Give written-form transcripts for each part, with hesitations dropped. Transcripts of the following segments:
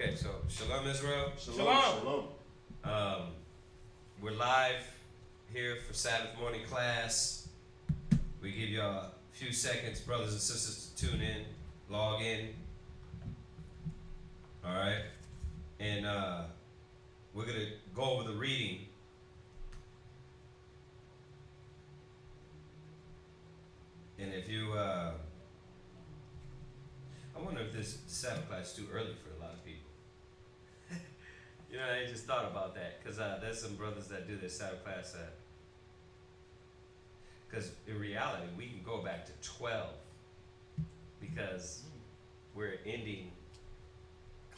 Okay, so Shalom Israel. Shalom. Um, we're live here for Sabbath morning class. We give y'all a few seconds, brothers and sisters, to tune in, log in. All right, and we're gonna go over the reading. And if you, I wonder if this Sabbath class is too early for a lot of people. You know, I just thought about that because there's some brothers that do this Sabbath class at. Because in reality, we can go back to 12 because we're ending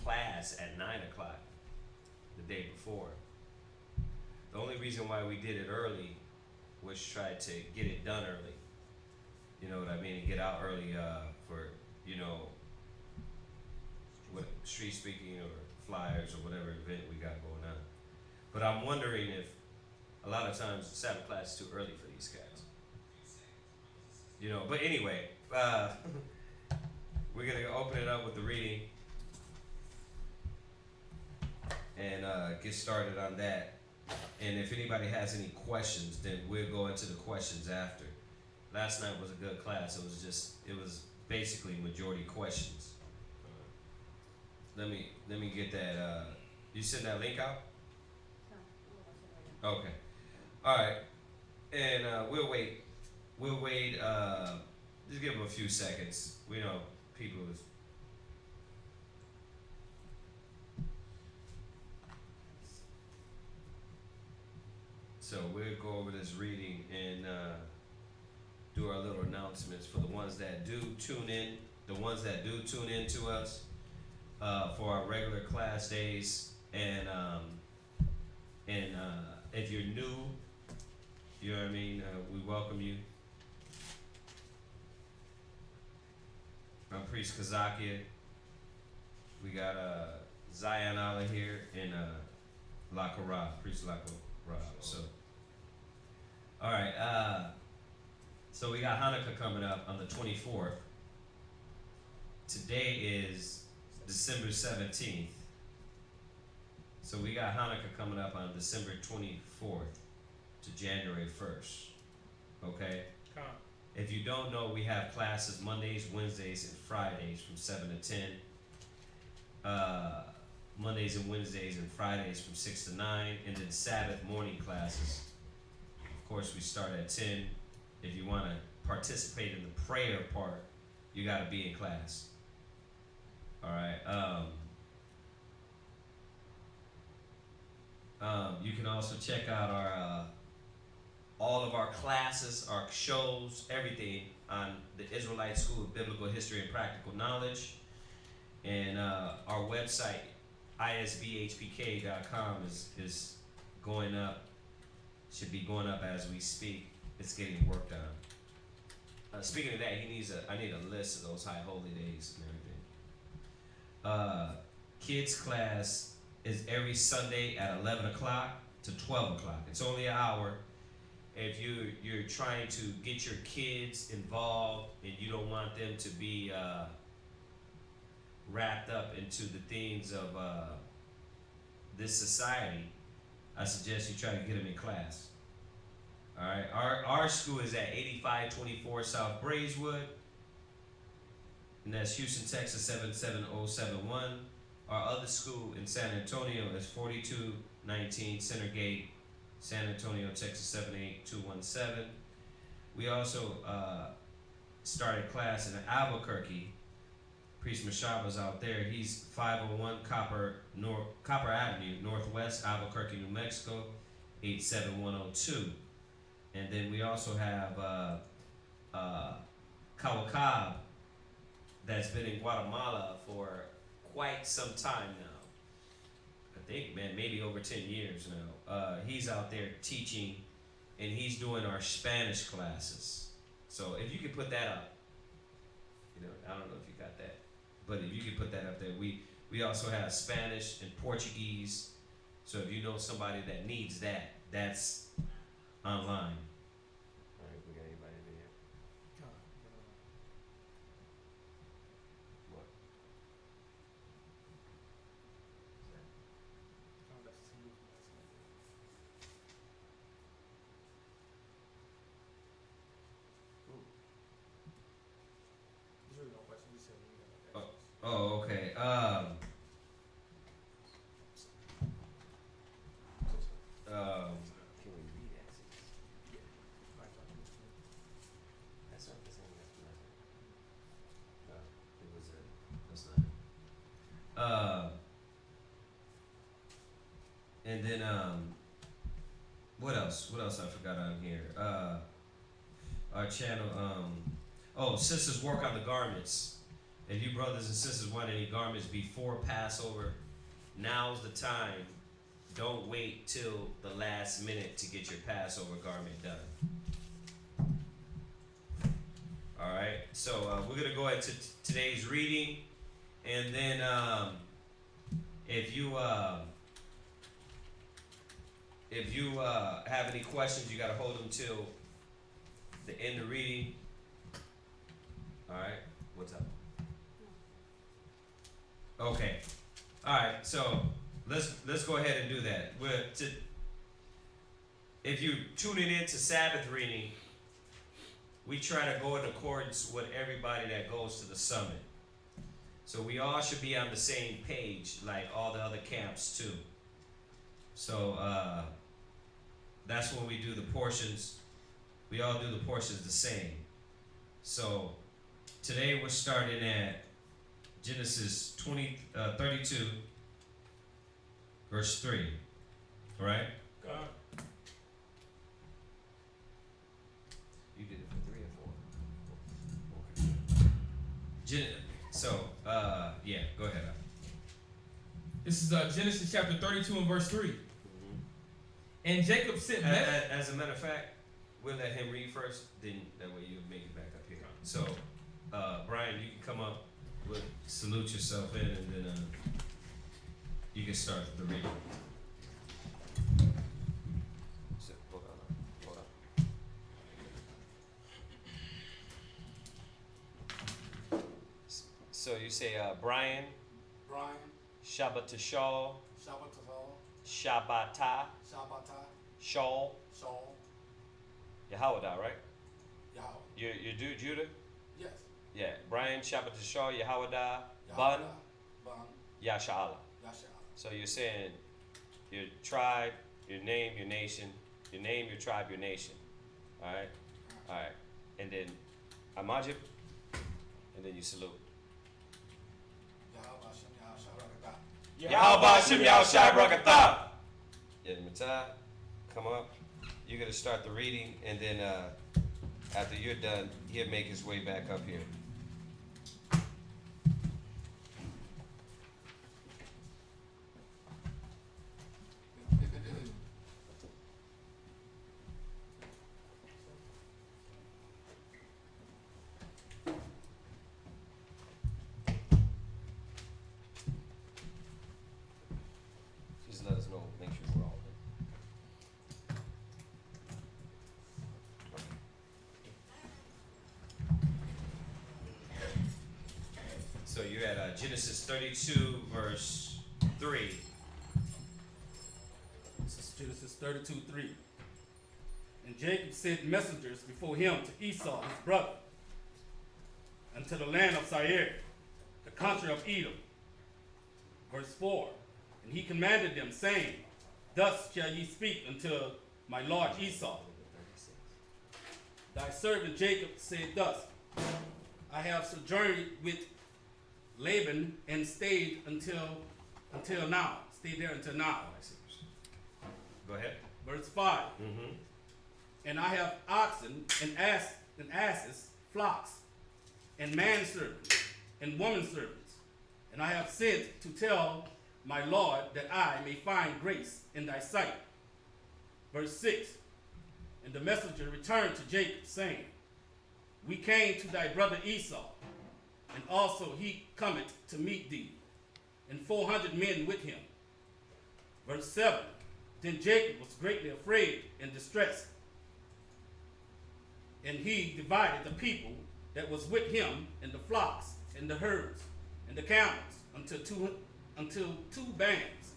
class at 9 o'clock the day before. The only reason why we did it early was try to get it done early. You know what I mean? And get out early for, you know, what street speaking or flyers or whatever event we got going on. But I'm wondering if a lot of times Sabbath class is too early for these guys. You know, but anyway, we're going to open it up with the reading and get started on that. And if anybody has any questions, then we'll go into the questions after. Last night was a good class. It was basically majority questions. Let me get that. You send that link out? Okay. All right. And we'll wait. Just give them a few seconds. We know people is. So we'll go over this reading and do our little announcements for the ones that do tune in. The ones that do tune in to us for our regular class days, and if you're new, you know what I mean. We welcome you. I'm Priest Kazakia. We got Zion Allah here and Lakara, Priest Lakara. So, all right. So we got Hanukkah coming up on the 24th. Today is December 17th. So we got Hanukkah coming up on December 24th to January 1st. Okay? If you don't know, we have classes Mondays, Wednesdays, and Fridays from 7 to 10. Mondays and Wednesdays and Fridays from 6 to 9. And then Sabbath morning classes. Of course, we start at 10. If you want to participate in the prayer part, you got to be in class. All right. You can also check out our all of our classes, our shows, everything on the Israelite School of Biblical History and Practical Knowledge, and our website isbhpk.com is going up. Should be going up as we speak. It's getting worked on. Speaking of that, I need a list of those high holy days and everything. Kids class is every Sunday at 11 o'clock to 12 o'clock. It's only an hour. If you're trying to get your kids involved and you don't want them to be wrapped up into the things of this society, I suggest you try to get them in class. All right, our school is at 8524 South Braeswood, and that's Houston, Texas 77071. Our other school in San Antonio is 4219 Center Gate, San Antonio, Texas 78217. We also started class in Albuquerque. Priest Mashaba's out there. He's 501 Copper Avenue, Northwest Albuquerque, New Mexico, 87102. And then we also have Kawakab that's been in Guatemala for quite some time now. I think, man, maybe over 10 years now. He's out there teaching, and he's doing our Spanish classes. So if you could put that up, you know, I don't know if you got that, but if you could put that up there. We also have Spanish and Portuguese. So if you know somebody that needs that, that's online. All right, we got anybody in here? What? And then what else? What else I forgot on here? Our channel. Oh, sisters work on the garments. If you brothers and sisters want any garments before Passover, now's the time. Don't wait till the last minute to get your Passover garment done. All right. So we're gonna go into today's reading, and then if you have any questions, you gotta hold them till the end of reading. All right. What's up? Okay. All right. So let's go ahead and do that. If you tuning in to Sabbath reading, we try to go in accordance with everybody that goes to the summit. So we all should be on the same page, like all the other camps too. So that's when we do the portions. We all do the portions the same. So today we're starting at Genesis 32, verse 3. All right? God. You did it for 3 or 4. Okay. So, yeah, go ahead. This is Genesis chapter 32 and verse 3. Mm-hmm. And Jacob sent as a matter of fact, we'll let him read first, then that way you'll make it back up here. So, Brian, you can come up, with salute yourself in, and then you can start the reading. So, hold on. So you say Brian, Shabbatashal, Shabbata, Shaul, Yahawada, right? You do Judah? Yes. Yeah, Brian, Shabbatashal, Yahawada, Bun, Yasha'ala. So you're saying your tribe, your name, your nation, your name, your tribe, your nation. All right? All right. And then Amajib, and then you salute. Yahweh Shem Yahushai Barakatah. Yeah, Matai, come up. You're going to start the reading, and then after you're done, he'll make his way back up here. Just let us know, make sure we're all in. So you're at Genesis 32, verse 3. This is Genesis 32, 3. And Jacob sent messengers before him to Esau, his brother, and to the land of Seir, the country of Edom. Verse 4. And he commanded them, saying, Thus shall ye speak unto my lord Esau. Thy servant Jacob said thus, I have sojourned with Laban and stayed until now. Stayed there until now. Go ahead. Verse 5. Mm-hmm. And I have oxen and asses, flocks, and manservants, and womanservants. And I have sent to tell my Lord that I may find grace in thy sight. Verse 6. And the messenger returned to Jacob, saying, We came to thy brother Esau, and also he cometh to meet thee, and 400 men with him. Verse 7. Then Jacob was greatly afraid and distressed, and he divided the people that was with him, and the flocks, and the herds, and the camels, until two bands.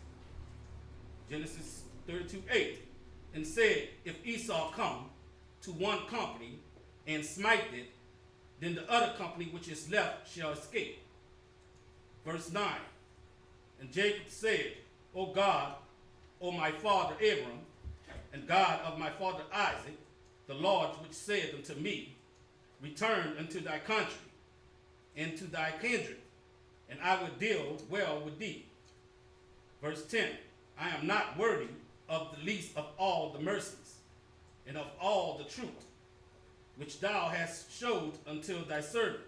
Genesis 32:8. And said, If Esau come to one company and smite it, then the other company which is left shall escape. Verse 9. And Jacob said, O God, O my father Abram, and God of my father Isaac, the Lord which said unto me, Return unto thy country, and to thy kindred, and I will deal well with thee. Verse 10. I am not worthy of the least of all the mercies, and of all the truth, which thou hast showed unto thy servant.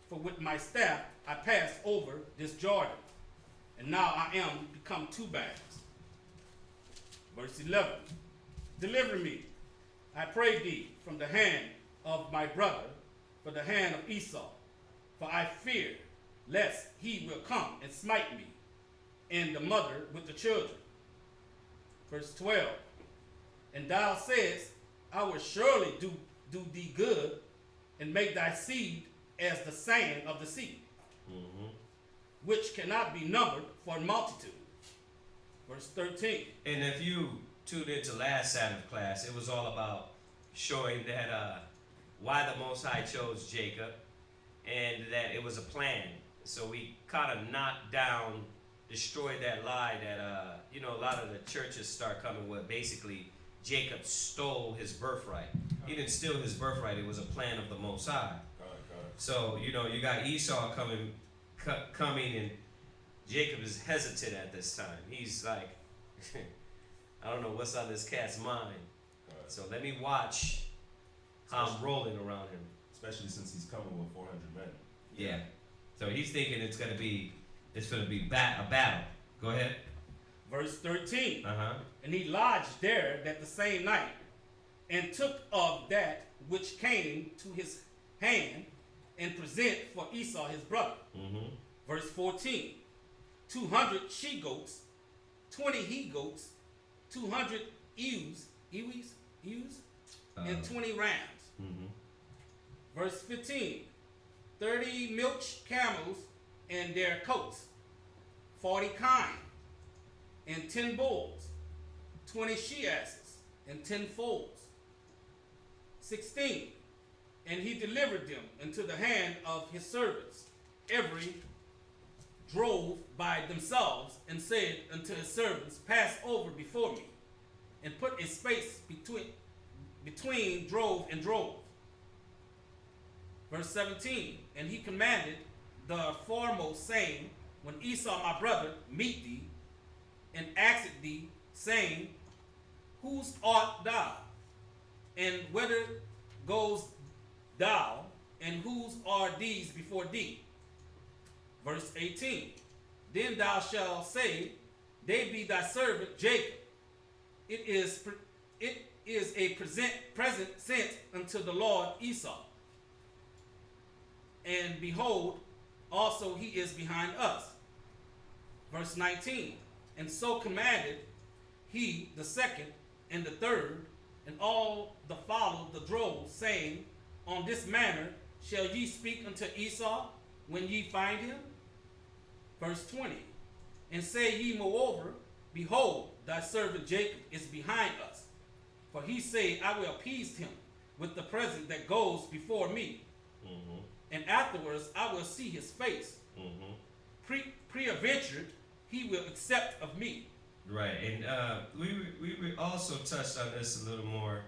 For with my staff I passed over this Jordan, and now I am become 2 bands. Verse 11. Deliver me, I pray thee, from the hand of my brother, for the hand of Esau. For I fear lest he will come and smite me, and the mother with the children. Verse 12. And thou sayest, I will surely do thee good, and make thy seed as the sand of the sea, which cannot be numbered for multitude. Verse 13. And if you tuned into last Sabbath class, it was all about showing that why the Most High chose Jacob, and that it was a plan. So we kind of knocked down, destroyed that lie that a lot of the churches start coming with. Basically, Jacob stole his birthright. He didn't steal his birthright. It was a plan of the Most High. So you got Esau coming, and Jacob is hesitant at this time. He's like, I don't know what's on this cat's mind. So let me watch how I'm rolling around him. Especially since he's coming with 400 men. Yeah. So he's thinking it's gonna be a battle. Go ahead. Verse 13. Uh-huh. And he lodged there that the same night, and took of that which came to his hand, and present for Esau his brother. Verse 14. 200 she-goats, 20 he-goats, 200 ewes, and 20 rams. Verse 15. 30 milch camels and their coats, 40 kine, and 10 bulls, 20 she-asses, and 10 foals. 16. And he delivered them into the hand of his servants, every drove by themselves, and said unto his servants, pass over before me, and put a space between drove and drove. Verse 17. And he commanded the foremost, saying, when Esau my brother meet thee, and asked thee, saying, whose art thou? And whither goes thou? And whose are these before thee? Verse 18. Then thou shalt say, they be thy servant Jacob. It is a present sent unto the Lord Esau. And behold, also he is behind us. Verse 19. And so commanded he the second and the third, and all the follow the drove, saying, on this manner shall ye speak unto Esau when ye find him? Verse 20. And say ye moreover, behold, thy servant Jacob is behind us. For he say, I will appease him with the present that goes before me. And afterwards I will see his face. Pre-adventured he will accept of me. Right, and we also touched on this a little more.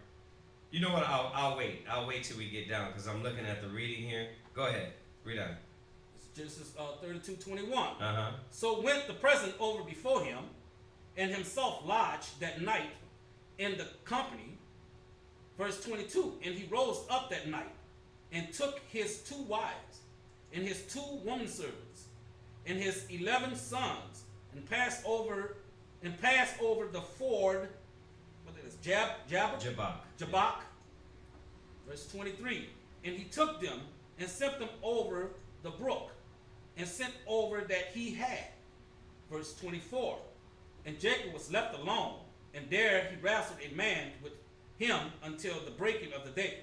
You know what? I'll wait. I'll wait till we get down because I'm looking at the reading here. Go ahead, read on. It's Genesis 32:21. So went the present over before him, and himself lodged that night in the company. Verse 22. And he rose up that night, and took his 2 wives, and his 2 woman servants, and his 11 sons, and passed over the ford. What is this? Jabbok. Verse 23. And he took them and sent them over the brook, and sent over that he had. Verse 24. And Jacob was left alone, and there he wrestled a man with him until the breaking of the day.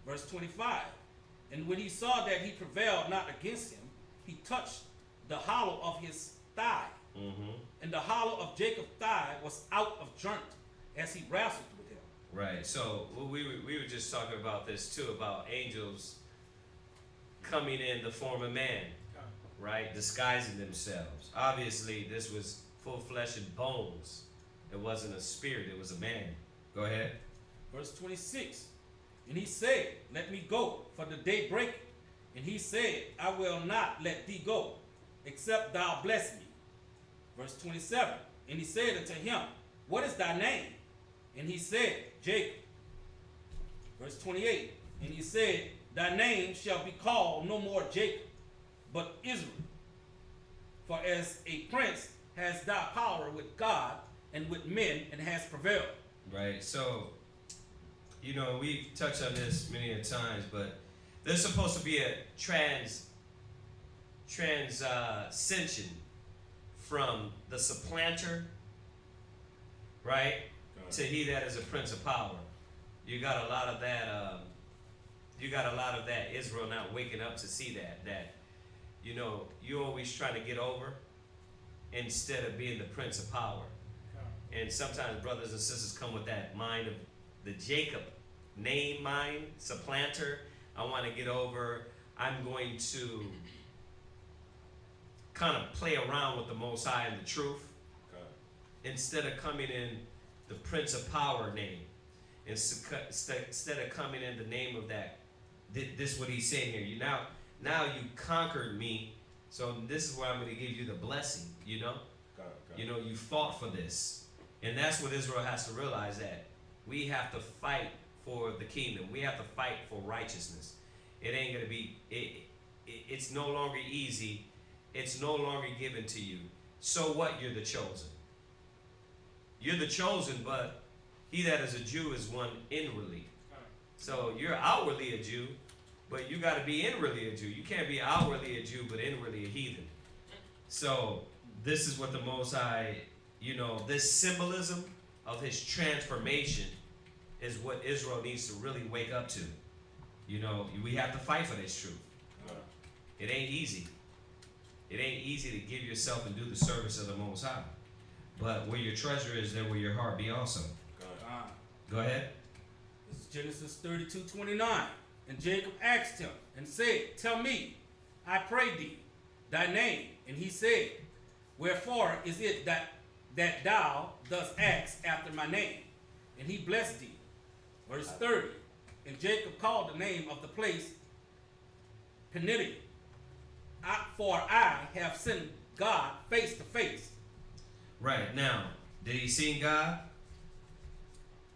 Verse 25. And when he saw that he prevailed not against him, he touched the hollow of his thigh. And the hollow of Jacob's thigh was out of joint as he wrestled with him. Right. So we were just talking about this too, about angels coming in the form of man, right? Disguising themselves. Obviously, this was full flesh and bones. It wasn't a spirit, it was a man. Go ahead. Verse 26. And he said, let me go, for the day breaketh. And he said, I will not let thee go, except thou bless me. Verse 27. And he said unto him, What is thy name? And he said, Jacob. Verse 28. And he said, Thy name shall be called no more Jacob, but Israel. For as a prince hast thou power with God and with men, and has prevailed. Right. So, you know, we've touched on this many a times, but there's supposed to be a transition from the supplanter, right, to he that is a prince of power. You got a lot of that. Israel not waking up to see that you know, you're always trying to get over instead of being the prince of power. And sometimes brothers and sisters come with that mind of the Jacob name mind, supplanter. I want to get over. I'm going to kind of play around with the Most High and the truth instead of coming in the Prince of Power name. Instead of coming in the name of that. This is what he's saying here. Now you conquered me, so this is where I'm going to give you the blessing, you know? You know, you fought for this. And that's what Israel has to realize, that we have to fight for the kingdom. We have to fight for righteousness. It ain't going to be, it's no longer easy. It's no longer given to you. So what? You're the chosen. You're the chosen, but he that is a Jew is one inwardly. So you're outwardly a Jew, but you got to be inwardly a Jew. You can't be outwardly a Jew, but inwardly a heathen. So this is what the Most High, you know, this symbolism of his transformation is what Israel needs to really wake up to. You know, we have to fight for this truth. It ain't easy. It ain't easy to give yourself and do the service of the Most High. But where your treasure is, there will your heart be also. Go ahead. This is Genesis 32:29. And Jacob asked him and said, Tell me, I pray thee, thy name. And he said, Wherefore is it that thou dost ask after my name? And he blessed thee. Verse 30. And Jacob called the name of the place Peniel. For I have seen God face to face. Right. Now, did he see God?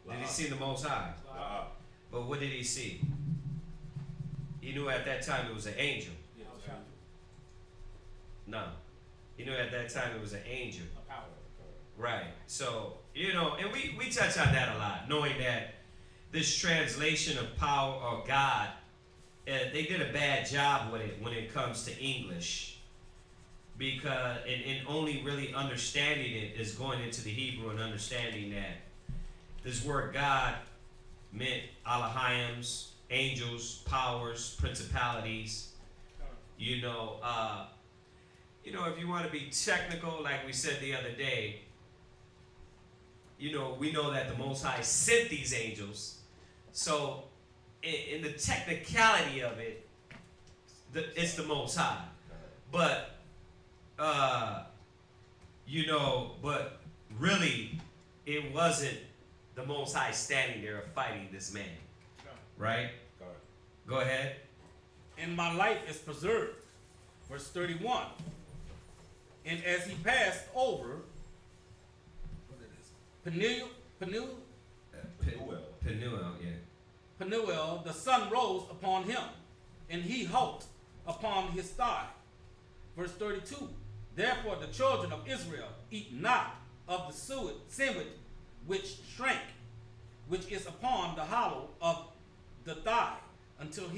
Did he see the Most High? But what did he see? He knew at that time it was an angel. No. He knew at that time it was an angel. Right. So, you know, and we touch on that a lot, knowing that this translation of power or God, they did a bad job with it when it comes to English. Because, and only really understanding it is going into the Hebrew and understanding that this word God meant Elohims, angels, powers, principalities. You know, if you want to be technical, like we said the other day, you know, we know that the Most High sent these angels. So, in the technicality of it, it's the Most High. But, but really, it wasn't the Most High standing there fighting this man. Right? Go ahead. And my life is preserved. Verse 31. And as he passed over, Peniel, Penuel, yeah. Penuel, the sun rose upon him, and he halt upon his thigh. Verse 32. Therefore the children of Israel eat not of the suet which shrank, which is upon the hollow of the thigh, until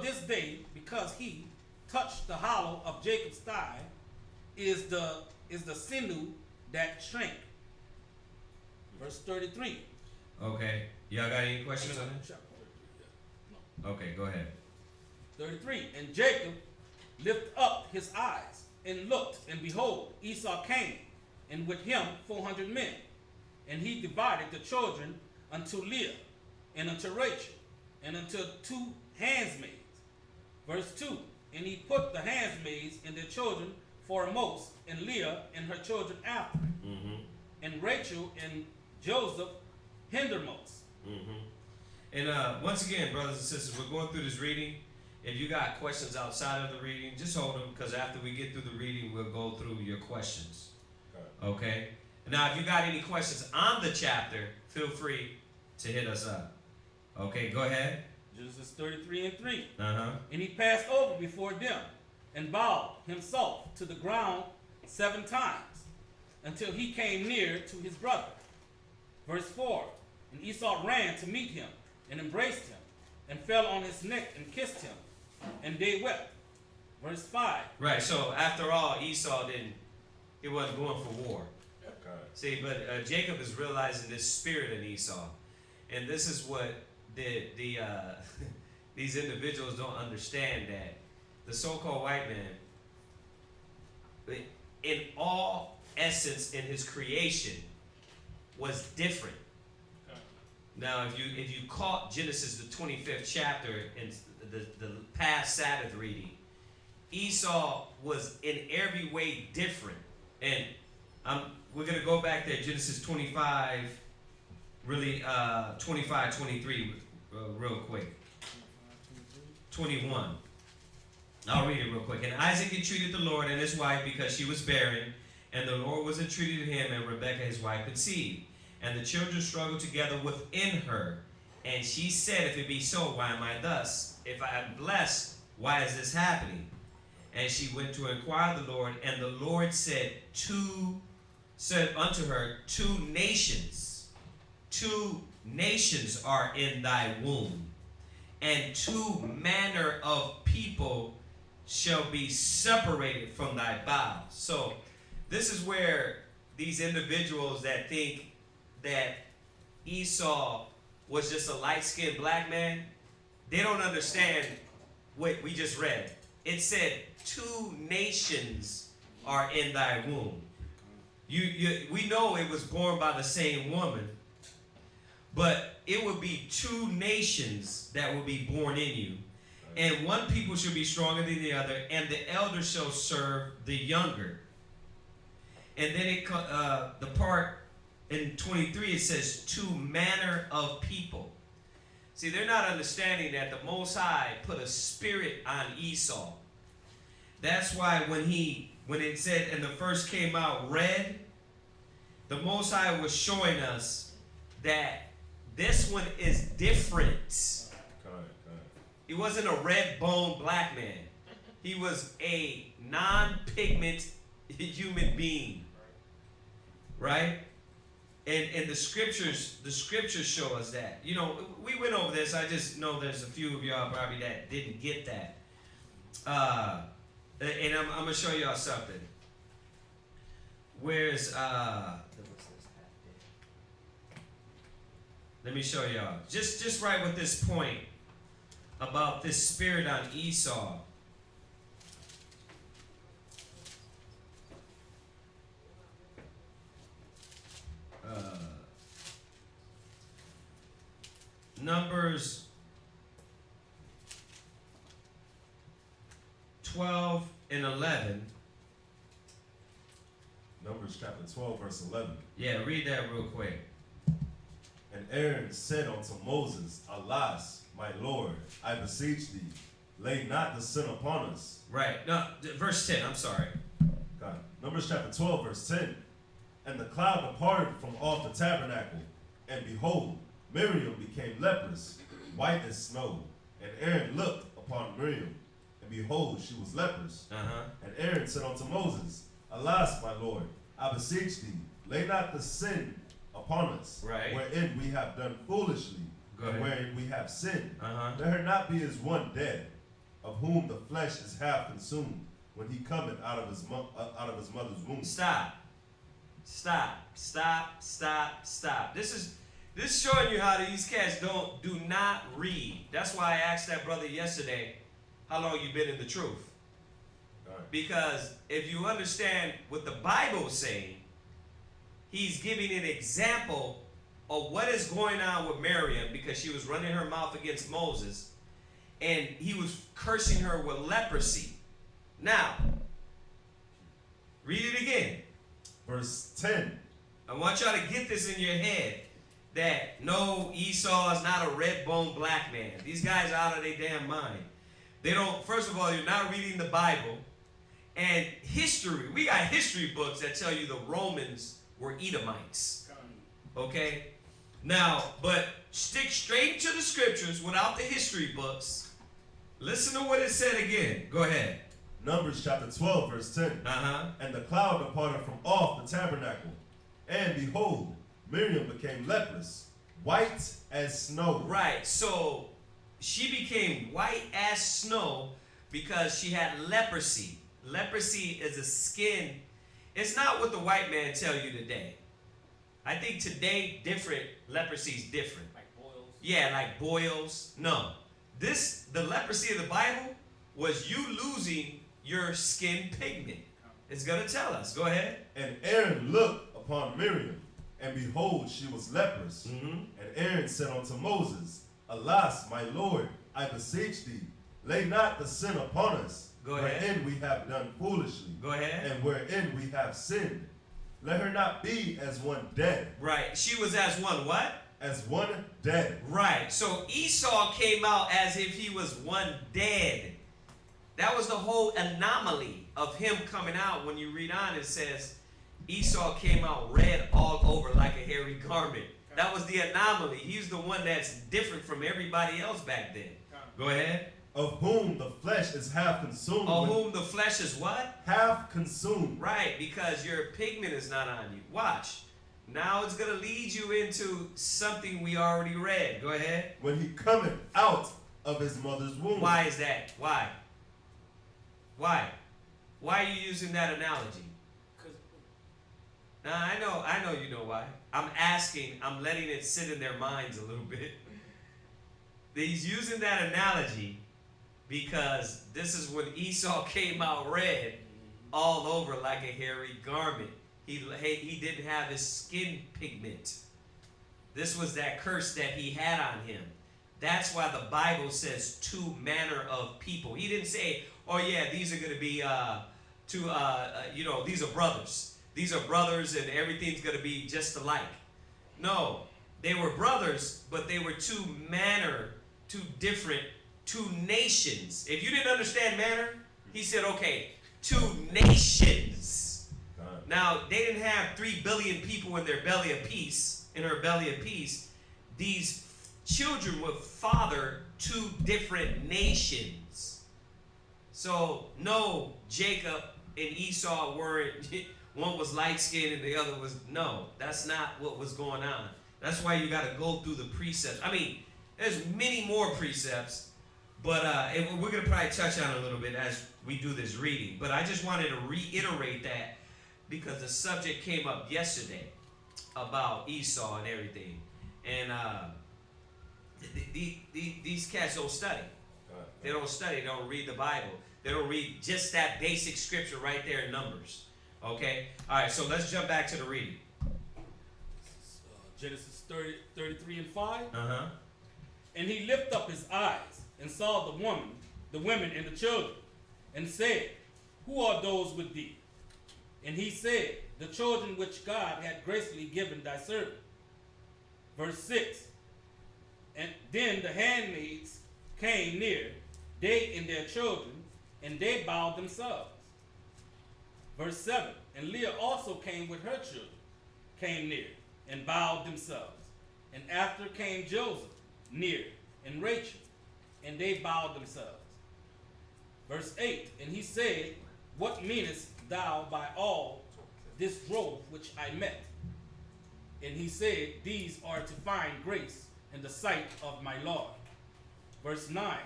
this day, because he touched the hollow of Jacob's thigh, is the sinew that shrank. Verse 33. Okay. Y'all got any questions on that? Okay, go ahead. 33. And Jacob lifted up his eyes and looked, and behold, Esau came, and with him 400 men. And he divided the children unto Leah, and unto Rachel, and unto 2 handmaids. Verse 2. And he put the handmaids and their children foremost, and Leah and her children after, and Rachel and Joseph hindermost. And once again, brothers and sisters, we're going through this reading. If you got questions outside of the reading, just hold them, because after we get through the reading, we'll go through your questions. Okay? Now, if you got any questions on the chapter, feel free to hit us up. Okay, go ahead. Genesis 33 and 3. Uh-huh. And he passed over before them and bowed himself to the ground 7 times until he came near to his brother. Verse 4. And Esau ran to meet him and embraced him and fell on his neck and kissed him, and they wept. Verse 5. Right, so after all, Esau he wasn't going for war. Okay. See, but Jacob is realizing this spirit in Esau. And this is what these individuals don't understand, that the so-called white man, in all essence in his creation, was different. Now, if you caught Genesis the 25th chapter in the past Sabbath reading, Esau was in every way different. And we're going to go back there, Genesis 25, really 25, 23, real quick. 21. I'll read it real quick. And Isaac entreated the Lord and his wife because she was barren, and the Lord was entreated him, and Rebekah his wife conceived. And the children struggled together within her. And she said, if it be so, why am I thus? If I am blessed, why is this happening? And she went to inquire of the Lord, and the Lord said unto her, two nations are in thy womb, and 2 manner of people shall be separated from thy bowels. So this is where these individuals that think that Esau was just a light-skinned black man, they don't understand what we just read. It said 2 nations are in thy womb. We know it was born by the same woman, but it would be 2 nations that will be born in you. And one people shall be stronger than the other, and the elder shall serve the younger. And then the part in 23, it says 2 manner of people. See, they're not understanding that the Most High put a spirit on Esau. That's why when it said, and the first came out red, the Most High was showing us that this one is different. He wasn't a red-boned black man. He was a non-pigment human being, right? And the scriptures show us that. You know, we went over this. I just know there's a few of y'all probably that didn't get that. And I'm gonna show y'all something. Where's let me show y'all. Just right with this point about this spirit on Esau. Numbers 12 and 11. Numbers chapter 12, verse 11. Yeah, read that real quick. And Aaron said unto Moses, Alas, my Lord, I beseech thee, lay not the sin upon us. Right. No, verse 10, I'm sorry. God. Numbers chapter 12, verse 10. And the cloud departed from off the tabernacle, and behold, Miriam became leprous, white as snow. And Aaron looked upon Miriam, and behold, she was leprous. And Aaron said unto Moses, Alas, my Lord, I beseech thee, lay not the sin upon us, right, wherein we have done foolishly, and wherein we have sinned. Let her not be as one dead, of whom the flesh is half consumed, when he cometh out of his mother's womb. Stop. This is showing you how these cats do not read. That's why I asked that brother yesterday, how long you been in the truth? Right. Because if you understand what the Bible is saying, he's giving an example of what is going on with Miriam, because she was running her mouth against Moses, and he was cursing her with leprosy. Now, read it again. Verse 10. I want y'all to get this in your head, that no, Esau is not a red-boned black man. These guys are out of their damn mind. They don't, first of all, you're not reading the Bible. And history, we got history books that tell you the Romans were Edomites. Okay? Now, but stick straight to the scriptures without the history books. Listen to what it said again. Go ahead. Numbers chapter 12, verse 10. And the cloud departed from off the tabernacle. And behold, Miriam became leprous, white as snow. Right. So she became white as snow because she had leprosy. Leprosy is a skin. It's not what the white man tell you today. I think today different. Leprosy is different. Like boils. Yeah, like boils. No. The leprosy of the Bible was you losing your skin pigment. It's going to tell us. Go ahead. And Aaron looked upon Miriam, and behold, she was leprous. And Aaron said unto Moses, Alas, my Lord, I beseech thee, lay not the sin upon us, Go ahead. wherein we have done foolishly, Go ahead. and wherein we have sinned. Let her not be as one dead. Right. She was as one what? As one dead. Right. So Esau came out as if he was one dead. That was the whole anomaly of him coming out. When you read on, it says Esau came out red all over like a hairy garment. That was the anomaly. He's the one that's different from everybody else back then. Go ahead. Of whom the flesh is half consumed. Of whom the flesh is what? Half consumed. Right, because your pigment is not on you. Watch. Now it's going to lead you into something we already read. Go ahead. When he cometh out of his mother's womb. Why is that? Why? Why? Why are you using that analogy? Now, I know you know why. I'm asking, I'm letting it sit in their minds a little bit. He's using that analogy because this is when Esau came out red all over like a hairy garment. He didn't have his skin pigment. This was that curse that he had on him. That's why the Bible says two manner of people. He didn't say, oh yeah, these are going to be these are brothers. These are brothers and everything's going to be just alike. No, they were brothers, but they were two different nations. If you didn't understand manner, he said, okay, two nations. Now, they didn't have 3 billion people in their belly apiece, in her belly apiece. These children would father two different nations. So, no, Jacob and Esau weren't, one was light-skinned and the other was, no, that's not what was going on. That's why you got to go through the precepts. I mean, there's many more precepts, but we're going to probably touch on it a little bit as we do this reading. But I just wanted to reiterate that because the subject came up yesterday about Esau and everything. And these cats don't study. They don't study. They don't read the Bible. They don't read just that basic scripture right there in Numbers. Okay? All right, so let's jump back to the reading. Genesis 33 and 5. Uh-huh. And he lifted up his eyes and saw the women and the children, and said, Who are those with thee? And he said, The children which God had graciously given thy servant. Verse 6. And then the handmaids came near, they and their children, and they bowed themselves. Verse 7. And Leah also came with her children, came near, and bowed themselves. And after came Joseph near, and Rachel, and they bowed themselves. Verse 8. And he said, What meanest thou by all this robe which I met? And he said, These are to find grace in the sight of my Lord. Verse 9.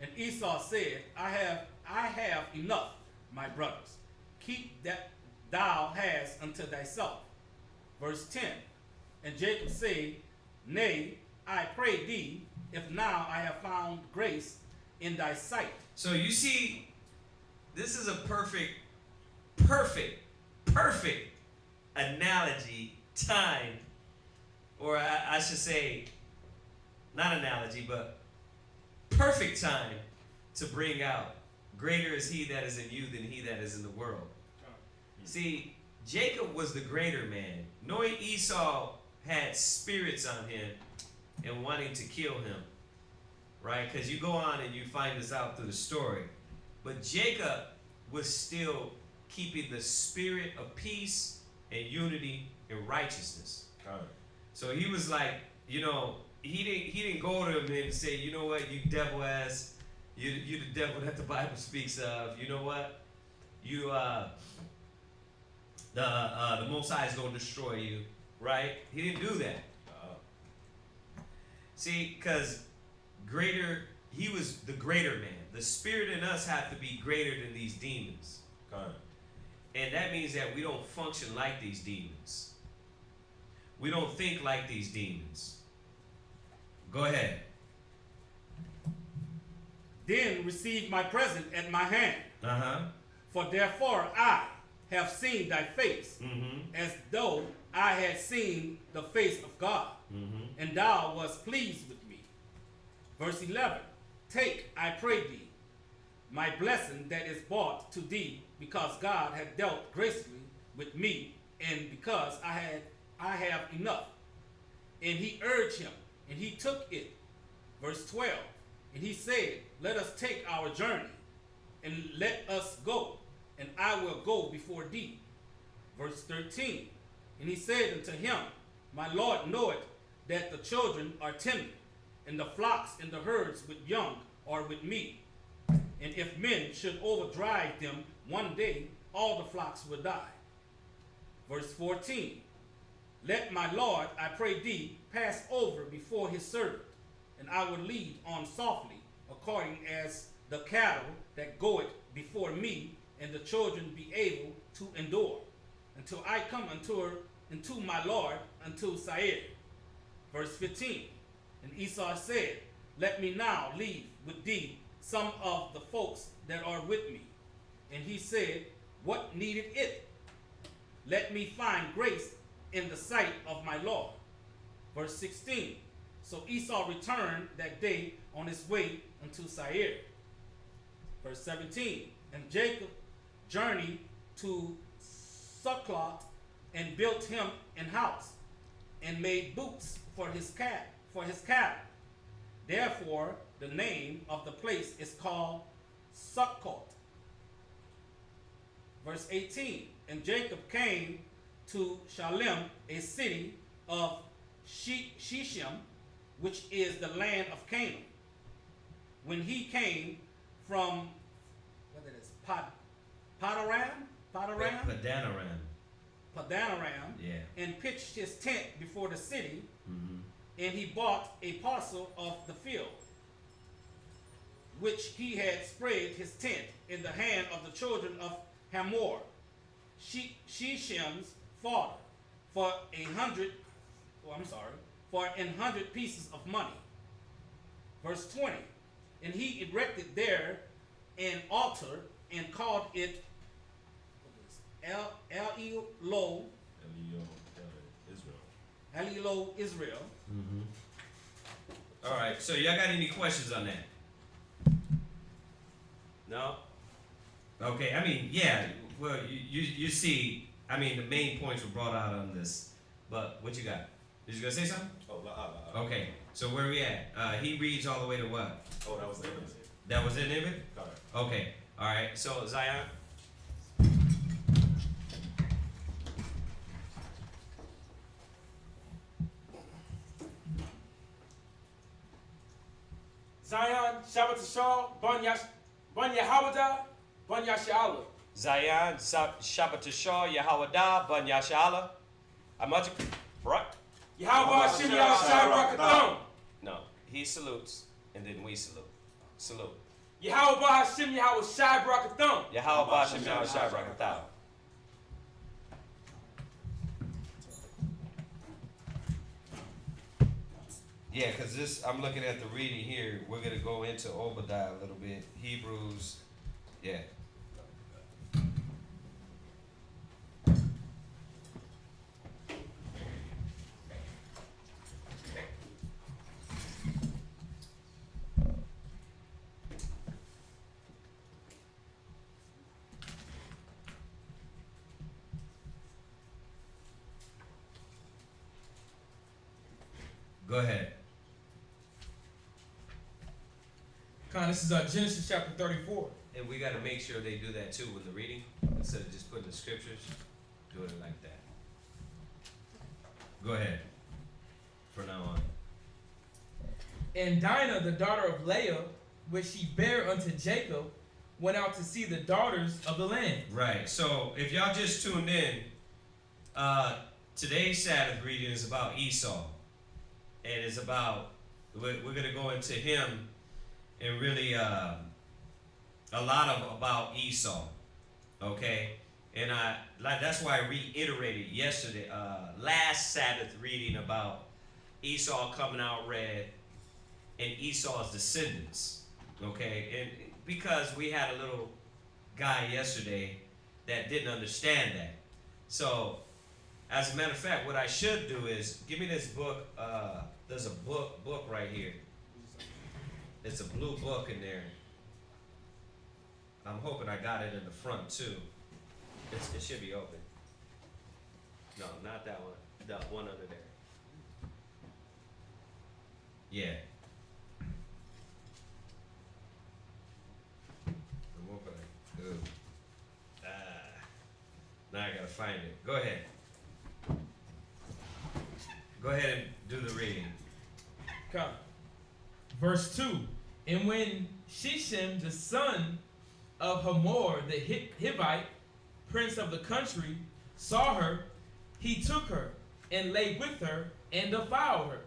And Esau said, I have enough, my brothers. Keep that thou hast unto thyself. Verse 10. And Jacob said, Nay, I pray thee, if now I have found grace in thy sight. So you see, this is a perfect analogy, time, or I should say, not analogy, but perfect time to bring out, greater is he that is in you than he that is in the world. See, Jacob was the greater man. Knowing Esau had spirits on him and wanting to kill him, right? Because you go on and you find this out through the story. But Jacob was still keeping the spirit of peace and unity in righteousness. Con. So he was like, you know, he didn't go to him and say, you know what, you devil ass, you the devil that the Bible speaks of. You know what, you the Most High is gonna destroy you, right? He didn't do that. See, because he was the greater man. The spirit in us have to be greater than these demons. Con. And that means that we don't function like these demons. We don't think like these demons. Go ahead. Then receive my present at my hand. Uh-huh. For therefore I have seen thy face, as though I had seen the face of God, and thou wast pleased with me. Verse 11. Take, I pray thee, my blessing that is brought to thee, because God hath dealt graciously with me, and because I have enough. And he urged him, and he took it. Verse 12. And he said, let us take our journey, and let us go, and I will go before thee. Verse 13. And he said unto him, my Lord knoweth that the children are tender, and the flocks and the herds with young are with me. And if men should overdrive them one day, all the flocks will die. Verse 14. Let my Lord, I pray thee, pass over before his servant, and I will lead on softly, according as the cattle that goeth before me, and the children be able to endure, until I come unto my Lord, unto Seir. Verse 15. And Esau said, let me now leave with thee some of the folks that are with me. And he said, what needed it? Let me find grace in the sight of my Lord. Verse 16. So Esau returned that day on his way unto Seir. Verse 17. And Jacob journeyed to Succoth, and built him an house, and made booths for his cattle. Therefore the name of the place is called Succoth. Verse 18. And Jacob came to Shalem, a city of Shechem, which is the land of Canaan. When he came from, what is Padanaram? Padanaram, Yeah. and pitched his tent before the city, and he bought a parcel of the field, which he had spread his tent in the hand of the children of Hamor, Shechem's father, for 100 pieces of money. Verse 20. And he erected there an altar, and called it Elilo Israel. All right. So y'all got any questions on that? No. Okay. I mean, yeah. Well, you see. I mean, the main points were brought out on this. But what you got? Did you gonna say something? Okay. So where we at? He reads all the way to what? Oh, that was the end. That was in it? Got it. Okay. All right. So Zion. Zion, Shabbat Tashar, Bon Yehowadah, Bon Yashala. Zion, Shabbat Tashar, Yehowadah, Ban Yashala. Amaj, right? Yahweh Hashem Yahushai Barakathon. No, he salutes, and then we salute. Salute. Yahweh Hashem Yahushai Barakathon. Yahweh Hashem Yahushai Barakathon. Yeah, because this, I'm looking at the reading here. We're going to go into Obadiah a little bit. Hebrews, yeah. Go ahead. This is Genesis chapter 34. And we got to make sure they do that too with the reading. Instead of just putting the scriptures, doing it like that. Go ahead. For now on. And Dinah, the daughter of Leah, which she bare unto Jacob, went out to see the daughters of the land. Right. So if y'all just tuned in, today's Sabbath reading is about Esau. And it's about, we're going to go into him and really a lot about Esau. Okay? And that's why I reiterated yesterday, last Sabbath reading about Esau coming out red and Esau's descendants. Okay? And because we had a little guy yesterday that didn't understand that. So, as a matter of fact, what I should do is give me this book. There's a book right here. It's a blue book in there. I'm hoping I got it in the front too. It should be open. No, not that one. The one under there. Yeah. Ooh. Now I gotta find it. Go ahead. Go ahead and do the reading. Come. Verse 2. And when Sheshem, the son of Hamor, the Hivite, prince of the country, saw her, he took her and lay with her and defiled her.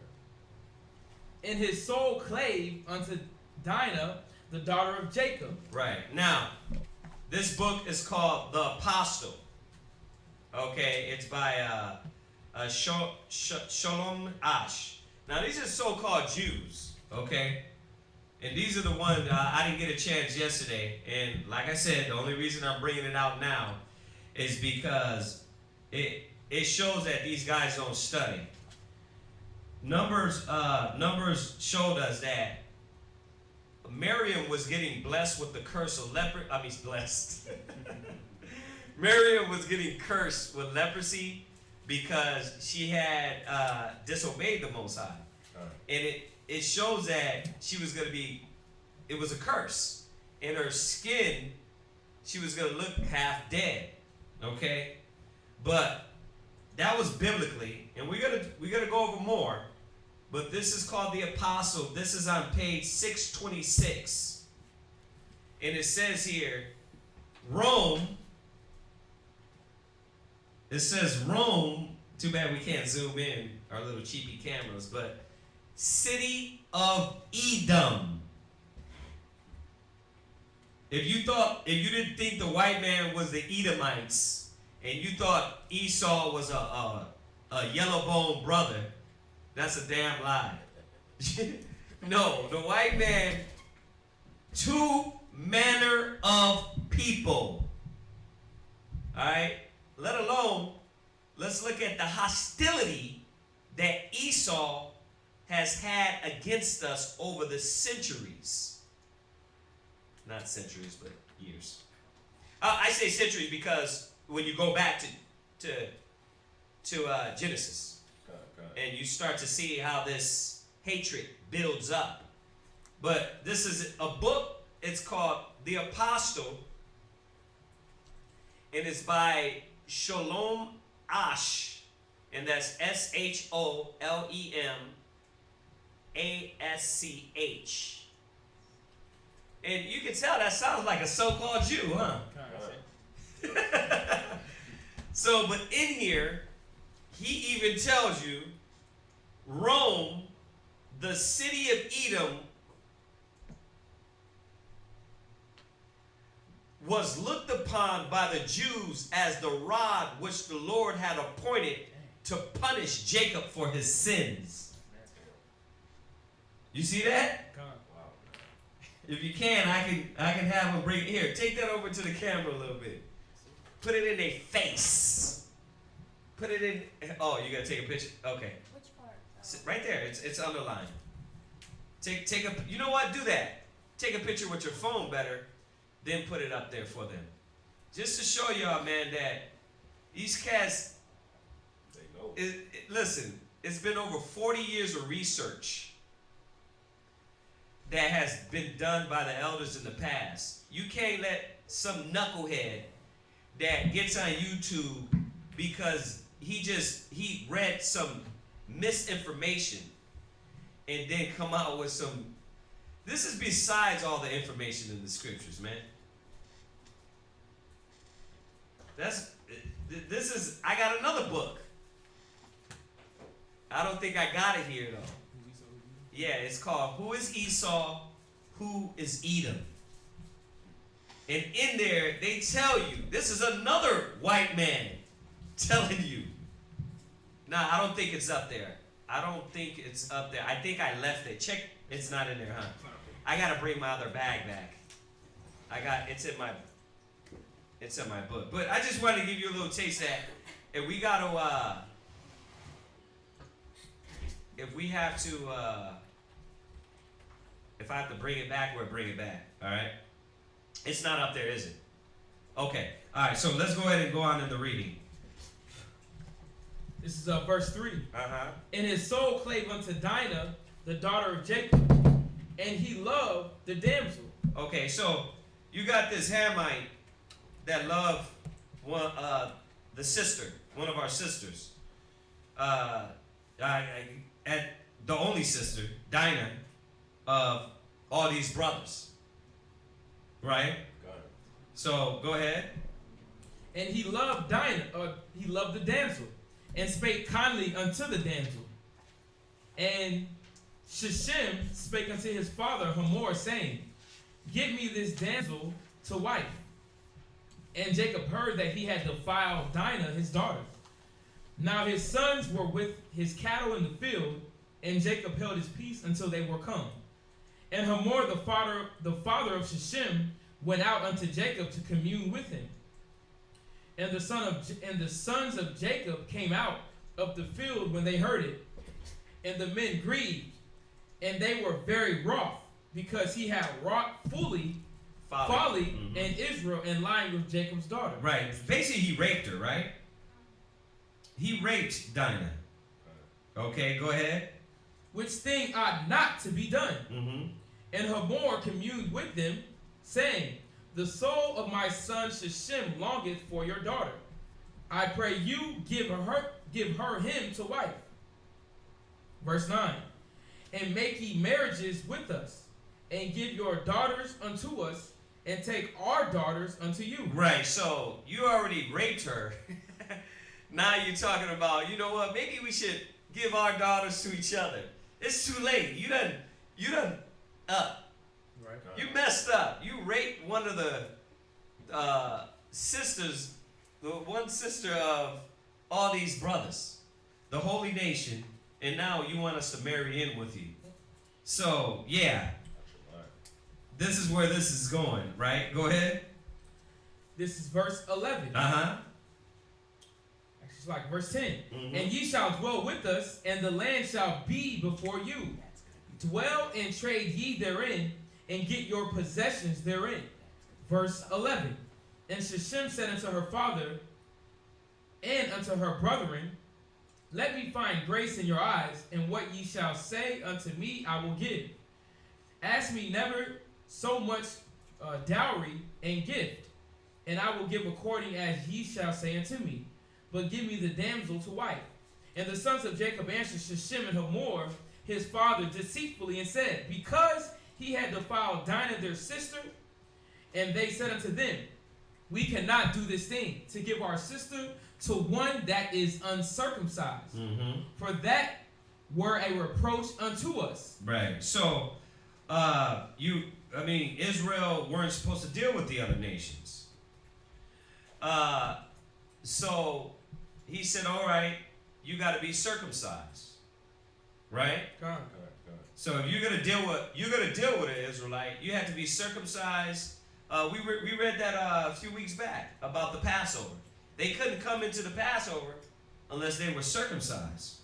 And his soul clave unto Dinah, the daughter of Jacob. Right. Now, this book is called The Apostle. Okay, it's by Shalom Ash. Now, these are so-called Jews, okay? And these are the ones, I didn't get a chance yesterday. And like I said, the only reason I'm bringing it out now is because it shows that these guys don't study. Numbers showed us that Miriam was getting blessed with the curse of blessed. Miriam was getting cursed with leprosy because she had disobeyed the Most High. And it shows that she was going to be, it was a curse. In her skin, she was going to look half dead. Okay? But that was biblically, and we're gonna go over more. But this is called The Apostle. This is on page 626. And it says here, Rome. It says Rome. Too bad we can't zoom in our little cheapy cameras, but city of Edom. If you didn't think the white man was the Edomites, and you thought Esau was a yellow-boned brother, that's a damn lie. No, the white man, two manner of people. All right? Let alone, let's look at the hostility that Esau has had against us over the centuries. Not centuries, but years. I say centuries because when you go back to Genesis, and you start to see how this hatred builds up. But this is a book. It's called The Apostle, and it's by Shalom Ash, and that's SHOLEMASCH. And you can tell that sounds like a so-called Jew, huh? So, but in here, he even tells you Rome, the city of Edom, was looked upon by the Jews as the rod which the Lord had appointed to punish Jacob for his sins. You see that? If you can, I can have them bring it here. Take that over to the camera a little bit. Put it in their face. Put it in. Oh, you gotta take a picture. Okay. Which part? Right there. It's underlined. Take a. You know what? Do that. Take a picture with your phone better, then put it up there for them. Just to show y'all, man, that these cats. They know. Listen, it's been over 40 years of research that has been done by the elders in the past. You can't let some knucklehead that gets on YouTube because he read some misinformation and then come out with some. This is besides all the information in the scriptures, man. This is. I got another book. I don't think I got it here though. Yeah, it's called "Who is Esau? Who is Edom?" And in there, they tell you, this is another white man telling you. Nah, I don't think it's up there. I don't think it's up there. I think I left it. Check, it's not in there, huh? I gotta bring my other bag back. It's in my book. But I just wanted to give you a little taste of that. If we gotta, if I have to bring it back, we'll bring it back, all right? It's not up there, is it? Okay. All right. So let's go ahead and go on in the reading. This is verse 3. Uh-huh. And his soul clave unto Dinah, the daughter of Jacob, and he loved the damsel. Okay. So you got this Hamite that loved the sister, one of our sisters. And the only sister, Dinah, of all these brothers. Right? Got it. So, go ahead. And he loved Dinah, he loved the damsel, and spake kindly unto the damsel. And Shechem spake unto his father Hamor, saying, Give me this damsel to wife. And Jacob heard that he had defiled Dinah, his daughter. Now his sons were with his cattle in the field, and Jacob held his peace until they were come. And Hamor, the father of Shechem, went out unto Jacob to commune with him. And the sons of Jacob came out of the field when they heard it. And the men grieved, and they were very wroth, because he had wrought folly in Israel, and lying with Jacob's daughter. Right. Basically, he raped her, right? He raped Dinah. Okay, go ahead. Which thing ought not to be done. Mm-hmm. And Hamor communed with them, saying, The soul of my son Shechem longeth for your daughter. I pray you give her him to wife. Verse 9. And make ye marriages with us, and give your daughters unto us, and take our daughters unto you. Right, so you already raped her. Now you're talking about, you know what, maybe we should give our daughters to each other. It's too late. You done Right. you messed up. You raped one of the sisters, the one sister of all these brothers, the holy nation, and now you want us to marry in with you. So, yeah. This is where this is going, right? Go ahead. This is verse 11. Uh-huh. Actually, it's like verse 10. Mm-hmm. And ye shall dwell with us, and the land shall be before you. Dwell and trade ye therein, and get your possessions therein. Verse 11. And Shechem said unto her father and unto her brethren, Let me find grace in your eyes, and what ye shall say unto me I will give. Ask me never so much dowry and gift, and I will give according as ye shall say unto me. But give me the damsel to wife. And the sons of Jacob answered Shechem and Hamor his father deceitfully, and said, Because he had defiled Dinah their sister. And they said unto them, We cannot do this thing, to give our sister to one that is uncircumcised. Mm-hmm. For that were a reproach unto us. Right. So, Israel weren't supposed to deal with the other nations. So he said, all right, you got to be circumcised. Right? So if you're gonna deal with an Israelite, you have to be circumcised. We read that a few weeks back about the Passover. They couldn't come into the Passover unless they were circumcised.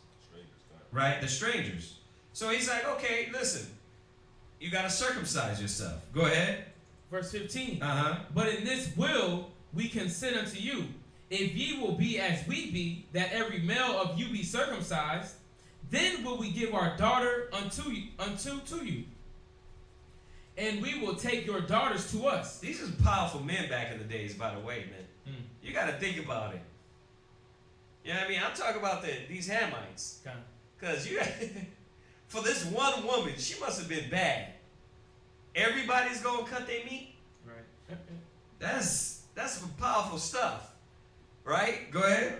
Right? The strangers. So he's like, okay, listen, you got to circumcise yourself. Go ahead. Verse 15. Uh-huh. But in this will we consent unto you, if ye will be as we be, that every male of you be circumcised, then will we give our daughter unto you. And we will take your daughters to us. These are powerful men back in the days, by the way, man. You got to think about it. You know what I mean? I'm talking about these Hamites. Okay. Because you, for this one woman, she must have been bad. Everybody's gonna cut their meat. Right. That's some powerful stuff, right? Go ahead.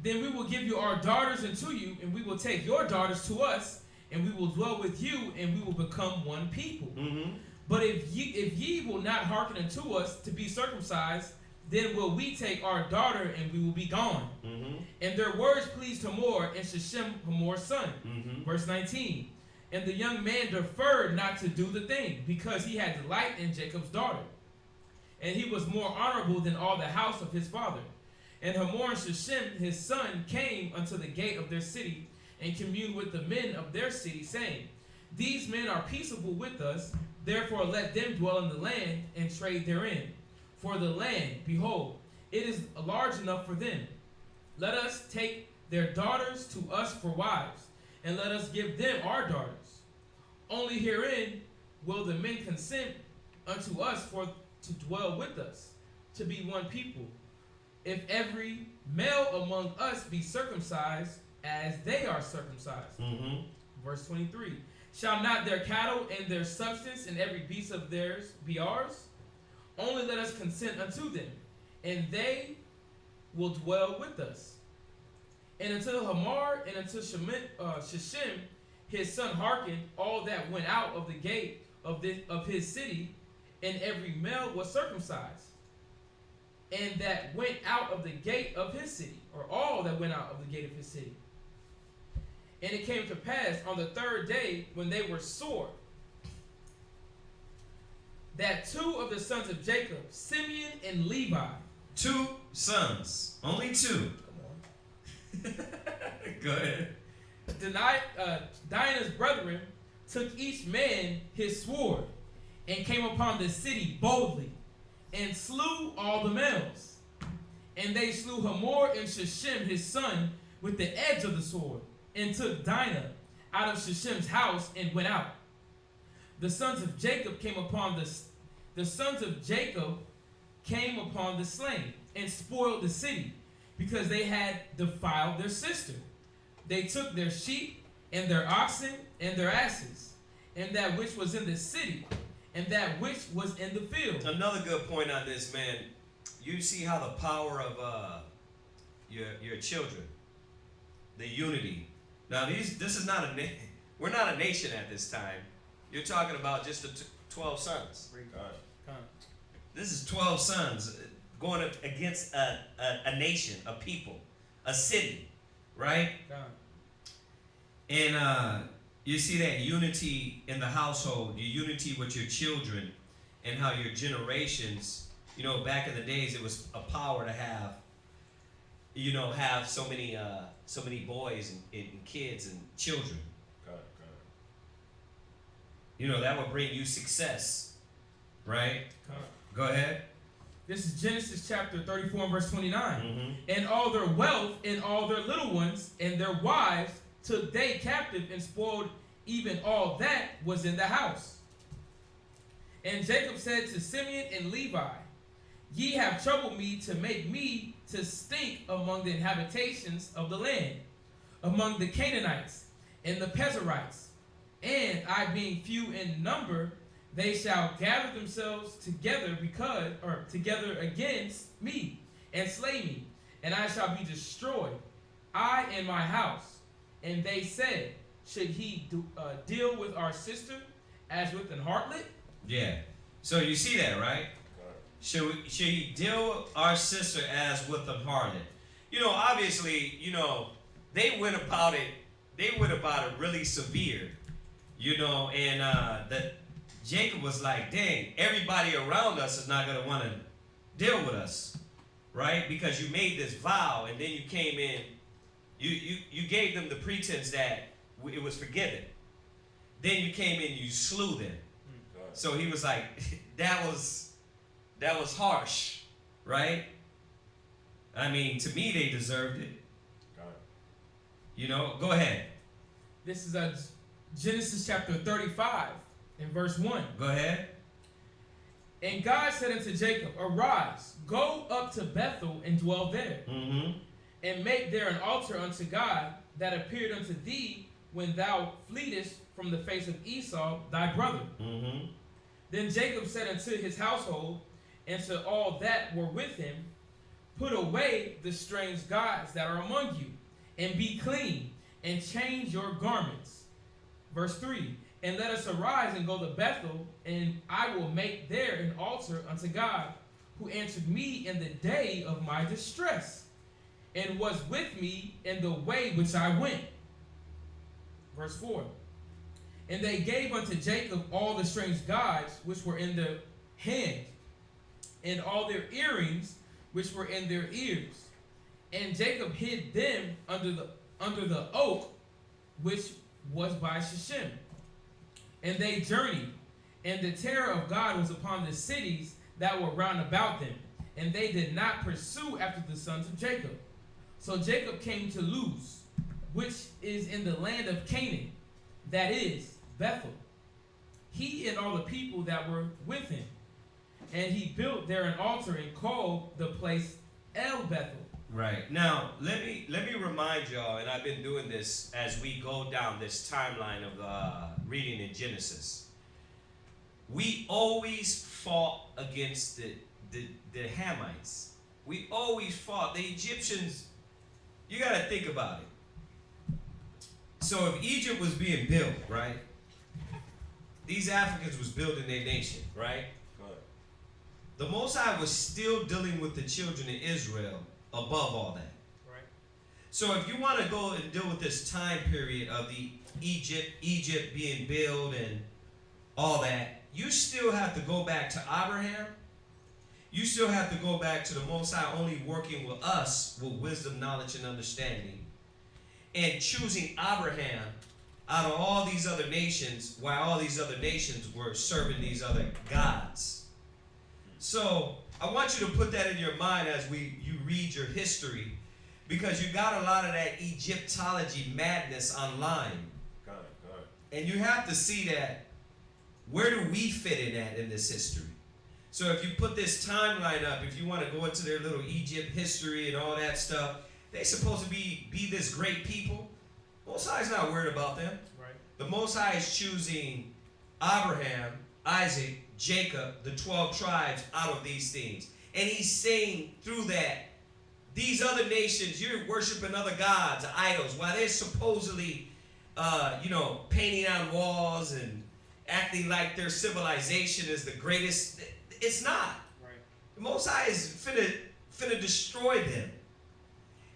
Then we will give you our daughters unto you, and we will take your daughters to us, and we will dwell with you, and we will become one people. Mm-hmm. But if ye will not hearken unto us to be circumcised, then will we take our daughter, and we will be gone. Mm-hmm. And their words pleased Hamor and Shechem, Hamor's son. Mm-hmm. Verse 19. And the young man deferred not to do the thing, because he had delight in Jacob's daughter. And he was more honorable than all the house of his father. And Hamor and Shechem his son came unto the gate of their city, and communed with the men of their city, saying, These men are peaceable with us, therefore let them dwell in the land, and trade therein. For the land, behold, it is large enough for them. Let us take their daughters to us for wives, and let us give them our daughters. Only herein will the men consent unto us for to dwell with us, to be one people, if every male among us be circumcised as they are circumcised. Mm-hmm. Verse 23. Shall not their cattle and their substance and every beast of theirs be ours? Only let us consent unto them, and they will dwell with us. And until Hamor and until Shechem his son hearkened, all that went out of the gate of his city, and every male was circumcised. And that went out of the gate of his city, or all that went out of the gate of his city. And it came to pass on the third day, when they were sore, that two of the sons of Jacob, Simeon and Levi, 2 sons, only 2. Go ahead. Dinah's brethren took each man his sword, and came upon the city boldly, and slew all the males. And they slew Hamor and Shechem his son with the edge of the sword, and took Dinah out of Shechem's house, and went out. The sons of Jacob came upon the slain, and spoiled the city, because they had defiled their sister. They took their sheep, and their oxen, and their asses, and that which was in the city, and that which was in the field. Another good point on this, man. You see how the power of your children, the unity. Now this is not we're not a nation at this time. You're talking about just the 12 sons. This is 12 sons going up against a nation, a people, a city, right? And you see that unity in the household, your unity with your children, and how your generations, back in the days it was a power to have, have so many boys and kids and children. That would bring you success, right? Go ahead. This is Genesis chapter 34 and verse 29. Mm-hmm. And all their wealth and all their little ones and their wives took they captive, and spoiled even all that was in the house. And Jacob said to Simeon and Levi, Ye have troubled me to make me to stink among the inhabitations of the land, among the Canaanites and the Perizzites. And I being few in number, they shall gather themselves together together against me, and slay me, and I shall be destroyed, I and my house. And they said, Should he deal with our sister as with an harlot? Yeah. So you see that, right? Should he deal with our sister as with an harlot? Obviously, they went about it. They went about it really severe, and that Jacob was like, dang, everybody around us is not going to want to deal with us, right? Because you made this vow, and then you came in, you gave them the pretense that it was forgiven. Then you came in, you slew them. So he was like, that was harsh, right? I mean, to me, they deserved it. Go ahead. This is Genesis chapter 35 and verse 1. Go ahead. And God said unto Jacob, Arise, go up to Bethel and dwell there, Mm-hmm. and make there an altar unto God that appeared unto thee when thou fleetest from the face of Esau thy brother. Mm-hmm. Then Jacob said unto his household and to all that were with him, put away the strange gods that are among you, and be clean, and change your garments. Verse 3, and let us arise and go to Bethel, and I will make there an altar unto God, who answered me in the day of my distress, and was with me in the way which I went. Verse 4, and they gave unto Jacob all the strange gods which were in their hand, and all their earrings which were in their ears. And Jacob hid them under the oak which was by Shechem. And they journeyed, and the terror of God was upon the cities that were round about them, and they did not pursue after the sons of Jacob. So Jacob came to Luz, which is in the land of Canaan, that is, Bethel, he and all the people that were with him. And he built there an altar and called the place El Bethel. Right. Now, let me remind y'all, and I've been doing this as we go down this timeline of reading in Genesis. We always fought against the Hamites. We always fought. The Egyptians, you got to think about it. So if Egypt was being built, right? These Africans was building their nation, right? The Most High was still dealing with the children of Israel above all that. Right. So if you want to go and deal with this time period of the Egypt being built and all that, you still have to go back to Abraham. You still have to go back to the Most High only working with us with wisdom, knowledge, and understanding, and choosing Abraham out of all these other nations, while all these other nations were serving these other gods. So I want you to put that in your mind as you read your history, because you got a lot of that Egyptology madness online. Got it. And you have to see that, where do we fit in this history? So if you put this timeline up, if you want to go into their little Egypt history and all that stuff, they supposed to be this great people. Most High's not worried about them. Right. The Most High is choosing Abraham, Isaac, Jacob, the 12 tribes out of these things. And he's saying through that, these other nations, you're worshiping other gods, idols, while they're supposedly, painting on walls and acting like their civilization is the greatest. It's not. Right. The Most High is finna destroy them.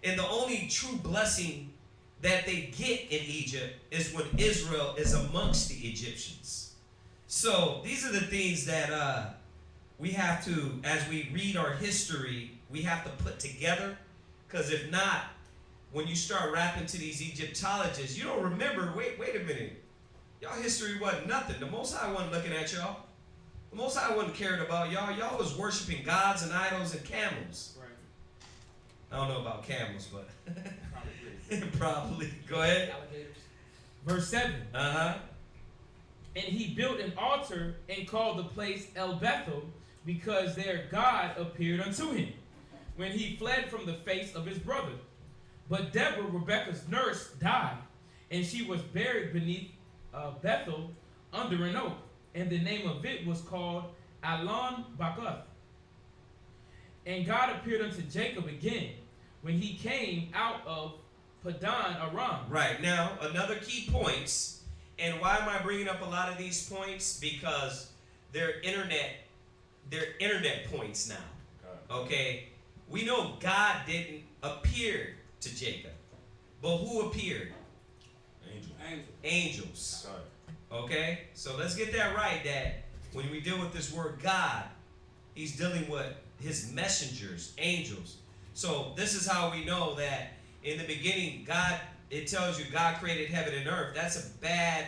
And the only true blessing that they get in Egypt is when Israel is amongst the Egyptians. So these are the things that we have to, as we read our history, we have to put together. Because if not, when you start rapping to these Egyptologists, you don't remember, wait a minute. Y'all history wasn't nothing. The Most High wasn't looking at y'all. The Most High wasn't caring about y'all. Y'all was worshiping gods and idols and camels. Right. I don't know about camels, but Probably. probably. Go ahead. Alligators. Verse 7. Uh-huh. And he built an altar and called the place El Bethel, because their God appeared unto him when he fled from the face of his brother. But Deborah, Rebekah's nurse, died, and she was buried beneath Bethel under an oak, and the name of it was called Alon Bakuth. And God appeared unto Jacob again when he came out of Padan Aram. Right. Now, another key points. And why am I bringing up a lot of these points? Because they're internet points now. Okay? We know God didn't appear to Jacob. But who appeared? Angels. Okay? So let's get that right, that when we deal with this word God, he's dealing with his messengers, angels. So this is how we know that in the beginning, God, it tells you God created heaven and earth. That's a bad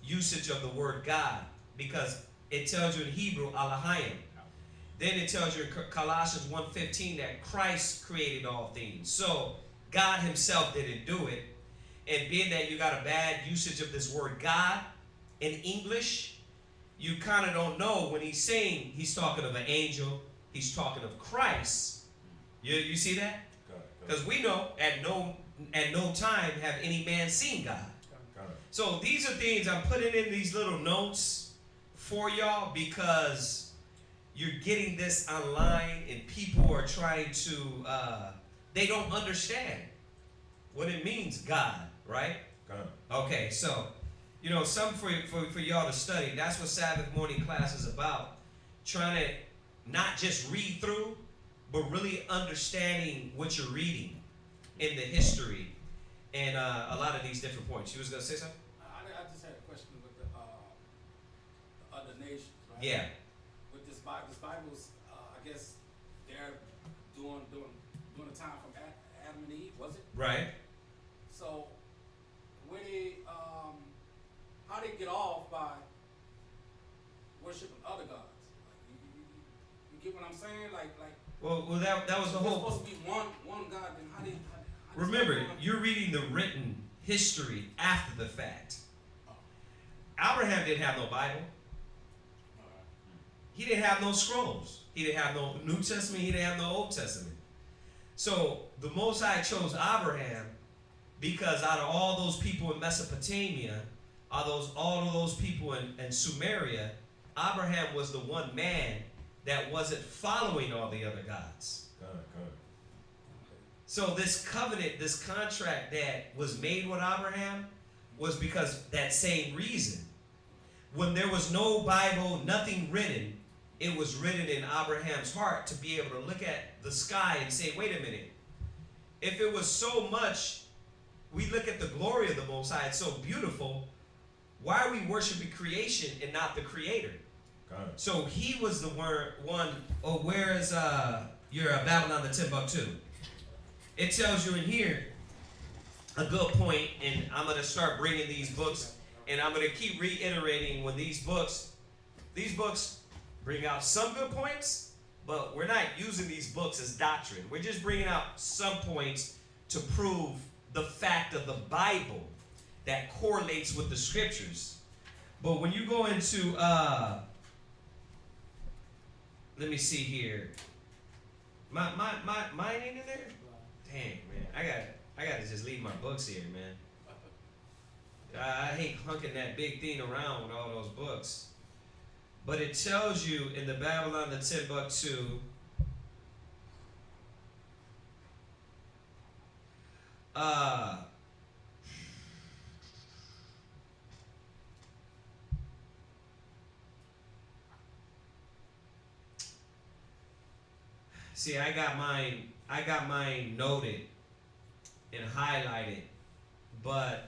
usage of the word God, because it tells you in Hebrew, Elohim. Then it tells you in Colossians 1:15 that Christ created all things. So God himself didn't do it. And being that you got a bad usage of this word God in English, you kind of don't know when he's saying he's talking of an angel, he's talking of Christ. You see that? Because we know at no time have any man seen God. So these are things I'm putting in these little notes for y'all because you're getting this online and people are trying to, they don't understand what it means, God, right? God. Okay, so, something for y'all to study. That's what Sabbath morning class is about. Trying to not just read through, but really understanding what you're reading in the history and a lot of these different points. You was going to say something? I just had a question with the other nations, right? Yeah. With this Bible's, I guess they're during the time from Adam and Eve, was it? Right. So, where they, how they get off by worshiping other gods? Like, you get what I'm saying? Like. Well, that was the There's whole. supposed to be one God. Then how does Remember, that go on? you're reading the written history after the fact. Oh. Abraham didn't have no Bible. All right. He didn't have no scrolls. He didn't have no New Testament. He didn't have no Old Testament. So the Most High chose Abraham because out of all those people in Mesopotamia, all of those people in Sumeria, Abraham was the one man that wasn't following all the other gods. God. So this covenant, this contract that was made with Abraham was because that same reason. When there was no Bible, nothing written, it was written in Abraham's heart to be able to look at the sky and say, wait a minute. If it was so much, we look at the glory of the Most High, it's so beautiful, why are we worshiping creation and not the Creator? God. So he was the one, where is your Babylon the Timbuktu? It tells you in here a good point, and I'm going to start bringing these books, and I'm going to keep reiterating when these books bring out some good points, but we're not using these books as doctrine. We're just bringing out some points to prove the fact of the Bible that correlates with the scriptures. But when you go into, let me see here. Mine ain't in there? Dang, man. I gotta just leave my books here, man. I hate hunking that big thing around with all those books. But it tells you in the Babylon the Timbuktu, see, I got mine noted and highlighted, but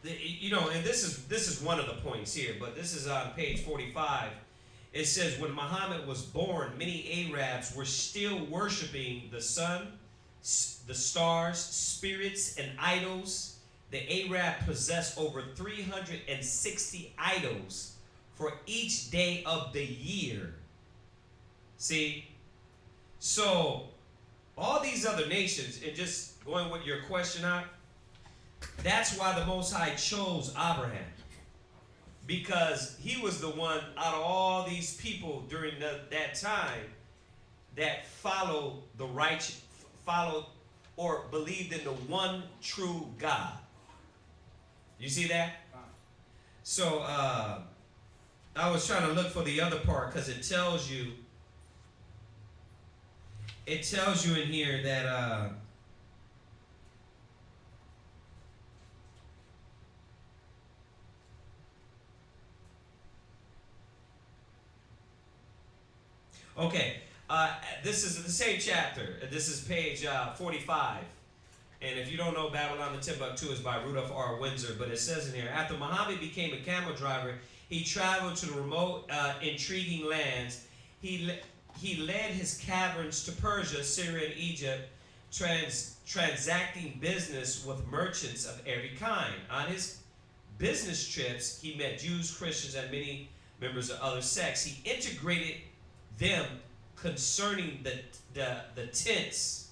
and this is one of the points here, but this is on page 45. It says, when Muhammad was born, many Arabs were still worshiping the sun, the stars, spirits, and idols. The Arab possessed over 360 idols for each day of the year. See? So, all these other nations, and just going with your question out, that's why the Most High chose Abraham. Because he was the one out of all these people during that time that followed or believed in the one true God. You see that? So, I was trying to look for the other part because it tells you in here that okay, this is the same chapter. This is page 45. And if you don't know, Babylon the Timbuktu is by Rudolph R. Windsor, but it says in here, after Muhammad became a camel driver, he traveled to the remote, intriguing lands. He led his caravans to Persia, Syria, and Egypt, transacting business with merchants of every kind. On his business trips, he met Jews, Christians, and many members of other sects. He integrated them concerning the tents.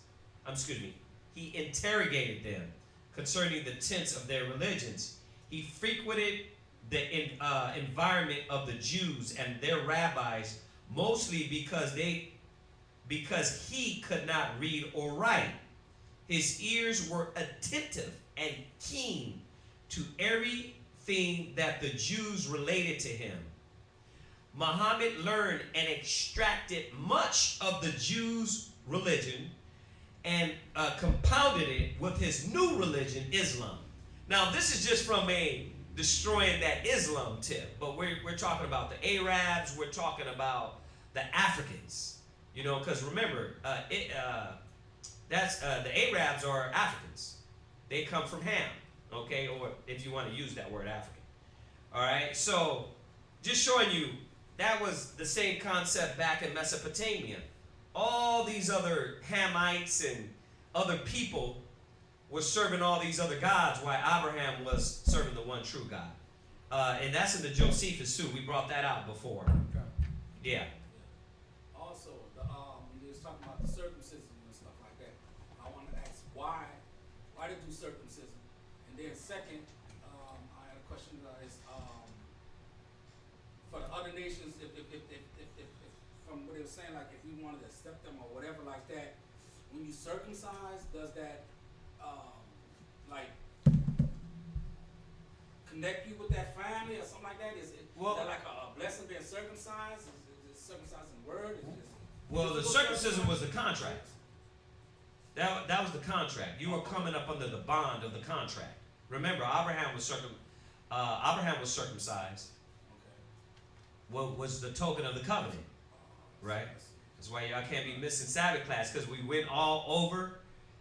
He interrogated them concerning the tenets of their religions. He frequented the environment of the Jews and their rabbis, mostly because he could not read or write. His ears were attentive and keen to everything that the Jews related to him. Muhammad learned and extracted much of the Jews' religion and compounded it with his new religion, Islam. Now, this is just from a destroying that Islam tip, but we're talking about the Arabs, we're talking about the Africans, you know, because remember, the Arabs are Africans. They come from Ham, okay, or if you want to use that word, African. All right, so just showing you that was the same concept back in Mesopotamia. All these other Hamites and other people were serving all these other gods while Abraham was serving the one true God. And that's in the Josephus too. We brought that out before. Okay. Yeah. Also, when you was talking about the circumcision and stuff like that, I want to ask why to do circumcision, and then second, I had a question is for the other nations, if from what they were saying, like if we wanted to accept them or whatever like that, when you circumcise, does that like connect you with that family or something like that? Is that like a blessing being circumcised? Is circumcising word? Well, the circumcision was the contract. That was the contract. You were coming up under the bond of the contract. Remember, Abraham was circumcised. Okay. What was the token of the covenant, right? That's why y'all can't be missing Sabbath class, because we went all over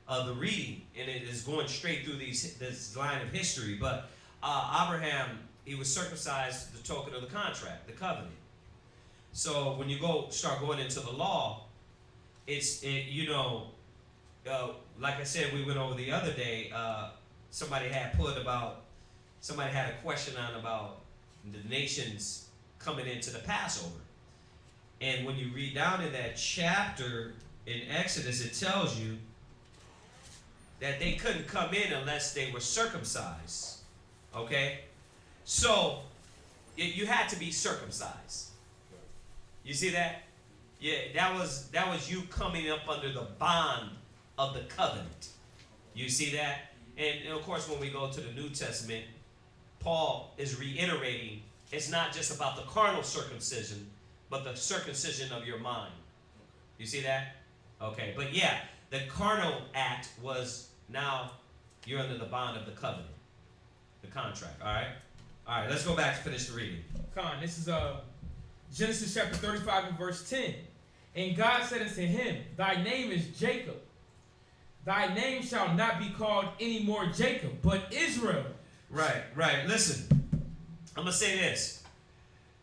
the reading, and it is going straight through this line of history. But Abraham, he was circumcised, the token of the contract, the covenant. So when you start going into the law, like I said, we went over the other day. Somebody had a question on about the nations coming into the Passover. And when you read down in that chapter in Exodus, it tells you that they couldn't come in unless they were circumcised. Okay? So, you had to be circumcised. You see that? Yeah, that was you coming up under the bond of the covenant. You see that? And of course, when we go to the New Testament, Paul is reiterating, it's not just about the carnal circumcision, but the circumcision of your mind. You see that? Okay, but yeah, the carnal act was now you're under the bond of the covenant, the contract. All right, let's go back to finish the reading. This is Genesis chapter 35 and verse 10. And God said unto him, thy name is Jacob. Thy name shall not be called any more Jacob, but Israel. Right. Listen, I'm going to say this.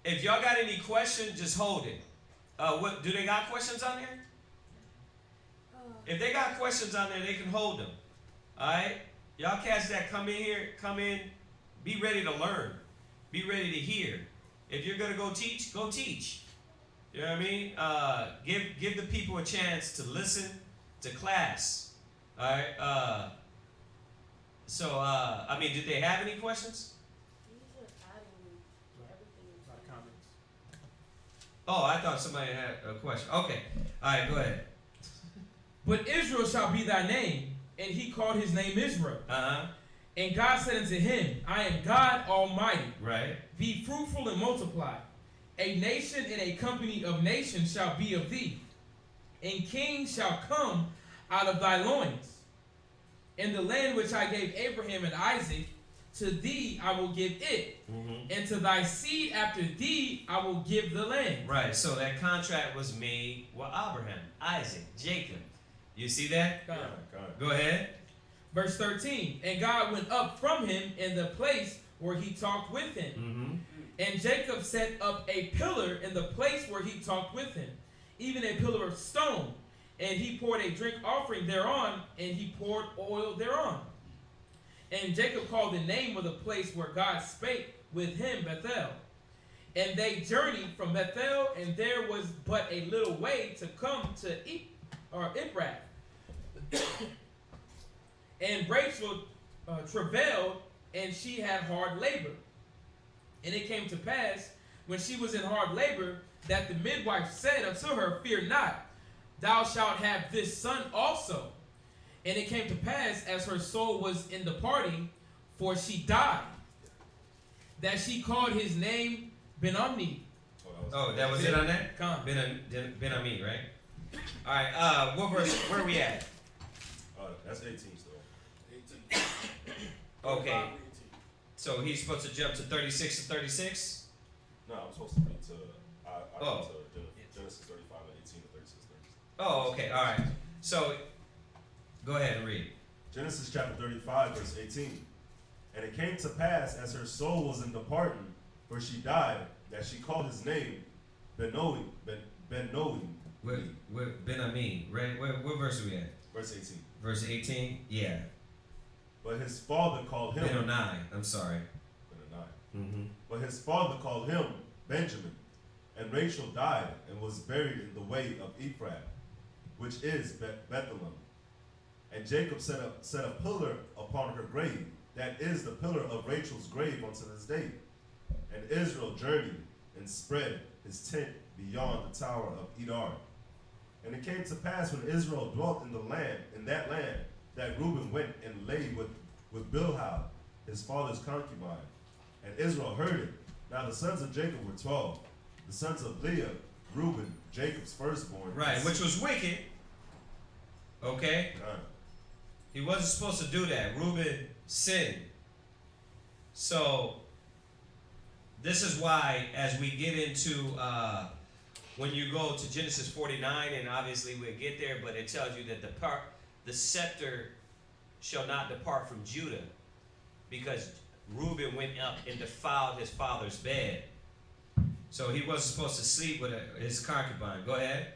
If y'all got any questions, just hold it. What do they got questions on there? If they got questions on there, they can hold them. All right? Y'all cats that come in, be ready to learn. Be ready to hear. If you're going to go teach. You know what I mean? Give the people a chance to listen to class. All right? Did they have any questions? Oh, I thought somebody had a question. Okay. All right, go ahead. But Israel shall be thy name, and he called his name Israel. Uh-huh. And God said unto him, I am God Almighty. Right. Be fruitful and multiply. A nation and a company of nations shall be of thee, and kings shall come out of thy loins. In the land which I gave Abraham and Isaac, to thee I will give it, and to thy seed after thee I will give the land. Right, so that contract was made with Abraham, Isaac, Jacob. You see that? God. Go ahead. Verse 13, and God went up from him in the place where he talked with him. And Jacob set up a pillar in the place where he talked with him, even a pillar of stone. And he poured a drink offering thereon, and he poured oil thereon. And Jacob called the name of the place where God spake with him Bethel. And they journeyed from Bethel, and there was but a little way to come to Ibrath. And Rachel travailed, and she had hard labor. And it came to pass, when she was in hard labor, that the midwife said unto her, fear not, thou shalt have this son also. And it came to pass, as her soul was in departing, for she died, that she called his name Ben-Ammi. Oh, that was it on that? Come. Ben-Ami, right? All right. What verse? Where are we at? That's 18 still. 18. Okay. 18. So he's supposed to jump to 36 to 36. No, I'm supposed to read to Oh. to Genesis 35 and 18 to 36. Oh, okay. All right. So go ahead and read. Genesis chapter 35, verse 18. And it came to pass, as her soul was in departing, for she died, that she called his name Ben-Noim. With Ben-Ami, right? What verse are we at? Verse 18. Verse 18. Yeah. But his father called him Ben-Onai. I'm sorry. Ben-Onai. Mm-hmm. But his father called him Benjamin. And Rachel died and was buried in the way of Ephraim, which is Bethlehem. And Jacob set a pillar upon her grave, that is the pillar of Rachel's grave unto this day. And Israel journeyed and spread his tent beyond the tower of Edar. And it came to pass, when Israel dwelt in that land, that Reuben went and lay with Bilhah, his father's concubine. And Israel heard it. Now the sons of Jacob were 12. The sons of Leah, Reuben, Jacob's firstborn. Right, which was wicked. Okay? He wasn't supposed to do that. Reuben sinned. So, this is why, as we get into, when you go to Genesis 49, and obviously we'll get there, but it tells you that the scepter shall not depart from Judah, because Reuben went up and defiled his father's bed. So he wasn't supposed to sleep with his concubine. Go ahead.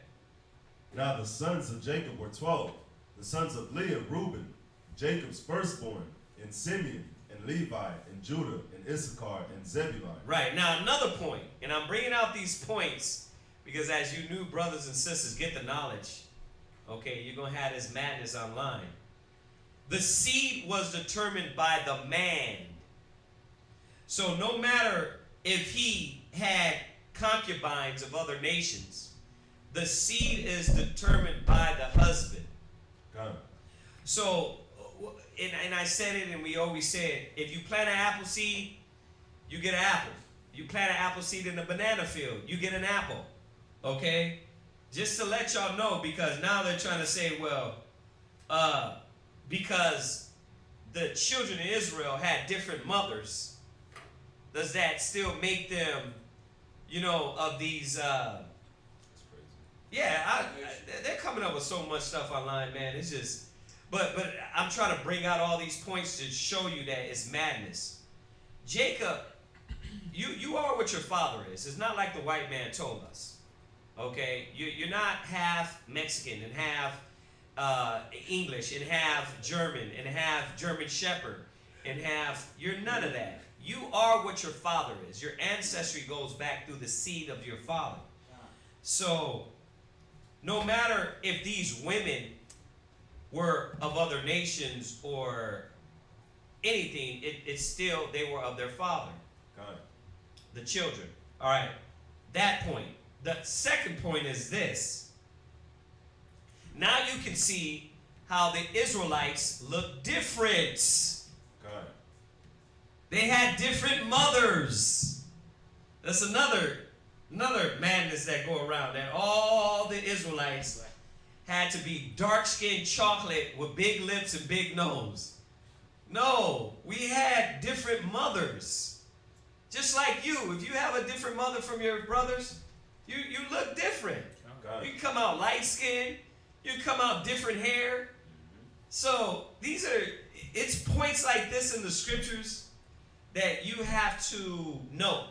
Now the sons of Jacob were 12. The sons of Leah, Reuben, Jacob's firstborn, and Simeon, and Levi, and Judah, and Issachar, and Zebulun. Right. Now another point, and I'm bringing out these points because as you new brothers and sisters get the knowledge, okay, you're going to have this madness online. The seed was determined by the man. So no matter if he had concubines of other nations, the seed is determined by the husband. God. So, and I said it, and we always said, if you plant an apple seed, you get an apple. You plant an apple seed in a banana field, you get an apple. Okay? Just to let y'all know, because now they're trying to say, well, because the children of Israel had different mothers, does that still make them, of these, That's crazy. yeah, they're coming up with so much stuff online, man. It's just, but I'm trying to bring out all these points to show you that it's madness. Jacob, you are what your father is. It's not like the white man told us. Okay, you're not half Mexican and half English and half German and half German Shepherd and you're none of that. You are what your father is. Your ancestry goes back through the seed of your father. So, no matter if these women were of other nations or anything, it's still, they were of their father. God. The children. All right, that point. The second point is this. Now you can see how the Israelites look different. God. They had different mothers. That's another madness that go around, that all the Israelites had to be dark-skinned chocolate with big lips and big nose. No, we had different mothers. Just like you, if you have a different mother from your brothers, you look different. God. You can come out light-skinned, you can come out different hair. So it's points like this in the scriptures that you have to know,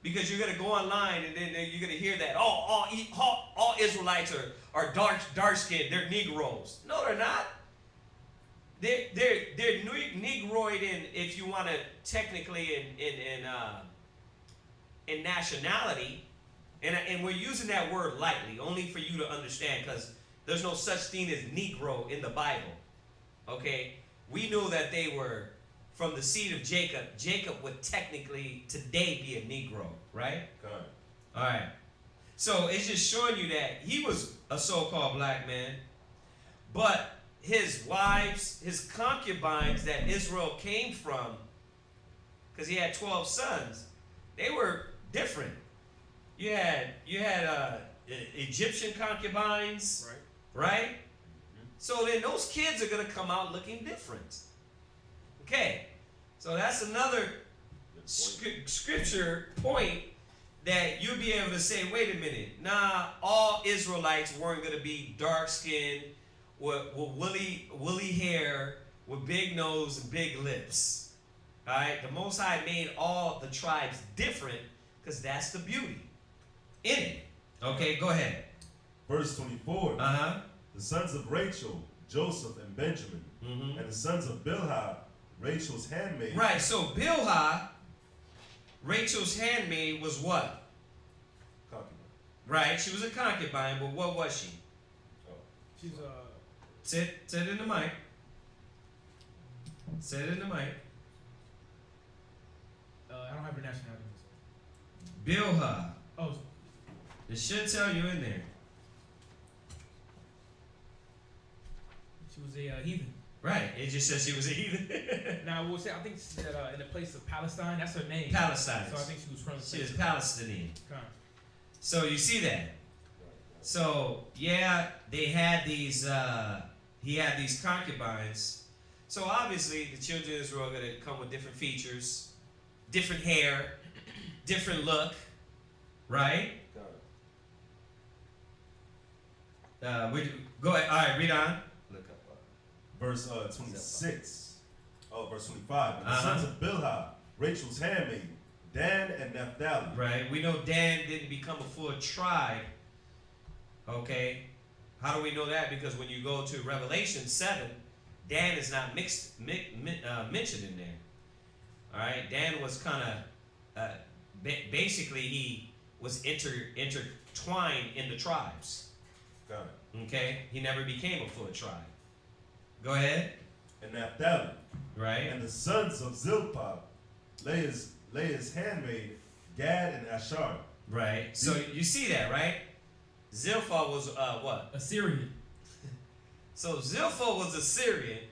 because you're going to go online and then you're going to hear that all Israelites are dark skinned, they're Negroes. No, they're not. They're Negroid in, if you want to technically in nationality, and we're using that word lightly only for you to understand, because there's no such thing as Negro in the Bible. Okay, we know that they were from the seed of Jacob. Jacob would technically today be a Negro, right? God. All right. So it's just showing you that he was a so-called black man, but his wives, his concubines that Israel came from, because he had 12 sons, they were different. You had Egyptian concubines, right? So then those kids are going to come out looking different. Okay, so that's another scripture point that you'll be able to say, wait a minute, nah, all Israelites weren't going to be dark-skinned with woolly hair, with big nose and big lips. All right, the Most High made all the tribes different because that's the beauty in it. Okay, go ahead. Verse 24. The sons of Rachel, Joseph and Benjamin, and the sons of Bilhah, Rachel's handmaid. Right, so Bilhah, Rachel's handmaid, was what? Concubine. Right, she was a concubine, but what was she? She's Say it in the mic. Say it in the mic. I don't have her nationality. Bilhah. Oh, It should tell you in there. she was a heathen. Right, it just says she was a heathen. Now we'll say I think she's in the place of Palestine. That's her name. Palestine. So I think she was from. She is Palestinian. Con. So you see that. So yeah, they had these. He had these concubines. So obviously the children of Israel are going to come with different features, different hair, different look, right? Go ahead. All right, read on. Look up. Verse 26. Verse 25. And the sons of Bilhah, Rachel's handmaid, Dan and Naphtali. Right. We know Dan didn't become a full tribe. Okay. How do we know that? Because when you go to Revelation 7, Dan is not mentioned in there. All right. Dan was kind of, basically he was intertwined in the tribes. Got it. Okay. He never became a full tribe. Go ahead. And Naphtali. Right. And the sons of Zilpah, Leah's handmaid, Gad and Asher. Right. So you see that, right? Zilpah was what? Assyrian. So Zilpah was Assyrian.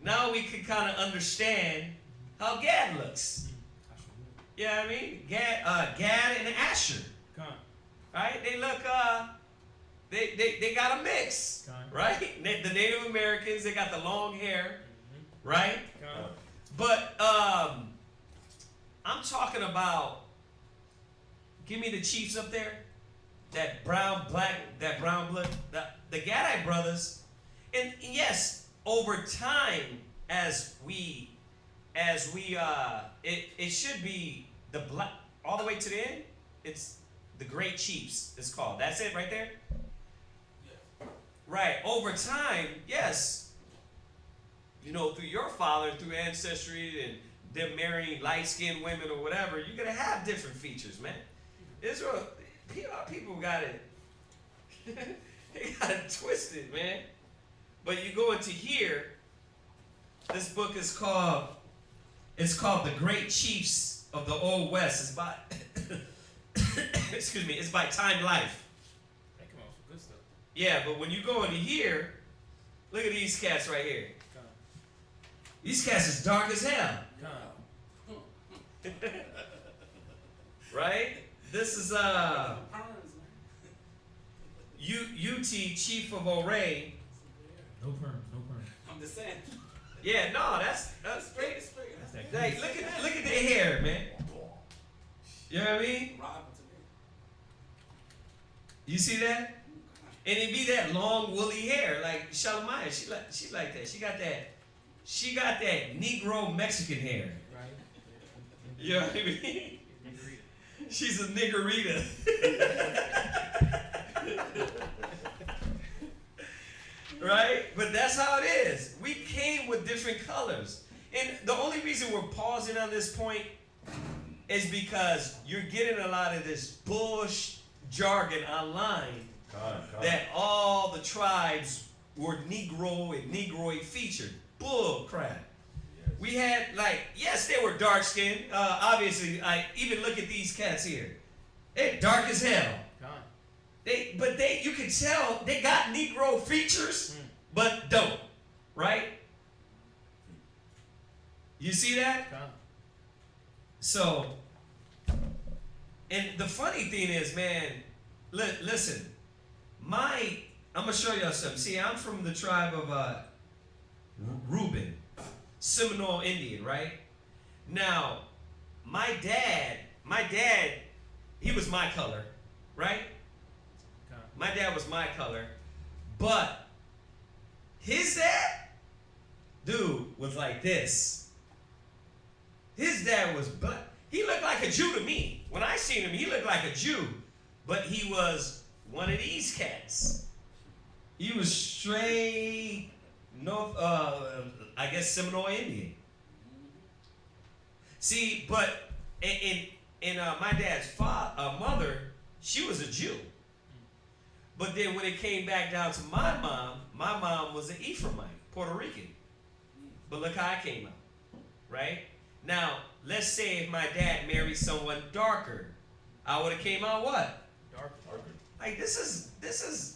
Now we can kind of understand how Gad looks. Yeah, I mean Gad and Asher. Con. Right? They look they got a mix. Right? The Native Americans, they got the long hair. Right? Con. But I'm talking about, give me the Chiefs up there. That brown blood, the Gadite brothers. And yes, over time, it should be the black, all the way to the end, it's the Great Chiefs, it's called. That's it right there? Yes. Right, over time, yes, you know, through your father, through ancestry and them marrying light-skinned women or whatever, you're going to have different features, man. Israel, people got it, they got it twisted, man. But you go into here, this book is called, The Great Chiefs of the Old West. It's by, excuse me, it's by Time Life. They come out with good stuff. Yeah, but when you go into here, look at these cats right here. Con. These cats is dark as hell. Con. Right? This is Perms, man. UT Chief of Oray. No perms, no perms. I'm just saying. Yeah, no, that's Straight, straight. That's that like look at their hair, man. You know what I mean? Rival to me. You see that? And it be that long woolly hair, like Shalimaya. She like that. She got that Negro Mexican hair. Right. You know what I mean? She's a niggerita. Right? But that's how it is. We came with different colors. And the only reason we're pausing on this point is because you're getting a lot of this bullshit jargon online that all the tribes were Negro and Negroid featured. Bull crap. We had, like, yes, they were dark skinned. Obviously, even look at these cats here. They're dark as hell. Con. You can tell they got Negro features, but don't. right? You see that? Con. So, and the funny thing is, man, listen, I'm gonna show y'all something. See, I'm from the tribe of Reuben, Seminole Indian, right? Now, my dad, he was my color, right? Con. My dad was my color, but his dad, dude, was like this. His dad was black. He looked like a Jew to me. When I seen him, he looked like a Jew, but he was one of these cats. He was straight North, I guess Seminole Indian. See, but in my dad's mother, she was a Jew. But then when it came back down to my mom was an Ephraimite, Puerto Rican. But look how I came out, right? Now, let's say if my dad married someone darker, I would have came out what? Darker. Like this is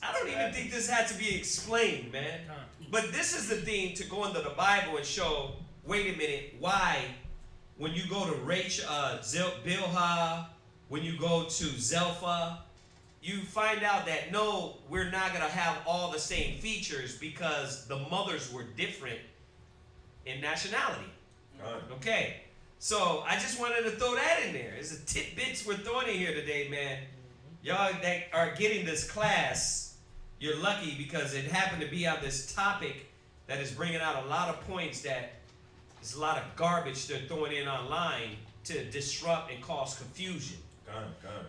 I don't even think this had to be explained, man. Con. But this is the thing to go into the Bible and show, wait a minute, why when you go to Bilhah, when you go to Zelpha, you find out that no, we're not going to have all the same features because the mothers were different in nationality. Okay, so I just wanted to throw that in there. It's the tidbits we're throwing in here today, man. Y'all that are getting this class, you're lucky because it happened to be on this topic that is bringing out a lot of points that there's a lot of garbage they're throwing in online to disrupt and cause confusion.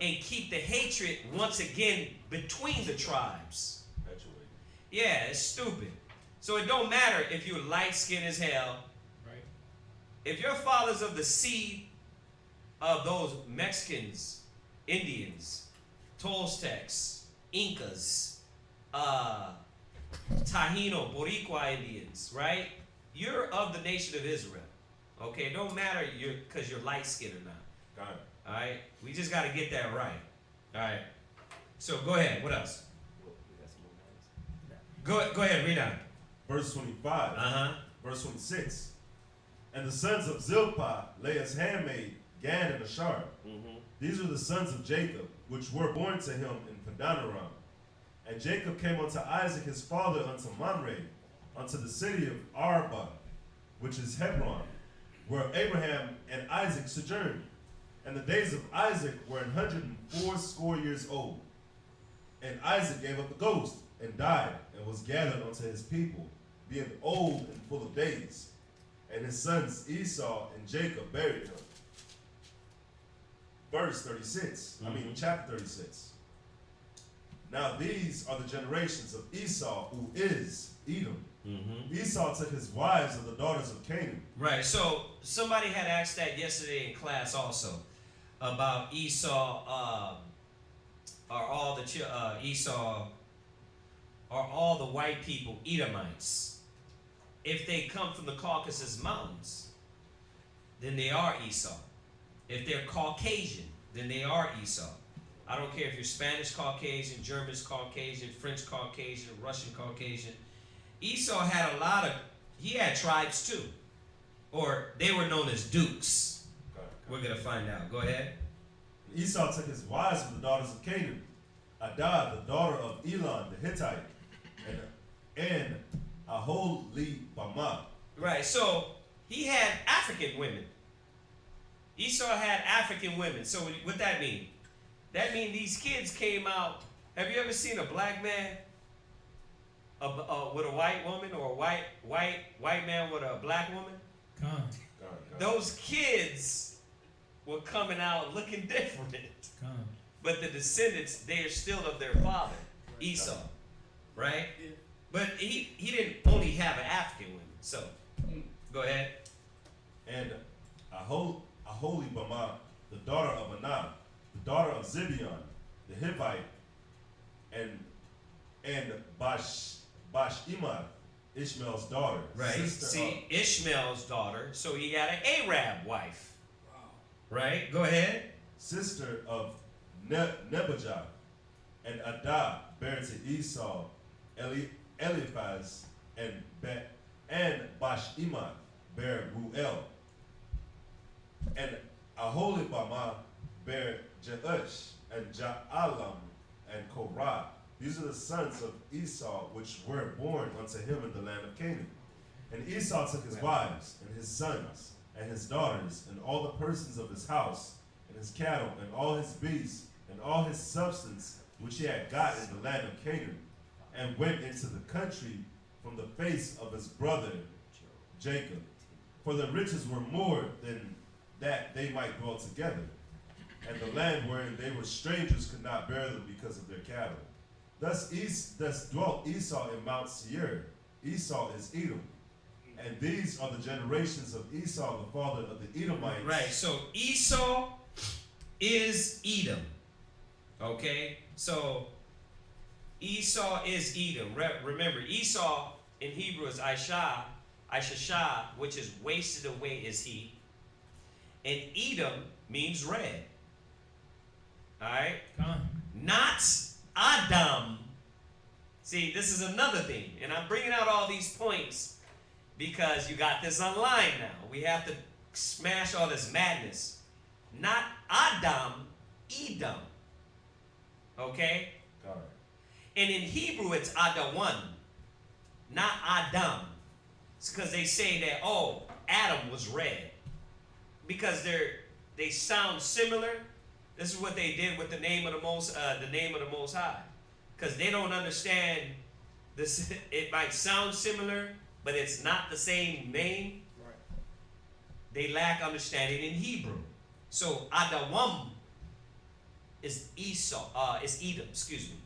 And keep the hatred once again between the tribes. Yeah, it's stupid. So it don't matter if you're light skinned as hell. Right. If your father's of the seed of those Mexicans, Indians, Toltecs, Incas, Taino, Boricua Indians, right? You're of the nation of Israel. Okay, it don't matter because you're light skinned or not. All right, we just got to get that right. All right. So go ahead. What else? Go ahead. Read on. Verse 25. Verse 26. And the sons of Zilpah, Leah's handmaid, Gad and Asher. These are the sons of Jacob, which were born to him in Padanaram. And Jacob came unto Isaac his father unto Mamre, unto the city of Arba, which is Hebron, where Abraham and Isaac sojourned. And the days of Isaac were 180 years old. And Isaac gave up the ghost, and died, and was gathered unto his people, being old and full of days. And his sons Esau and Jacob buried him. Verse 36, chapter 36. Now these are the generations of Esau, who is Edom. Esau took his wives of the daughters of Canaan. Right, so somebody had asked that yesterday in class also, about Esau, are all the white people Edomites? If they come from the Caucasus Mountains, then they are Esau. If they're Caucasian, then they are Esau. I don't care if you're Spanish Caucasian, German Caucasian, French Caucasian, Russian Caucasian. Esau had he had tribes too. Or they were known as dukes. We're going to find out. Go ahead. Esau took his wives of the daughters of Canaan, Adah, the daughter of Elon the Hittite, and Aholibamah. Right, so he had African women. Esau had African women. So what that mean? That means these kids came out. Have you ever seen a black man with a white woman, or a white man with a black woman? Con. Those kids were coming out looking different. Con. But the descendants, they are still of their father, Esau. Right? Yeah. But he didn't only have an African woman. So, go ahead. And Aholibamah, the daughter of Anah, the daughter of Zibeon, the Hivite, and Bashimah, Ishmael's daughter. Right. See, Ishmael's daughter. So he had an Arab wife. Wow. Right? Go ahead. Sister of Nebuchadnezzar, and Adah bare to Esau, Eliphaz, and and Bashemath bare Ruel, and Aholibamah bare Jeush, and Jaalam, and Korah. These are the sons of Esau, which were born unto him in the land of Canaan. And Esau took his wives, and his sons, and his daughters, and all the persons of his house, and his cattle, and all his beasts, and all his substance, which he had got in the land of Canaan, and went into the country from the face of his brother Jacob. For the riches were more than that they might dwell together. And the land wherein they were strangers could not bear them because of their cattle. Thus dwelt Esau in Mount Seir. Esau is Edom. And these are the generations of Esau, the father of the Edomites. Right, so Esau is Edom. Okay? So Esau is Edom. Remember, Esau in Hebrew is Ishashah, which is wasted away is he. And Edom means red. Alright? Not Adam. See, this is another thing. And I'm bringing out all these points because you got this online now. We have to smash all this madness. Not Adam, Edom. Okay? Got it. And in Hebrew, it's Adawan, not Adam. It's because they say that, oh, Adam was red. Because they sound similar. This is what they did with the name of the Most High. Because they don't understand this. It might sound similar, but it's not the same name. Right. They lack understanding in Hebrew. So Adawam is is Edom,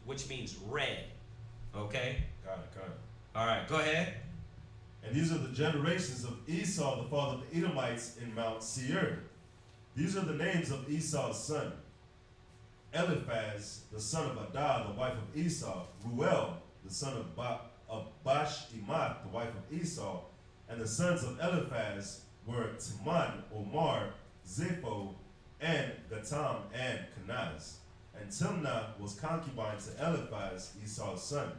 which means red. Okay? Got it. Alright, go ahead. And these are the generations of Esau, the father of the Edomites, in Mount Seir. These are the names of Esau's son. Eliphaz, the son of Adah, the wife of Esau. Ruel, the son of Bashemath, the wife of Esau. And the sons of Eliphaz were Teman, Omar, Zepho, and Gatam, and Kenaz. And Timnah was concubine to Eliphaz, Esau's son.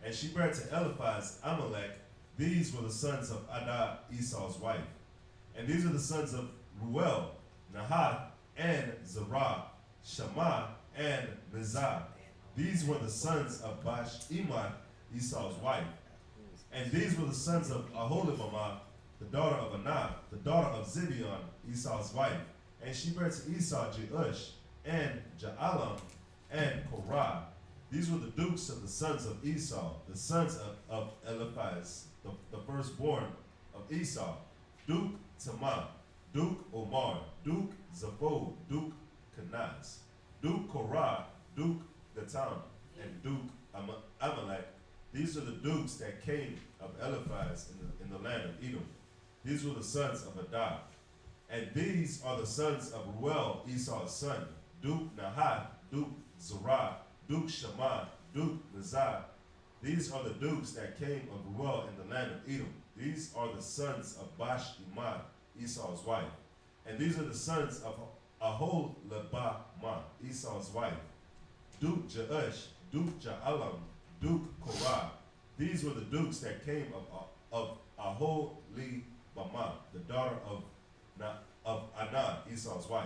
And she bare to Eliphaz Amalek. These were the sons of Adah, Esau's wife. And these are the sons of Ruel, Nahath, and Zerah, Shammah, and Mizah. These were the sons of Bashemath, Esau's wife. And these were the sons of Aholibamah, the daughter of Anath, the daughter of Zibeon, Esau's wife. And she bare to Esau Jeush, and Jaalam, and Korah. These were the dukes of the sons of Esau, the sons of Eliphaz, the firstborn of Esau. Duke Tamah, Duke Omar, Duke Zepho, Duke Kenaz, Duke Korah, Duke Gatam, and Duke Amalek. These are the dukes that came of Eliphaz in the land of Edom. These were the sons of Adah. And these are the sons of Ruel, Esau's son. Duke Nahath, Duke Zerah, Duke Shammah, Duke Mizah. These are the dukes that came of Ruel in the land of Edom. These are the sons of Bashemath, Esau's wife. And these are the sons of Aholibamah, Esau's wife. Duke Jeush, Duke Jaalam, Duke Korah. These were the dukes that came of Aholibamah, the daughter of Anah, Esau's wife.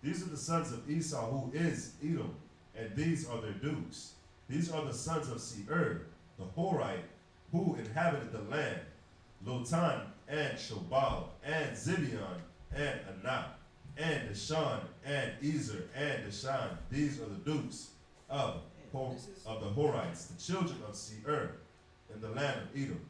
These are the sons of Esau, who is Edom, and these are their dukes. These are the sons of Seir, the Horite, who inhabited the land, Lotan, and Shobal, and Zibeon, and Anah, and Dishan, and Ezer, and Dishan. These are the dukes of the Horites, the children of Seir, in the land of Edom.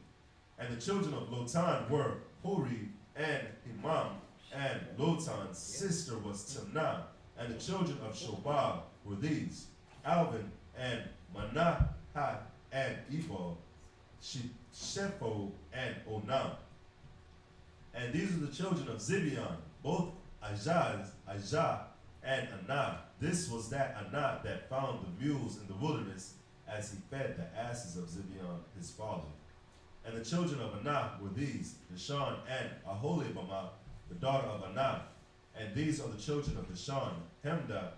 And the children of Lotan were Hori and Himam, and Lotan's sister was Timnah. And the children of Shobal were these: Alvin, and Manahath, and Ebal, Shepho, and Onam. And these are the children of Zibeon, both Ajah, and Anah. This was that Anah that found the mules in the wilderness as he fed the asses of Zibeon his father. And the children of Anah were these: Dishan and Aholibamah, the daughter of Anah. And these are the children of Dishan: Hemdan,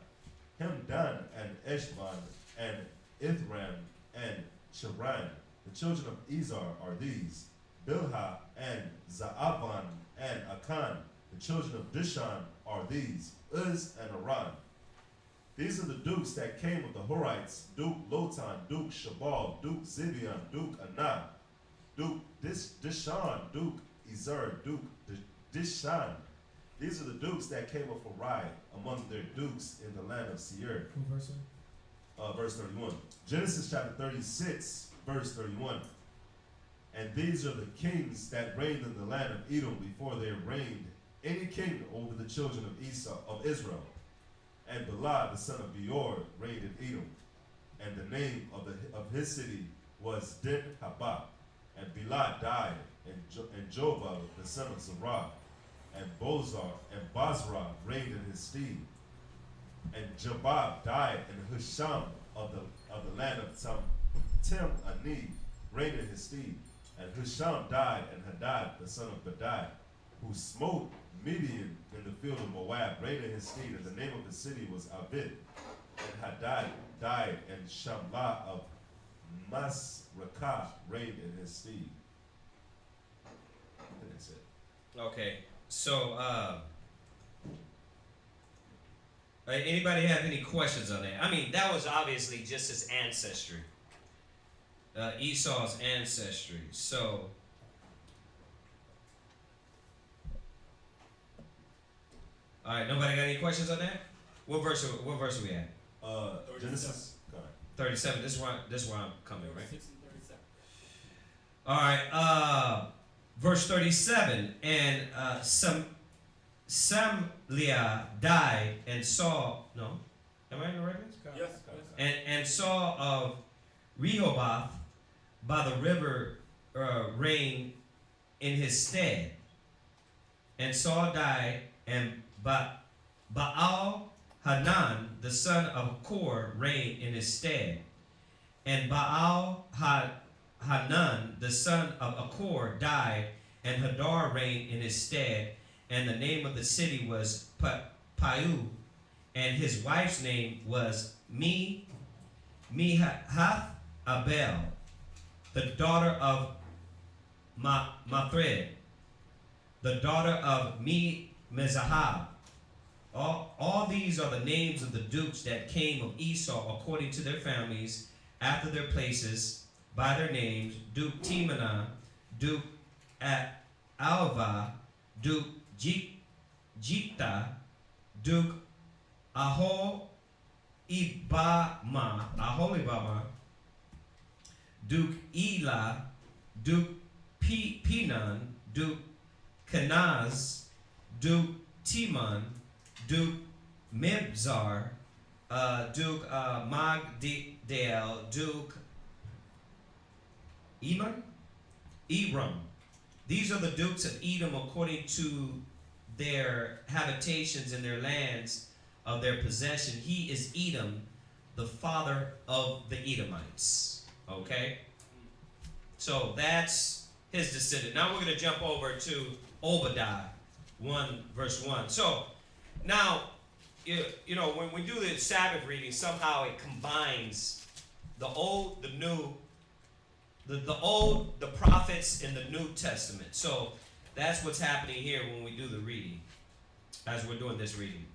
and Eshban, and Ithran, and Cheran. The children of Ezer are these: Bilhah, and Zaavan, and Akan. The children of Dishon are these, Uz and Aran. These are the dukes that came of the Horites, Duke Lotan, Duke Shabal, Duke Zibeon, Duke Anah, Duke Dishon, Duke Ezer, Duke Dishan. These are the dukes that came of Horai among their dukes in the land of Seir. What verse? Verse 31. Genesis chapter 36, verse 31. And these are the kings that reigned in the land of Edom before there reigned any king over the children of Esau of Israel. And Bela the son of Beor reigned in Edom, and the name of his city was Din Habah. And Bela died, and Jobab the son of Zerah, and Bozar and Basra reigned in his stead. And Jabab died, and Husham of the land of Tim Ani reigned in his stead. And Husham died, and Hadad the son of Badai, who smote Midian in the field of Moab, reigned in his stead, and the name of his city was Avid. And Hadad died, and Shamla of Masrekah reigned in his stead. I think that's it. Okay, so anybody have any questions on that? I mean, that was obviously just his ancestry, Esau's ancestry. So, all right, nobody got any questions on that? What verse are we at? Genesis. Go ahead. 37. This is where I'm coming, right? 36 and 37. All right, verse 37, and Samliah died and saw, no, am I in the right place? Yes. And saw of Rehoboth by the river reigned in his stead. And Saul died, and Baal Hanan, the son of Kor, reigned in his stead. And Baal Hanan, the son of Akor, died, and Hadar reigned in his stead. And the name of the city was Paiu, and his wife's name was Mehath Abel, the daughter of Mathred, the daughter of Mezahab. All these are the names of the dukes that came of Esau according to their families, after their places, by their names: Duke Timnah, Duke Alva, Duke Jita, Duke Aholibama, Duke Elah, Duke Pinan, Duke Kenaz, Duke Timon, Duke Mibzar, Duke Magdiel, Duke Eram. These are the dukes of Edom according to their habitations and their lands of their possession. He is Edom, the father of the Edomites. Okay? So that's his descendant. Now we're going to jump over to Obadiah 1 verse 1. So now, you know, when we do the Sabbath reading, somehow it combines the old, the new, the old, the prophets, and the New Testament. So that's what's happening here when we do the reading, as we're doing this reading.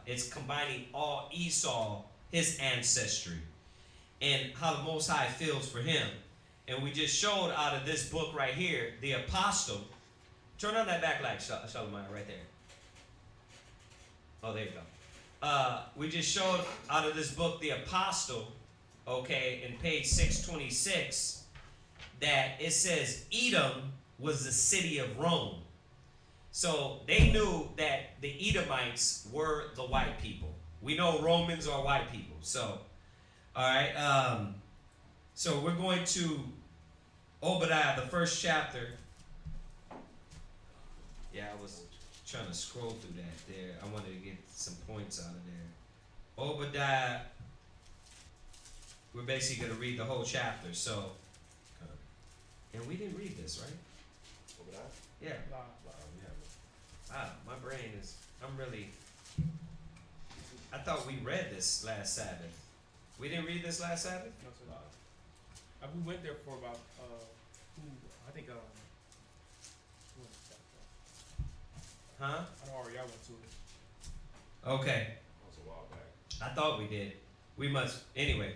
It's combining all Esau, his ancestry, and how the Most High feels for him. And we just showed out of this book right here, the apostle. Turn on that backlight, Shalomai, right there. Oh, there you go. We just showed out of this book, the apostle, okay, in page 626, that it says Edom was the city of Rome. So they knew that the Edomites were the white people. We know Romans are white people. So, all right. So we're going to Obadiah, the first chapter. Yeah, I was trying to scroll through that there. I wanted to get some points out of there. Obadiah, we're basically going to read the whole chapter. So, and we didn't read this, right? Obadiah? Yeah. Yeah. My brain is, I thought we read this last Sabbath. We didn't read this last Sabbath? No, sir. We went there for about, Huh? I know already I went to it. Okay. That was a while back. I thought we did. We must. Anyway.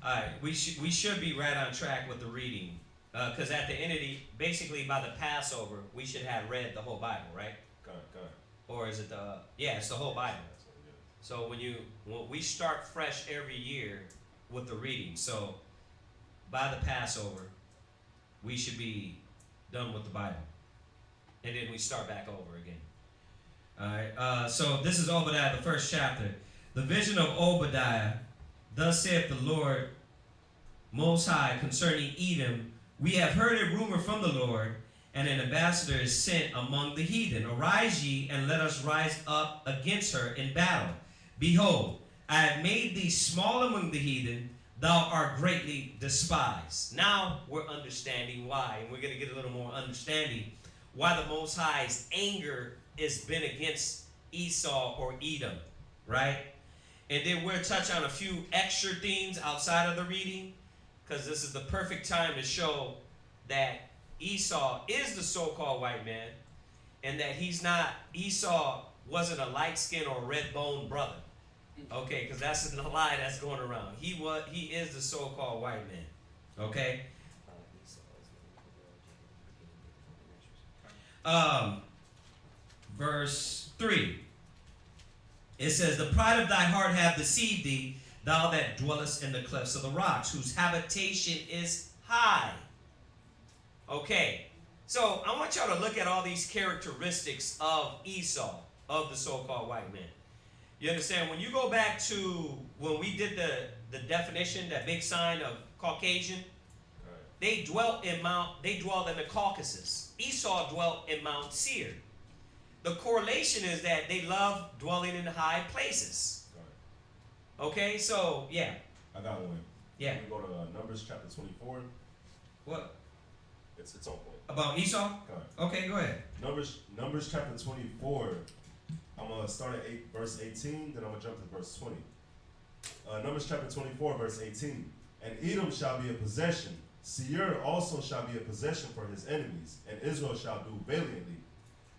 All right. We should be right on track with the reading. Because at the end of basically by the Passover, we should have read the whole Bible, right? Go ahead. Or is it it's the whole Bible. So when we start fresh every year with the reading. So by the Passover, we should be done with the Bible. And then we start back over again. Alright, so this is Obadiah, the first chapter. The vision of Obadiah, thus saith the Lord Most High concerning Edom. We have heard a rumor from the Lord, and an ambassador is sent among the heathen. Arise ye, and let us rise up against her in battle. Behold, I have made thee small among the heathen, thou art greatly despised. Now we're understanding why, and we're going to get a little more understanding why the Most High's anger has been against Esau or Edom, right? And then we'll touch on a few extra things outside of the reading, because this is the perfect time to show that Esau is the so-called white man, and that Esau wasn't a light-skinned or red-boned brother. Okay, because that's the lie that's going around. He is the so-called white man. Okay? Verse 3. It says, the pride of thy heart hath deceived thee, thou that dwellest in the clefts of the rocks, whose habitation is high. Okay, so I want y'all to look at all these characteristics of Esau, of the so-called white man. You understand? When you go back to when we did the definition, that big sign of Caucasian, they dwelt in the Caucasus. Esau dwelt in Mount Seir. The correlation is that they love dwelling in high places. Okay, so yeah. I got one. Yeah. We go to Numbers chapter 24. What? It's on point. About Esau? Okay, go ahead. Numbers chapter 24. I'm going to start at verse 18, then I'm going to jump to verse 20. Numbers chapter 24, verse 18. And Edom shall be a possession. Seir also shall be a possession for his enemies, and Israel shall do valiantly.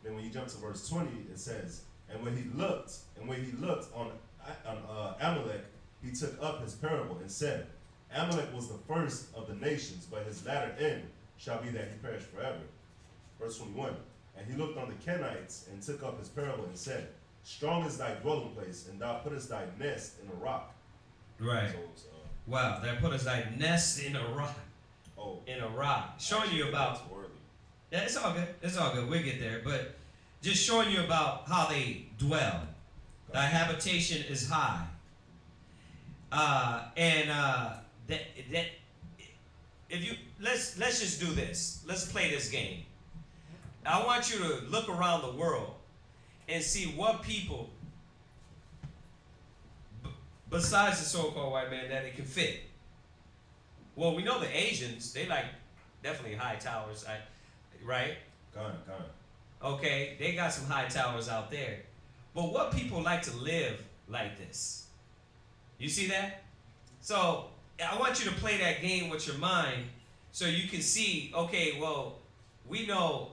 Then when you jump to verse 20, it says, and when he looked on Amalek, he took up his parable and said, Amalek was the first of the nations, but his latter end shall be that he perish forever. Verse 21. And he looked on the Kenites and took up his parable and said, strong is thy dwelling place, and thou puttest thy nest in a rock. Right. So, wow, thou puttest thy nest in a rock. Oh. In a rock. Showing you about. Yeah, it's all good. It's all good. We'll get there. But just showing you about how they dwell. Thy habitation is high. Let's just do this. Let's play this game. I want you to look around the world and see what people, besides the so-called white man, that it can fit. Well, we know the Asians, they like definitely high towers, right? Gone. Okay, they got some high towers out there. But what people like to live like this? You see that? So I want you to play that game with your mind so you can see, okay, well, we know,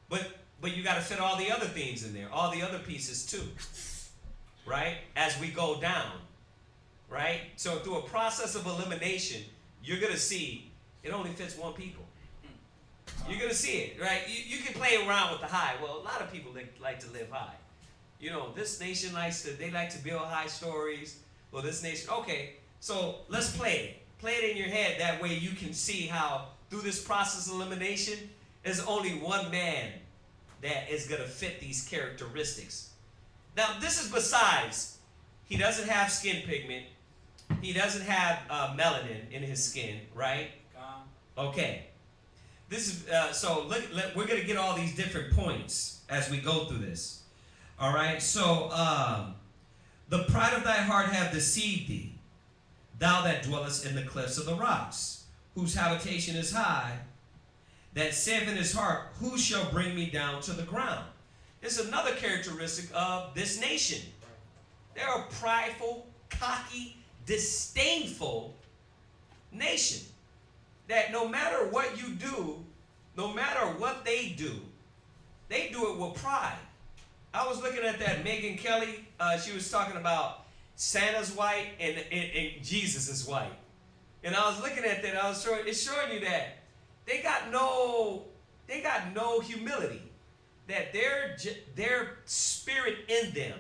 but you got to fit all the other things in there, all the other pieces too, right? As we go down, right? So through a process of elimination, you're going to see it only fits one people. You're going to see it, right? You can play around with the high. Well, a lot of people like to live high. You know, this nation they like to build high stories. Well, this nation, okay, so let's play it. Play it in your head. That way you can see how through this process of elimination, there's only one man that is going to fit these characteristics. Now, this is besides, he doesn't have skin pigment. He doesn't have melanin in his skin, right? Okay. This is so. We're going to get all these different points as we go through this. All right. So, the pride of thy heart hath deceived thee, thou that dwellest in the cliffs of the rocks, whose habitation is high, that saith in his heart, who shall bring me down to the ground? It's another characteristic of this nation. They're a prideful, cocky, disdainful nation. That no matter what you do, no matter what they do it with pride. I was looking at that Megan Kelly. She was talking about Santa's white and Jesus is white. And I was looking at that. It's showing you that they got no humility. That their spirit in them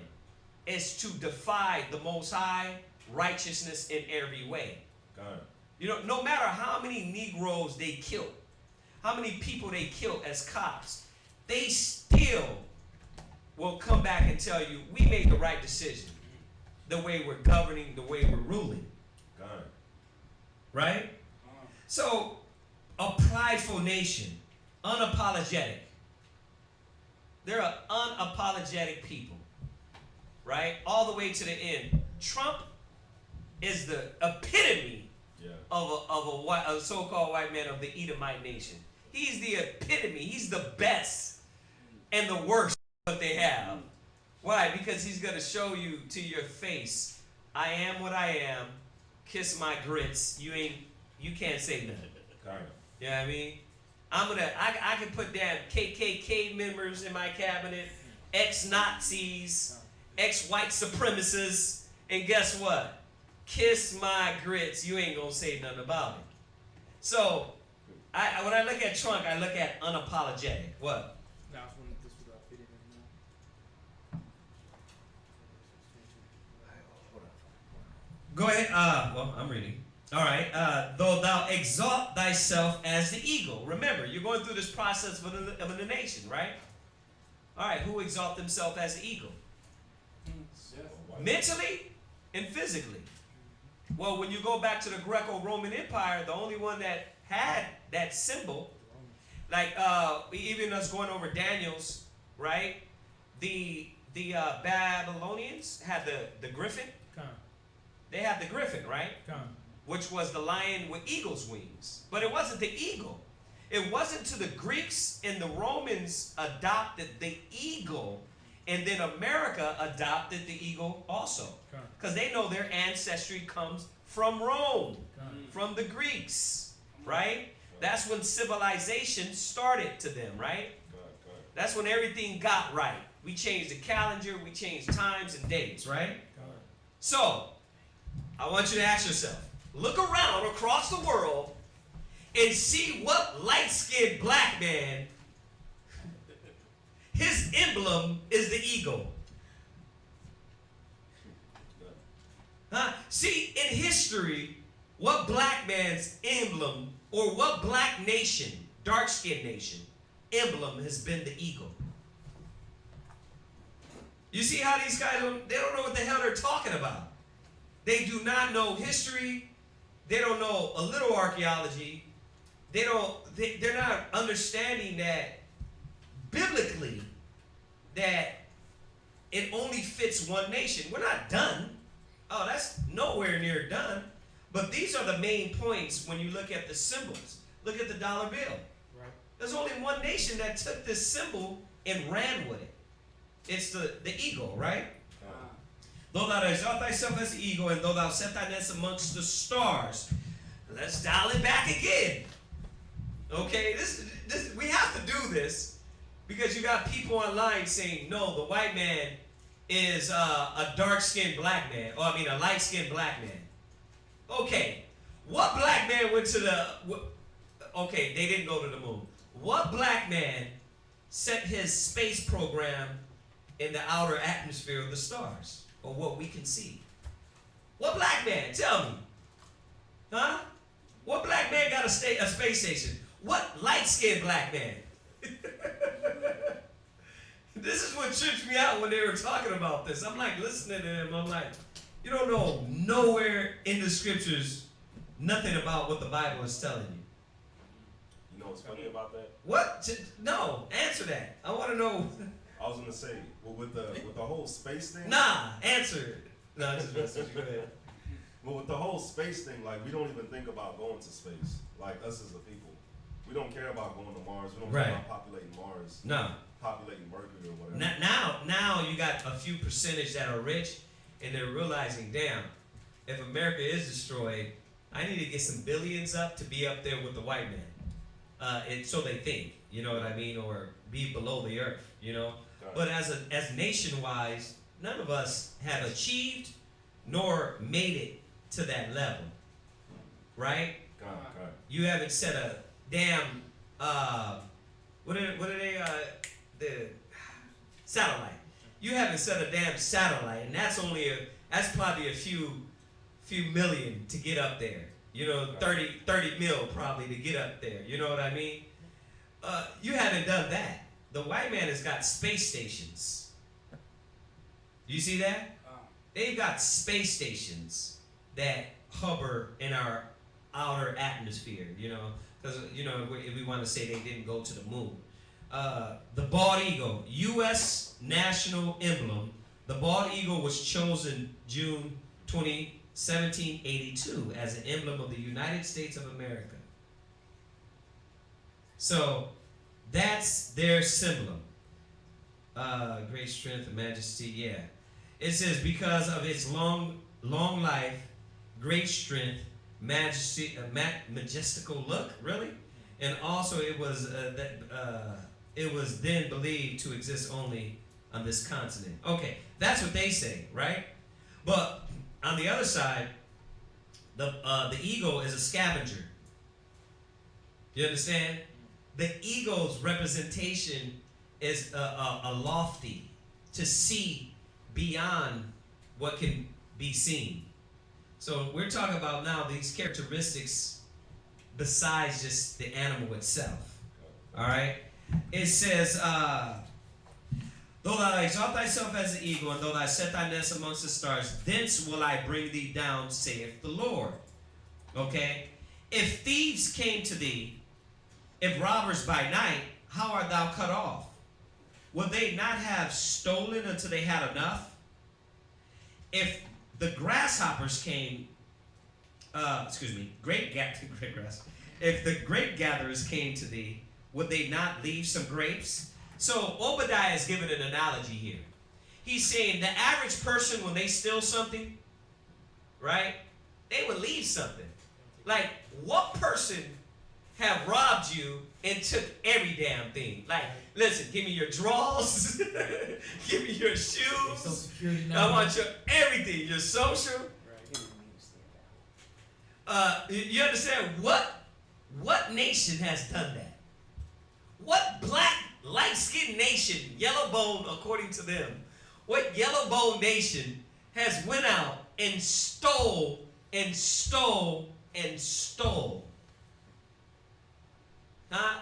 is to defy the Most High, righteousness in every way. God. You know, no matter how many Negroes they killed, how many people they killed as cops, they still will come back and tell you, we made the right decision. The way we're governing, the way we're ruling. God. Right? So, a prideful nation, unapologetic. They're an unapologetic people. Right? All the way to the end. Trump is the epitome of a so-called white man of the Edomite nation. He's the epitome. He's the best and the worst what they have. Why? Because he's going to show you to your face, I am what I am. Kiss my grits. You can't say nothing. God. You know what I mean? I can put down KKK members in my cabinet, ex-Nazis, ex-white supremacists, and guess what? Kiss my grits. You ain't gonna say nothing about it. So, when I look at Trump, I look at unapologetic. What? Now, when this would fit in now. Go ahead. Well, I'm reading. All right. Though thou exalt thyself as the eagle. Remember, you're going through this process of a nation, right? All right. Who exalt themselves as the eagle? Mentally and physically. Well, when you go back to the Greco-Roman Empire, the only one that had that symbol, like even us going over Daniel's, right? The Babylonians had the griffin. They had the griffin, right? Which was the lion with eagle's wings. But it wasn't the eagle. It wasn't till the Greeks and the Romans adopted the eagle, and then America adopted the eagle also. Because they know their ancestry comes from Rome, from the Greeks, right? That's when civilization started to them, right? That's when everything got right. We changed the calendar, we changed times and dates, right? So, I want you to ask yourself, look around across the world and see what light-skinned black man, his emblem is the eagle. Huh? See, in history, what black man's emblem, or what black nation, dark-skinned nation, emblem has been the eagle? You see how these guys, they don't know what the hell they're talking about. They do not know history. They don't know a little archaeology. They're not understanding that biblically that it only fits one nation. We're not done. Oh, that's nowhere near done. But these are the main points when you look at the symbols. Look at the dollar bill. Right. There's only one nation that took this symbol and ran with it. It's the eagle, right? Though thou exalt thyself as the eagle, and though thou set thy nest amongst the stars. Let's dial it back again. Okay, this we have to do this because you got people online saying, no, the white man is a dark-skinned black man, or I mean a light-skinned black man. Okay, what black man went to okay, they didn't go to the moon. What black man set his space program in the outer atmosphere of the stars, or what we can see? What black man? Tell me. Huh? What black man got a space station? What light-skinned black man? This is what tripped me out when they were talking about this. I'm like listening to them. I'm like, you don't know nowhere in the scriptures nothing about what the Bible is telling you. You know what's funny about that? What? No, answer that. I want to know. I was gonna say, well, with the whole space thing. Nah, answer it. No, just message you. Go ahead. Well, with the whole space thing, like we don't even think about going to space. Like us as a people, we don't care about going to Mars. We don't care about populating Mars. No. Populating Mercury or whatever. Now you got a few percentage that are rich, and they're realizing, damn, if America is destroyed, I need to get some billions up to be up there with the white man. And so they think, you know what I mean, or be below the earth, you know. But as nation-wise, none of us have achieved nor made it to that level, right? You haven't set a damn what are they the satellite. You haven't set a damn satellite, and that's probably a few million to get up there. 30 mil probably to get up there. You know what I mean? You haven't done that. The white man has got space stations. You see that? They've got space stations that hover in our outer atmosphere, because, if we want to say they didn't go to the moon. The bald eagle, U.S. national emblem. The bald eagle was chosen June 1782 as an emblem of the United States of America. So that's their symbol. Great strength and majesty, yeah. It says because of its long life, great strength, majesty, majestical look, really, and also it was then believed to exist only on this continent. Okay, that's what they say, right? But on the other side, the eagle is a scavenger. You understand? The eagle's representation is a lofty, to see beyond what can be seen. So we're talking about now these characteristics besides just the animal itself. All right? It says, though thou exalt thyself as an eagle, and though thou set thy nest amongst the stars, thence will I bring thee down, saith the Lord. Okay? If thieves came to thee, if robbers by night, how art thou cut off? Would they not have stolen until they had enough? If the grasshoppers came, if the grape gatherers came to thee, would they not leave some grapes? So Obadiah is giving an analogy here. He's saying the average person, when they steal something, right, they would leave something. Like, what person have robbed you and took every damn thing? Like, listen, give me your drawers, give me your shoes, I want your everything, your social. You understand what nation has done that? What black, light-skinned nation, yellow bone according to them, what yellow bone nation has went out and stole and stole and stole? Huh?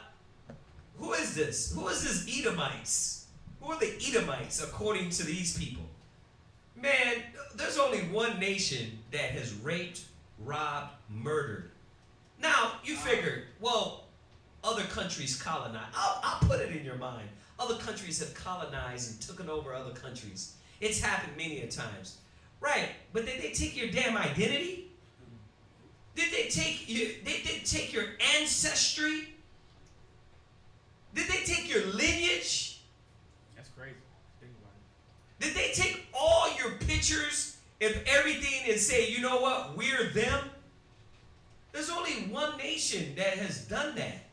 Who is this? Who is this Edomites? Who are the Edomites according to these people? Man, there's only one nation that has raped, robbed, murdered. Now, you figure, well, other countries colonize. I'll put it in your mind. Other countries have colonized and taken over other countries. It's happened many a times. Right, but did they take your damn identity? Did they take your ancestry? Did they take your lineage? That's crazy. Think about it. Did they take all your pictures of everything and say, you know what, we're them? There's only one nation that has done that.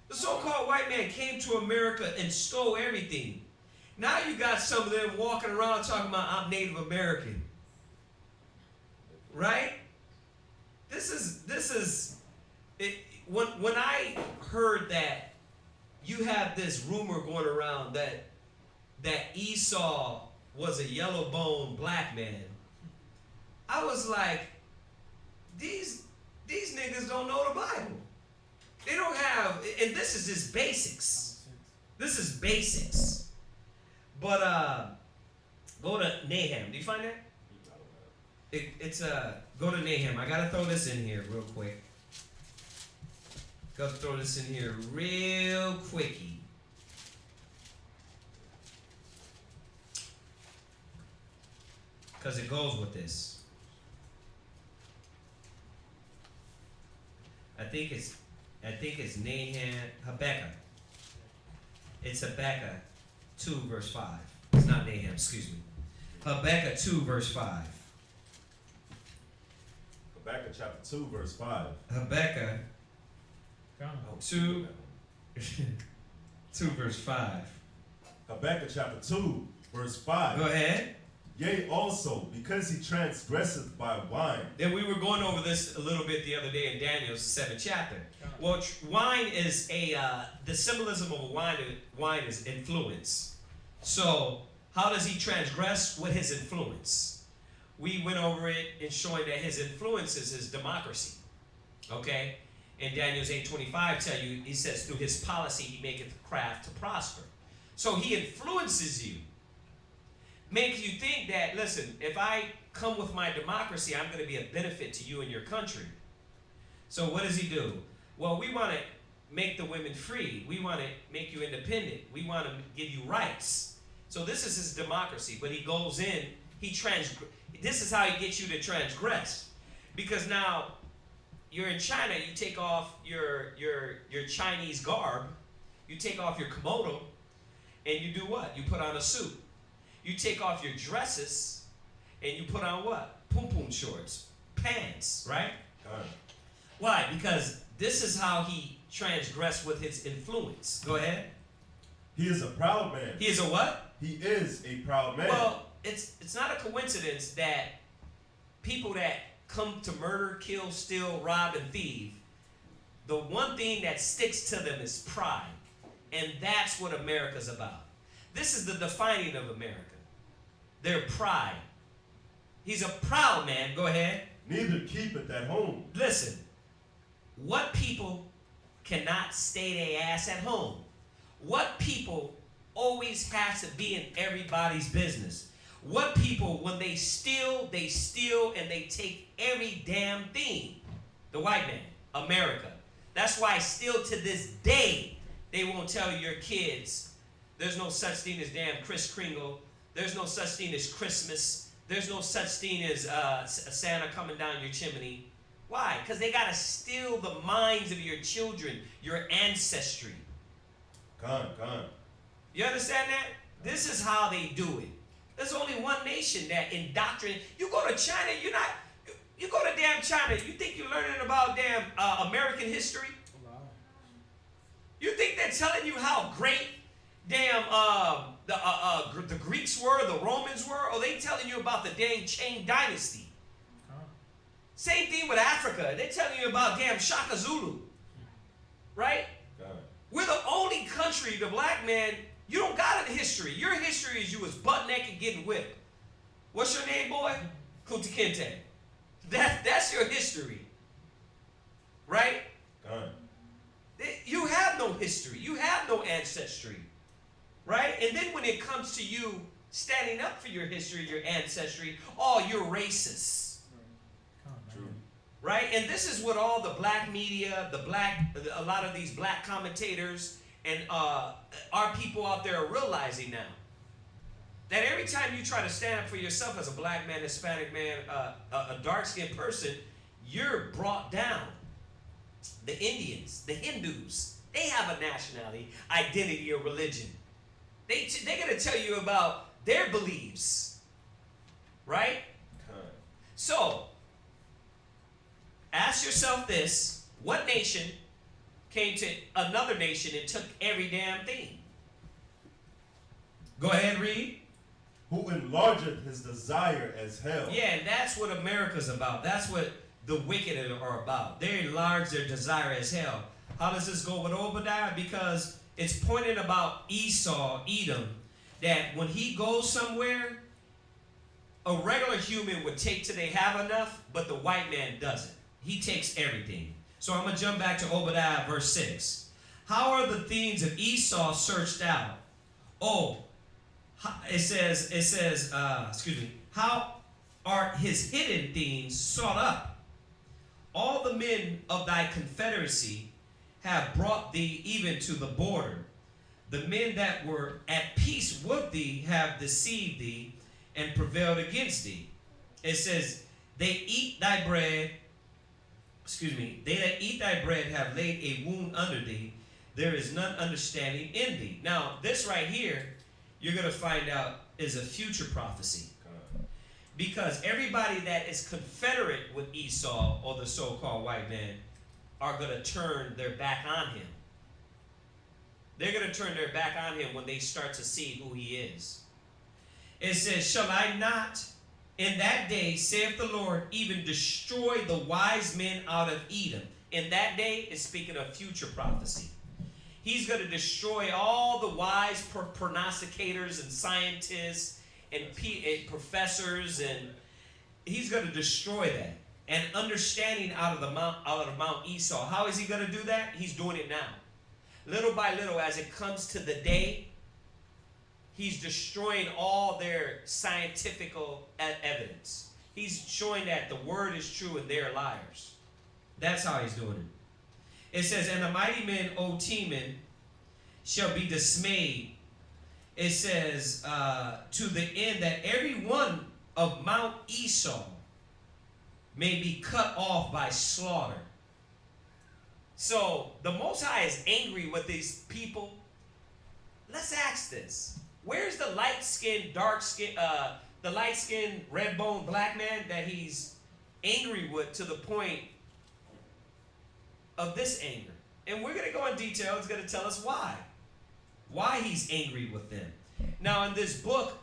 The so-called white man came to America and stole everything. Now you got some of them walking around talking about, I'm Native American. Right? This is it. When I heard that you have this rumor going around that Esau was a yellow-boned black man, I was like, these niggas don't know the Bible. They don't have, and this is just basics. This is basics. But go to Nahum. Do you find that? Go to Nahum. I gotta throw this in here real quick. Gotta throw this in here real quickie. Because it goes with this. I think it's Nahum, Habakkuk. It's Habakkuk 2 verse 5. It's not Nahum, excuse me. Habakkuk 2 verse 5. Habakkuk chapter 2 verse 5. Habakkuk 2 verse 5. Habakkuk chapter 2, verse 5. Go ahead. Yea, also, because he transgresseth by wine. Then we were going over this a little bit the other day in Daniel's 7th chapter. Well, wine is the symbolism of a wine is influence. So, how does he transgress with his influence? We went over it in showing that his influence is his democracy. Okay? In Daniel's 8:25 tell you, he says, through his policy he maketh craft to prosper. So he influences you. Makes you think that, listen, if I come with my democracy, I'm going to be a benefit to you and your country. So what does he do? Well, we want to make the women free. We want to make you independent. We want to give you rights. So this is his democracy. But he goes in, this is how he gets you to transgress. Because now, you're in China, you take off your Chinese garb, you take off your kimono, and you do what? You put on a suit. You take off your dresses, and you put on what? Pum-pum shorts, pants, right? Why? Because this is how he transgressed with his influence. Go ahead. He is a proud man. He is a what? He is a proud man. Well, it's not a coincidence that people that come to murder, kill, steal, rob, and thieve, the one thing that sticks to them is pride. And that's what America's about. This is the defining of America. Their pride. He's a proud man. Go ahead. Neither keepeth at home. Listen, what people cannot stay their ass at home? What people always have to be in everybody's business? What people, when they steal, and they take every damn thing. The white man, America. That's why still to this day, they won't tell your kids, there's no such thing as damn Kris Kringle. There's no such thing as Christmas. There's no such thing as Santa coming down your chimney. Why? Because they got to steal the minds of your children, your ancestry. Con. You understand that? This is how they do it. There's only one nation that indoctrinates. You go to China, you go to damn China, you think you're learning about damn American history? You think they're telling you how great damn the Greeks were, the Romans were, or they telling you about the dang Qing dynasty? Same thing with Africa. They're telling you about damn Shaka Zulu. Right? We're the only country, the black man, you don't got a history. Your history is you was butt naked getting whipped. What's your name, boy? Kunta Kinte. That's your history. Right? You have no history. You have no ancestry. Right? And then when it comes to you standing up for your history, your ancestry, oh, you're racist. True. Right? And this is what all the black media, a lot of these black commentators and our people out there are realizing now. That every time you try to stand up for yourself as a black man, Hispanic man, a dark-skinned person, you're brought down. The Indians, the Hindus, they have a nationality, identity, or religion. They're going to tell you about their beliefs. Right? So, ask yourself this. What nation came to another nation and took every damn thing? Go ahead, read. Who enlargeth his desire as hell. Yeah, and that's what America's about. That's what the wicked are about. They enlarge their desire as hell. How does this go with Obadiah? Because it's pointing about Esau, Edom, that when he goes somewhere, a regular human would take till they have enough, but the white man doesn't. He takes everything. So I'm going to jump back to Obadiah verse 6. How are the things of Esau searched out? Oh, it says, how are his hidden things sought up? All the men of thy confederacy have brought thee even to the border. The men that were at peace with thee have deceived thee and prevailed against thee. It says, they that eat thy bread have laid a wound under thee. There is none understanding in thee. Now, this right here, you're going to find out is a future prophecy. Because everybody that is confederate with Esau, or the so-called white man, are going to turn their back on him. They're going to turn their back on him when they start to see who he is. It says, shall I not in that day, saith the Lord, even destroy the wise men out of Edom? In that day is speaking of future prophecy. He's going to destroy all the wise prognosticators and scientists and professors, and he's going to destroy that. And understanding out of Mount Esau. How is he going to do that? He's doing it now. Little by little, as it comes to the day, he's destroying all their scientific evidence. He's showing that the word is true and they're liars. That's how he's doing it. It says, and the mighty men, O Teman, shall be dismayed. It says, to the end that every one of Mount Esau may be cut off by slaughter. So the Most High is angry with these people. Let's ask this. Where's the light-skinned, the light-skinned, red-boned black man that he's angry with to the point of this anger? And we're going to go in detail. It's going to tell us why he's angry with them. Now, in this book,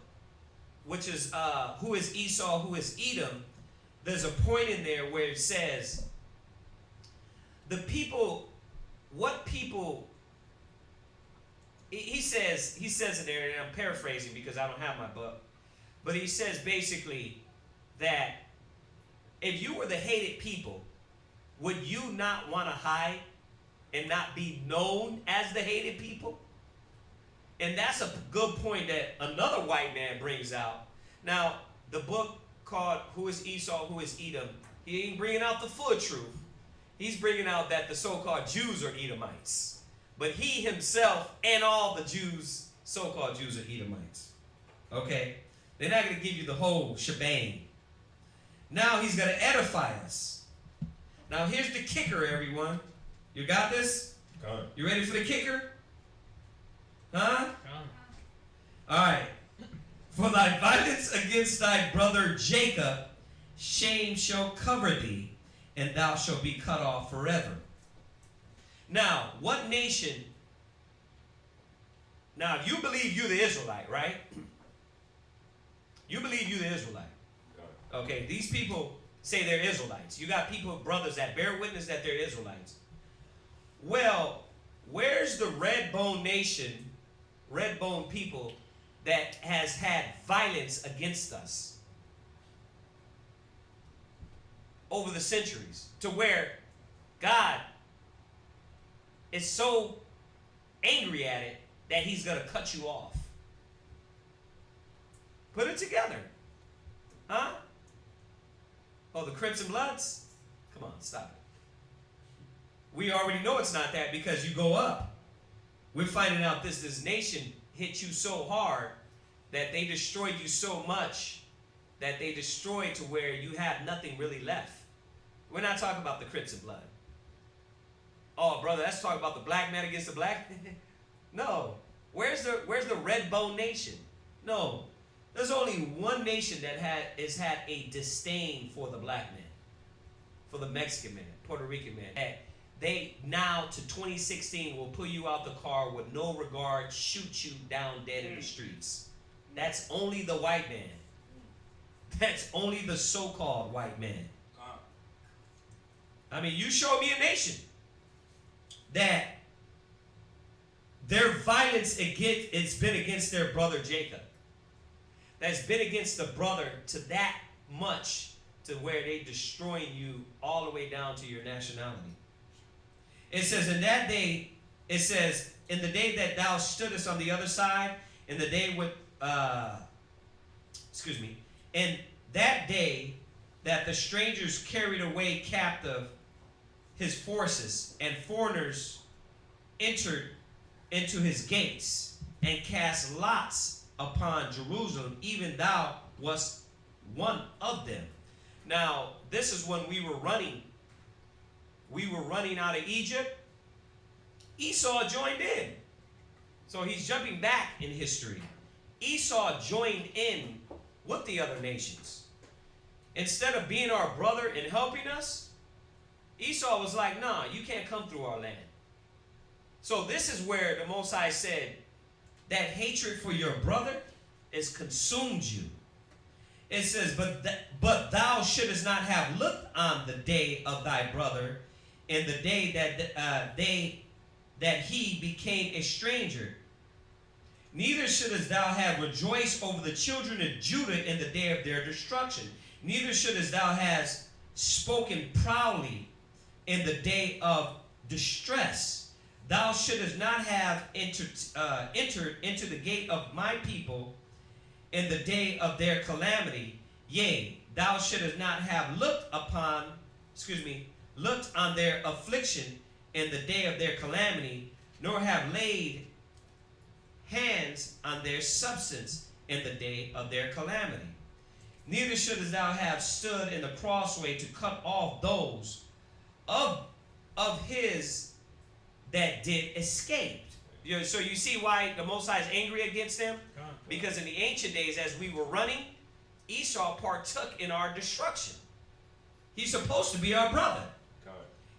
which is who is Esau, who is Edom, there's a point in there where it says, the people, what people, he says in there, and I'm paraphrasing because I don't have my book, but he says basically that if you were the hated people, would you not want to hide and not be known as the hated people? And that's a good point that another white man brings out. Now, the book called Who is Esau, Who is Edom, he ain't bringing out the full truth. He's bringing out that the so-called Jews are Edomites. But he himself and all the Jews, so-called Jews, are Edomites. Okay? They're not going to give you the whole shebang. Now he's going to edify us. Now here's the kicker, everyone. You got this? God. You ready for the kicker? Huh? All right. For thy violence against thy brother Jacob, shame shall cover thee, and thou shalt be cut off forever. Now, what nation? Now, you believe you the Israelite, right? You believe you the Israelite. Okay, these people say they're Israelites. You got people, brothers, that bear witness that they're Israelites. Well, where's the red-bone nation, red-bone people that has had violence against us over the centuries, to where God is so angry at it that he's going to cut you off? Put it together. Huh? Oh, the Crips and Bloods? Come on, stop it. We already know it's not that because you go up. We're finding out this nation hit you so hard that they destroyed you so much that they destroyed to where you have nothing really left. We're not talking about the Crips and Blood. Oh, brother, let's talk about the black man against the black. No. Where's the red bone nation? No. There's only one nation that has had a disdain for the black man, for the Mexican man, Puerto Rican man. They now to 2016 will pull you out the car with no regard, shoot you down dead in the streets. That's only the white man. That's only the so-called white man. I mean, you show me a nation that their violence it's been against their brother Jacob. That's been against the brother to that much to where they destroying you all the way down to your nationality. It says, in that day, it says, in the day that thou stoodest on the other side, in the day with, in that day that the strangers carried away captive his forces, and foreigners entered into his gates, and cast lots upon Jerusalem, even thou wast one of them. Now, this is when we were running. We were running out of Egypt. Esau joined in. So he's jumping back in history. Esau joined in with the other nations. Instead of being our brother and helping us, Esau was like, nah, you can't come through our land. So this is where the Most High said that hatred for your brother is consumed you. It says, but thou shouldest not have looked on the day of thy brother, in the day that he became a stranger. Neither shouldest thou have rejoiced over the children of Judah in the day of their destruction. Neither shouldest thou have spoken proudly in the day of distress. Thou shouldest not have entered into the gate of my people in the day of their calamity. Yea, thou shouldest not have looked on their affliction in the day of their calamity, nor have laid hands on their substance in the day of their calamity. Neither shouldest thou have stood in the crossway to cut off those of his that did escape. So you see why the Most High is angry against them? Because in the ancient days, as we were running, Esau partook in our destruction. He's supposed to be our brother.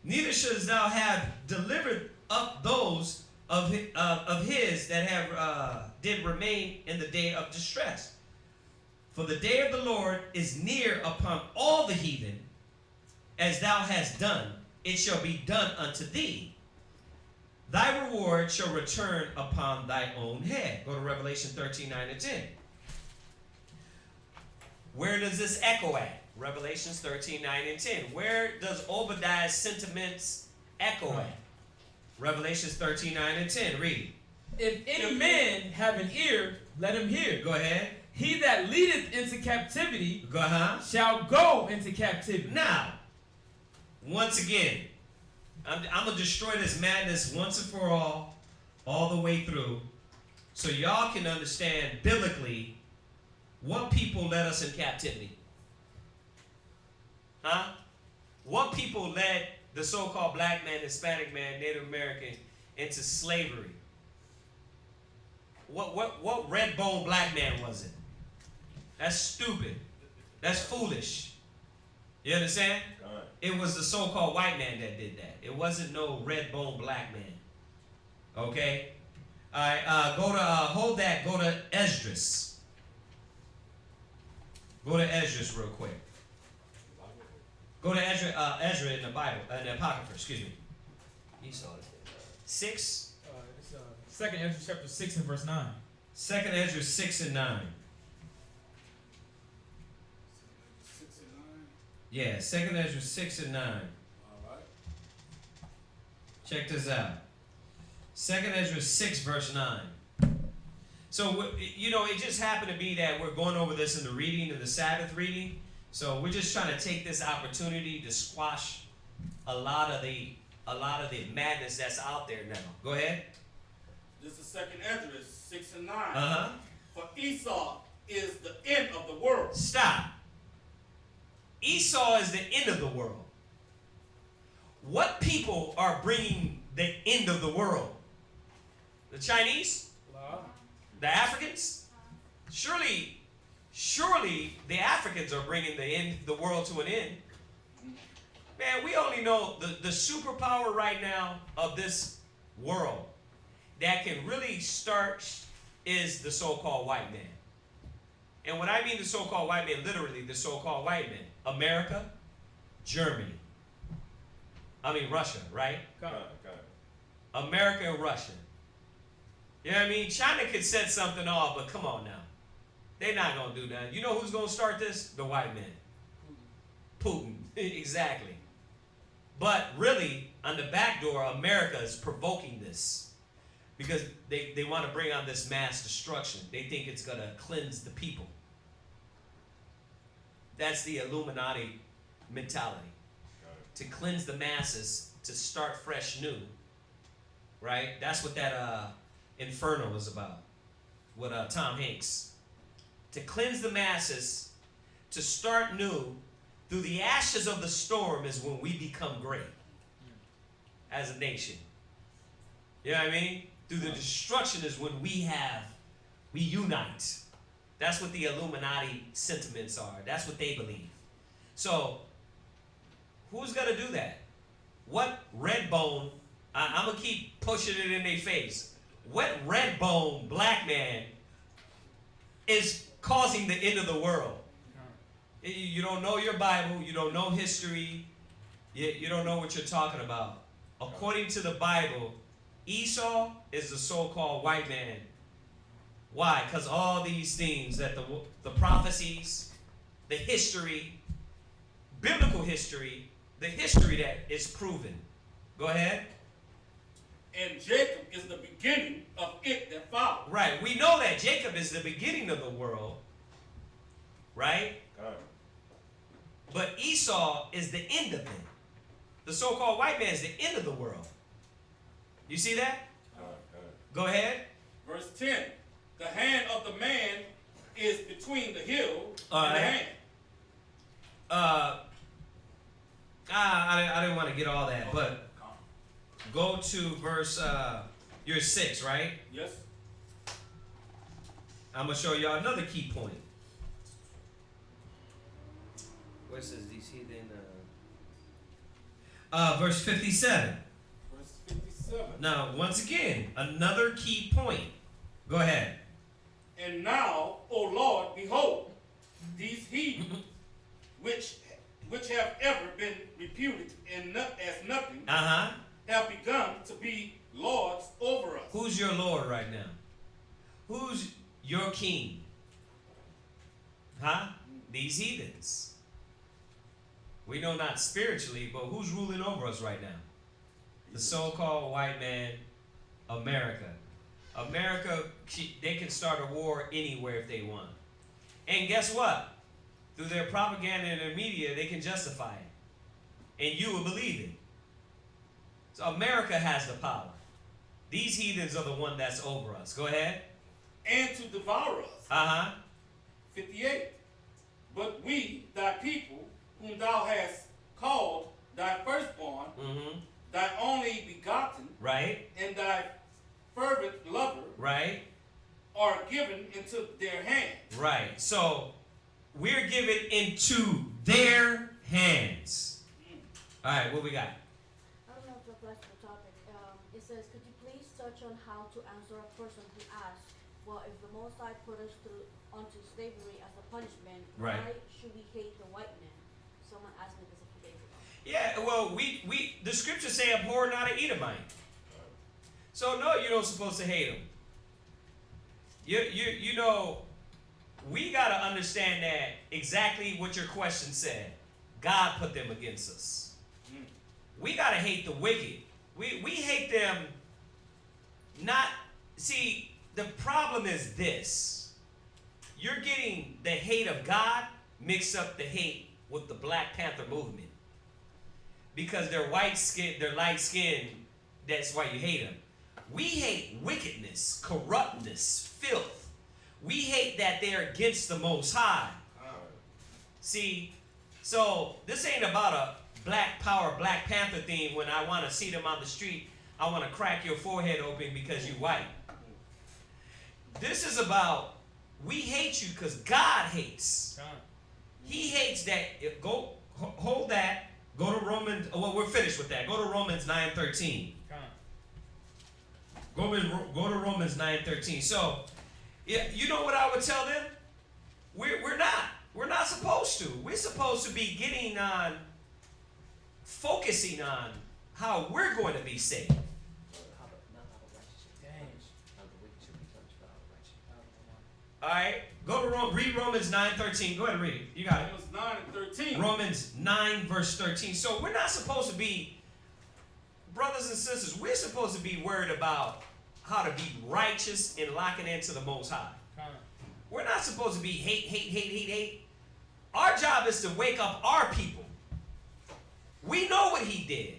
Neither shouldst thou have delivered up those of his that have did remain in the day of distress. For the day of the Lord is near upon all the heathen, as thou hast done, it shall be done unto thee. Thy reward shall return upon thy own head. Go to Revelation 13, 9 and 10. Where does this echo at? Revelations 13, 9 and 10. Where does Obadiah's sentiments echo at? Revelations 13, 9 and 10. Read. If any man have an ear, let him hear. Go ahead. He that leadeth into captivity Uh-huh. shall go into captivity. Now, once again, I'm going to destroy this madness once and for all the way through, so y'all can understand biblically what people led us in captivity. Huh? What people led the so-called black man, Hispanic man, Native American into slavery? What red-bone black man was it? That's stupid. That's foolish. You understand? It was the so-called white man that did that. It wasn't no red-bone black man. Okay? All right, hold that. Go to Esdras. Go to Esdras real quick. Go to Ezra in the Bible, in the Apocrypha, excuse me. Esau. 6. It's 2nd Ezra chapter 6 and verse 9. 2nd Ezra 6 and 9. 6 and 9. Yeah, 2nd Ezra 6 and 9. All right. Check this out. 2nd Ezra 6 verse 9. So, you know, it just happened to be that we're going over this in the reading, in the Sabbath reading. So we're just trying to take this opportunity to squash a lot of the madness that's out there now. Go ahead. This is 2nd Ezra 6 and 9. Uh-huh. For Esau is the end of the world. Stop. Esau is the end of the world. What people are bringing the end of the world? The Chinese? The Africans? Surely the Africans are bringing the world to an end. Man, we only know the superpower right now of this world that can really start is the so-called white man. And when I mean the so-called white man, literally the so-called white man. America, Germany. Russia, right? America and Russia. You know what I mean? China could set something off, but come on now. They're not going to do that. You know who's going to start this? The white man. Putin. Exactly. But really, on the back door, America is provoking this. Because they want to bring on this mass destruction. They think it's going to cleanse the people. That's the Illuminati mentality. To cleanse the masses, to start fresh new. Right? That's what that Inferno is about. With Tom Hanks. To cleanse the masses, to start new, through the ashes of the storm is when we become great as a nation. You know what I mean? Through the destruction is when we unite. That's what the Illuminati sentiments are. That's what they believe. So, who's going to do that? What red bone I'm going to keep pushing it in their face. What red bone black man is causing the end of the world? You don't know your Bible. You don't know history. You don't know what you're talking about. According to the Bible, Esau is the so-called white man. Why? Because all these things that the prophecies, the history, biblical history, the history that is proven. Go ahead. And Jacob is the beginning of it that followed. Right. We know that Jacob is the beginning of the world. Right? But Esau is the end of it. The so-called white man is the end of the world. You see that? Go ahead. Verse 10. The hand of the man is between the heel All and the right. hand. I didn't want to get all that, but go to verse, you're 6, right? Yes. I'm going to show y'all another key point. Where says these heathen? Verse 57. Verse 57. Now, once again, another key point. Go ahead. And now, O Lord, behold, these heathens, which have ever been reputed as nothing, have begun to be lords over us. Who's your Lord right now? Who's your king? These heathens. We know not spiritually, but who's ruling over us right now? The so-called white man, America. America, they can start a war anywhere if they want. And guess what? Through their propaganda and their media, they can justify it. And you will believe it. So America has the power. These heathens are the one that's over us. Go ahead. And to devour us. 58. But we, thy people, whom thou hast called thy firstborn, thy only begotten, right, and thy fervent lover, right, are given into their hands. Right. So we're given into their hands. All right, what we got? I don't know if it applies to the topic. It says, could you please touch on how to answer a person who asks, well, if the Most High put us onto slavery as a punishment, right, why should we hate the white man? Someone asked me this a few days ago. Yeah, well, the scriptures say abhor not an Edomite. So no, you're not supposed to hate him. You know, we gotta understand that exactly what your question said. God put them against us. We gotta hate the wicked. We hate them. Not see. The problem is this: you're getting the hate of God mixed up the hate with the Black Panther movement. Because they're white skin, they're light skinned. That's why you hate them. We hate wickedness, corruptness, filth. We hate that they're against the Most High. See, so this ain't about a Black Power, Black Panther theme when I want to see them on the street. I want to crack your forehead open because you white. This is about, we hate you because God hates. He hates that. Hold that. Go to Romans. Well, we're finished with that. Go to Romans 9:13. Go to Romans 9:13. So, yeah, you know what I would tell them? We're not supposed to. We're supposed to be getting on, focusing on how we're going to be saved. All right, go to read Romans 9:13. Go ahead and read it. You got it. Romans 9 and 13. Romans 9 verse 13. So we're not supposed to be, brothers and sisters, we're supposed to be worried about how to be righteous and locking into the Most High. We're not supposed to be hate. Our job is to wake up our people. We know what he did.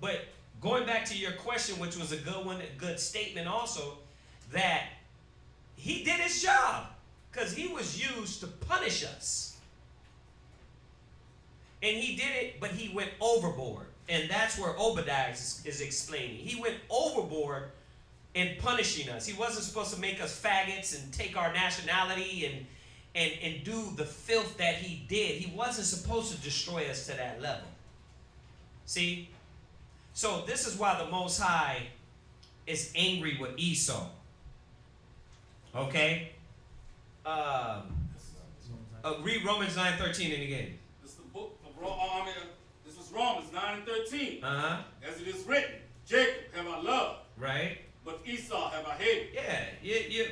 But going back to your question, which was a good one, a good statement also, that he did his job because he was used to punish us. And he did it, but he went overboard. And that's where Obadiah is explaining. He went overboard in punishing us. He wasn't supposed to make us faggots and take our nationality and do the filth that he did. He wasn't supposed to destroy us to that level. See? So this is why the Most High is angry with Esau. Okay? Read Romans 9:13 and again. This is the book of this is Romans 9 and 13. Uh-huh. As it is written, Jacob have I loved, Right? but Esau have I hated. Yeah.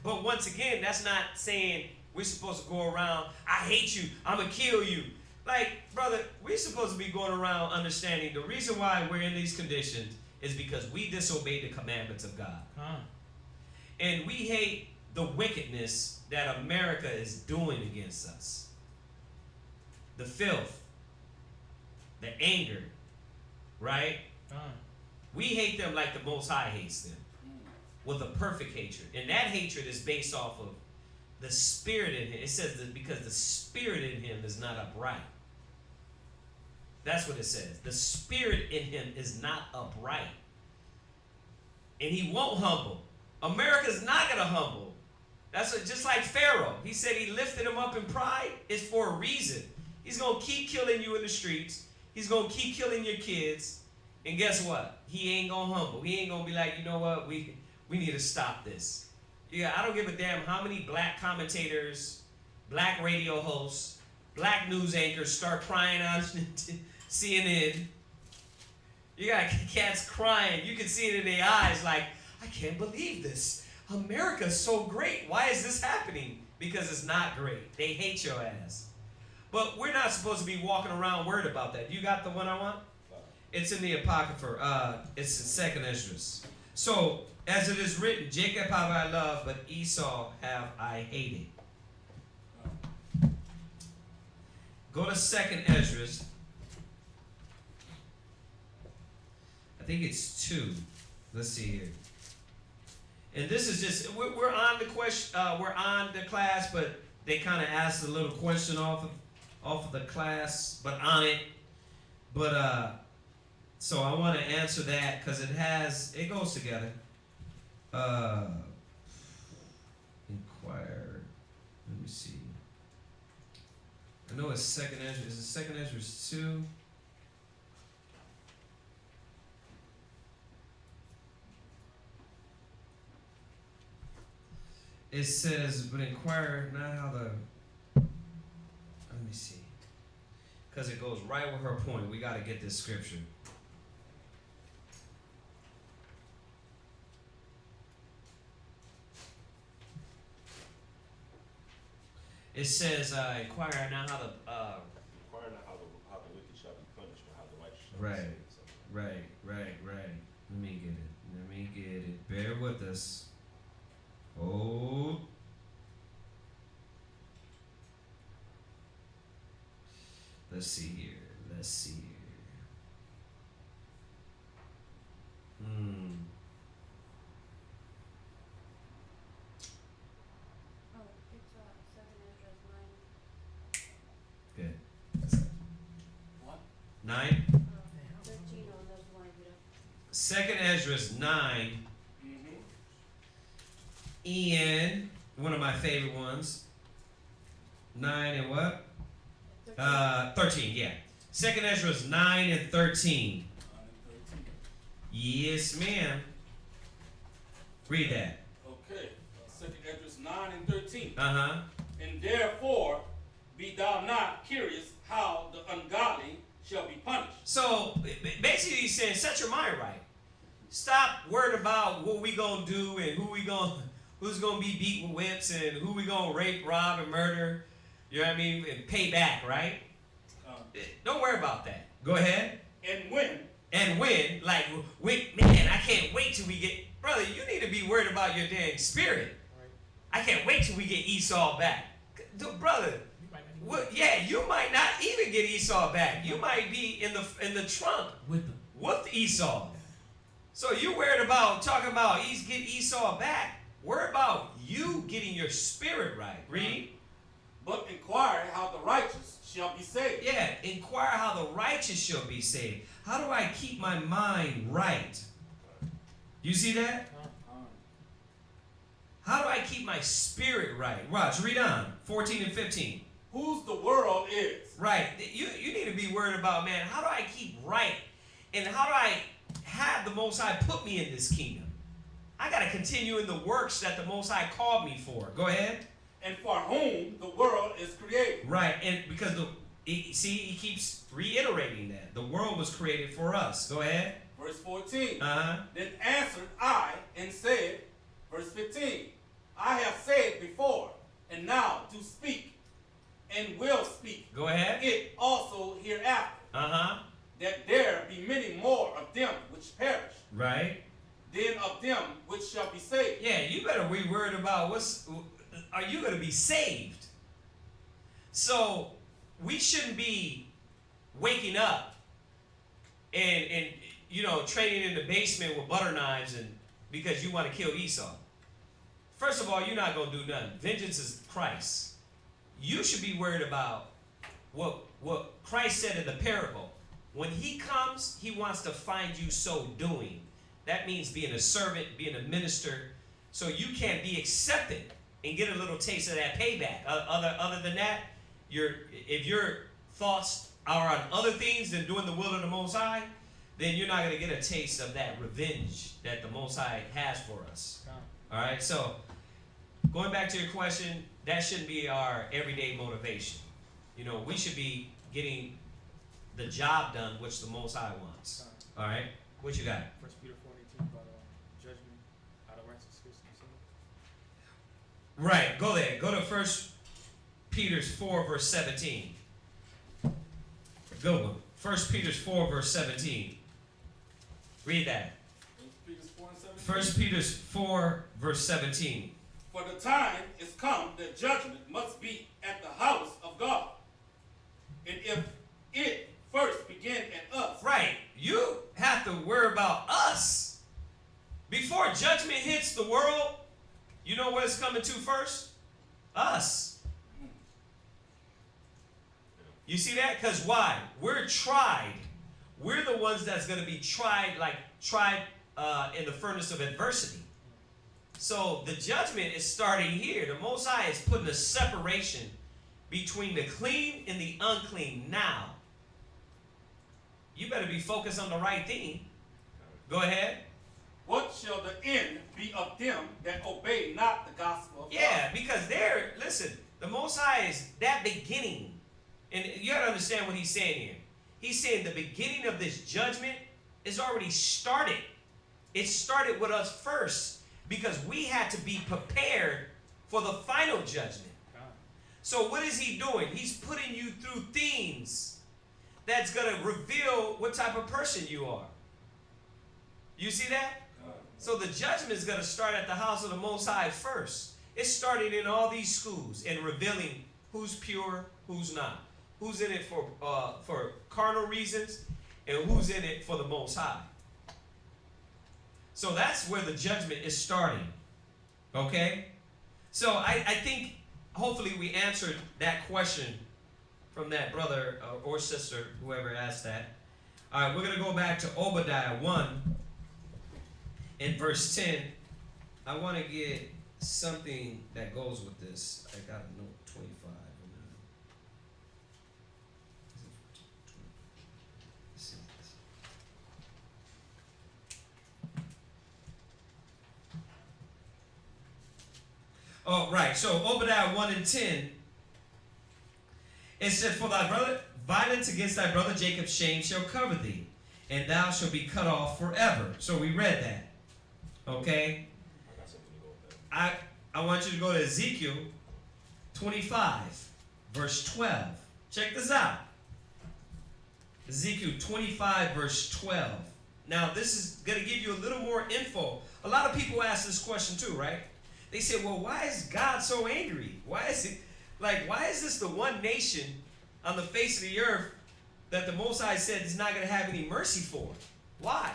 But once again, that's not saying we're supposed to go around, I hate you, I'm going to kill you. Like, brother, we're supposed to be going around understanding the reason why we're in these conditions is because we disobeyed the commandments of God. And we hate the wickedness that America is doing against us. The filth, the anger, right? We hate them like the Most High hates them, with a perfect hatred. And that hatred is based off of the spirit in him. It says that because the spirit in him is not upright. That's what it says. The spirit in him is not upright. And he won't humble. America's not going to humble. That's what, just like Pharaoh. He said he lifted him up in pride. It's for a reason. He's going to keep killing you in the streets. He's going to keep killing your kids. And guess what? He ain't going to humble. He ain't going to be like, you know what? We need to stop this. Yeah, I don't give a damn how many black commentators, black radio hosts, black news anchors start crying on CNN. You got cats crying. You can see it in their eyes like, I can't believe this. America's so great. Why is this happening? Because it's not great. They hate your ass. But we're not supposed to be walking around worried about that. You got the one I want? It's in the Apocrypha. It's in Second Esdras. So, as it is written, Jacob have I loved, but Esau have I hated. Go to Second Esdras. I think it's 2. Let's see here. And this is just we're on the question. We're on the class, but they kind of asked a little question off of the class, but on it. But so I want to answer that because it goes together. Inquire. Let me see. I know it's Second Esdras. Is it Second Esdras 2? It says, but inquire not how the. Let me see. Because it goes right with her point. We got to get this scripture. It says, inquire not how the. Inquire not how the wicked shall be punished, but how the righteous shall be saved. Right. Let me get it. Bear with us. Oh. Let's see here. Oh, it's 7 Esdras 9. Good. What? 9? 13 on those one, you know. Second Esdras 9. Ian, one of my favorite ones. 9 and what? 13, yeah. Second Esdras 9 and 13. Yes, ma'am. Read that. Okay. Second Esdras 9 and 13. Uh-huh. And therefore be thou not curious how the ungodly shall be punished. So basically he's saying set your mind right. Stop worried about what we gonna do and who's gonna be beat with whips and who we gonna rape, rob, and murder. You know what I mean? And pay back, right? Don't worry about that. Go ahead. And when, like, wait, man, I can't wait till we get, brother, you need to be worried about your dang spirit. I can't wait till we get Esau back. Brother, you might not even get Esau back. You might be in the trunk with Esau. So you worried about talking about get Esau back. Worry about you getting your spirit right. Read. but inquire how the righteous shall be saved. Yeah, inquire how the righteous shall be saved. How do I keep my mind right? You see that? How do I keep my spirit right? Watch, read on. 14 and 15. Whose the world is. Right. You need to be worried about, man, how do I keep right And how do I have the Most High put me in this kingdom? I got to continue in the works that the Most High called me for. Go ahead. And for whom the world is created. Right, and because he keeps reiterating that the world was created for us. Go ahead. Verse 14. Uh-huh. Then answered I and said, verse 15, I have said before, and now do speak, and will speak. Go ahead. It also hereafter, Uh-huh. that there be many more of them which perish, Right. than of them which shall be saved. Yeah, you better be worried about are you going to be saved? So we shouldn't be waking up and training in the basement with butter knives and because you want to kill Esau. First of all, you're not going to do nothing. Vengeance is Christ. You should be worried about what Christ said in the parable. When he comes, he wants to find you so doing. That means being a servant, being a minister, so you can't be accepted and get a little taste of that payback. Other than that, if your thoughts are on other things than doing the will of the Most High, then you're not going to get a taste of that revenge that the Most High has for us. All right, so going back to your question, that shouldn't be our everyday motivation. We should be getting the job done which the Most High wants. All right, what you got? 1 Peter 4:18 about judgment out of righteous gifts. Right, go there. Go to 1 Peter 4 verse 17. Good one. 1 Peter 4 verse 17. Read that. 1 Peter 4 verse 17. For the time is come that judgment must be at the house of God. And if it first begin at us. Right. You have to worry about us. Before judgment hits the world, you know what it's coming to first? Us. You see that? Because why? We're tried. We're the ones that's going to be tried in the furnace of adversity. So the judgment is starting here. The Most High is putting a separation between the clean and the unclean now. You better be focused on the right thing. Go ahead. What shall the end be of them that obey not the gospel of God? Yeah, because listen, the Most High is that beginning. And you got to understand what he's saying here. He's saying the beginning of this judgment is already started. It started with us first because we had to be prepared for the final judgment. So what is he doing? He's putting you through things that's going to reveal what type of person you are. You see that? So the judgment is going to start at the house of the Most High first. It's starting in all these schools and revealing who's pure, who's not. Who's in it for carnal reasons and who's in it for the Most High. So that's where the judgment is starting. Okay? So I think hopefully we answered that question from that brother or sister, whoever asked that. All right, we're going to go back to Obadiah 1 in verse 10. I want to get something that goes with this. I got a note 25. Oh, right. So Obadiah 1 and 10. It said, for thy brother, violence against thy brother Jacob's shame shall cover thee, and thou shalt be cut off forever. So we read that. Okay? I want you to go to Ezekiel 25, verse 12. Check this out. Ezekiel 25, verse 12. Now, this is going to give you a little more info. A lot of people ask this question too, right? They say, well, why is God so angry? Why is this the one nation on the face of the earth that the Most High said is not going to have any mercy for? Why?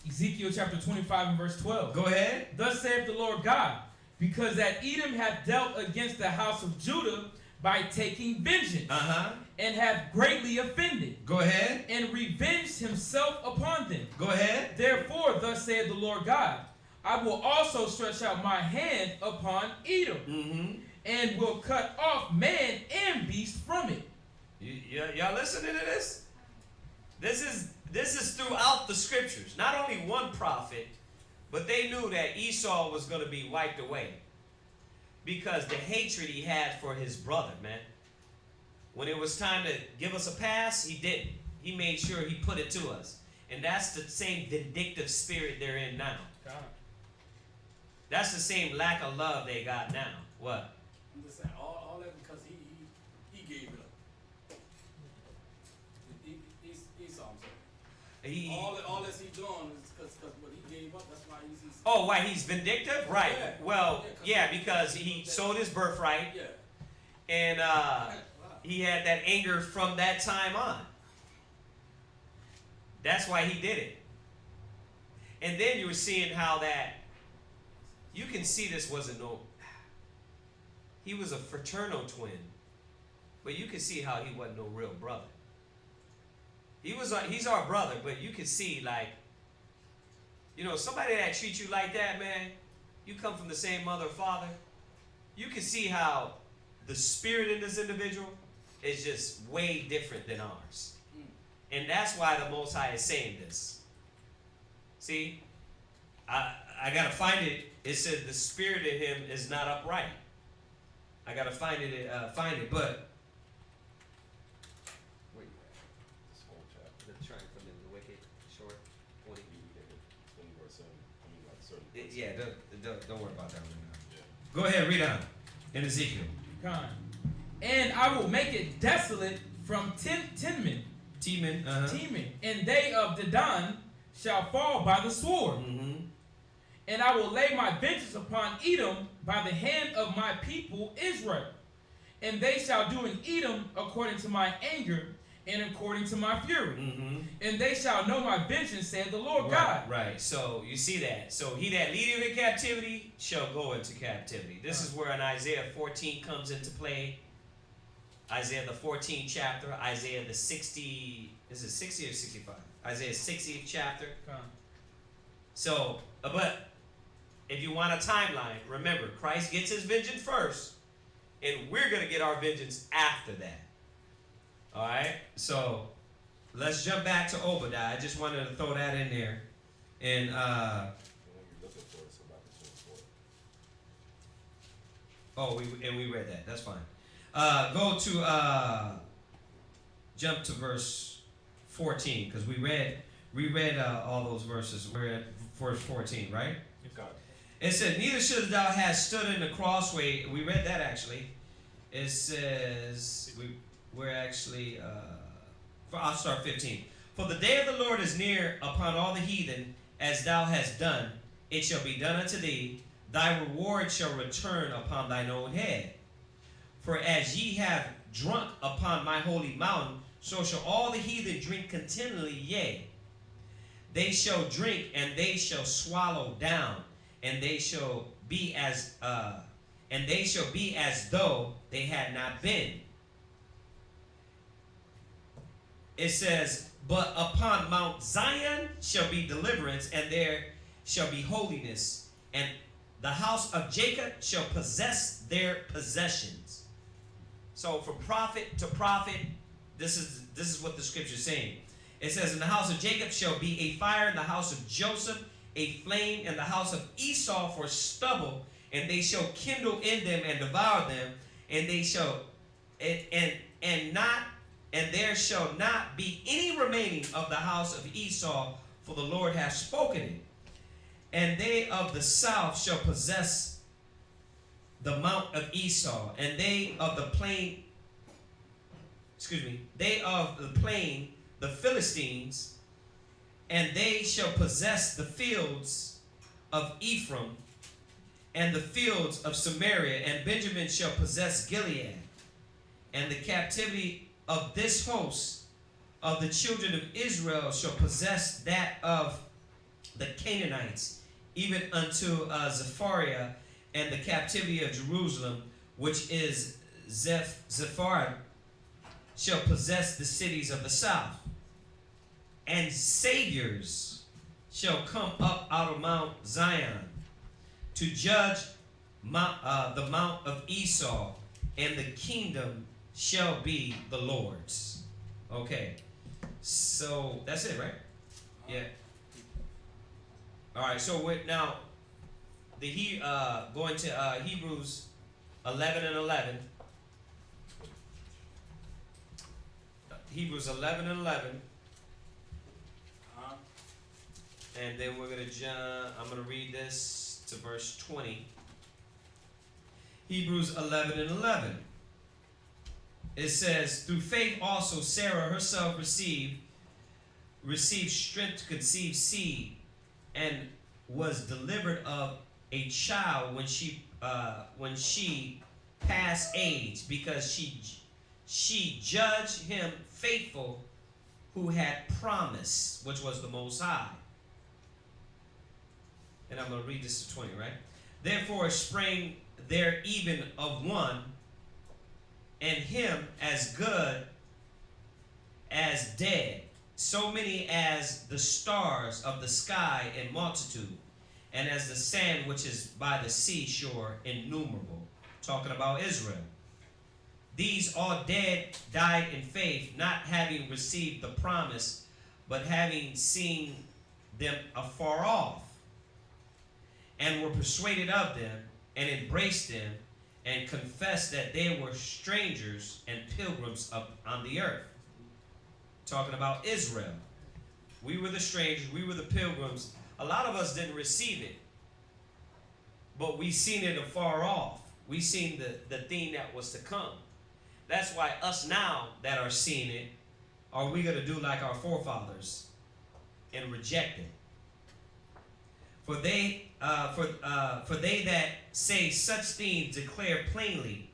Ezekiel chapter 25 and verse 12. Go ahead. Thus saith the Lord God, because that Edom hath dealt against the house of Judah by taking vengeance, and hath greatly offended. Go ahead. And revenged himself upon them. Go ahead. Therefore, thus saith the Lord God, I will also stretch out my hand upon Edom, and will cut off man and beast from it. Y'all listening to this? This This is throughout the scriptures. Not only one prophet, but they knew that Esau was going to be wiped away because the hatred he had for his brother, man. When it was time to give us a pass, he didn't. He made sure he put it to us. And that's the same vindictive spirit they're in now. God. That's the same lack of love they got now. What? I'm just saying, all that because he gave it up. Esau, I'm saying. All that he doing is because what he gave up. That's why he's Oh, why he's vindictive? Right. Yeah. Well, Yeah, yeah, because he sold his birthright, yeah. and he had that anger from that time on. That's why he did it. And then you were seeing how that, you can see this wasn't no, he was a fraternal twin, but you can see how he wasn't no real brother. He's our brother, but you can see, like, you know, somebody that treats you like that, man, you come from the same mother or father, you can see how the spirit in this individual is just way different than ours. And that's why the Most High is saying this. See, I gotta find it. It says the spirit in him is not upright. I gotta find it. But Where you at? This whole chapter. The triumph of the wicked, short, 20. Don't worry about that one now. Yeah. Go ahead, read on in Ezekiel. Con. And I will make it desolate from Timon, Teman. and they of Dedan shall fall by the sword. Mm-hmm. And I will lay my vengeance upon Edom by the hand of my people Israel. And they shall do in Edom according to my anger and according to my fury. Mm-hmm. And they shall know my vengeance, saith the Lord God. Right. So you see that. So he that leadeth in captivity shall go into captivity. This is where in Isaiah 14 comes into play. Isaiah the 14th chapter. Isaiah the 60. Is it 60 or 65? Isaiah 60th chapter. Con. So, but if you want a timeline, remember Christ gets his vengeance first, and we're gonna get our vengeance after that. All right. So let's jump back to Obadiah. I just wanted to throw that in there, and The one you're looking for is about the 24. we read that. That's fine. Go to jump to verse 14 because we read all those verses. We're at verse 14, right? God. It said, "Neither should thou have stood in the crossway." We read that actually. It says we're actually. I'll start 15. "For the day of the Lord is near upon all the heathen, as thou hast done, it shall be done unto thee. Thy reward shall return upon thine own head. For as ye have drunk upon my holy mountain, so shall all the heathen drink continually, yea. They shall drink, and they shall swallow down, and they shall be as though they had not been." It says, "But upon Mount Zion shall be deliverance, and there shall be holiness, and the house of Jacob shall possess their possessions." So from prophet to prophet, this is what the scripture is saying. It says, "In the house of Jacob shall be a fire, in the house of Joseph a flame, in the house of Esau for stubble, and they shall kindle in them and devour them, and they shall and there shall not be any remaining of the house of Esau, for the Lord hath spoken it. And they of the south shall possess the mount of Esau, and they of the plain, the Philistines, and they shall possess the fields of Ephraim, and the fields of Samaria, and Benjamin shall possess Gilead, and the captivity of this host of the children of Israel shall possess that of the Canaanites, even unto Zephariah, and the captivity of Jerusalem, which is Zephar, shall possess the cities of the south. And saviors shall come up out of Mount Zion to judge the mount of Esau, and the kingdom shall be the Lord's." Okay, so that's it, right? Yeah. All right. So now going to Hebrews 11 and 11. Hebrews 11 and 11. And then we're going to jump. I'm going to read this to verse 20. Hebrews 11 and 11. It says, through faith also Sarah herself received strength to conceive seed, and was delivered of a child when she passed age, because she judged him faithful who had promised, which was the Most High. And I'm going to read this to 20, right? Therefore sprang there even of one, and him as good as dead, so many as the stars of the sky in multitude, and as the sand which is by the seashore innumerable. Talking about Israel. These all died in faith, not having received the promise, but having seen them afar off, and were persuaded of them, and embraced them, and confessed that they were strangers and pilgrims on the earth. Talking about Israel. We were the strangers, we were the pilgrims. A lot of us didn't receive it, but we seen it afar off. We seen the thing that was to come. That's why us now that are seeing it, are we going to do like our forefathers and reject it? For they that say such things declare plainly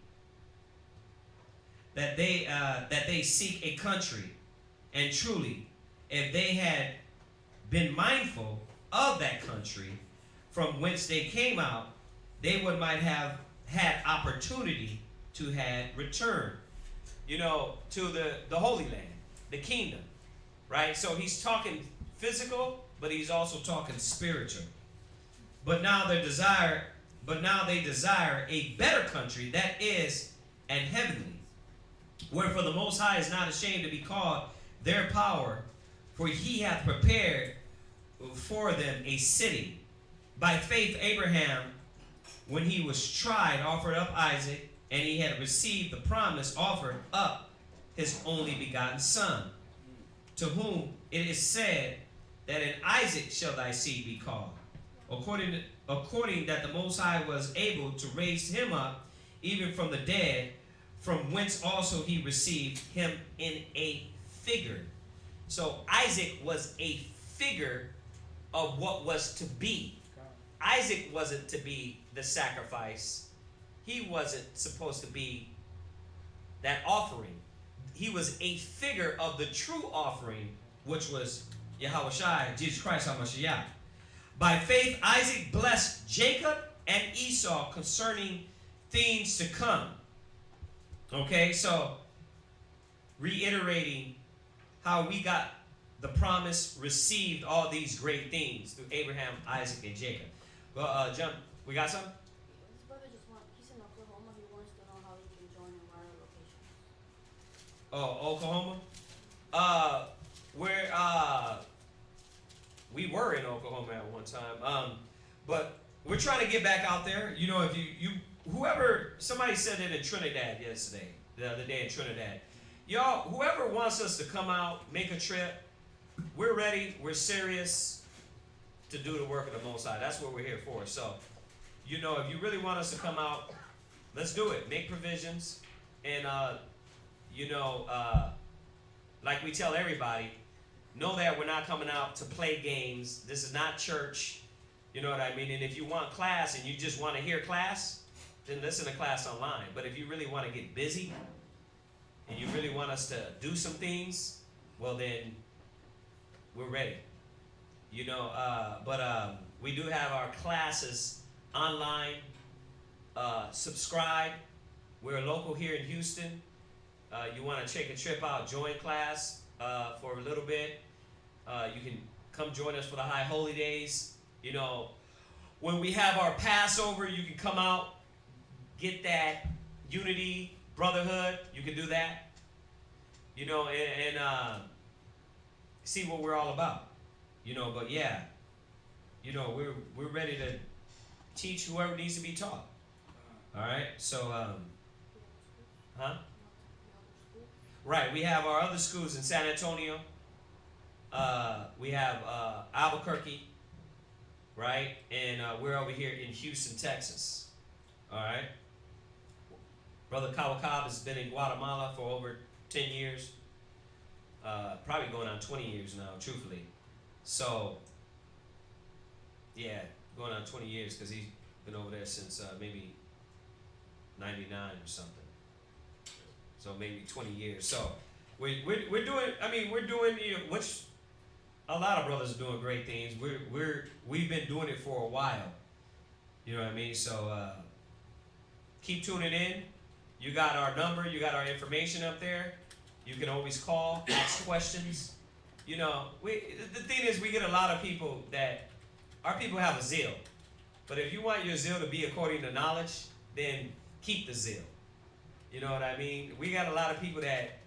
that they seek a country, and truly, if they had been mindful of that country from whence they came out, they might have had opportunity to had returned, to the Holy Land, the kingdom, right? So he's talking physical, but he's also talking spiritual. But now they desire a better country, that is an heavenly. Wherefore the Most High is not ashamed to be called their power, for he hath prepared for them a city. By faith Abraham, when he was tried, offered up Isaac, and he had received the promise, offered up his only begotten son, to whom it is said that in Isaac shall thy seed be called. According that the Most High was able to raise him up even from the dead, from whence also he received him in a figure. So Isaac was a figure of what was to be. Isaac wasn't to be the sacrifice. He wasn't supposed to be that offering. He was a figure of the true offering, which was Yahushua, Jesus Christ HaMashiach. By faith, Isaac blessed Jacob and Esau concerning things to come. Okay, so reiterating how we got the promise, received all these great things through Abraham, Isaac, and Jacob. Well, John, we got some? This brother he's in Oklahoma. He wants to know how he can join in our location. Oh, Oklahoma? We were in Oklahoma at one time. But we're trying to get back out there. If whoever, somebody said it in Trinidad yesterday, the other day in Trinidad. Y'all, whoever wants us to come out, make a trip, we're ready, we're serious to do the work of the Most High. That's what we're here for. So, if you really want us to come out, let's do it. Make provisions. And, like we tell everybody, know that we're not coming out to play games. This is not church. You know what I mean? And if you want class and you just want to hear class, then listen to class online. But if you really want to get busy and you really want us to do some things, well then, we're ready. But we do have our classes online. Subscribe. We're local here in Houston. You want to take a trip out, join class for a little bit. You can come join us for the High Holy Days. When we have our Passover, you can come out, get that unity, brotherhood. You can do that. And see what we're all about. But yeah, we're ready to teach whoever needs to be taught. All right. So huh? Right. We have our other schools in San Antonio. We have Albuquerque. Right, and we're over here in Houston, Texas. All right. Brother Kawakab has been in Guatemala for over 10 years. Probably going on 20 years now, truthfully. So, yeah, going on 20 years because he's been over there since maybe 99 or something. So maybe 20 years. So we're doing. We're doing which a lot of brothers are doing great things. We've been doing it for a while. You know what I mean? So keep tuning in. You got our number. You got our information up there. You can always call, ask questions. The thing is, we get a lot of people that our people have a zeal. But if you want your zeal to be according to knowledge, then keep the zeal. You know what I mean? We got a lot of people that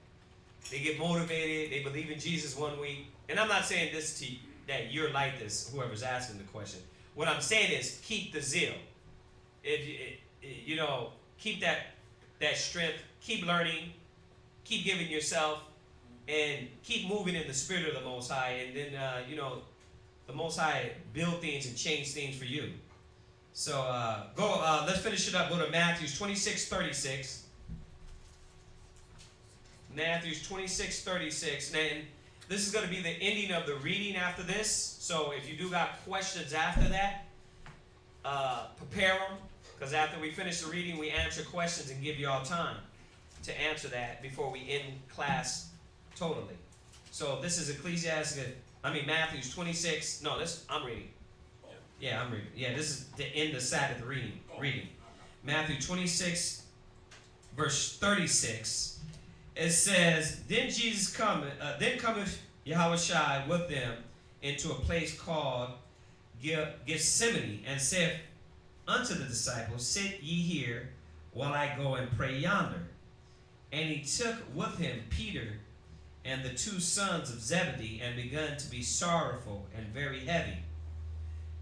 they get motivated. They believe in Jesus one week. And I'm not saying this to you, that you're like this, whoever's asking the question. What I'm saying is keep the zeal. Keep that strength. Keep learning. Keep giving yourself. And keep moving in the spirit of the Most High. And then, the Most High build things and change things for you. So let's finish it up. Go to Matthew 26:36. Matthew 26:36. And this is going to be the ending of the reading after this. So if you do got questions after that, prepare them. Because after we finish the reading, we answer questions and give you all time to answer that before we end class totally. So this is Matthew 26. No, I'm reading. Yeah, I'm reading. Yeah, this is to end the Sabbath reading. Matthew 26, verse 36. It says, Then cometh Yahushua with them into a place called Gethsemane, and saith unto the disciples, Sit ye here, while I go and pray yonder. And he took with him Peter and the two sons of Zebedee, and begun to be sorrowful and very heavy.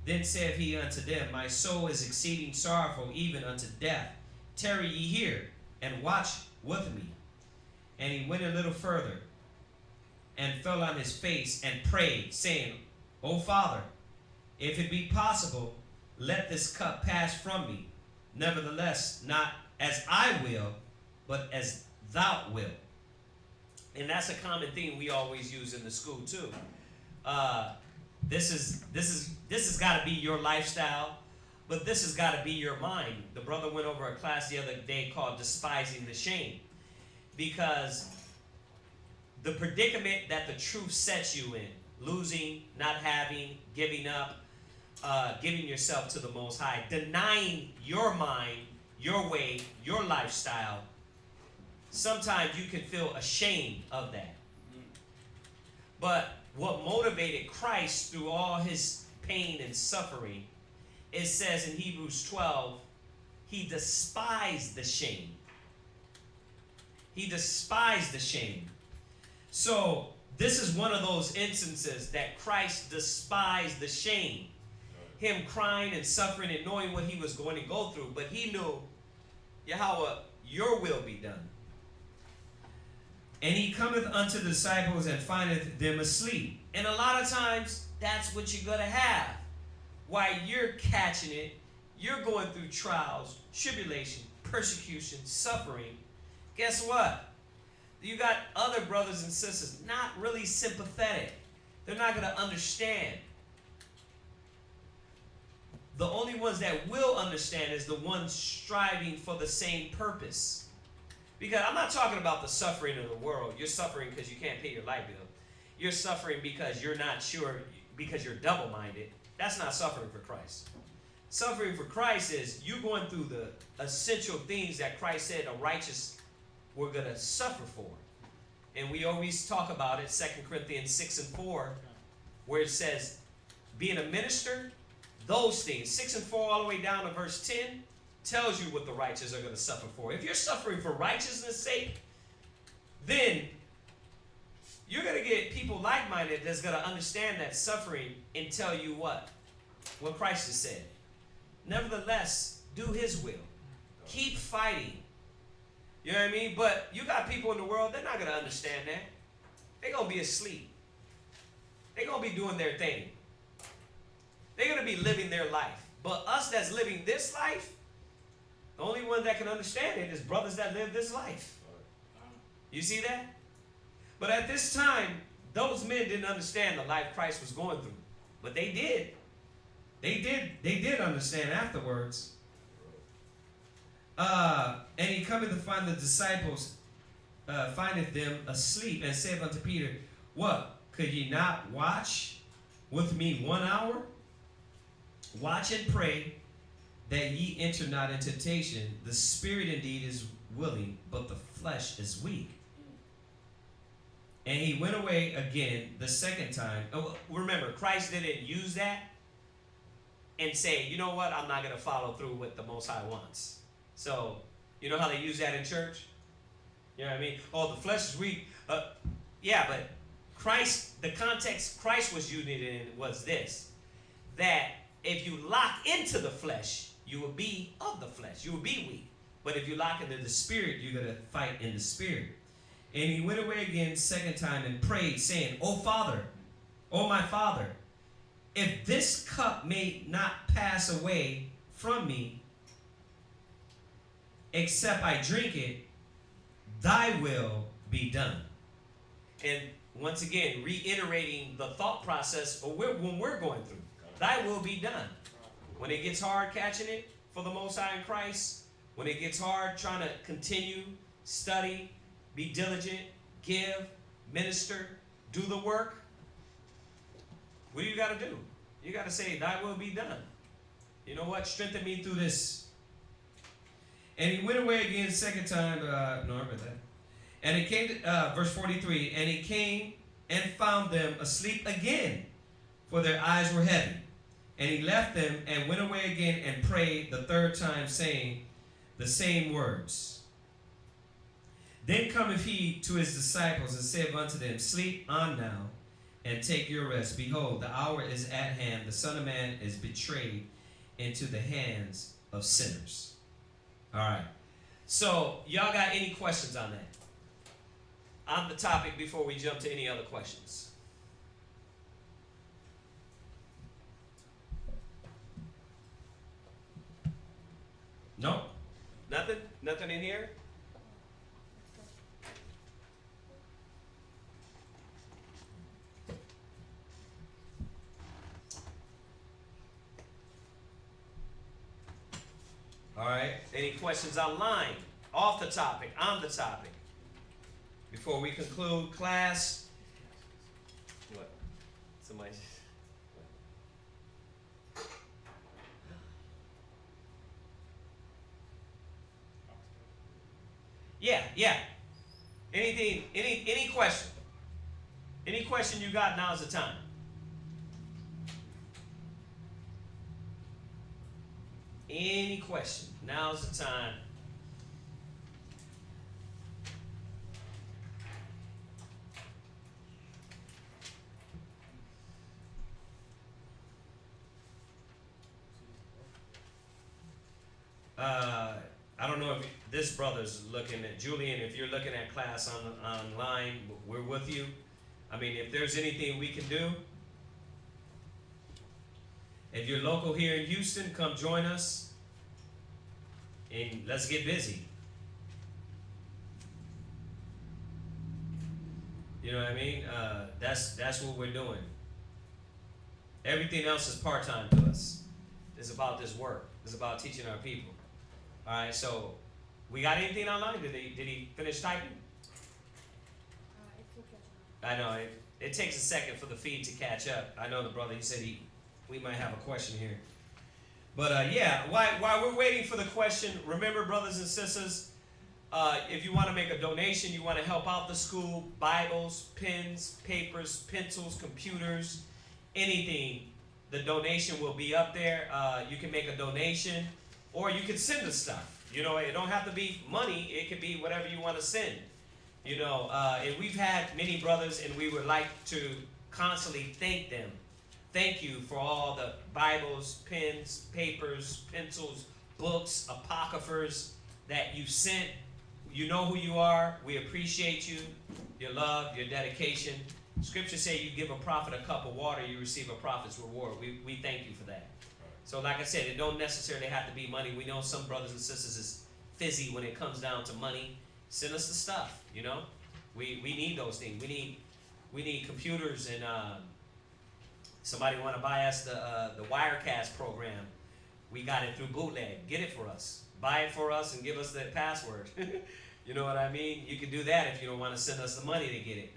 Then saith he unto them, My soul is exceeding sorrowful, even unto death. Tarry ye here, and watch with me. And he went a little further, and fell on his face, and prayed, saying, O Father, if it be possible, let this cup pass from me. Nevertheless, not as I will, but as thou wilt. And that's a common theme we always use in the school too. This has got to be your lifestyle, but this has got to be your mind. The brother went over a class the other day called Despising the Shame, because the predicament that the truth sets you in, losing, not having, giving up, giving yourself to the Most High, denying your mind, your way, your lifestyle, sometimes you can feel ashamed of that. But what motivated Christ through all his pain and suffering, it says in Hebrews 12, he despised the shame. He despised the shame. So this is one of those instances that Christ despised the shame. Him crying and suffering and knowing what he was going to go through. But he knew, Yahweh, your will be done. And he cometh unto the disciples and findeth them asleep. And a lot of times, that's what you're going to have. While you're catching it, you're going through trials, tribulation, persecution, suffering. Guess what? You got other brothers and sisters not really sympathetic. They're not going to understand. The only ones that will understand is the ones striving for the same purpose. Because I'm not talking about the suffering of the world. You're suffering because you can't pay your light bill. You're suffering because you're not sure, because you're double-minded. That's not suffering for Christ. Suffering for Christ is you going through the essential things that Christ said the righteous were going to suffer for. And we always talk about it, 2 Corinthians 6:4, where it says, being a minister, those things, 6 and 4 all the way down to verse 10, tells you what the righteous are going to suffer for. If you're suffering for righteousness' sake, then you're going to get people like-minded that's going to understand that suffering and tell you what Christ has said. Nevertheless, do his will. Keep fighting. You know what I mean? But you got people in the world, they're not going to understand that. They're going to be asleep. They're going to be doing their thing. They're going to be living their life. But us that's living this life, the only one that can understand it is brothers that live this life. You see that? But at this time, those men didn't understand the life Christ was going through. But they did. They did understand afterwards. And he cometh to find the disciples, findeth them asleep, and saith unto Peter, what? Could ye not watch with me 1 hour? Watch and pray that ye enter not in temptation. The spirit indeed is willing, but the flesh is weak. And he went away again the second time. Oh, remember, Christ didn't use that and say, you know what, I'm not going to follow through with the Most High wants. So, you know how they use that in church? You know what I mean? Oh, the flesh is weak. Yeah, but Christ, the context Christ was using it in was this, that if you lock into the flesh, you will be of the flesh. You will be weak. But if you lock into the spirit, you're going to fight in the spirit. And he went away again second time and prayed, saying, O Father, O my Father, if this cup may not pass away from me, except I drink it, thy will be done. And once again, reiterating the thought process of when we're going through. Thy will be done. When it gets hard catching it for the Most High in Christ, when it gets hard trying to continue, study, be diligent, give, minister, do the work, what do you got to do? You got to say, thy will be done. You know what? Strengthen me through this. And he went away again second time. And it came to, verse 43, and he came and found them asleep again, for their eyes were heavy. And he left them and went away again and prayed the third time, saying the same words. Then cometh he to his disciples and saith unto them, sleep on now, and take your rest. Behold, the hour is at hand. The Son of Man is betrayed into the hands of sinners. All right. So, y'all got any questions on that? On the topic before we jump to any other questions? No? Nothing? Nothing in here? All right. Any questions online, off the topic, on the topic? Before we conclude class. What? Somebody. Yeah. Anything, any question? Any question you got, now's the time. Any question, now's the time. I don't know if this brother's looking at, Julian, if you're looking at class online, we're with you. I mean, if there's anything we can do, if you're local here in Houston, come join us and let's get busy. You know what I mean? That's what we're doing. Everything else is part-time to us. It's about this work. It's about teaching our people. All right, so we got anything online? Did he finish typing? It's still catching up. I know it takes a second for the feed to catch up. I know the brother. He said we might have a question here. But yeah, while we're waiting for the question, remember, brothers and sisters, if you want to make a donation, you want to help out the school, Bibles, pens, papers, pencils, computers, anything, the donation will be up there. You can make a donation, or you can send us stuff. You know, it don't have to be money. It could be whatever you want to send. You know, and we've had many brothers, and we would like to constantly thank them. Thank you for all the Bibles, pens, papers, pencils, books, apocryphers that you sent. You know who you are. We appreciate you, your love, your dedication. Scripture say you give a prophet a cup of water, you receive a prophet's reward. We thank you for that. So like I said, it don't necessarily have to be money. We know some brothers and sisters is fizzy when it comes down to money. Send us the stuff, you know. We need those things. We need computers, and somebody want to buy us the Wirecast program. We got it through bootleg. Get it for us. Buy it for us and give us that password. You know what I mean? You can do that if you don't want to send us the money to get it.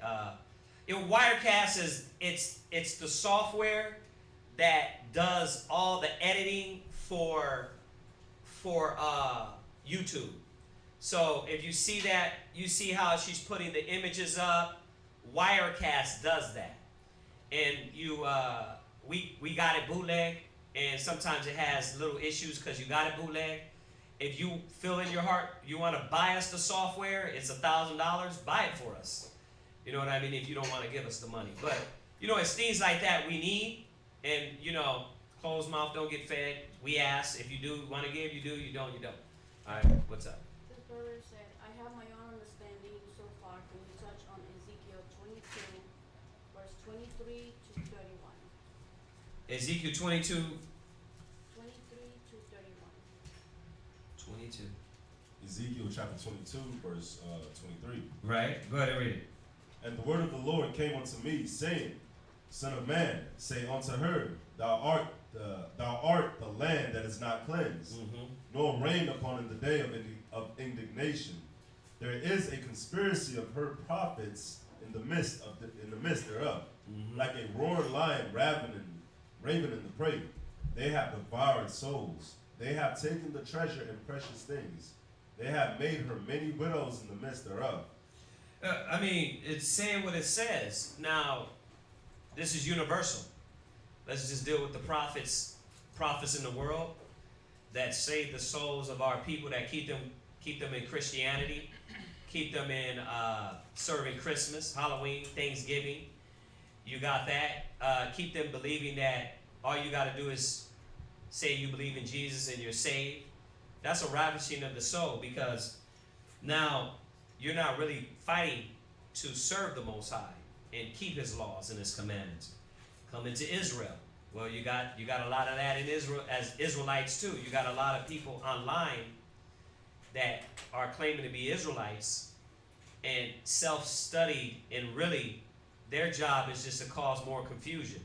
Wirecast is it's the software that does all the editing for YouTube. So if you see that, you see how she's putting the images up. Wirecast does that, and we got it bootleg, and sometimes it has little issues because you got it bootleg. If you feel in your heart you want to buy us the software, it's $1,000. Buy it for us. You know what I mean? If you don't want to give us the money, but you know, it's things like that we need, and you know, closed mouth don't get fed. We ask. If you do want to give, you do. You don't, you don't. All right, what's up? This brother said, I have my own understanding so far. Can you touch on Ezekiel 22, verse 23 to 31? Ezekiel 22. 23 to 31. 22. Ezekiel chapter 22, verse 23. Right. Go ahead and read it. And the word of the Lord came unto me, saying, Son of man, say unto her, Thou art the land that is not cleansed, nor rain upon in the day of indignation. There is a conspiracy of her prophets in the midst thereof, like a roaring lion ravening the prey. They have devoured souls. They have taken the treasure and precious things. They have made her many widows in the midst thereof. I mean, it's saying what it says. Now, this is universal. Let's just deal with the prophets in the world that save the souls of our people, that keep them in Christianity, keep them in serving Christmas, Halloween, Thanksgiving. You got that. Keep them believing that all you got to do is say you believe in Jesus and you're saved. That's a ravishing of the soul, because now you're not really fighting to serve the Most High and keep His laws and His commandments. Come into Israel. Well, you got a lot of that in Israel as Israelites too. You got a lot of people online that are claiming to be Israelites and self-studied, and really their job is just to cause more confusion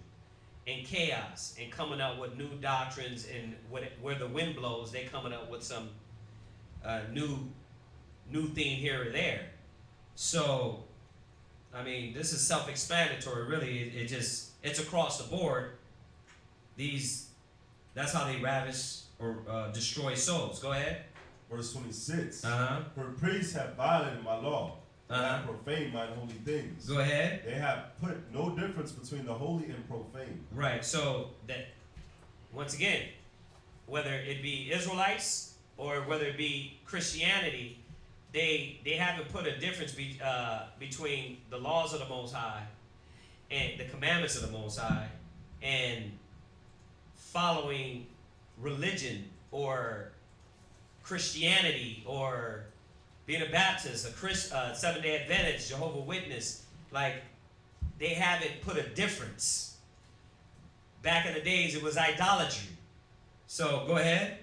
and chaos and coming up with new doctrines, and where the wind blows, they coming up with some new thing here or there. So, I mean, this is self-explanatory, really. It's across the board. That's how they ravish or destroy souls. Go ahead. Verse 26. Uh-huh. Her priests have violated my law, and have profaned mine holy things. Go ahead. They have put no difference between the holy and profane. Right. So that, once again, whether it be Israelites or whether it be Christianity, they haven't put a difference between the laws of the Most High and the commandments of the Most High and following religion or Christianity or being a Baptist, a Seventh-day Adventist, Jehovah's Witness. Like, they haven't put a difference. Back in the days, it was idolatry. So, go ahead.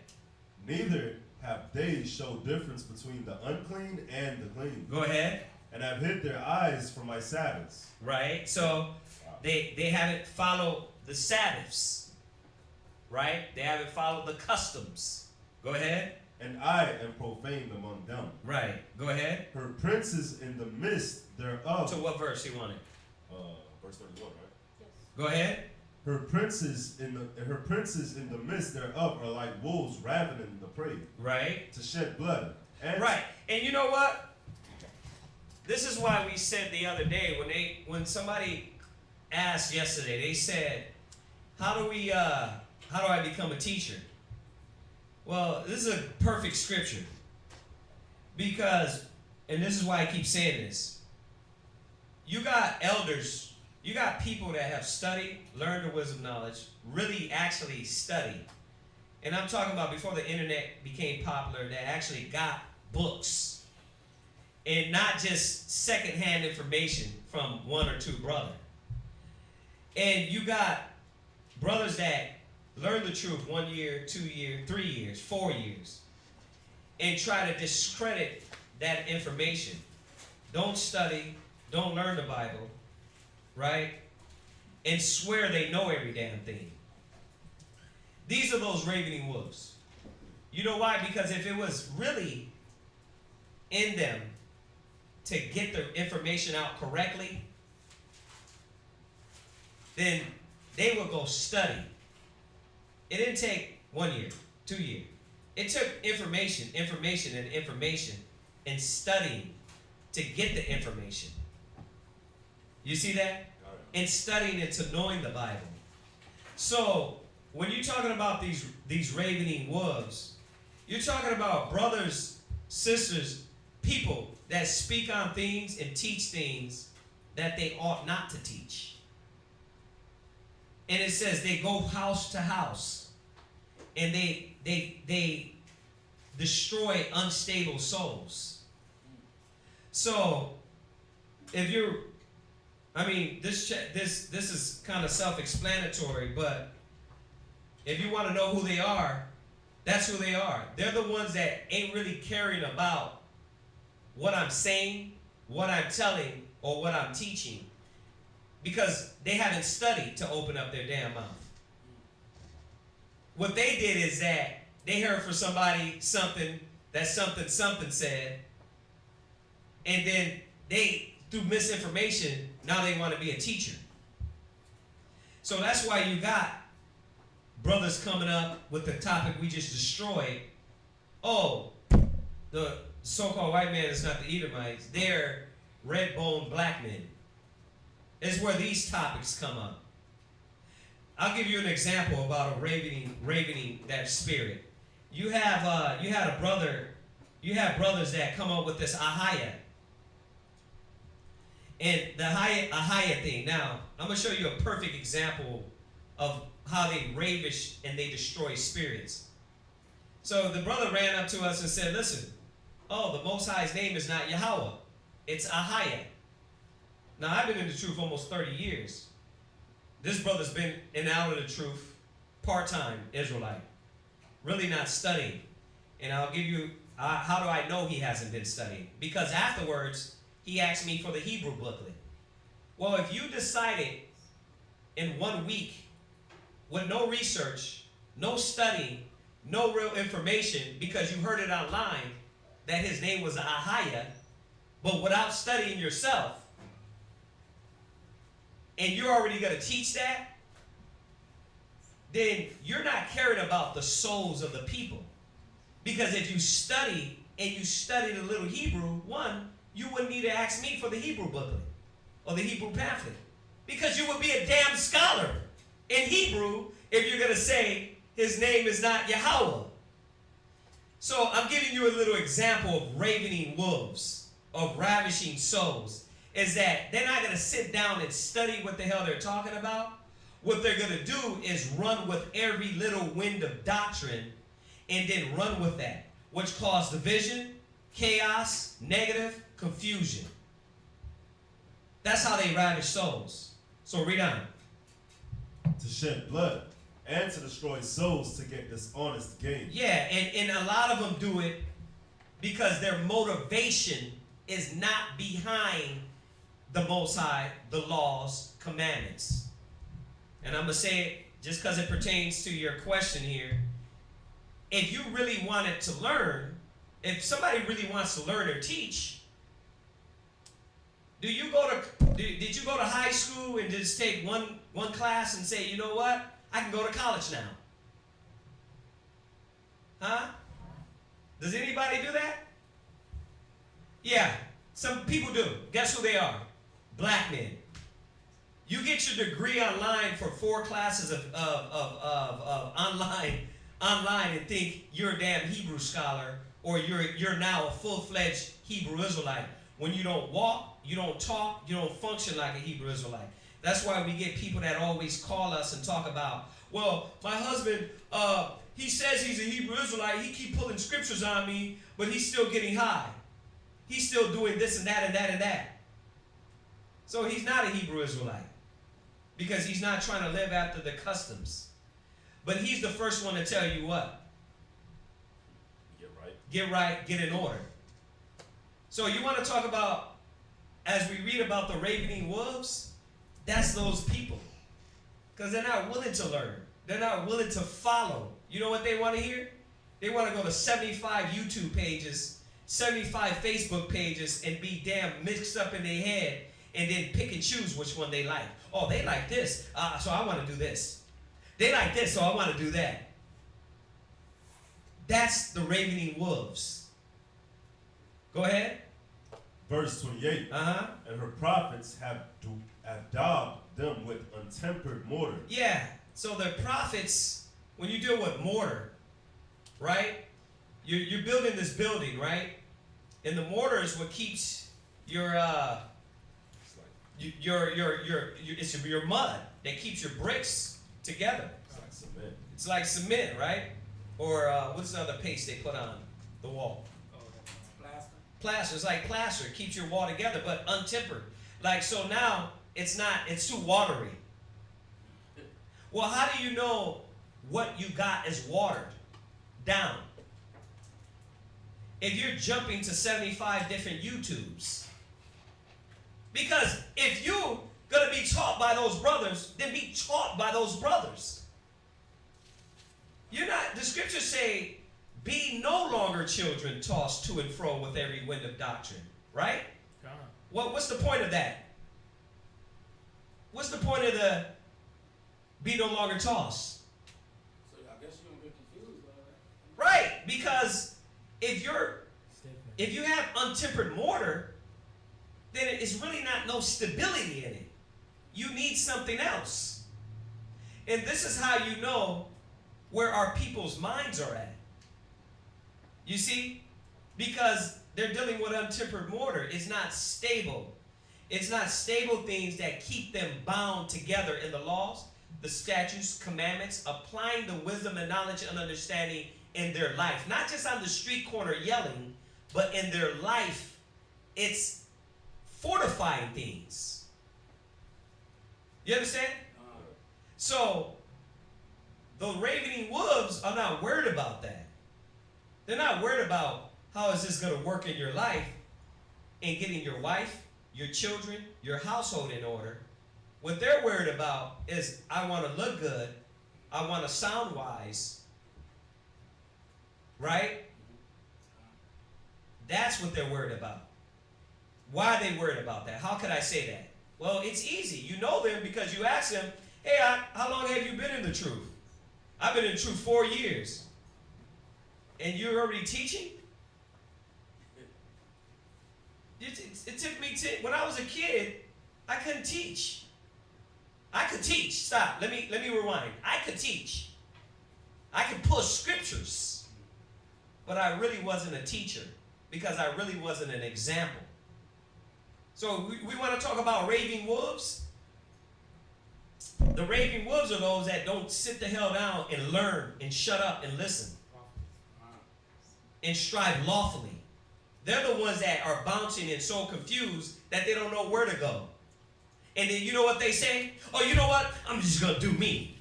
Neither have they showed difference between the unclean and the clean. Go ahead. And have hid their eyes from my Sabbaths. Right. So, they haven't followed the Sabbaths. Right? They haven't followed the customs. Go ahead. And I am profaned among them. Right. Go ahead. Her princes in the midst thereof. To what verse you wanted? Verse 31, right? Yes. Go ahead. Her princes in the midst thereof are like wolves ravening the prey. Right. To shed blood. And Right. And you know what? This is why we said the other day when somebody asked yesterday, they said, how do I become a teacher? Well, this is a perfect scripture, because and this is why I keep saying this, you got elders, you got people that have studied, learned the wisdom knowledge, really actually studied. And I'm talking about before the internet became popular, that actually got books. And not just secondhand information from one or two brothers. And you got brothers that learn the truth 1 year, 2 years, 3 years, 4 years, and try to discredit that information. Don't study, don't learn the Bible, right? And swear they know every damn thing. These are those ravening wolves. You know why? Because if it was really in them to get the information out correctly, then they would go study. It didn't take 1 year, 2 years. It took information, and studying to get the information. You see that? And studying into knowing the Bible. So when you're talking about these ravening wolves, you're talking about brothers, sisters, people that speak on things and teach things that they ought not to teach. And it says they go house to house and they destroy unstable souls. So if you're, this is kind of self-explanatory, but if you want to know who they are, that's who they are. They're the ones that ain't really caring about what I'm saying, what I'm telling, or what I'm teaching, because they haven't studied to open up their damn mouth. What they did is that they heard from somebody something said, and then they, through misinformation, now they want to be a teacher. So that's why you got brothers coming up with the topic we just destroyed. Oh, the so-called white man is not the Edomites. They're red-boned black men. It's where these topics come up. I'll give you an example about a ravening that spirit. You have brothers that come up with this ahaya. And the ahaya thing. Now, I'm going to show you a perfect example of how they ravish and they destroy spirits. So the brother ran up to us and said, listen, the Most High's name is not Yahweh. It's ahaya. Now, I've been in the truth almost 30 years. This brother's been in and out of the truth, part-time Israelite, really not studying. And I'll give you, how do I know he hasn't been studying? Because afterwards, he asked me for the Hebrew booklet. Well, if you decided in 1 week, with no research, no studying, no real information, because you heard it online, that his name was Ahaya, but without studying yourself, and you're already going to teach that, then you're not caring about the souls of the people. Because if you study, and you studied a little Hebrew, you wouldn't need to ask me for the Hebrew booklet, or the Hebrew pamphlet. Because you would be a damn scholar in Hebrew if you're going to say his name is not Yahweh. So I'm giving you a little example of ravening wolves, of ravishing souls, is that they're not going to sit down and study what the hell they're talking about. What they're going to do is run with every little wind of doctrine and then run with that, which causes division, chaos, negative, confusion. That's how they ravish souls. So read on. To shed blood and to destroy souls to get dishonest gain. Yeah, and a lot of them do it because their motivation is not behind the Most High, the laws, commandments. And I'm going to say it just because it pertains to your question here. If you really wanted to learn, if somebody really wants to learn or teach, did you go to high school and just take one class and say, you know what, I can go to college now? Huh? Does anybody do that? Yeah, some people do. Guess who they are? Black men. You get your degree online for 4 classes of online and think you're a damn Hebrew scholar, or you're now a full-fledged Hebrew Israelite. When you don't walk, you don't talk, you don't function like a Hebrew Israelite. That's why we get people that always call us and talk about, well, my husband, he says he's a Hebrew Israelite. He keep pulling scriptures on me, but he's still getting high. He's still doing this and that and that and that. So he's not a Hebrew Israelite because he's not trying to live after the customs. But he's the first one to tell you what? Get right. Get right, get in order. So you want to talk about, as we read about the ravening wolves, that's those people. Because they're not willing to learn. They're not willing to follow. You know what they want to hear? They want to go to 75 YouTube pages, 75 Facebook pages, and be damn mixed up in their head, and then pick and choose which one they like. Oh, they like this, so I want to do this. They like this, so I want to do that. That's the ravening wolves. Go ahead. Verse 28. And her prophets have daubed them with untempered mortar. Yeah, so the prophets, when you deal with mortar, right? You're building this building, right? And the mortar is what keeps your it's your mud that keeps your bricks together. It's like cement. It's like cement, right? Or what's the other paste they put on the wall? Plaster. Plaster. It's like plaster. It keeps your wall together, but untempered. Like, so now it's too watery. Well, how do you know what you got is watered down? If you're jumping to 75 different YouTubes. Because if you're going to be taught by those brothers, then be taught by those brothers. The scriptures say, be no longer children tossed to and fro with every wind of doctrine. Right? What's the point of that? What's the point of the be no longer tossed? So I guess you're gonna get confused by that. Right, because if you have untempered mortar, then it's really not no stability in it. You need something else. And this is how you know where our people's minds are at. You see? Because they're dealing with untempered mortar. It's not stable. It's not stable things that keep them bound together in the laws, the statutes, commandments, applying the wisdom and knowledge and understanding in their life. Not just on the street corner yelling, but in their life. It's fortifying things. You understand? So, the ravening wolves are not worried about that. They're not worried about how is this going to work in your life in getting your wife, your children, your household in order. What they're worried about is, I want to look good. I want to sound wise. Right? That's what they're worried about. Why are they worried about that? How could I say that? Well, it's easy. You know them because you ask them, hey, how long have you been in the truth? I've been in the truth 4 years. And you're already teaching? It took me when I was a kid, I couldn't teach. I could teach. Stop. Let me rewind. I could teach. I could push scriptures. But I really wasn't a teacher because I really wasn't an example. So we want to talk about raving wolves. The raving wolves are those that don't sit the hell down and learn and shut up and listen and strive lawfully. They're the ones that are bouncing and so confused that they don't know where to go. And then you know what they say? Oh, you know what? I'm just going to do me.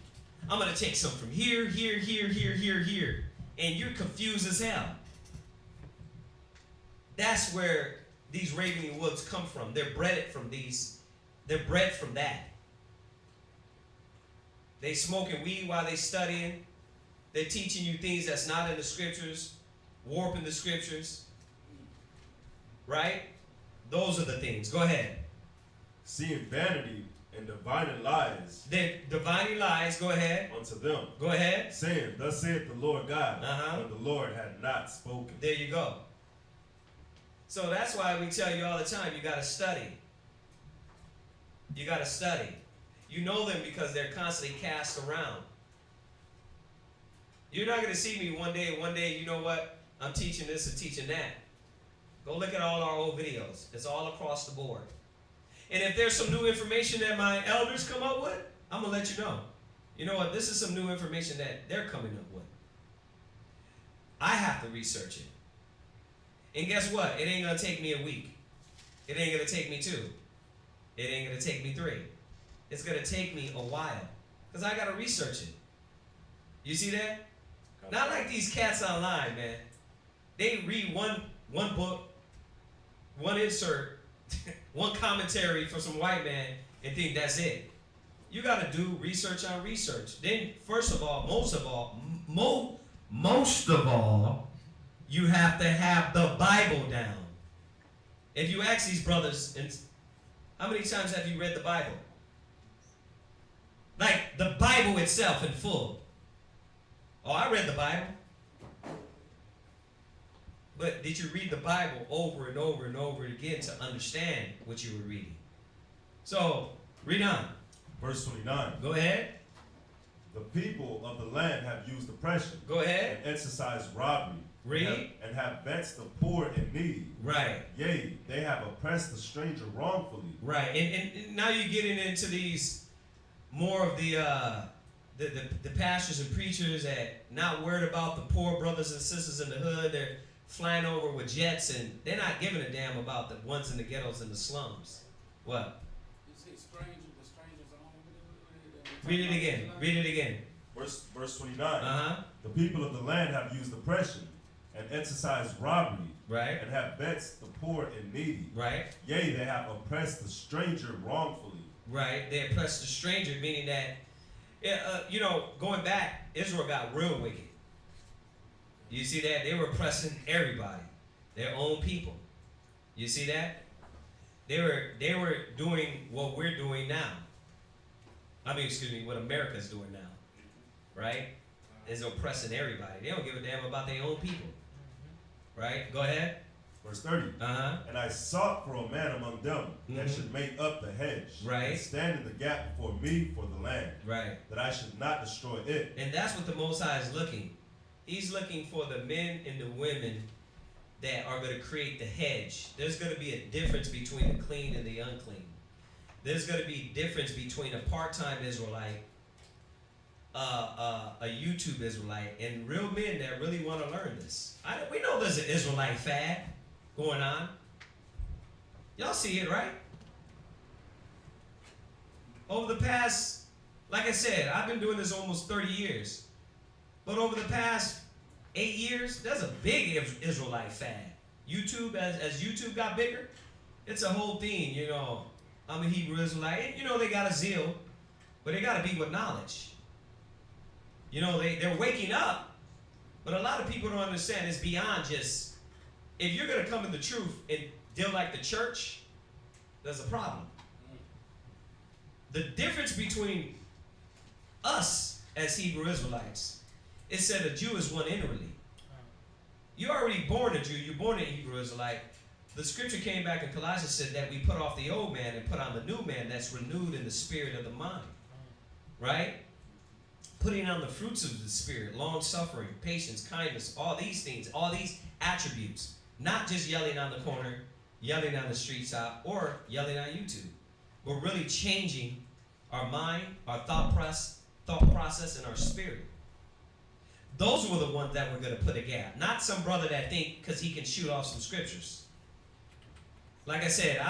I'm going to take some from here, here, here, here, here, here. And you're confused as hell. That's where these ravening wolves come from. They're bred from that. They smoking weed while they studying. They're teaching you things that's not in the scriptures, warping the scriptures. Right? Those are the things. Go ahead. Seeing vanity and divining lies. They're divining lies. Go ahead. Unto them. Go ahead. Saying, thus saith the Lord God, Uh-huh. but the Lord had not spoken. There you go. So that's why we tell you all the time, you got to study. You got to study. You know them because they're constantly cast around. You're not going to see me one day, you know what? I'm teaching this and teaching that. Go look at all our old videos. It's all across the board. And if there's some new information that my elders come up with, I'm going to let you know. You know what? This is some new information that they're coming up with. I have to research it. And guess what? It ain't going to take me a week. It ain't going to take me 2. It ain't going to take me 3. It's going to take me a while. Because I got to research it. You see that? Not like these cats online, man. They read one book, one insert, one commentary from some white man and think that's it. You got to do research on research. Then, first of all, most of all, you have to have the Bible down. If you ask these brothers, and how many times have you read the Bible? Like the Bible itself in full. Oh, I read the Bible. But did you read the Bible over and over and over again to understand what you were reading? So, read on. Verse 29. Go ahead. The people of the land have used oppression. Go ahead. And exercised robbery. Read. And have vexed the poor and needy. Right. Yea, they have oppressed the stranger wrongfully. Right. And now you're getting into these more of the pastors and preachers that not worried about the poor brothers and sisters in the hood. They're flying over with jets and they're not giving a damn about the ones in the ghettos and the slums. What? You see, the strangers on. Read it again. Read it again. Verse 29. Uh-huh. The people of the land have used oppression and exercised robbery. Right. And have vexed the poor and needy. Right. Yea, they have oppressed the stranger wrongfully. Right. They oppressed the stranger, meaning that, going back, Israel got real wicked. You see that? They were oppressing everybody, their own people. You see that? They were doing what we're doing now. What America's doing now. Right? Is oppressing everybody. They don't give a damn about their own people. Right? Go ahead. Verse 30. Uh-huh. And I sought for a man among them that should make up the hedge. Right. And stand in the gap before me for the land. Right. That I should not destroy it. And that's what the Most High is looking. He's looking for the men and the women that are going to create the hedge. There's going to be a difference between the clean and the unclean. There's going to be a difference between a part-time Israelite, a YouTube Israelite, and real men that really want to learn this. We know there's an Israelite fad going on. Y'all see it, right? Over the past, like I said, I've been doing this almost 30 years. But over the past 8 years, there's a big Israelite fad. YouTube, as YouTube got bigger, it's a whole thing, I'm a Hebrew Israelite. They got a zeal, but they got to be with knowledge. They're waking up, but a lot of people don't understand it's beyond just, if you're going to come in the truth and deal like the church, there's a problem. The difference between us as Hebrew Israelites, it said a Jew is one inwardly. You're already born a Jew. You're born an Hebrew Israelite. The scripture came back in Colossians said that we put off the old man and put on the new man that's renewed in the spirit of the mind. Right? Putting on the fruits of the spirit, long-suffering, patience, kindness, all these things, all these attributes. Not just yelling on the corner, yelling on the street side, or yelling on YouTube. We're really changing our mind, our thought process, and our spirit. Those were the ones that were going to put a gap. Not some brother that think because he can shoot off some scriptures. Like I said,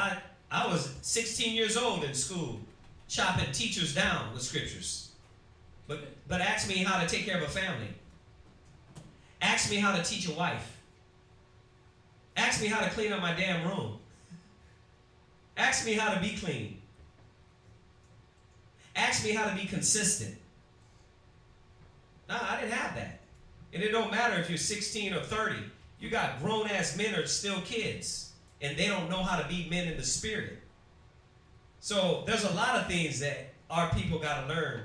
I was 16 years old in school, chopping teachers down with scriptures. But ask me how to take care of a family. Ask me how to teach a wife. Ask me how to clean up my damn room. Ask me how to be clean. Ask me how to be consistent. No, I didn't have that. And it don't matter if you're 16 or 30. You got grown-ass men are still kids. And they don't know how to be men in the spirit. So there's a lot of things that our people got to learn.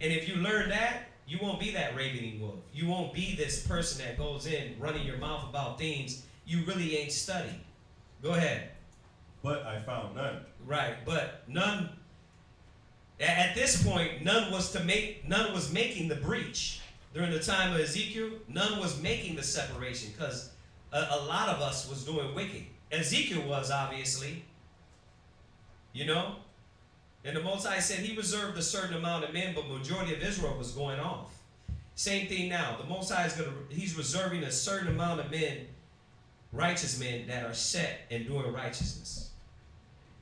And if you learn that, you won't be that ravening wolf. You won't be this person that goes in running your mouth about things you really ain't studied. Go ahead. But I found none. Right, but none. At this point, none was making the breach. During the time of Ezekiel, none was making the separation because a lot of us was doing wicked. Ezekiel was, obviously. You know? And the Most High said he reserved a certain amount of men, but majority of Israel was going off. Same thing now. The Most High he's reserving a certain amount of men, righteous men, that are set and doing righteousness.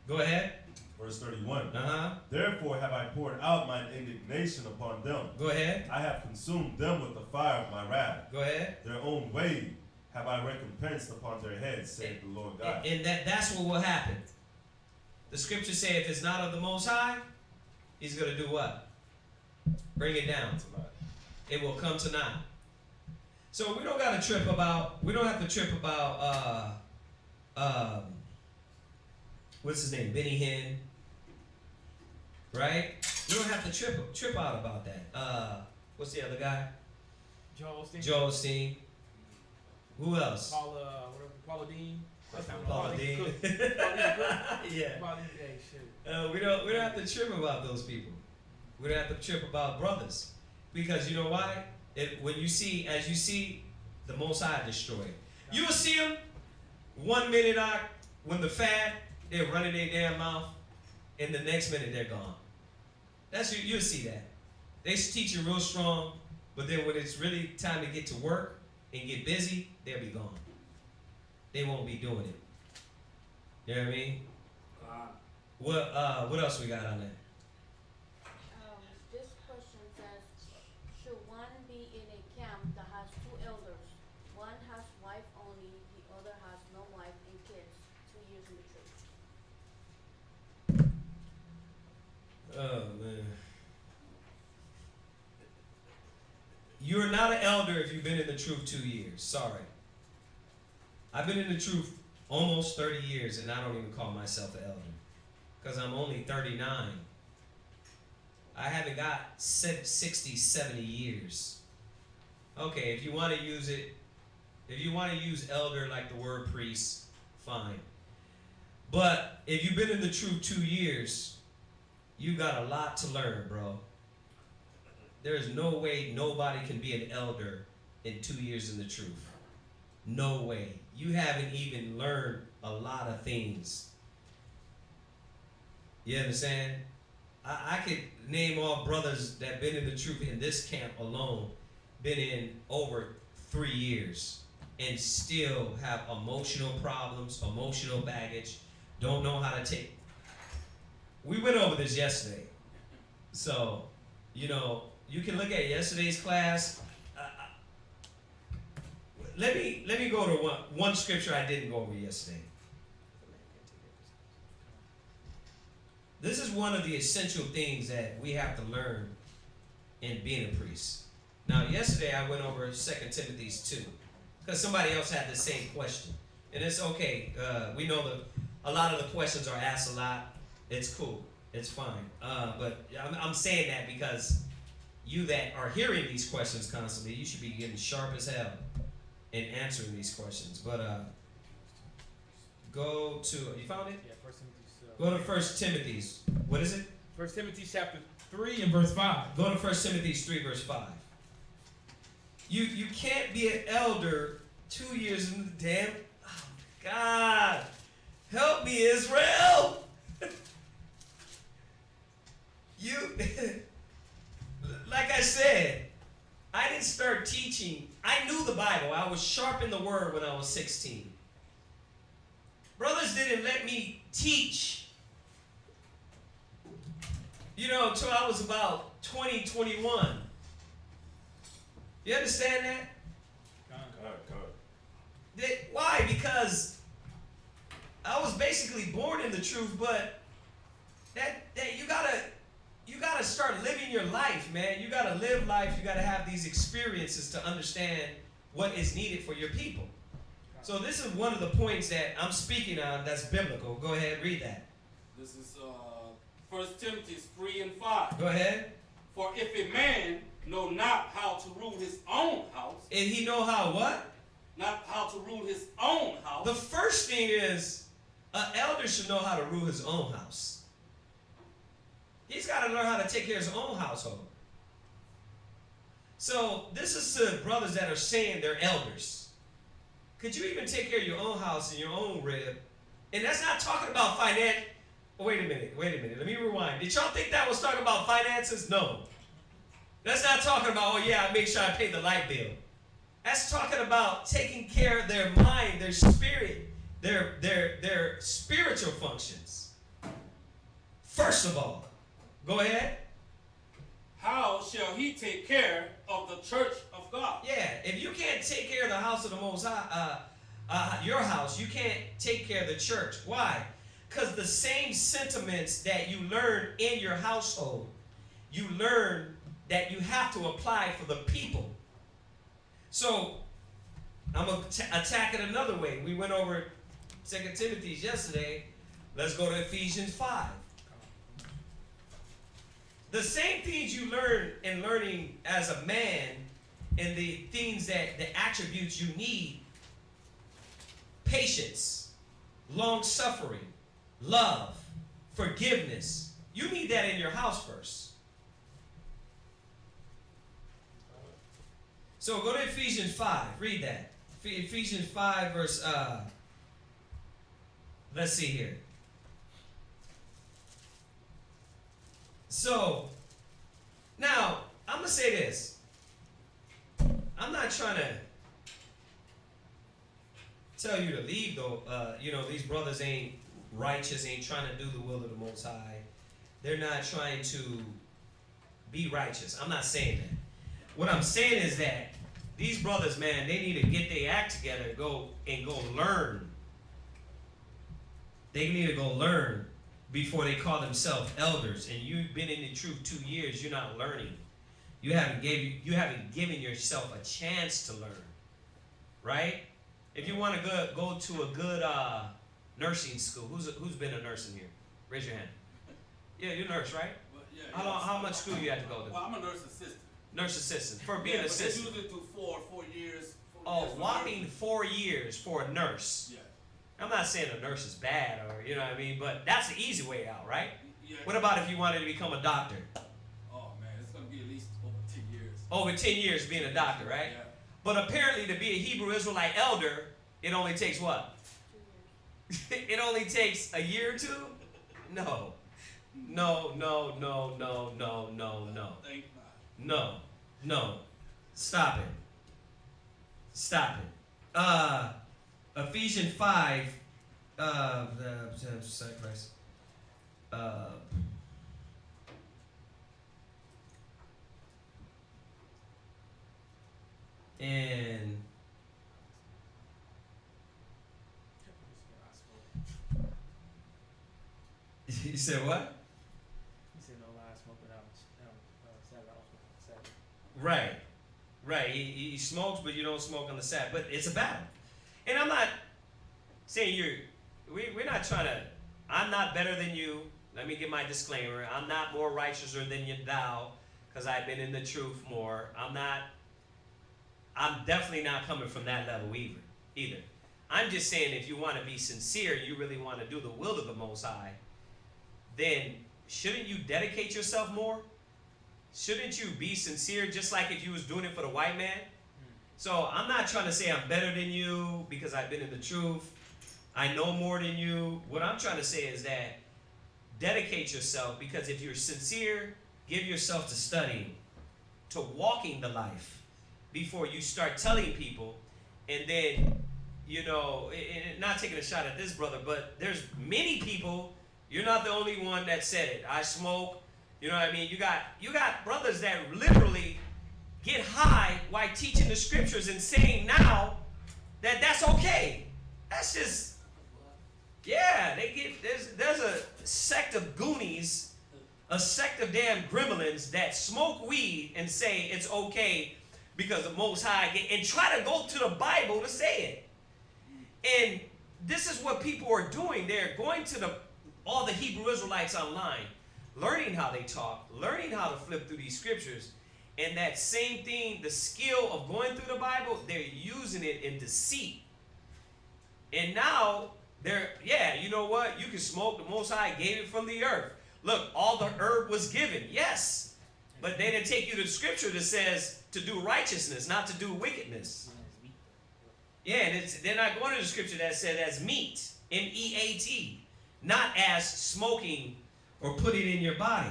Go ahead. Verse 31. Uh-huh. Therefore have I poured out mine indignation upon them. Go ahead. I have consumed them with the fire of my wrath. Go ahead. Their own way have I recompensed upon their heads, saith the Lord God. And that's what will happen. The scriptures say if it's not of the Most High, he's going to do what? Bring it down. It will come to naught. So we don't have to trip about, what's his name? Benny Hinn. Right? We don't have to trip out about that. What's the other guy? Joel Osteen. Joel Osteen. Who else? Paula Dean. Paula Dean. Yeah. Hey, shit. We don't have to trip about those people. We don't have to trip about brothers, because you know why? As you see the Most High destroyed, you will see them 1 minute when the fat, they're running their damn mouth, and the next minute they're gone. You'll see that. They're teaching real strong, but then when it's really time to get to work and get busy, they'll be gone. They won't be doing it. You know what I mean? What else we got on there? This question says, should one be in a camp that has two elders? One has wife only, the other has no wife and kids, 2 years in the truth. Oh, man. You're not an elder if you've been in the truth 2 years. Sorry. I've been in the truth almost 30 years, and I don't even call myself an elder, because I'm only 39. I haven't got 60, 70 years. Okay, if you want to use it, if you want to use elder like the word priest, fine. But if you've been in the truth 2 years, you got a lot to learn, bro. There's no way nobody can be an elder in 2 years in the truth. No way. You haven't even learned a lot of things. You understand? I could name all brothers that been in the truth in this camp alone, been in over 3 years, and still have emotional problems, emotional baggage, don't know how to take. We went over this yesterday. So, you know, you can look at yesterday's class. Let me go to one scripture I didn't go over yesterday. This is one of the essential things that we have to learn in being a priest. Now, yesterday I went over 2 Timothy 2, because somebody else had the same question. And it's okay. We know that a lot of the questions are asked a lot. It's cool. It's fine. But I'm saying that because you that are hearing these questions constantly, you should be getting sharp as hell in answering these questions. But go to, you found it? Yeah, 1 Timothy. Go to 1 Timothy's. What is it? 1 Timothy chapter 3 and verse 5. Go to 1 Timothy 3 verse 5. You can't be an elder 2 years in the damn. Oh God, help me, Israel. You, like I said, I didn't start teaching. I knew the Bible. I was sharp in the word when I was 16. Brothers didn't let me teach, you know, until I was about 20, 21. You understand that? Why? Because I was basically born in the truth, but that you gotta start living your life, man. You gotta live life. You gotta have these experiences to understand what is needed for your people. So this is one of the points that I'm speaking on that's biblical. Go ahead, read that. This is 1 Timothy 3 and 5. Go ahead. For if a man know not how to rule his own house, And he know how what? not how to rule his own house, The first thing is, an elder should know how to rule his own house. He's got to learn how to take care of his own household. So this is to brothers that are saying they're elders. Could you even take care of your own house and your own rib? And that's not talking about finance. Wait a minute. Let me rewind. Did y'all think that was talking about finances? No. That's not talking about, oh yeah, I make sure I pay the light bill. That's talking about taking care of their mind, their spirit, their spiritual functions. First of all, go ahead. How shall he take care of the church of God? Yeah, if you can't take care of the house of the Most High, your house, you can't take care of the church. Why? Because the same sentiments that you learn in your household, you learn that you have to apply for the people. So, I'm going to attack it another way. We went over 2 Timothy's yesterday. Let's go to Ephesians 5. The same things you learn in learning as a man and the things that, the attributes you need, patience, long-suffering, love, forgiveness, you need that in your house first. So go to Ephesians 5. Read that. Ephesians 5 verse, let's see here. So, now, I'm going to say this. I'm not trying to tell you to leave, though. These brothers ain't righteous, ain't trying to do the will of the Most High. They're not trying to be righteous. I'm not saying that. What I'm saying is that these brothers, man, they need to get their act together, go learn. They need to go learn before they call themselves elders. And you've been in the truth 2 years, you're not learning. You haven't given yourself a chance to learn. Right? If you want to go to a good nursing school, who's been a nurse in here? Raise your hand. Yeah, you're a nurse, right? Well, yeah, How much school you had to go to? Well, I'm a nurse assistant. Nurse assistant. For being an but they assistant. usually do four years. Whopping 4 years for a nurse. Yeah. I'm not saying a nurse is bad or, you know what I mean, but that's the easy way out, right? Yeah. What about if you wanted to become a doctor? Oh man, it's gonna be at least over 10 years. Over 10 years being a doctor, right? Yeah. But apparently to be a Hebrew Israelite elder, it only takes what? 2 years. It only takes a year or two? No. No. Thank God. No. Stop it. Ephesians 5, sacrifice. And you said what? He said no lies, smoke without Sabbath. I don't smoke on the Sabbath. Right. He smokes, but you don't smoke on the Sabbath. But it's a battle. And I'm not saying we're not trying to, I'm not better than you. Let me give my disclaimer. I'm not more righteous than thou, because I've been in the truth more. I'm definitely not coming from that level either. I'm just saying if you want to be sincere, you really want to do the will of the Most High, then shouldn't you dedicate yourself more? Shouldn't you be sincere just like if you was doing it for the white man? So I'm not trying to say I'm better than you because I've been in the truth. I know more than you. What I'm trying to say is that dedicate yourself, because if you're sincere, give yourself to studying, to walking the life before you start telling people. And then, not taking a shot at this brother, but there's many people, you're not the only one that said it. I smoke, you know what I mean? You got brothers that literally get high while teaching the scriptures and saying now that that's okay. That's just, yeah, there's a sect of Goonies, a sect of damn gremlins that smoke weed and say it's okay because the Most High, and try to go to the Bible to say it. And this is what people are doing. They're going to all the Hebrew Israelites online, learning how they talk, learning how to flip through these scriptures. And that same thing, the skill of going through the Bible, they're using it in deceit. And now, you know what? You can smoke. The Most High gave it from the earth. Look, all the herb was given. Yes. But they didn't take you to the scripture that says to do righteousness, not to do wickedness. Yeah, and they're not going to the scripture that said as meat, meat, not as smoking or put it in your body.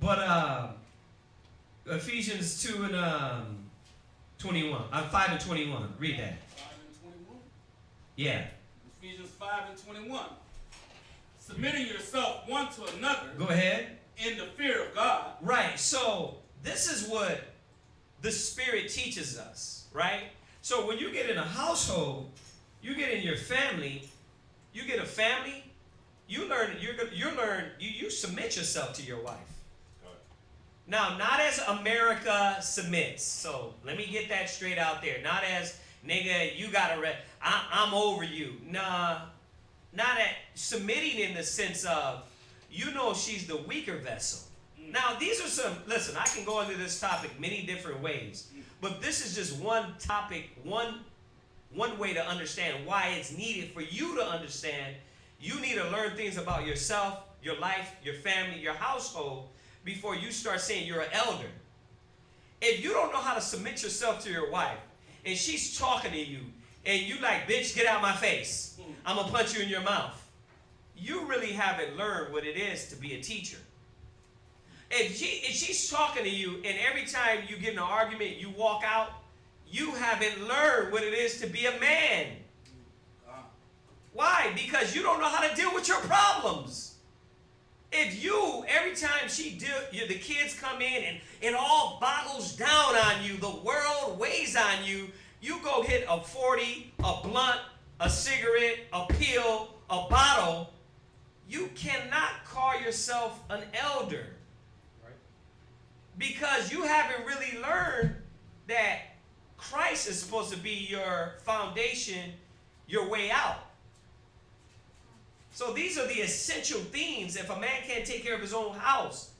But Ephesians 2 and 21, 5 and 21. Read that. 5 and 21. Yeah. Ephesians 5 and 21. Submitting yourself one to another. Go ahead. In the fear of God. Right. So this is what the Spirit teaches us, right? So when you get in a household, you get in your family, you get a family, you learn. You submit yourself to your wife. Now, not as America submits. So let me get that straight out there. Not as, nigga, you gotta, I'm over you. Nah, not at submitting in the sense of, you know she's the weaker vessel. Now, these are some, listen, I can go into this topic many different ways. But this is just one topic, one way to understand why it's needed for you to understand. You need to learn things about yourself, your life, your family, your household, before you start saying you're an elder. If you don't know how to submit yourself to your wife, and she's talking to you, and you like, bitch, get out my face. I'm going to punch you in your mouth. You really haven't learned what it is to be a teacher. If she's talking to you, and every time you get in an argument, you walk out, you haven't learned what it is to be a man. Why? Because you don't know how to deal with your problems. If you, every time the kids come in and it all boggles down on you, the world weighs on you, you go hit a 40, a blunt, a cigarette, a pill, a bottle, you cannot call yourself an elder. Right? Because you haven't really learned that Christ is supposed to be your foundation, your way out. So these are the essential themes. If a man can't take care of his own house,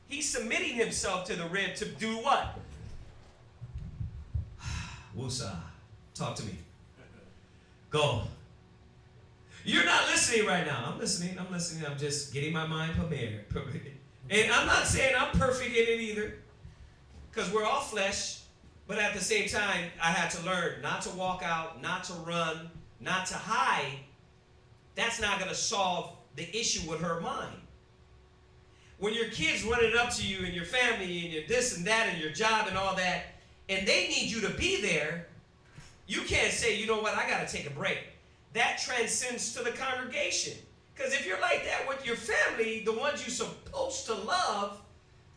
he's submitting himself to the rib to do what? Wusa, talk to me. Go. You're not listening right now. I'm listening. I'm just getting my mind prepared. And I'm not saying I'm perfect in it either, because we're all flesh. But at the same time, I had to learn not to walk out, not to run, not to hide. That's not going to solve the issue with her mind. When your kids running up to you and your family and your this and that and your job and all that, and they need you to be there, you can't say, you know what, I got to take a break. That transcends to the congregation. Because if you're like that with your family, the ones you're supposed to love,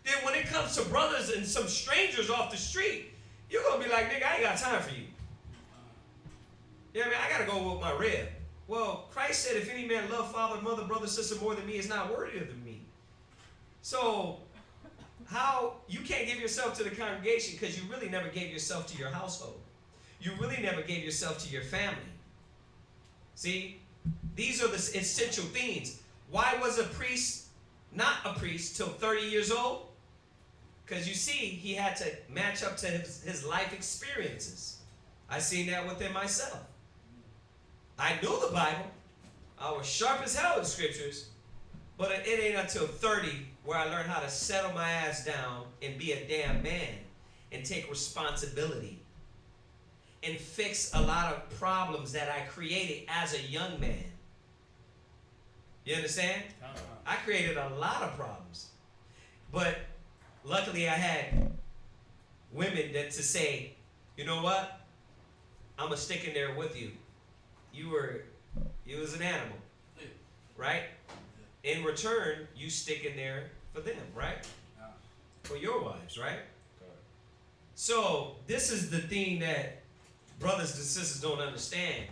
then when it comes to brothers and some strangers off the street, you're going to be like, nigga, I ain't got time for you. You know what I mean? I got to go with my rib. Well, Christ said, if any man love father, mother, brother, sister more than me, is not worthy of me. So, how you can't give yourself to the congregation because you really never gave yourself to your household. You really never gave yourself to your family. See, these are the essential things. Why was a priest not a priest till 30 years old? Because you see, he had to match up to his life experiences. I seen that within myself. I knew the Bible. I was sharp as hell in scriptures. But it ain't until 30 where I learned how to settle my ass down and be a damn man and take responsibility and fix a lot of problems that I created as a young man. You understand? I created a lot of problems. But luckily I had women that to say, you know what? I'm going to stick in there with you. You was an animal, right? In return, you stick in there for them, right? For your wives, right? So this is the thing that brothers and sisters don't understand.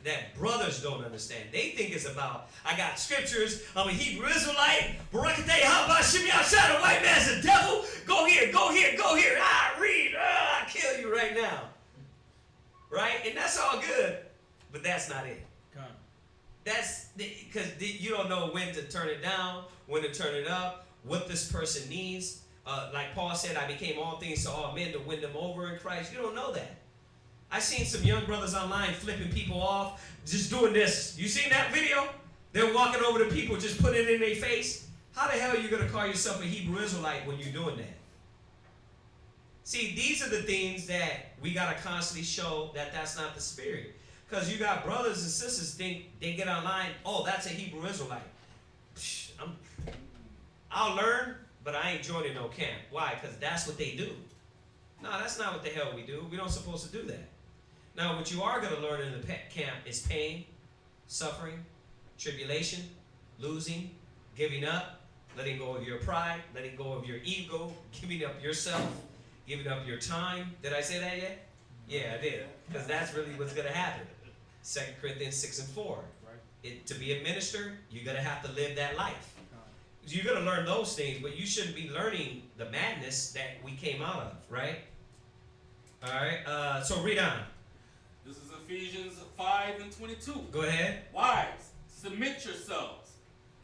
That brothers don't understand. They think it's about, I got scriptures, I'm a Hebrew Israelite, Barakatei, Haba, Shimei, Ashad, a white man's a devil, go here, go here, go here, read, I'll kill you right now. Right? And that's all good, but that's not it. That's because you don't know when to turn it down, when to turn it up, what this person needs. Like Paul said, I became all things to all men to win them over in Christ. You don't know that. I seen some young brothers online flipping people off, just doing this. You seen that video? They're walking over to people, just putting it in their face. How the hell are you going to call yourself a Hebrew Israelite when you're doing that? See, these are the things that we gotta constantly show that that's not the spirit. Because you got brothers and sisters think they get online, oh, that's a Hebrew Israelite. Psh, I'll learn, but I ain't joining no camp. Why? Because that's what they do. No, that's not what the hell we do. We don't supposed to do that. Now, what you are going to learn in the camp is pain, suffering, tribulation, losing, giving up, letting go of your pride, letting go of your ego, giving up yourself, giving up your time. Did I say that yet? Yeah, I did. Because that's really what's going to happen. 2 Corinthians 6 and 4. Right. To be a minister, you're going to have to live that life. You're going to learn those things, but you shouldn't be learning the madness that we came out of, right? All right, so read on. This is Ephesians 5 and 22. Go ahead. Wives, submit yourselves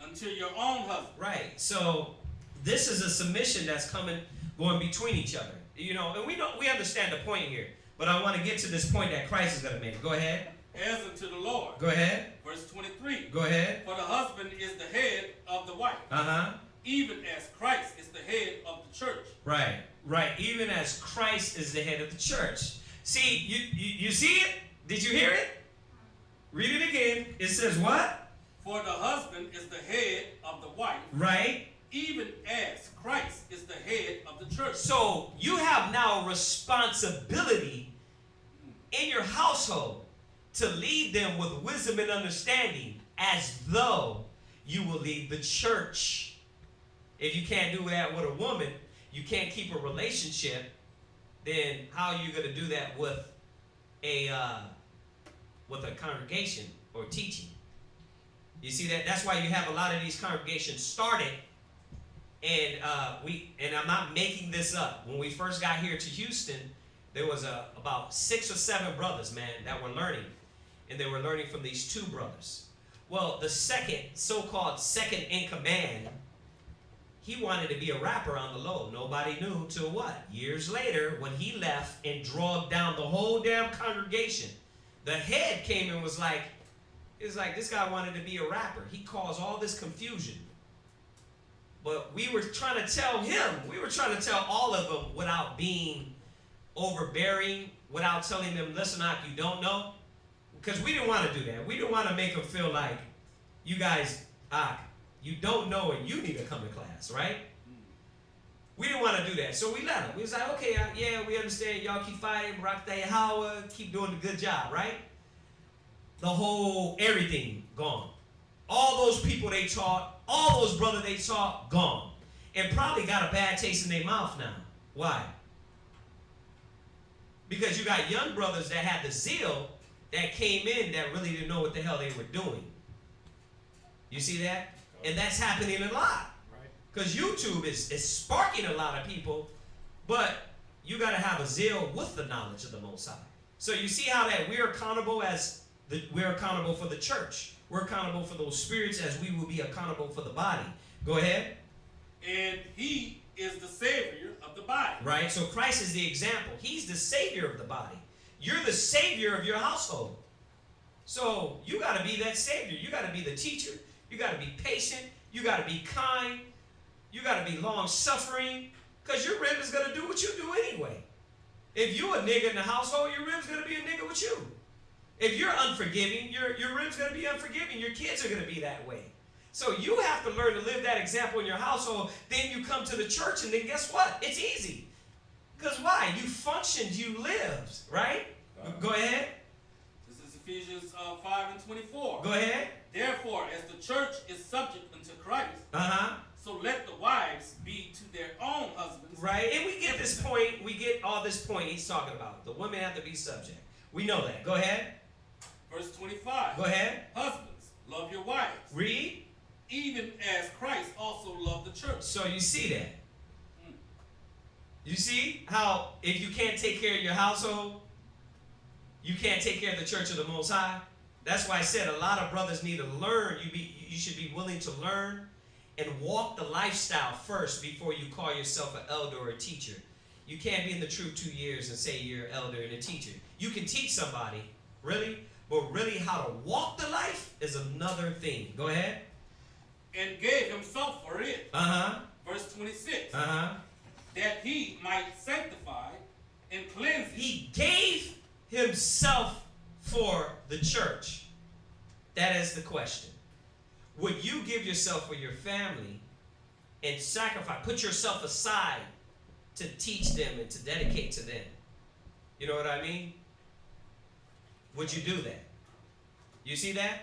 unto your own husband. Right, so this is a submission that's going between each other. You know, and we understand the point here, but I want to get to this point that Christ is going to make. Go ahead. As unto the Lord. Go ahead. Verse 23. Go ahead. For the husband is the head of the wife. Uh-huh. Even as Christ is the head of the church. Right, right. Even as Christ is the head of the church. See, you see it? Did you hear it? Read it again. It says what? For the husband is the head of the wife. Right. Even as Christ is the head of the church. So you have now a responsibility in your household to lead them with wisdom and understanding as though you will lead the church. If you can't do that with a woman, you can't keep a relationship, then how are you going to do that with a congregation or teaching? You see that? That's why you have a lot of these congregations started, and I'm not making this up. When we first got here to Houston, there was about 6 or 7 brothers, man, that were learning, and they were learning from these 2 brothers. Well, the so-called second in command, he wanted to be a rapper on the low. Nobody knew till what? Years later, when he left and drugged down the whole damn congregation, the head came and was like, this guy wanted to be a rapper. He caused all this confusion. But we were trying to tell all of them without being overbearing, without telling them, listen, you don't know. Because we didn't want to do that. We didn't want to make them feel like, you guys, you don't know and you need to come to class, right? We didn't want to do that. So we let them. We was like, okay, yeah, we understand. Y'all keep fighting, rock the Howard, keep doing a good job, right? The whole everything gone. All those people they taught, all those brothers they taught, gone. And probably got a bad taste in their mouth now. Why? Because you got young brothers that had the zeal that came in that really didn't know what the hell they were doing. You see that? And that's happening a lot. Because YouTube is sparking a lot of people, but you got to have a zeal with the knowledge of the Most High. So you see how that we're accountable for the church. We're accountable for those spirits as we will be accountable for the body. Go ahead. And he is the savior of the body. Right? So Christ is the example. He's the savior of the body. You're the savior of your household. So you got to be that savior. You got to be the teacher. You got to be patient. You got to be kind. You got to be long-suffering. Because your rib is going to do what you do anyway. If you a nigga in the household, your rib's going to be a nigga with you. If you're unforgiving, your rib's going to be unforgiving. Your kids are going to be that way. So you have to learn to live that example in your household. Then you come to the church, and then guess what? It's easy. Because why? You functioned, you lived, right? Go ahead. This is Ephesians 5 and 24. Go ahead. Therefore, as the church is subject unto Christ, so let the wives be to their own husbands. Right, and we get this point, all this point he's talking about. The women have to be subject. We know that. Go ahead. Verse 25. Go ahead. Husbands, love your wives. Read. Even as Christ also loved the church. So you see that. You see how if you can't take care of your household, you can't take care of the church of the Most High? That's why I said a lot of brothers need to learn. You should be willing to learn and walk the lifestyle first before you call yourself an elder or a teacher. You can't be in the truth 2 years and say you're an elder and a teacher. You can teach somebody, really, but really how to walk the life is another thing. Go ahead. And gave himself for it. Uh-huh. Verse 26. Uh-huh. that he might sanctify and cleanse it. He gave himself for the church. That is the question. Would you give yourself for your family and sacrifice, put yourself aside to teach them and to dedicate to them? You know what I mean? Would you do that? You see that?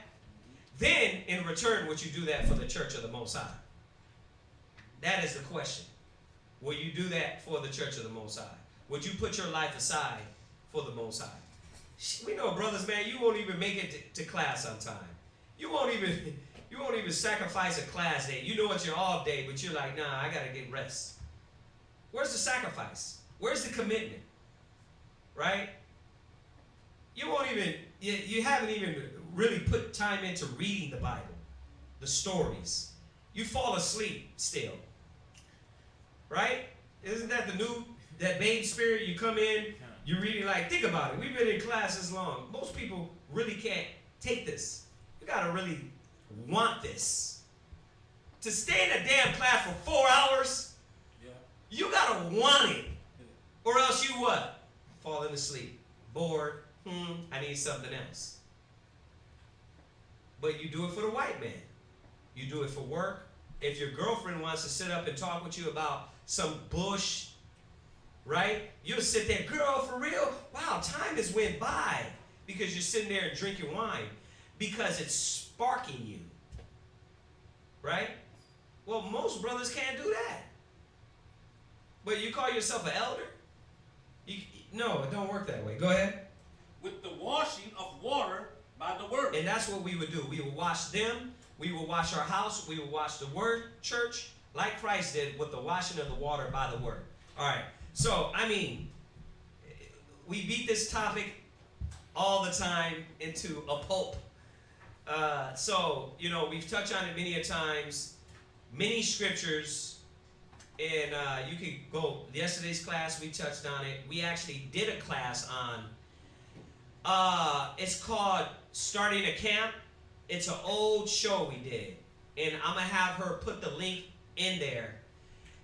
Then, in return, would you do that for the church of the Most High? That is the question. Will you do that for the church of the Most High? Would you put your life aside for the Most High? We know, brothers, man, you won't even make it to class on time. You won't even sacrifice a class day. You know it's your off day, but you're like, nah, I gotta get rest. Where's the sacrifice? Where's the commitment? Right? You won't even, you haven't even really put time into reading the Bible, the stories. You fall asleep still. Right? Isn't that that babe spirit? You come in, you're reading, like, think about it. We've been in class this long. Most people really can't take this. You gotta really want this. To stay in a damn class for 4 hours, you gotta want it. Or else you what? Falling asleep. Bored. I need something else. But you do it for the white man. You do it for work. If your girlfriend wants to sit up and talk with you about some bush, right? You'll sit there, girl, for real? Wow, time has went by. Because you're sitting there and drinking wine. Because it's sparking you. Right? Well, most brothers can't do that. But you call yourself an elder? No, it don't work that way. Go ahead. With the washing of water by the word. And that's what we would do. We would wash them. We would wash our house. We would wash the word, church, like Christ did with the washing of the water by the word. All right. So, I mean, we beat this topic all the time into a pulp. So, you know, we've touched on it many a times, many scriptures. And you could go, yesterday's class, we touched on it. We actually did a class on, it's called Starting a Camp. It's an old show we did. And I'm going to have her put the link in there.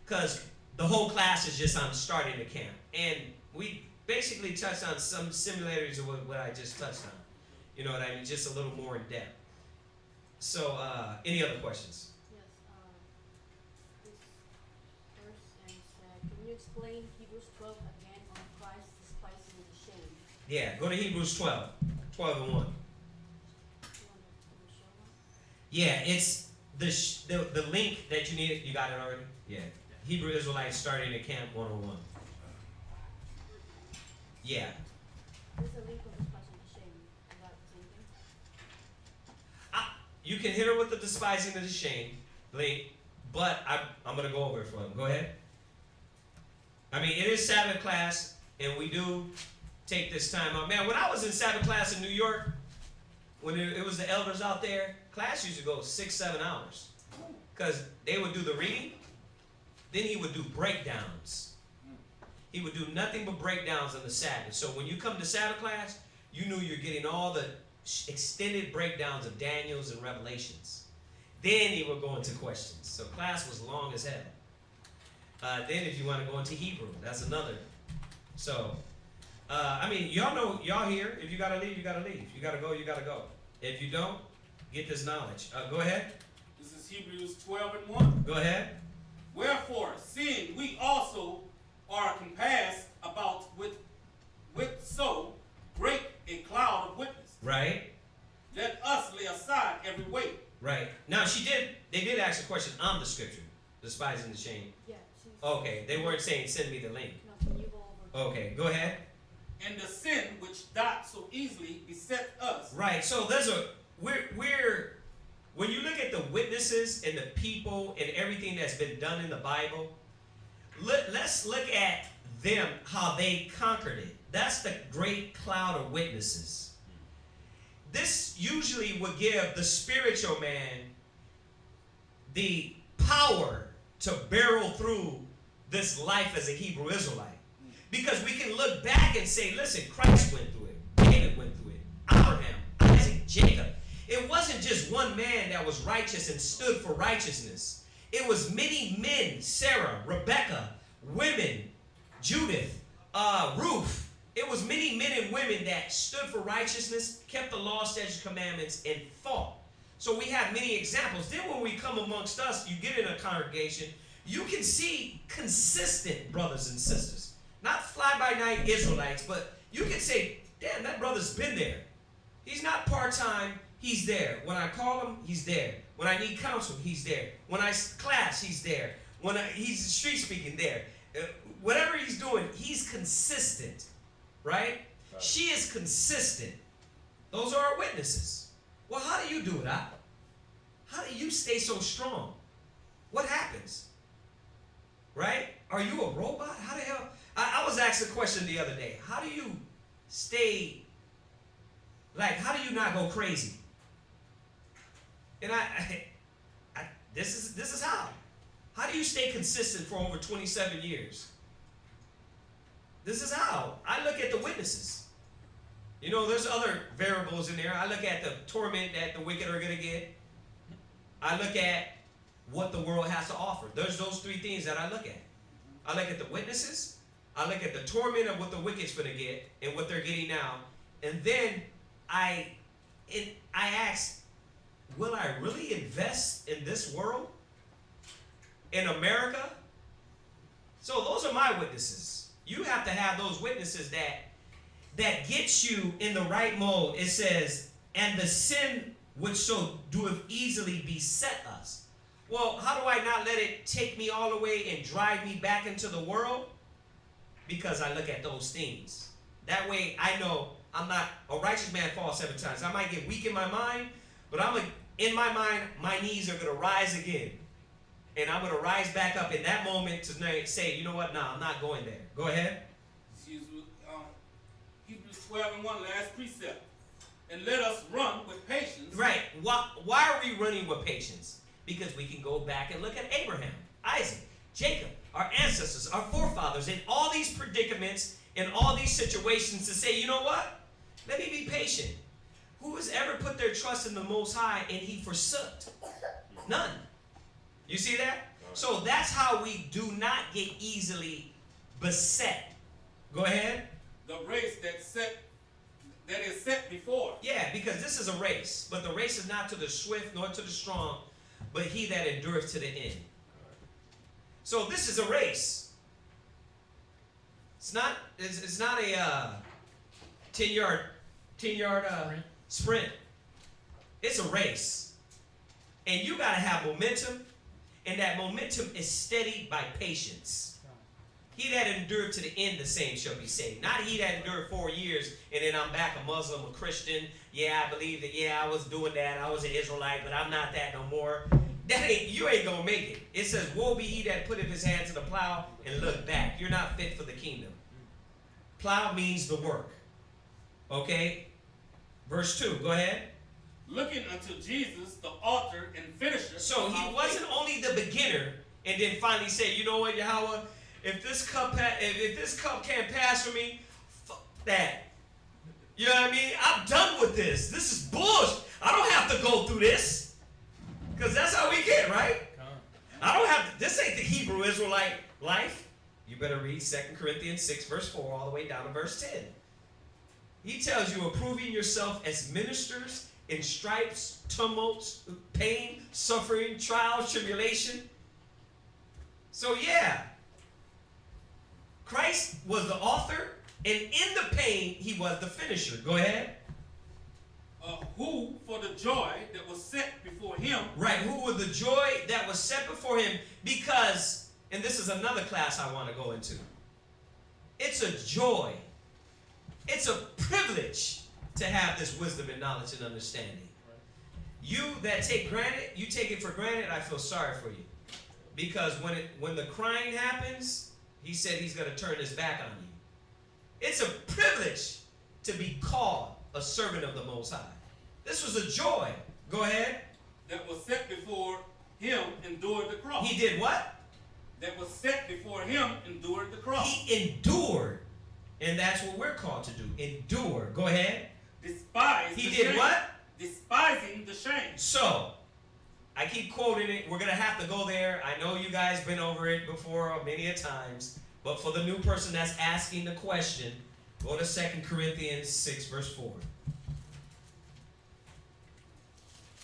Because the whole class is just on starting a camp. And we basically touched on some similarities of what I just touched on. You know what I mean? Just a little more in depth. So, any other questions? Can you explain Hebrews 12 again on Christ despising the shame? Yeah, go to Hebrews 12. 12 and 1. You want to show us? Yeah, it's the link that you need. You got it already? Yeah. Hebrew Israelites starting at Camp 101. Yeah. There's a link of despising the shame. Is that the same thing? You can hit her with the despising of the shame link, but I'm going to go over it for them. Go ahead. I mean, it is Sabbath class, and we do take this time out. Man, when I was in Sabbath class in New York, when it was the elders out there, class used to go 6-7 hours. Because they would do the reading, then he would do breakdowns. He would do nothing but breakdowns on the Sabbath. So when you come to Sabbath class, you knew you're getting all the extended breakdowns of Daniel's and Revelations. Then he would go into questions. So class was long as hell. Then if you want to go into Hebrew, that's another. So, I mean, y'all here. If you got to leave, you got to leave. You got to go, you got to go. If you don't, get this knowledge. Go ahead. This is Hebrews 12 and 1. Go ahead. Wherefore, seeing we also are compassed about with so great a cloud of witnesses. Right. Let us lay aside every weight. Right. Now, they did ask a question on the scripture, despising the shame. Yeah. Okay, they weren't saying send me the link. No, can you go over? Okay, go ahead. And the sin which doth so easily beset us. Right. So we're when you look at the witnesses and the people and everything that's been done in the Bible, let's look at them, how they conquered it. That's the great cloud of witnesses. This usually would give the spiritual man the power to barrel through this life as a Hebrew Israelite. Because we can look back and say, listen, Christ went through it. David went through it. Abraham, Isaac, Jacob. It wasn't just one man that was righteous and stood for righteousness. It was many men, Sarah, Rebecca, women, Judith, Ruth. It was many men and women that stood for righteousness, kept the law, statutes, commandments, and fought. So we have many examples. Then when we come amongst us, you get in a congregation, you can see consistent brothers and sisters. Not fly-by-night Israelites, but you can say, damn, that brother's been there. He's not part-time, he's there. When I call him, he's there. When I need counsel, he's there. When I class, he's there. When he's street speaking, there. Whatever he's doing, he's consistent. Right? She is consistent. Those are our witnesses. Well, how do you do it, Al? How do you stay so strong? What happens? Right? Are you a robot? How the hell? I was asked a question the other day. How do you stay, how do you not go crazy? And this is how. How do you stay consistent for over 27 years? This is how. I look at the witnesses. You know, there's other variables in there. I look at the torment that the wicked are going to get. I look at what the world has to offer. There's those three things that I look at. I look at the witnesses. I look at the torment of what the wicked's going to get and what they're getting now. And then I ask, will I really invest in this world? In America? So those are my witnesses. You have to have those witnesses that gets you in the right mode. It says, and the sin which so doeth easily beset us. Well, how do I not let it take me all the way and drive me back into the world? Because I look at those things. That way I know I'm not, a righteous man falls 7 times. I might get weak in my mind, but in my mind, my knees are going to rise again. And I'm going to rise back up in that moment to say, you know what, I'm not going there. Go ahead. Hebrews 12:1, last precept. And let us run with patience. Right. Why are we running with patience? Because we can go back and look at Abraham, Isaac, Jacob, our ancestors, our forefathers, in all these predicaments, in all these situations to say, you know what? Let me be patient. Who has ever put their trust in the Most High and he forsook? None. You see that? So that's how we do not get easily beset. Go ahead. The race that is set before. Yeah, because this is a race. But the race is not to the swift nor to the strong, but he that endureth to the end. So this is a race. It's not a 10-yard sprint. It's a race. And you got to have momentum. And that momentum is steadied by patience. He that endured to the end, the same shall be saved. Not he that endured 4 years, and then I'm back a Muslim, a Christian. Yeah, I believe that, I was doing that. I was an Israelite, but I'm not that no more. You ain't going to make it. It says, woe be he that putteth his hand to the plow and look back. You're not fit for the kingdom. Plow means the work. Okay? Verse 2, go ahead. Looking unto Jesus, the author and finisher. So he wasn't only the beginner and then finally said, you know what, Yahweh, if this cup can't pass for me, fuck that. You know what I mean? I'm done with this. This is bullshit. I don't have to go through this. Because that's how we get, right? I don't have to, this ain't the Hebrew Israelite life. You better read 2 Corinthians 6 verse 4 all the way down to verse 10. He tells you, approving yourself as ministers in stripes, tumults, pain, suffering, trials, tribulation. So Christ was the author, and in the pain, he was the finisher. Go ahead. Who, for the joy that was set before him. Right, who was the joy that was set before him, because, and this is another class I want to go into. It's a joy. It's a privilege to have this wisdom and knowledge and understanding. You that take it for granted, I feel sorry for you. Because when the crying happens, he said he's going to turn his back on you. It's a privilege to be called a servant of the Most High. This was a joy. Go ahead. That was set before him, endured the cross. He did what? That was set before him, endured the cross. He endured. And that's what we're called to do. Endure. Go ahead. Despised He the did shame. what? Despising the shame. So, I keep quoting it. We're going to have to go there. I know you guys been over it before many a times. But for the new person that's asking the question, go to 2 Corinthians 6, verse 4.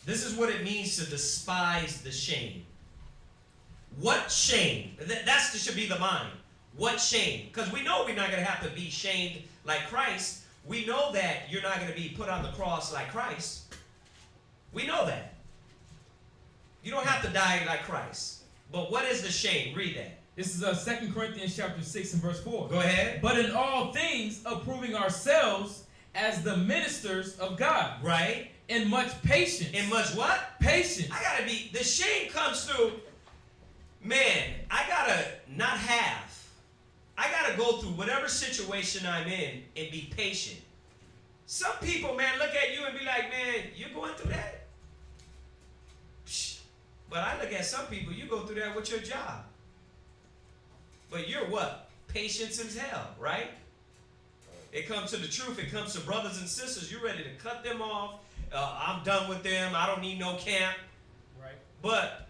This is what it means to despise the shame. What shame? That should be the mind. What shame? Because we know we're not going to have to be shamed like Christ. We know that you're not going to be put on the cross like Christ. We know that. You don't have to die like Christ. But what is the shame? Read that. This is 2 Corinthians chapter 6 and verse 4. Go ahead. But in all things, approving ourselves as the ministers of God. Right. In much patience. In much what? Patience. I gotta be, the shame comes through, man, I gotta not have. I gotta go through whatever situation I'm in and be patient. Some people, man, look at you and be like, man, you're going through that? Psh. But I look at some people, you go through that with your job. But you're what? Patience as hell, right? It comes to the truth. It comes to brothers and sisters. You're ready to cut them off. I'm done with them. I don't need no camp. Right. But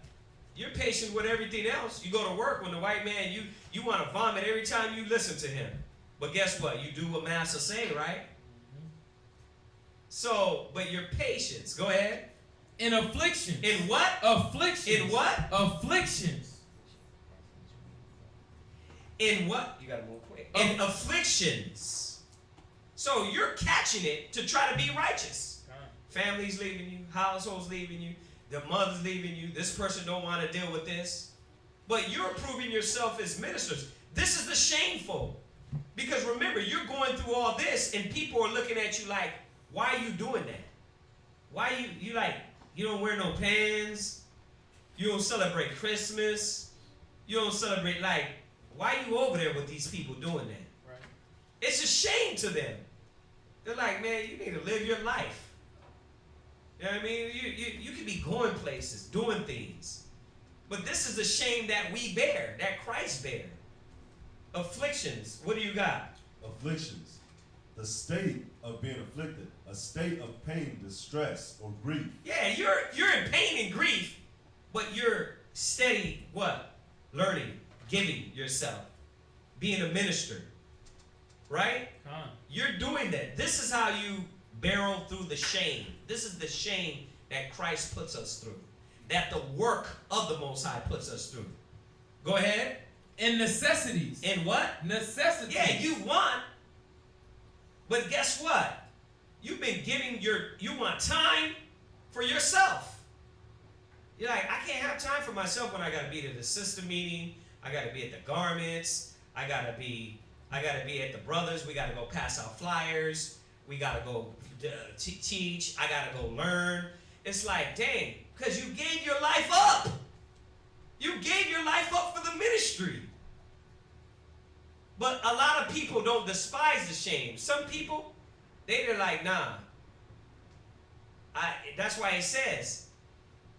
you're patient with everything else. You go to work when the white man, you want to vomit every time you listen to him. But guess what? You do what master say, right? Mm-hmm. So, but your patience. Go ahead. In affliction. In what? Afflictions. In what? Afflictions. In what? You got to move quick. In afflictions. So you're catching it to try to be righteous. Family's leaving you. Households leaving you. The mother's leaving you. This person don't want to deal with this. But you're proving yourself as ministers. This is the shameful. Because remember, you're going through all this and people are looking at you like, why are you doing that? Why you like, you don't wear no pants. You don't celebrate Christmas. You don't celebrate, like, why are you over there with these people doing that? Right. It's a shame to them. They're like, man, you need to live your life. You know what I mean? You can be going places, doing things. But this is the shame that we bear, that Christ bear. Afflictions. What do you got? Afflictions. The state of being afflicted. A state of pain, distress, or grief. Yeah, you're in pain and grief, but you're steady, what? Learning, giving yourself, being a minister. Right? You're doing that. This is how you barrel through the shame. This is the shame that Christ puts us through. That the work of the Most High puts us through. Go ahead. In necessities. In what? Necessities. Yeah, you want. But guess what? You've been giving you want time for yourself. You're like, I can't have time for myself when I got to be at the sister meeting. I got to be at the garments. I got to be at the brothers. We got to go pass out flyers. We got to go teach. I got to go learn. It's like, dang, because you gave your life up. You gave your life up for the ministry. But a lot of people don't despise the shame. Some people, they're like, nah. That's why it says,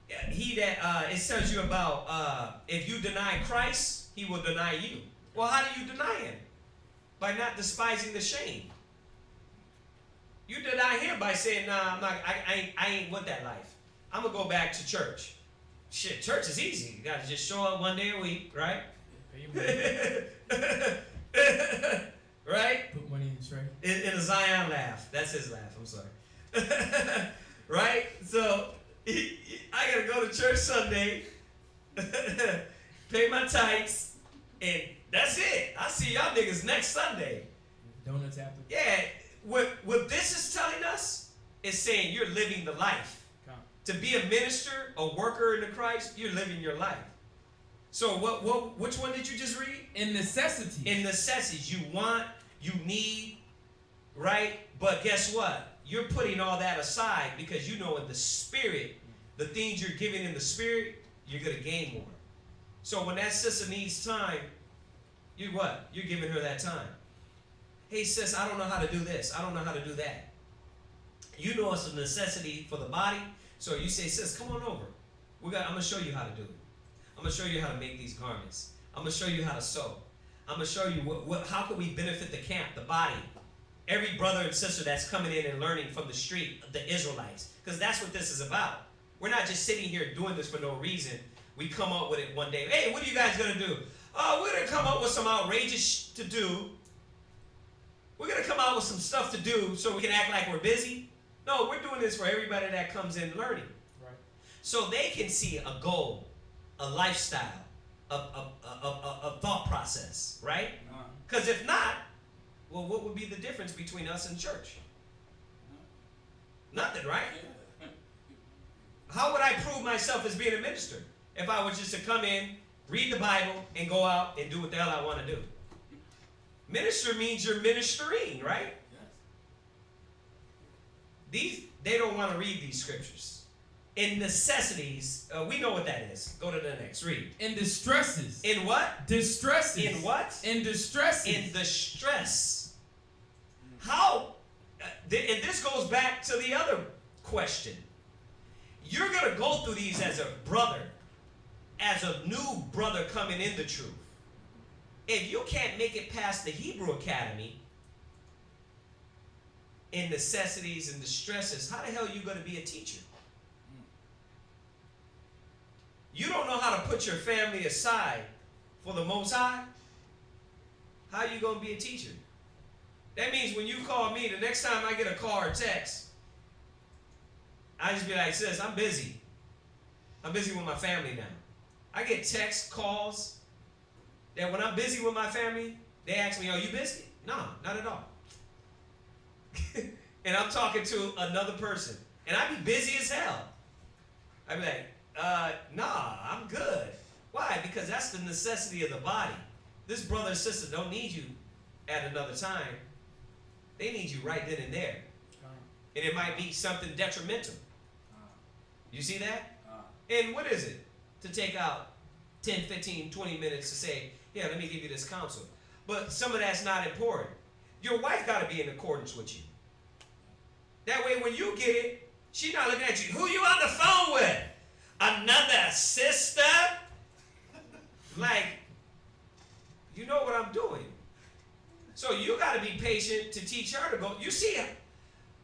it tells you about, if you deny Christ, he will deny you. Well, how do you deny him? By not despising the shame. You deny him by saying, nah, I'm not, I ain't with that life. I'm going to go back to church. Shit, church is easy. You got to just show up one day a week, right? Right? Put money in the tray. In a Zion laugh. That's his laugh. I'm sorry. Right? So, I got to go to church Sunday, pay my tithes, and that's it. I'll see y'all niggas next Sunday. Donuts after. Yeah. What this is telling us is saying you're living the life. To be a minister, a worker in the Christ, you're living your life. So which one did you just read? In necessities. In necessities. You want, you need, right? But guess what? You're putting all that aside because you know in the spirit, the things you're giving in the spirit, you're going to gain more. So when that sister needs time, you what? You're giving her that time. Hey sis, I don't know how to do this. I don't know how to do that. You know it's a necessity for the body. So you say, sis, come on over. I'm going to show you how to do it. I'm going to show you how to make these garments. I'm going to show you how to sew. I'm going to show you how can we benefit the camp, the body. Every brother and sister that's coming in and learning from the street, the Israelites. Because that's what this is about. We're not just sitting here doing this for no reason. We come up with it one day. Hey, what are you guys going to do? Oh, we're going to come up with some outrageous to do. We're going to come out with some stuff to do so we can act like we're busy. No, we're doing this for everybody that comes in learning. Right. So they can see a goal, a lifestyle, a thought process, right? Because if not, well, what would be the difference between us and church? Nothing, right? How would I prove myself as being a minister if I was just to come in, read the Bible, and go out and do what the hell I want to do? Minister means you're ministering, right? They don't want to read these scriptures. In necessities, we know what that is. Go to the next. Read. In distresses. In what? Distresses. In what? In distresses. In the stress. How? And this goes back to the other question. You're going to go through these as a brother, as a new brother coming in the truth. If you can't make it past the Hebrew Academy in necessities and distresses, how the hell are you going to be a teacher? You don't know how to put your family aside for the Most High? How are you going to be a teacher? That means when you call me, the next time I get a call or text, I just be like, sis, I'm busy. I'm busy with my family now. I get text calls that when I'm busy with my family, they ask me, are you busy? No, not at all. And I'm talking to another person. And I be busy as hell. I be like, nah, I'm good. Why? Because that's the necessity of the body. This brother and sister don't need you at another time. They need you right then and there. And it might be something detrimental. You see that? And what is it? To take out 10, 15, 20 minutes to say, yeah, let me give you this counsel. But some of that's not important. Your wife got to be in accordance with you. That way when you get it, she's not looking at you. Who you on the phone with? Another sister? Like, you know what I'm doing. So you got to be patient to teach her to go. You see,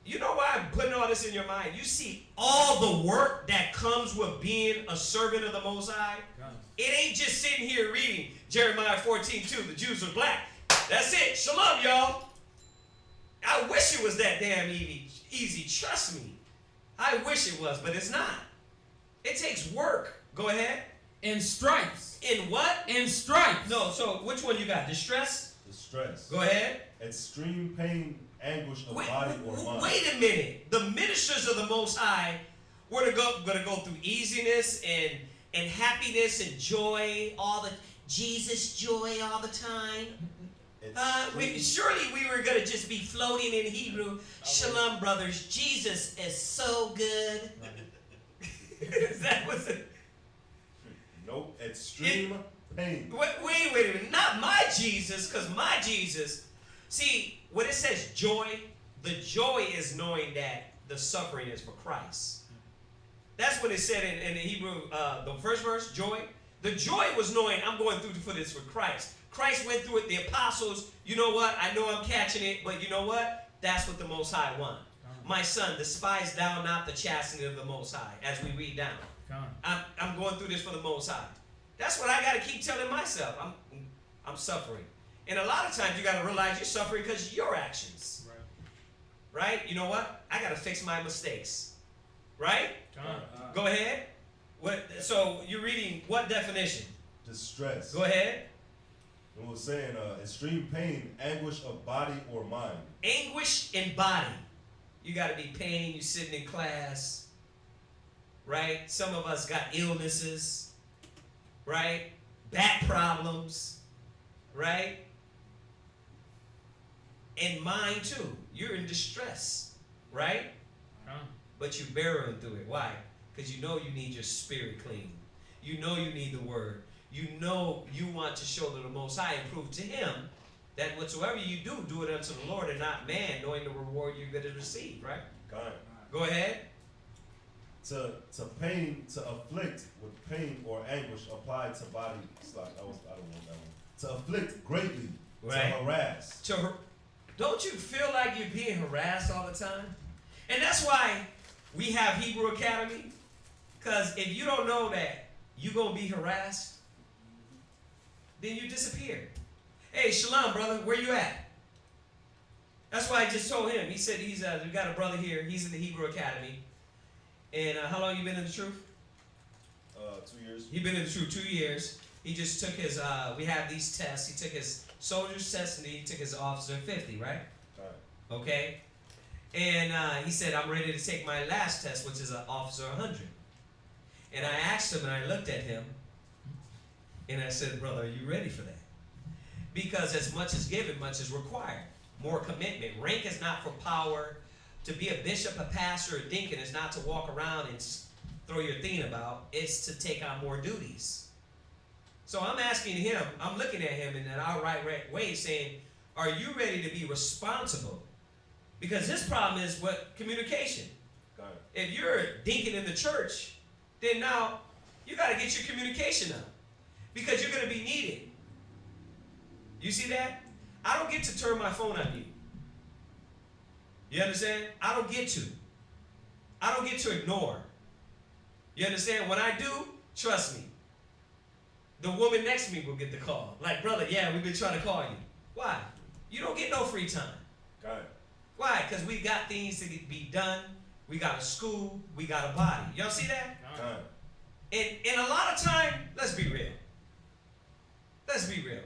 you know why I'm putting all this in your mind? You see all the work that comes with being a servant of the Most High? It ain't just sitting here reading Jeremiah 14:2, the Jews are black. That's it. Shalom, y'all. I wish it was that damn easy. Trust me. I wish it was, but it's not. It takes work. Go ahead. In stripes. In what? In stripes. No, so which one you got? Distress? Distress. Go ahead. Extreme pain, anguish of body or mind. Wait a minute. The ministers of the Most High were going to go through easiness and happiness and joy, all the Jesus joy all the time. Surely we were going to just be floating in Hebrew. Shalom, brothers. Jesus is so good. Is that what's it? Nope. Extreme pain. Wait a minute. Not my Jesus, because my Jesus. See, when it says joy, the joy is knowing that the suffering is for Christ. That's what it said in the Hebrew, the first verse, joy. The joy was knowing I'm going through for this for Christ. Christ went through it. The apostles, you know what? I know I'm catching it, but you know what? That's what the Most High want. My son, despise thou not the chastening of the Most High, as we read down. I'm going through this for the Most High. That's what I got to keep telling myself. I'm suffering. And a lot of times you got to realize you're suffering because of your actions. Right? You know what? I got to fix my mistakes. Right? Go ahead. So you're reading what definition? Distress. Go ahead. It was saying extreme pain, anguish of body or mind. Anguish in body. You got to be pain. You're sitting in class. Right? Some of us got illnesses. Right? Back problems. Right? And mind too. You're in distress. Right? But you're barreling through it. Why? Because you know you need your spirit clean. You know you need the word. You know you want to show to the Most High and prove to Him that whatsoever you do, do it unto the Lord and not man, knowing the reward you're going to receive, right? Go ahead. To pain, to afflict with pain or anguish applied to body. I don't want that one. To afflict greatly. Right. To harass. Don't you feel like you're being harassed all the time? And that's why we have Hebrew Academy. Because if you don't know that you're going to be harassed, then you disappear. Hey, Shalom, brother, where you at? That's why I just told him. He said we got a brother here. He's in the Hebrew Academy. And how long you been in the truth? 2 years. He been in the truth 2 years. He just took his, we have these tests. He took his soldier's test and he took his officer 50, right? All right. Okay? And he said, I'm ready to take my last test, which is an officer 100. And I asked him and I looked at him and I said, brother, are you ready for that? Because as much is given, much is required. More commitment. Rank is not for power. To be a bishop, a pastor, a deacon is not to walk around and throw your thing about. It's to take on more duties. So I'm asking him, I'm looking at him in an outright way saying, are you ready to be responsible? Because his problem is what? Communication. Got it. If you're a deacon in the church, then now you got to get your communication up. Because you're going to be needed. You see that? I don't get to turn my phone on you. You understand? I don't get to. I don't get to ignore. You understand? When I do, trust me. The woman next to me will get the call. Like, brother, yeah, we've been trying to call you. Why? You don't get no free time. Got it. Why? Because we got things to be done. We got a school. We got a body. Y'all see that? Got it. And a lot of time, let's be real. Let's be real.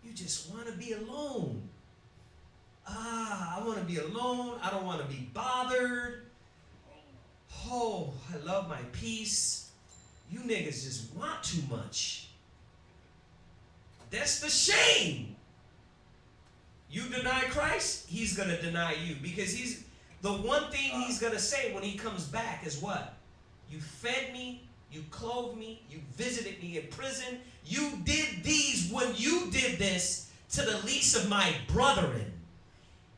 You just want to be alone. I want to be alone. I don't want to be bothered. Oh, I love my peace. You niggas just want too much. That's the shame. You deny Christ, he's going to deny you. Because the one thing he's going to say when he comes back is what? You fed me, you clothed me, you visited me in prison. You did these when you did this to the least of my brethren.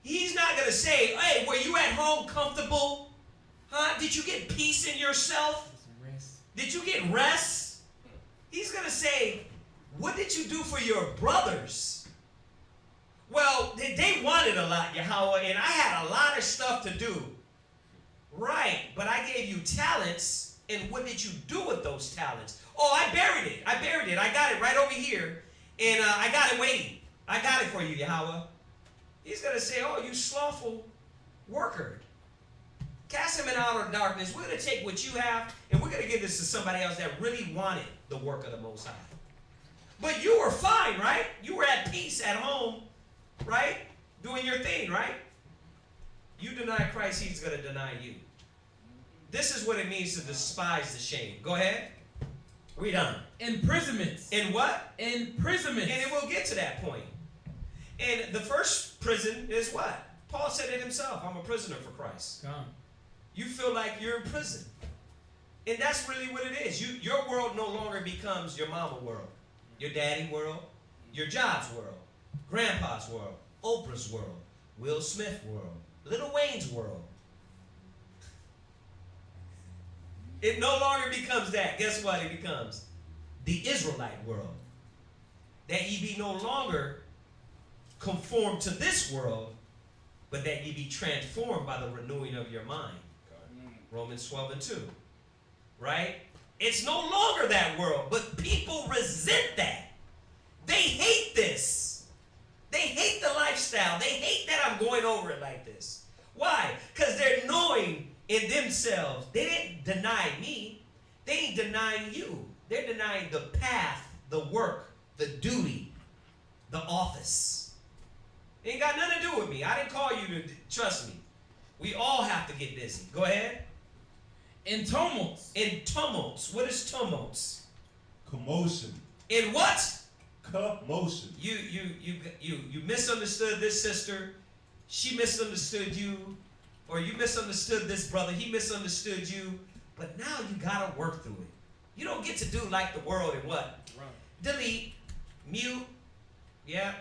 He's not going to say, hey, were you at home comfortable? Huh? Did you get peace in yourself? Did you get rest? He's going to say, what did you do for your brothers? Well, they wanted a lot, Yahweh, and I had a lot of stuff to do. Right, but I gave you talents, and what did you do with those talents? Oh, I buried it. I got it right over here, and I got it waiting. I got it for you, Yahweh. He's going to say, oh, you slothful worker. Cast him in outer darkness. We're going to take what you have, and we're going to give this to somebody else that really wanted the work of the Most High. But you were fine, right? You were at peace at home, right? Doing your thing, right? You deny Christ, he's going to deny you. This is what it means to despise the shame. Go ahead. Read on. Imprisonments. In what? Imprisonments. And it will get to that point. And the first prison is what? Paul said it himself. I'm a prisoner for Christ. Come. You feel like you're in prison. And that's really what it is. Your world no longer becomes your mama world, your daddy world, your job's world, grandpa's world, Oprah's world, Will Smith world, Lil Wayne's world. It no longer becomes that. Guess what it becomes? The Israelite world. That ye be no longer conformed to this world, but that ye be transformed by the renewing of your mind. Romans 12 and 2. Right? It's no longer that world, but people resent that. They hate this. They hate the lifestyle. They hate that I'm going over it like this. Why? Because they're knowing in themselves, they didn't deny me. They ain't denying you. They're denying the path, the work, the duty, the office. It ain't got nothing to do with me. I didn't call you to trust me. We all have to get busy. Go ahead. In tumults. In tumults. What is tumults? Commotion. In what? Commotion. You misunderstood this sister. She misunderstood you. Or you misunderstood this brother. He misunderstood you. But now you got to work through it. You don't get to do like the world and what? Right. Delete. Mute. Yeah.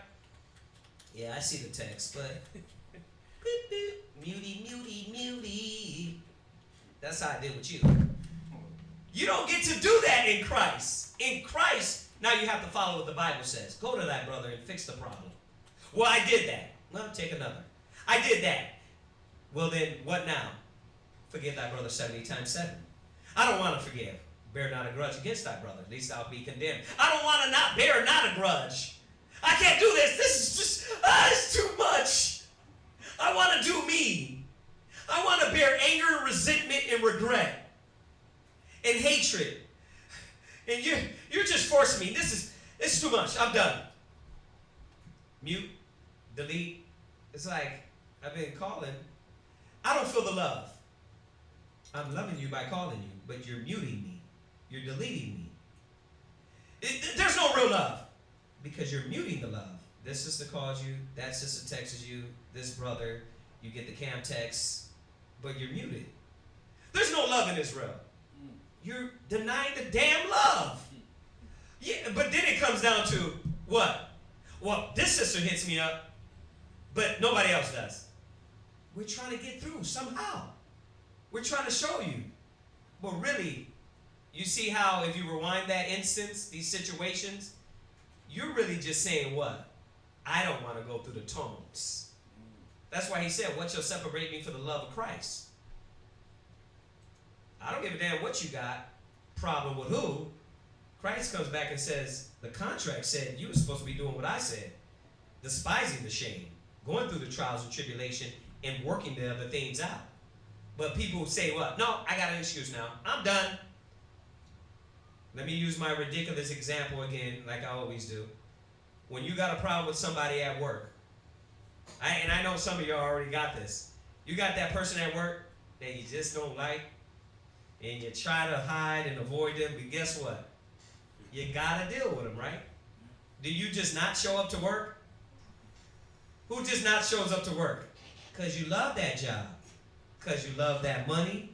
Yeah, I see the text, but beep, beep, muty. That's how I did with you. You don't get to do that in Christ. In Christ, now you have to follow what the Bible says. Go to that brother and fix the problem. Well, I did that. Well, take another. I did that. Well, then, what now? Forgive thy brother 70 times 7. I don't want to forgive. Bear not a grudge against thy brother, lest thou be condemned. I don't want to not bear not a grudge. I can't do this. This is just, it's too much. I want to do me. I want to bear anger, resentment, and regret, and hatred. And you're just forcing me. It's too much. I'm done. Mute, delete. It's like I've been calling. I don't feel the love. I'm loving you by calling you, but you're muting me. You're deleting me. There's no real love because you're muting the love. This sister calls you. That sister texts you. This brother, you get the cam text, but you're muted. There's no love in Israel. You're denying the damn love. Yeah, but then it comes down to what? Well, this sister hits me up, but nobody else does. We're trying to get through somehow. We're trying to show you. But really, you see how if you rewind that instance, these situations, you're really just saying what? I don't want to go through the tumults. That's why he said, what shall separate me from the love of Christ? I don't give a damn what you got. Problem with who? Christ comes back and says, the contract said you were supposed to be doing what I said. Despising the shame. Going through the trials and tribulation and working the other things out. But people say what? No, I got an excuse now. I'm done. Let me use my ridiculous example again, like I always do. When you got a problem with somebody at work, and I know some of y'all already got this. You got that person at work that you just don't like, and you try to hide and avoid them, but guess what? You gotta deal with them, right? Do you just not show up to work? Who just not shows up to work? Because you love that job. Because you love that money.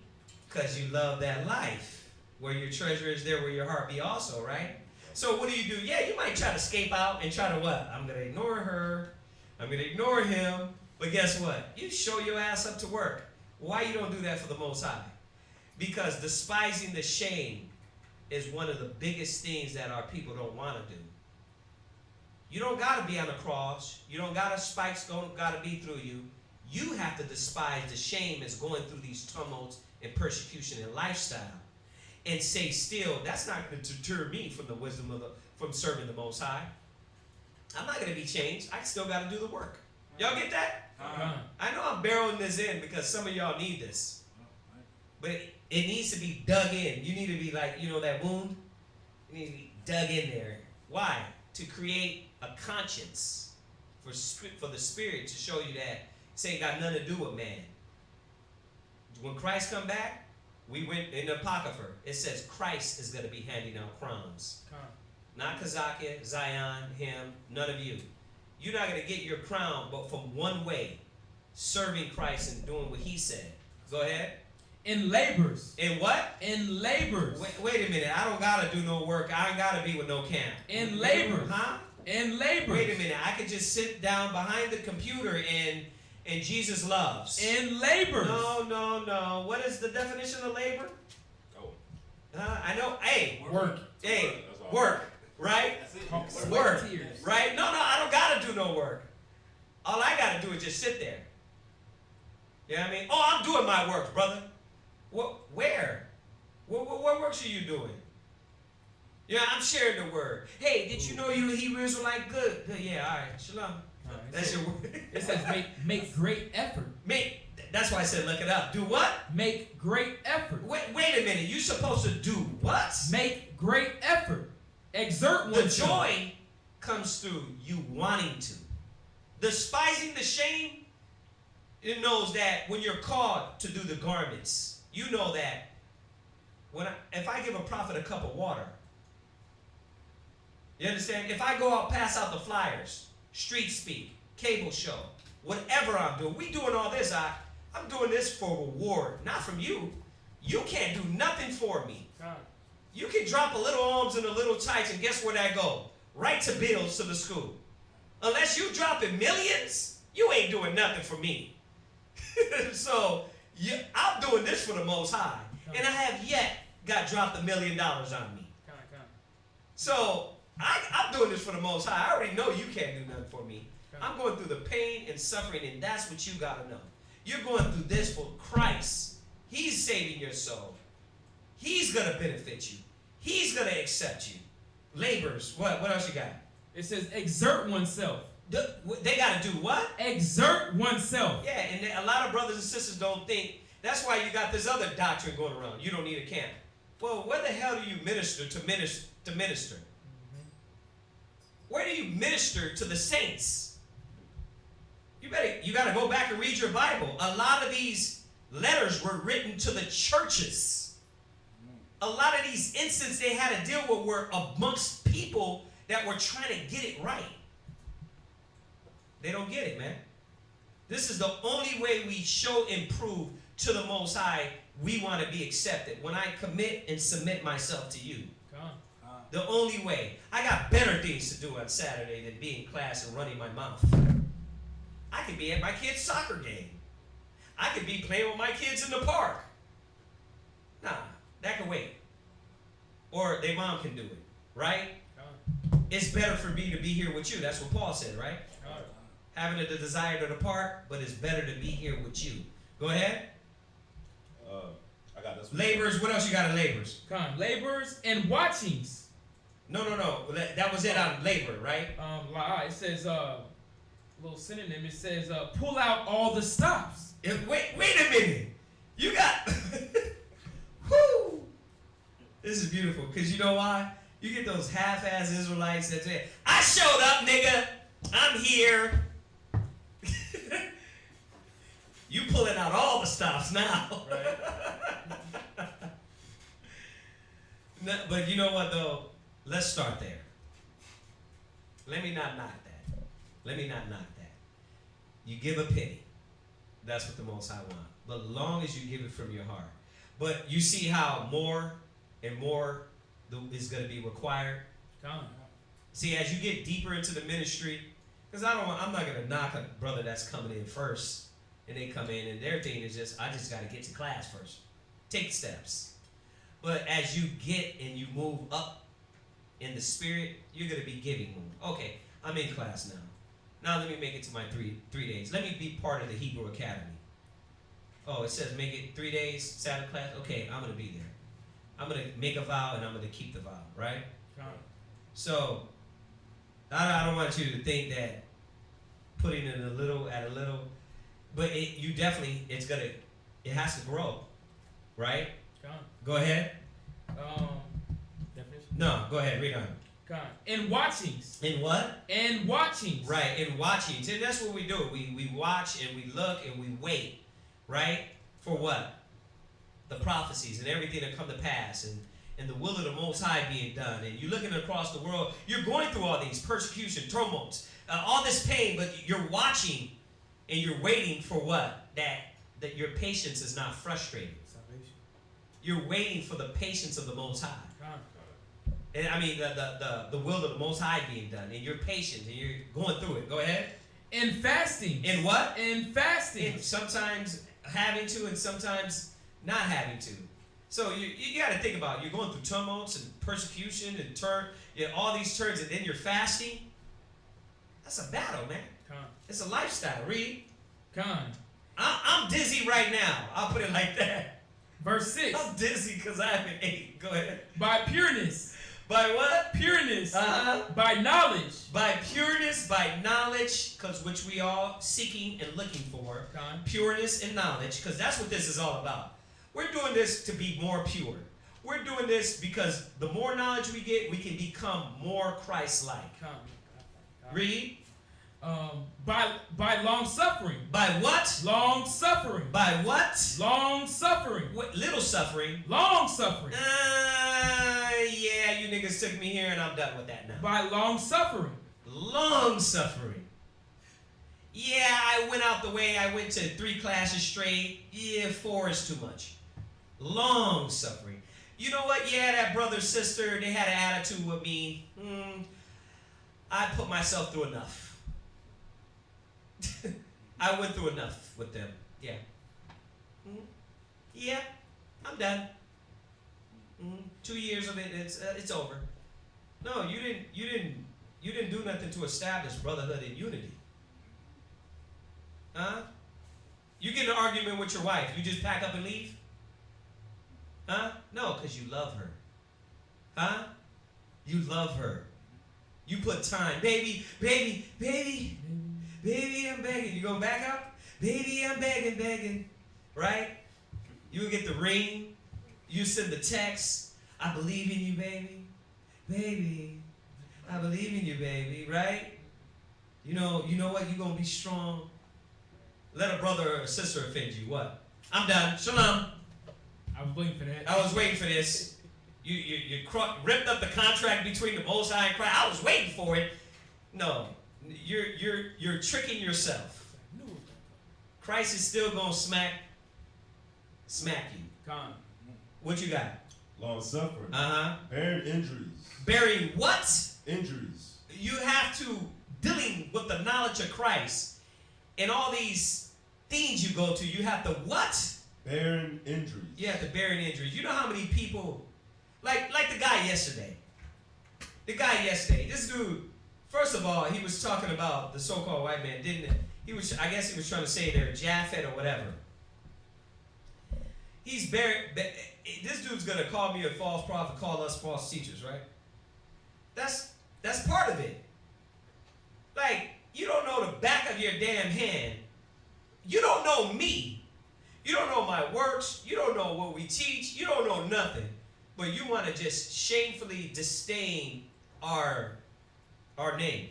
Because you love that life. Where your treasure is there, where your heart be also, right? So what do? Yeah, you might try to escape out and try to what? I'm going to ignore her. I'm going to ignore him. But guess what? You show your ass up to work. Why you don't do that for the Most High? Because despising the shame is one of the biggest things that our people don't want to do. You don't got to be on the cross. You don't got to, spikes don't got to be through you. You have to despise the shame that's going through these tumults and persecution and lifestyle. And say still, that's not going to deter me from the wisdom of from serving the Most High. I'm not going to be changed. I still got to do the work. Y'all get that? I know I'm barreling this in because some of y'all need this. But it needs to be dug in. You need to be like, that wound? It needs to be dug in there. Why? To create a conscience for the Spirit to show you that this ain't got nothing to do with man. When Christ come back, we went in the Apocrypha. It says Christ is going to be handing out crowns. Not Kazakia, Zion, him, none of you. You're not going to get your crown, but from one way, serving Christ and doing what he said. Go ahead. In labors. In what? In labors. Wait a minute. I don't got to do no work. I ain't got to be with no camp. In labors. Huh? In labors. Wait a minute. I could just sit down behind the computer and Jesus loves. In labors. No. What is the definition of labor? I know. Hey. Work. Hey. Work. Right? Work. Right? No, I don't got to do no work. All I got to do is just sit there. You know what I mean? Oh, I'm doing my work, brother. Where? What works are you doing? Yeah, I'm sharing the word. Hey, did you know you Hebrews were like good? Yeah, all right. Shalom. That's your word. It says make great effort. That's why I said look it up. Do what? Make great effort. Wait a minute. You supposed to do what? Make great effort. Exert oneself. The joy comes through you wanting to. Despising the shame, it knows that when you're called to do the garments, you know that if I give a prophet a cup of water, you understand? If I go out, pass out the flyers, street speak, cable show, whatever I'm doing, we doing all this. I'm doing this for reward, not from you. You can't do nothing for me. You can drop a little alms and a little tithes, and guess where that go? Right to bills to the school. Unless you dropping millions, you ain't doing nothing for me. So I'm doing this for the Most High, and I have yet got dropped $1 million on me. So I'm doing this for the Most High. I already know you can't do nothing for me. I'm going through the pain and suffering, and that's what you got to know. You're going through this for Christ. He's saving your soul. He's going to benefit you. He's going to accept you. Laborers, what else you got? It says exert oneself. They got to do what? Exert oneself. Yeah, and a lot of brothers and sisters don't think. That's why you got this other doctrine going around. You don't need a camp. Well, where the hell do you minister to minister? Mm-hmm. Where do you minister to the saints? You got to go back and read your Bible. A lot of these letters were written to the churches. A lot of these incidents they had to deal with were amongst people that were trying to get it right. They don't get it, man. This is the only way we show and prove to the Most High we want to be accepted. When I commit and submit myself to you. The only way. I got better things to do on Saturday than be in class and running my mouth. I could be at my kid's soccer game. I could be playing with my kids in the park. Nah, that can wait. Or their mom can do it, right? It's better for me to be here with you. That's what Paul said, right? Having the desire to depart, but it's better to be here with you. Go ahead. I got this one. Laborers, what else you got in laborers? Laborers and watchings. No. That was it on labor, right? It says, little synonym, it says, pull out all the stops. Wait a minute. You got, whoo. This is beautiful, because you know why? You get those half-ass Israelites that say, I showed up, nigga. I'm here. You pulling out all the stops now. Right. No, but you know what, though? Let's start there. Let me not knock that. You give a penny. That's what the Most High want. But long as you give it from your heart. But you see how more and more is going to be required. See, as you get deeper into the ministry, because I'm not going to knock a brother that's coming in first, and they come in and their thing is just, I just got to get to class first. Take steps. But as you get and you move up in the spirit, you're going to be giving more. Okay, I'm in class now. Now let me make it to my three days. Let me be part of the Hebrew Academy. Oh, it says make it 3 days, Sabbath class. Okay, I'm going to be there. I'm going to make a vow and I'm going to keep the vow, right? So, I don't want you to think that putting in a little at a little, but it has to grow, right? Go ahead. Definition? No, go ahead, read on. In watchings. In what? In watchings. Right, in watchings. And that's what we do. We watch and we look and we wait, right? For what? The prophecies and everything that come to pass and the will of the Most High being done. And you're looking across the world. You're going through all these persecution, tumults, all this pain, but you're watching and you're waiting for what? That your patience is not frustrated. Salvation. You're waiting for the patience of the Most High. And I mean the will of the Most High being done, and you're patient and you're going through it. Go ahead. In fasting. In what? In fasting. In sometimes having to and sometimes not having to. So you got to think about it. You're going through tumults and persecution and all these turns, and then you're fasting. That's a battle, man. It's a lifestyle. Read. I'm dizzy right now. I'll put it like that. Verse 6. I'm dizzy because I haven't ate. Go ahead. By pureness. By what? Pureness. Uh-huh. By knowledge. By pureness, by knowledge, because which we all seeking and looking for. Pureness and knowledge, because that's what this is all about. We're doing this to be more pure. We're doing this because the more knowledge we get, we can become more Christ-like. Read. By long suffering. By what? Long suffering. By what? Long suffering. What? Little suffering. Long suffering. Yeah, you niggas took me here and I'm done with that now. By long suffering. Long suffering. Yeah, I went out the way. I went to 3 classes straight. Yeah, 4 is too much. Long suffering. You know what? Yeah, that brother, sister, they had an attitude with me. I put myself through enough. I went through enough with them. Yeah. Yeah, I'm done. 2 years of it, it's over. No, you didn't do nothing to establish brotherhood and unity. Huh? You get in an argument with your wife, you just pack up and leave? Huh? No, because you love her. Huh? You love her. You put time. Baby, baby, baby, baby, I'm begging. You go back up? Baby, I'm begging, begging. Right? You will get the ring. You send the text. I believe in you, baby. Baby, I believe in you, baby. Right? You know what? You're going to be strong. Let a brother or a sister offend you. What? I'm done. Shalom. I was waiting for that. I was waiting for this. You ripped up the contract between the Most High and Christ. I was waiting for it. No, you're tricking yourself. Christ is still gonna smack you. Con. What you got? Long suffering. Bearing injuries. Bearing what? Injuries. You have to dealing with the knowledge of Christ and all these things you go to. You have to what? Bearing injuries. You have to bearing injuries. You know how many people. Like the guy yesterday. This dude, first of all, he was talking about the so-called white man, didn't he? I guess he was trying to say they're Japhet or whatever. This dude's gonna call me a false prophet, call us false teachers, right? That's part of it. Like, you don't know the back of your damn hand. You don't know me. You don't know my works. You don't know what we teach. You don't know nothing. But you want to just shamefully disdain our name.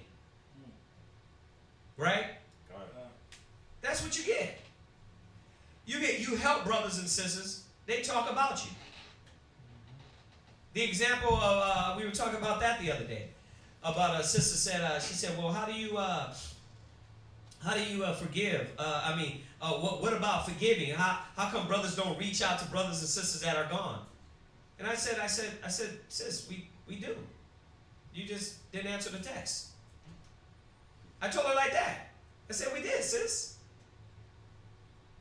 Right? That's what you get. You help brothers and sisters. They talk about you. The example of, we were talking about that the other day. About a sister said, she said, well, how do you forgive? What about forgiving? How come brothers don't reach out to brothers and sisters that are gone? And I said, sis, we do. You just didn't answer the text. I told her like that. I said, we did, sis.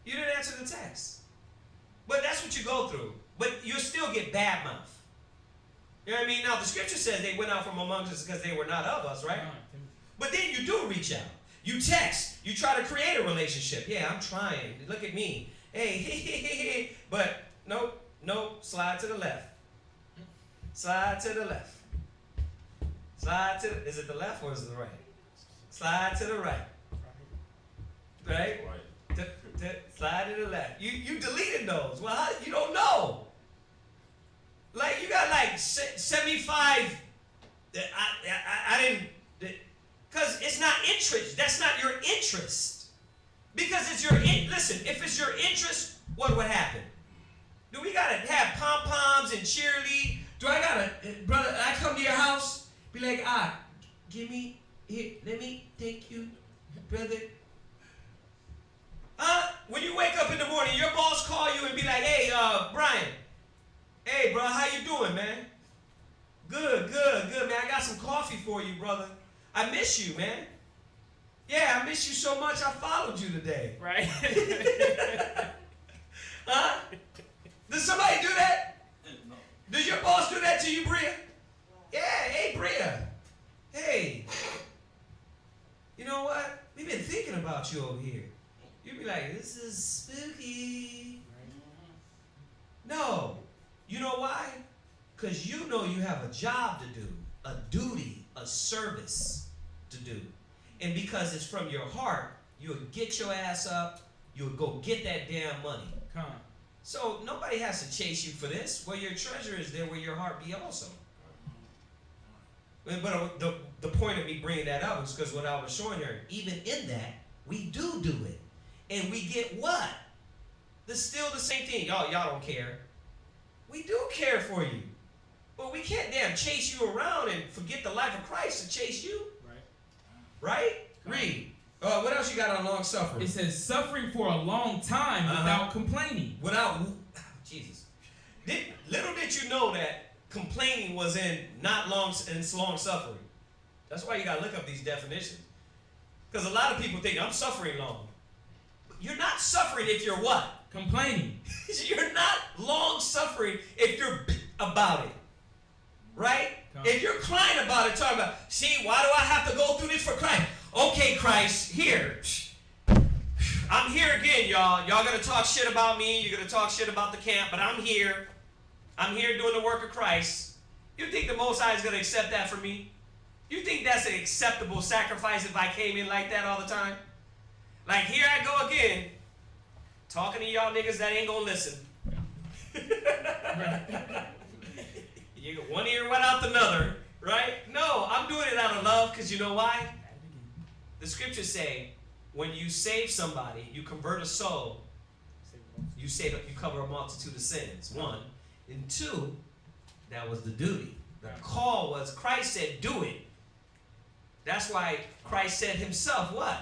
You didn't answer the text. But that's what you go through. But you'll still get bad mouth. You know what I mean? Now, the scripture says they went out from amongst us because they were not of us, right? But then you do reach out. You text. You try to create a relationship. Yeah, I'm trying. Look at me. Hey, but nope. Slide to the left. Slide to the left. Is it the left or is it the right? Slide to the right. Right? Slide to the left. You deleted those. Well, you don't know. Like, you got like 75. I didn't. Because it's not interest. That's not your interest. Because it's your, listen, if it's your interest, what would happen? Do we got to have pom-poms and cheerlead? Do I got to, brother, I come to your house, be like, give me, here, let me take you, brother. When you wake up in the morning, your boss call you and be like, hey, Brian. Hey, bro, how you doing, man? Good, man. I got some coffee for you, brother. I miss you, man. Yeah, I miss you so much I followed you today. Right? Huh? Does somebody do that? No. Does your boss do that to you, Bria? Yeah, hey, Bria. Hey. You know what? We've been thinking about you over here. You'd be like, this is spooky. No. You know why? Because you know you have a job to do, a duty, a service to do. And because it's from your heart, you'll get your ass up, you'll go get that damn money. Come. So nobody has to chase you for this. Where your treasure is, there will your heart be also. But the point of me bringing that up is because what I was showing her, even in that, we do it. And we get what? Still the same thing. Y'all don't care. We do care for you. But we can't damn chase you around and forget the life of Christ to chase you. Right? Read. What else you got on long suffering? It says suffering for a long time without complaining. Jesus. Little did you know that complaining was in long suffering. That's why you gotta look up these definitions. Because a lot of people think I'm suffering long. You're not suffering if you're what? Complaining. You're not long suffering if you're about it. Right? If you're crying about it, talking about, see, why do I have to go through this for Christ? Okay, Christ, here. I'm here again, y'all. Y'all gonna talk shit about me. You're gonna talk shit about the camp, but I'm here. I'm here doing the work of Christ. You think the Most High is going to accept that from me? You think that's an acceptable sacrifice if I came in like that all the time? Like, here I go again, talking to y'all niggas that ain't going to listen. You got one ear went out the other, right? No, I'm doing it out of love because you know why? The scriptures say, when you save somebody, you convert a soul, you cover a multitude of sins. One. And two, that was the duty. The call was, Christ said, do it. That's why Christ said himself, what?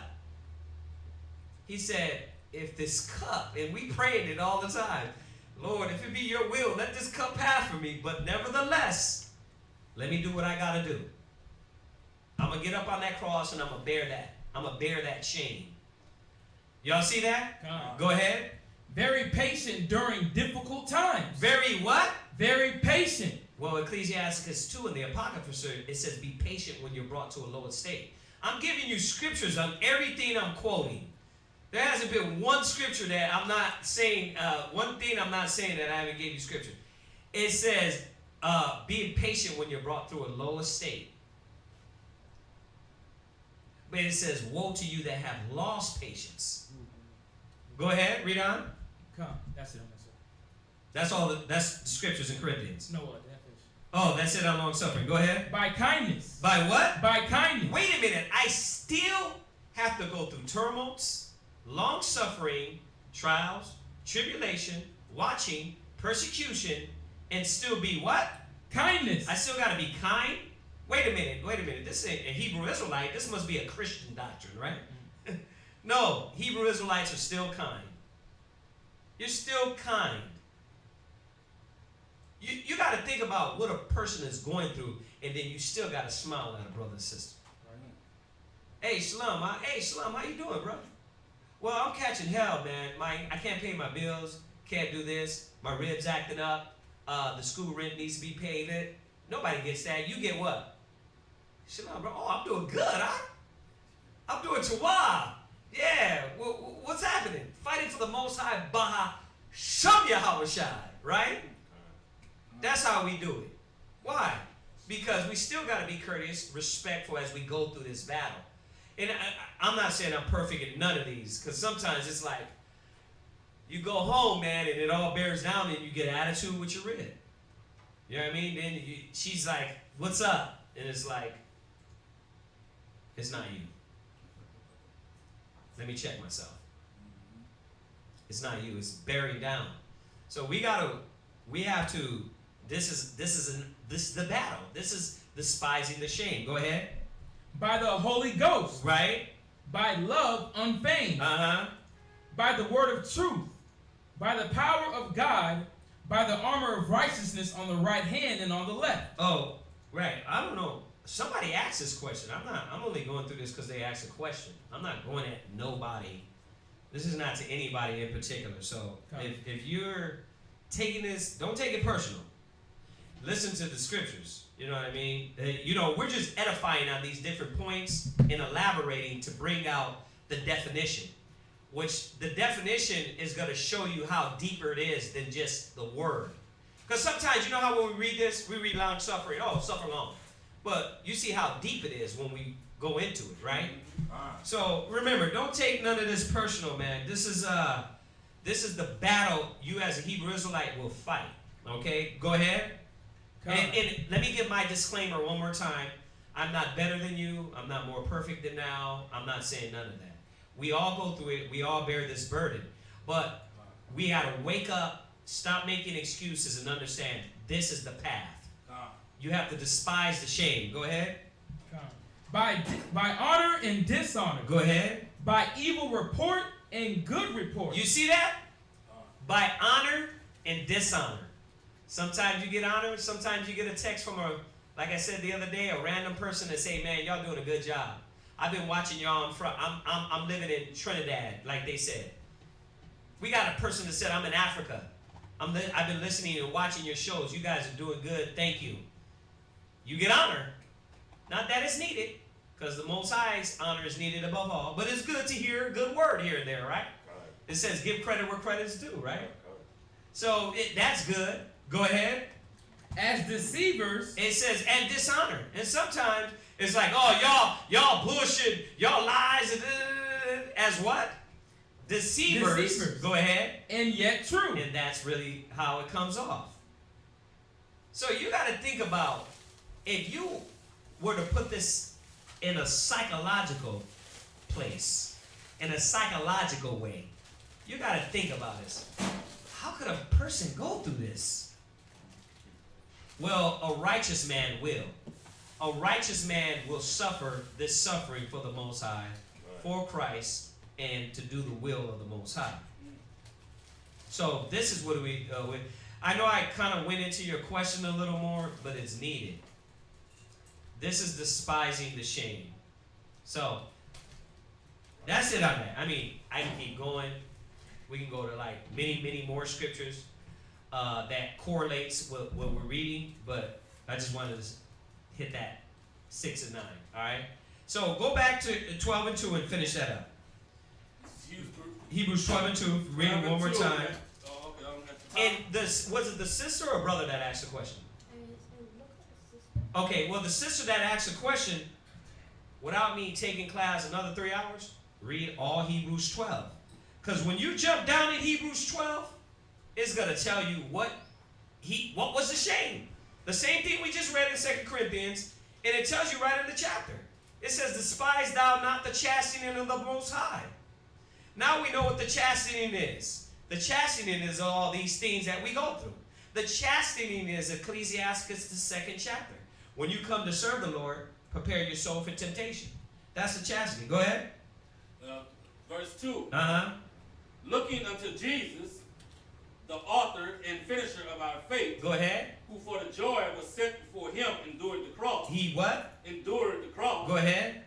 He said, if this cup, and we prayed it all the time, Lord, if it be your will, let this cup pass from me. But nevertheless, let me do what I got to do. I'm going to get up on that cross and I'm going to bear that. I'm going to bear that shame. Y'all see that? Go ahead. Very patient during difficult times. Very what? Very patient. Well, Ecclesiastes 2 in the Apocrypha, it says be patient when you're brought to a low estate. I'm giving you scriptures on everything I'm quoting. There hasn't been one scripture that I'm not saying, one thing I'm not saying that I haven't gave you scripture. It says, be patient when you're brought through a low estate. But it says, woe to you that have lost patience. Go ahead, read on. Come, that's it. That's all. That's the scriptures in Corinthians. No, definition. Oh, that's it on long suffering. Go ahead. By kindness. By what? By kindness. Wait a minute. I still have to go through tumults, long suffering, trials, tribulation, watching, persecution, and still be what? Kindness. I still got to be kind. Wait a minute. This ain't a Hebrew Israelite. This must be a Christian doctrine, right? No, Hebrew Israelites are still kind. You're still kind. You got to think about what a person is going through, and then you still got to smile at a brother and sister. Hey, Shalom, how you doing, bro? Well, I'm catching hell, man. I can't pay my bills, can't do this, my ribs acting up, the school rent needs to be paid. Nobody gets that. You get what? Shalom, bro. Oh, I'm doing good, huh? I'm doing Tawah. Yeah, what's happening? Fighting for the Most High Baha Shem Yahawashi, right? That's how we do it. Why? Because we still got to be courteous, respectful as we go through this battle. And I'm not saying I'm perfect at none of these, because sometimes it's like, you go home, man, and it all bears down, and you get attitude with your rib. You know what I mean? Then she's like, what's up? And it's like, it's not you. Let me check myself. It's not you. It's bearing down. So we have to. This is the battle. This is despising the shame. Go ahead. By the Holy Ghost. Right. By love unfeigned. By the word of truth. By the power of God. By the armor of righteousness on the right hand and on the left. Oh, right. I don't know. Somebody asked this question. I'm only going through this because they asked a question. I'm not going at nobody. This is not to anybody in particular. So if you're taking this, don't take it personal. Listen to the scriptures. You know what I mean? We're just edifying on these different points and elaborating to bring out the definition. Which the definition is going to show you how deeper it is than just the word. Because sometimes, you know how when we read this, we read long suffering. Oh, suffer long. But you see how deep it is when we go into it, right? So remember, don't take none of this personal, man. This is the battle you as a Hebrew Israelite will fight. Okay? Go ahead. And let me give my disclaimer one more time. I'm not better than you. I'm not more perfect than now. I'm not saying none of that. We all go through it. We all bear this burden. But we got to wake up, stop making excuses, and understand this is the path. You have to despise the shame. Go ahead. By honor and dishonor. Go ahead. By evil report and good report. You see that? By honor and dishonor. Sometimes you get honor. Sometimes you get a text from like I said the other day, a random person that say, man, y'all doing a good job. I've been watching y'all I'm living in Trinidad, like they said. We got a person that said, I'm in Africa. I've been listening and watching your shows. You guys are doing good. Thank you. You get honor. Not that it's needed, because the Most High's honor is needed above all. But it's good to hear a good word here and there, right? It says give credit where credit is due, right? So that's good. Go ahead. As deceivers. It says, and dishonor. And sometimes it's like, oh, y'all bullshit, y'all lies. As what? Deceivers. Deceivers. Go ahead. And yet true. And that's really how it comes off. So you got to think about, if you were to put this in a psychological place, in a psychological way, you got to think about this. How could a person go through this? Well, a righteous man will. A righteous man will suffer this suffering for the Most High, for Christ, and to do the will of the Most High. So this is what we I know I kind of went into your question a little more, but it's needed. This is despising the shame. So that's it on that. I mean, I can keep going. We can go to like many more scriptures that correlates with what we're reading, but I just wanted to hit that 6 and 9. All right. So go back to 12 and 2 and finish that up. Hebrews 12 and 2. Read it one more time. Oh, okay, I don't have to. And was it the sister or brother that asked the question? Okay, well, the sister that asked the question, without me taking class another 3 hours, read all Hebrews 12. Because when you jump down in Hebrews 12, it's going to tell you what was the shame. The same thing we just read in 2 Corinthians, and it tells you right in the chapter. It says, despise thou not the chastening of the Most High. Now we know what the chastening is. The chastening is all these things that we go through. The chastening is Ecclesiastes, the 2nd chapter. When you come to serve the Lord, prepare your soul for temptation. That's the chastening. Go ahead. Verse 2. Uh-huh. Looking unto Jesus, the author and finisher of our faith. Go ahead. Who for the joy was set before him endured the cross. He what? Endured the cross. Go ahead.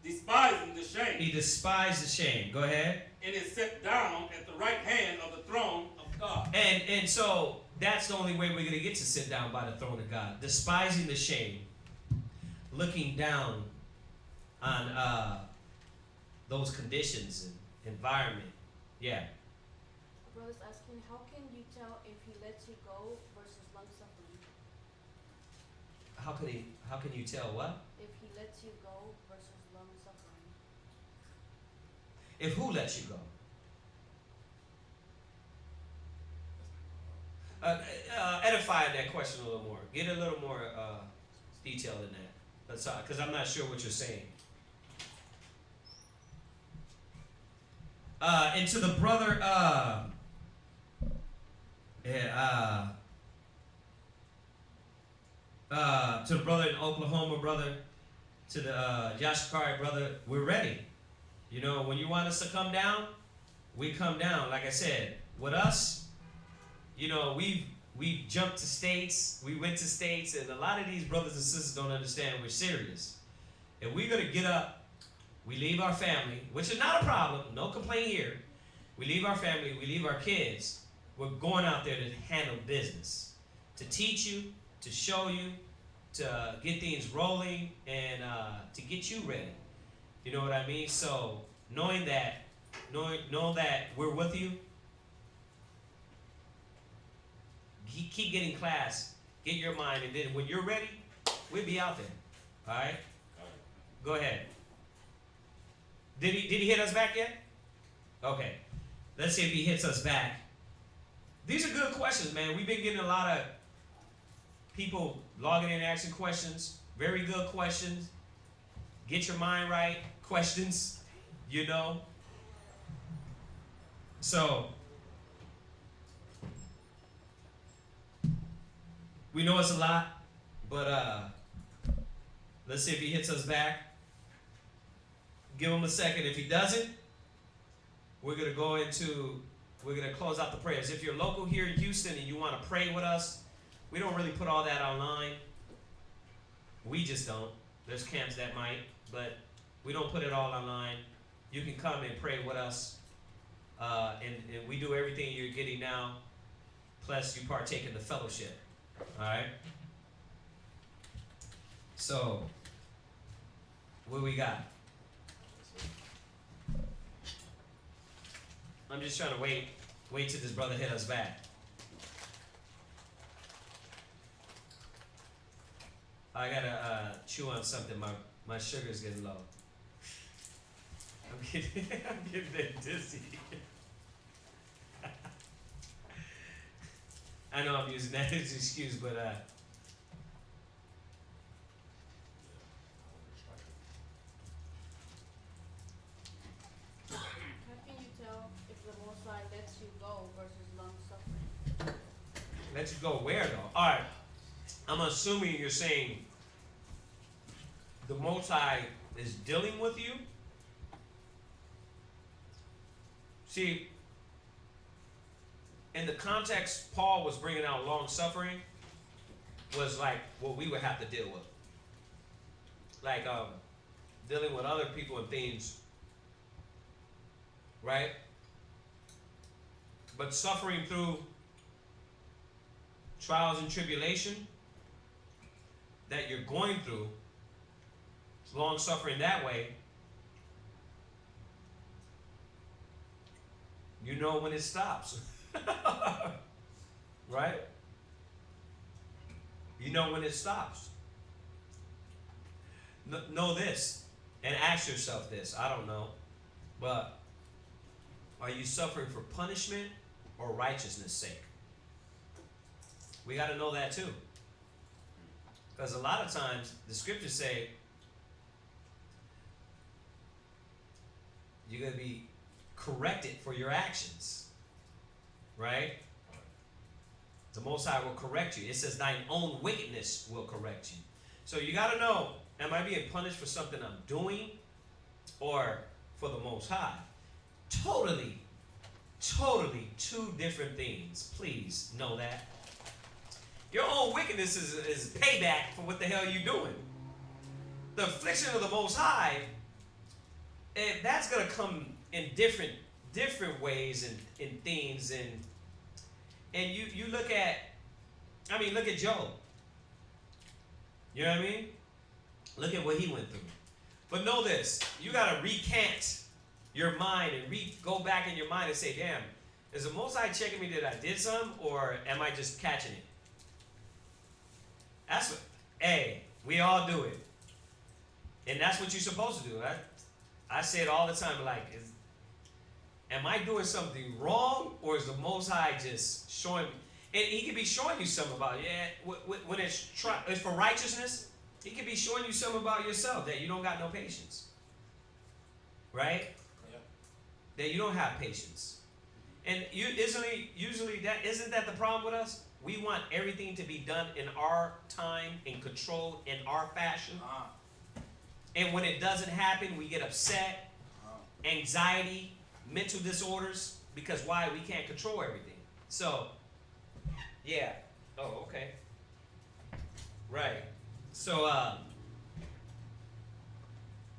Despising the shame. He despised the shame. Go ahead. And is set down at the right hand of the throne of God. And so that's the only way we're going to get to sit down by the throne of God. Despising the shame. Looking down on those conditions and environment. Yeah. Brother's asking, how can you tell if he lets you go versus long suffering? How can you tell what? If he lets you go versus long suffering. If who lets you go? Edify that question a little more. Get a little more detail in that. Because I'm not sure what you're saying. And to the brother, to the brother in Oklahoma, brother, to the Yashikari brother, we're ready. You know, when you want us to come down, we come down. Like I said, with us, you know, we've jumped to states, we went to states, and a lot of these brothers and sisters don't understand we're serious. If we're gonna get up, we leave our family, which is not a problem, no complaint here. We leave our family, we leave our kids. We're going out there to handle business, to teach you, to show you, to get things rolling, and to get you ready. You know what I mean? So know that we're with you. Keep getting class, get your mind, and then when you're ready, we'll be out there. All right? Go ahead. Did he hit us back yet? Okay. Let's see if he hits us back. These are good questions, man. We've been getting a lot of people logging in and asking questions. Very good questions. Get your mind right questions, you know. So, we know it's a lot, but let's see if he hits us back. Give him a second. If he doesn't, we're going to close out the prayers. If you're local here in Houston and you want to pray with us, we don't really put all that online. We just don't. There's camps that might, but we don't put it all online. You can come and pray with us. And we do everything you're getting now, plus you partake in the fellowship. All right? So, what we got? I'm just trying to wait till this brother hit us back. I gotta chew on something. My sugar's getting low. I'm getting that dizzy. I know I'm using that as an excuse, but How can you tell if the Most High lets you go versus long suffering? let you go where though? All right, I'm assuming you're saying the Most High is dealing with you. See, in the context Paul was bringing out long suffering was like what we would have to deal with, like dealing with other people and things, right? But suffering through trials and tribulation that you're going through, long suffering that way, you know when it stops. Right? You know when it stops. Know this and ask yourself this. I don't know, but are you suffering for punishment or righteousness' sake? We got to know that too. Because a lot of times the scriptures say you're going to be corrected for your actions. Right? The Most High will correct you. It says thine own wickedness will correct you. So you got to know, am I being punished for something I'm doing or for the Most High? Totally two different things. Please know that. Your own wickedness is payback for what the hell you're doing. The affliction of the Most High, that's going to come in different ways and things, and you look at, look at Job. You know what I mean? Look at what he went through. But know this, you got to recant your mind and go back in your mind and say, damn, is the Most High checking me that I did something, or am I just catching it? That's what, hey, we all do it. And that's what you're supposed to do. I say it all the time, like, am I doing something wrong, or is the Most High just showing me? And he could be showing you something about it. Yeah, when it's for righteousness, he could be showing you something about yourself, that you don't got no patience. Right? Yep. That you don't have patience. And usually isn't that the problem with us? We want everything to be done in our time, in control, in our fashion. And when it doesn't happen, we get upset, anxiety, mental disorders, because why? We can't control everything. So, yeah. Oh, okay. Right. So,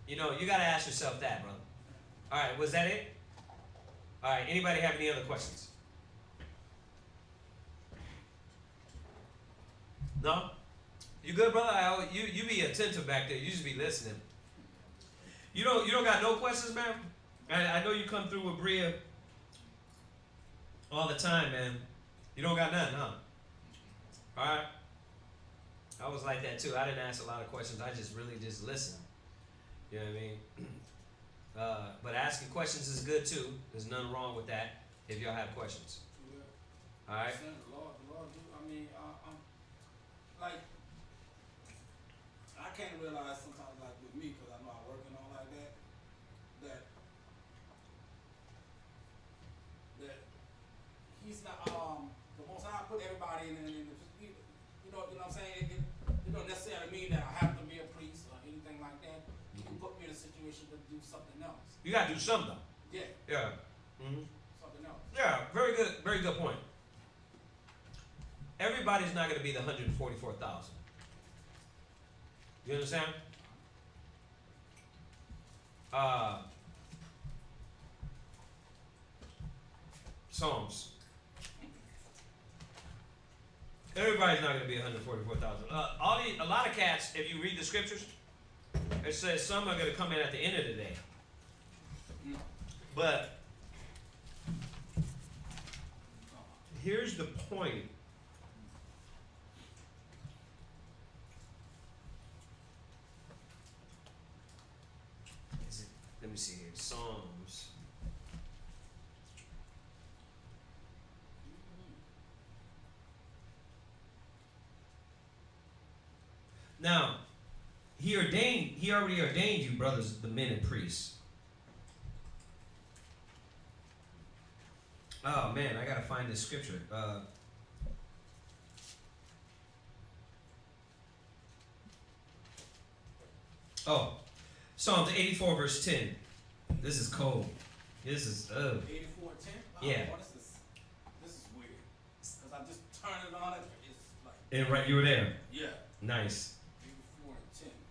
you got to ask yourself that, brother. All right, was that it? All right, anybody have any other questions? No? You good, brother? You be attentive back there. You just be listening. You don't got no questions, man? I know you come through with Bria all the time, man. You don't got nothing, huh? All right. I was like that too. I didn't ask a lot of questions. I just really just listened. You know what I mean? But asking questions is good too. There's nothing wrong with that if y'all have questions. Yeah. All right. The Lord do. Like, I can't realize sometimes, like with me, because I know I work and all like that, that he's not, the Most High put everybody in you know what I'm saying? It don't necessarily mean that I have to be a priest or anything like that. He can put me in a situation to do something else. You gotta do something. Yeah. Yeah. Mm-hmm. Something else. Yeah. Very good point. Everybody's not gonna be the 144,000. You understand? Psalms. Everybody's not going to be 144,000. A lot of cats, if you read the scriptures, it says some are going to come in at the end of the day. But here's the point. Let me see here. Psalms. Now, he already ordained you, brothers, the men and priests. Oh man, I gotta find this scripture. Psalms 84 verse 10. This is cold. This is 84:10. Yeah. Oh, this is weird. Cause I just turned it on. It's like. And right, you were there. Yeah. Nice.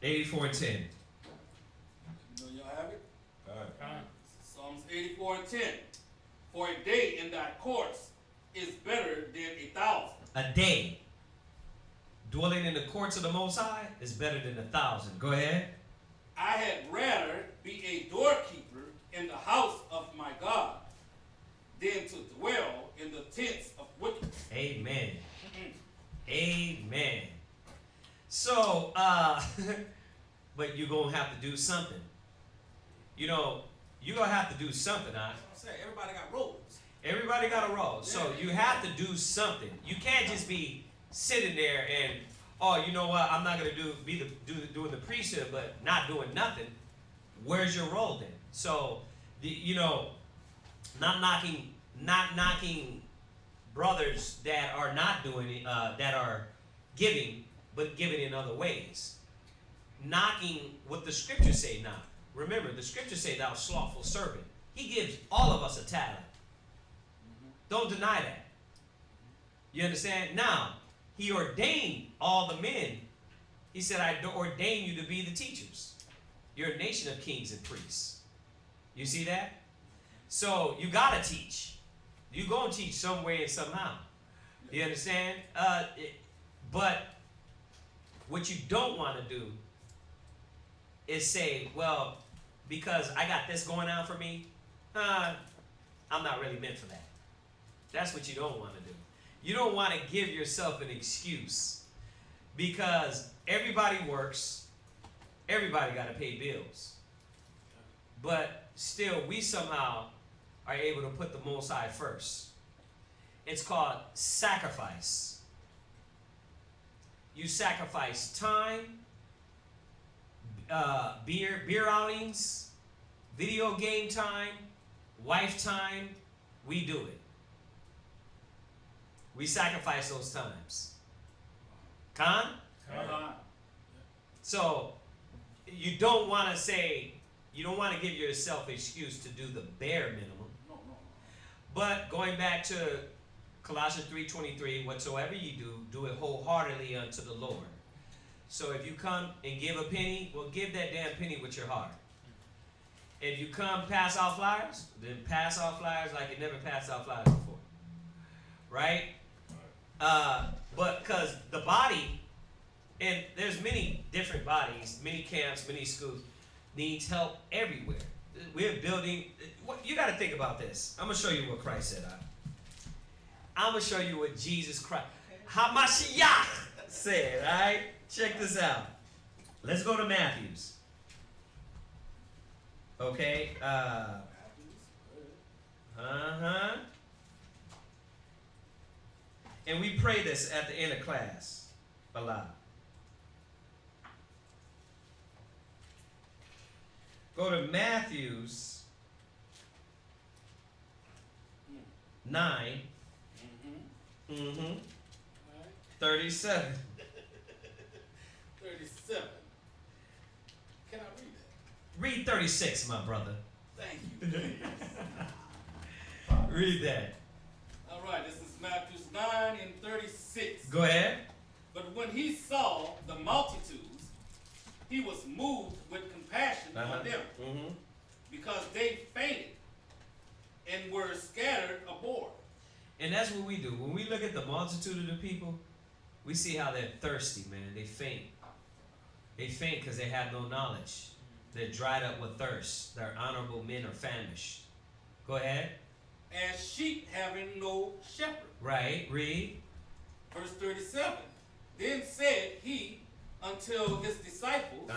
84:10. 84 and 10. You know y'all have it. All right. Psalms 84:10. For a day in thy courts is better than 1,000. A day dwelling in the courts of the Most High is better than 1,000. Go ahead. I had rather be a doorkeeper in the house of my God than to dwell in the tents of wickedness. Amen. Amen. So, but you're going to have to do something. You know, you're going to have to do something. That's what I'm saying. Everybody got roles. Everybody got a role. So you have to do something. You can't just be sitting there and, oh, you know what? I'm not going to doing the priesthood, but not doing nothing. Where's your role then? So, not knocking brothers that are not doing it, that are giving, but giving in other ways. Knocking what the scriptures say not. Remember, the scriptures say thou slothful servant. He gives all of us a talent. Don't deny that. You understand? Now, he ordained all the men. He said, I ordain you to be the teachers. You're a nation of kings and priests. You see that? So you got to teach. You're going to teach some way and somehow. You understand? But what you don't want to do is say, well, because I got this going on for me, I'm not really meant for that. That's what you don't want to do. You don't want to give yourself an excuse because everybody works, everybody got to pay bills. But still, we somehow are able to put the Most High first. It's called sacrifice. You sacrifice time, beer outings, video game time, wife time. We do it. We sacrifice those times. Khan? So, you don't want to say, you don't want to give yourself an excuse to do the bare minimum. No. But going back to Colossians 3:23, whatsoever you do it wholeheartedly unto the Lord. So if you come and give a penny, well, give that damn penny with your heart. If you come pass out flyers, then pass out flyers like you never passed out flyers before. Right? But because the body, and there's many different bodies, many camps, many schools, needs help everywhere. We're building, you got to think about this. I'm going to show you what Christ said. I'm going to show you what Jesus Christ, Hamashiach said, all right? Check this out. Let's go to Matthew's. Okay? And we pray this at the end of class a lot. Go to Matthew's 9. 37. 37. Can I read that? Read 36, my brother. Thank you. Read that. All right, this is Matthew 9 and 36. Go ahead. But when he saw the multitudes, he was moved with compassion on them, because they fainted and were scattered abroad. And that's what we do. When we look at the multitude of the people, we see how they're thirsty, man. They faint. They faint because they have no knowledge. They're dried up with thirst. Their honorable men are famished. Go ahead. As sheep having no shepherd. Right. Read. Verse 37. Then said he unto his disciples,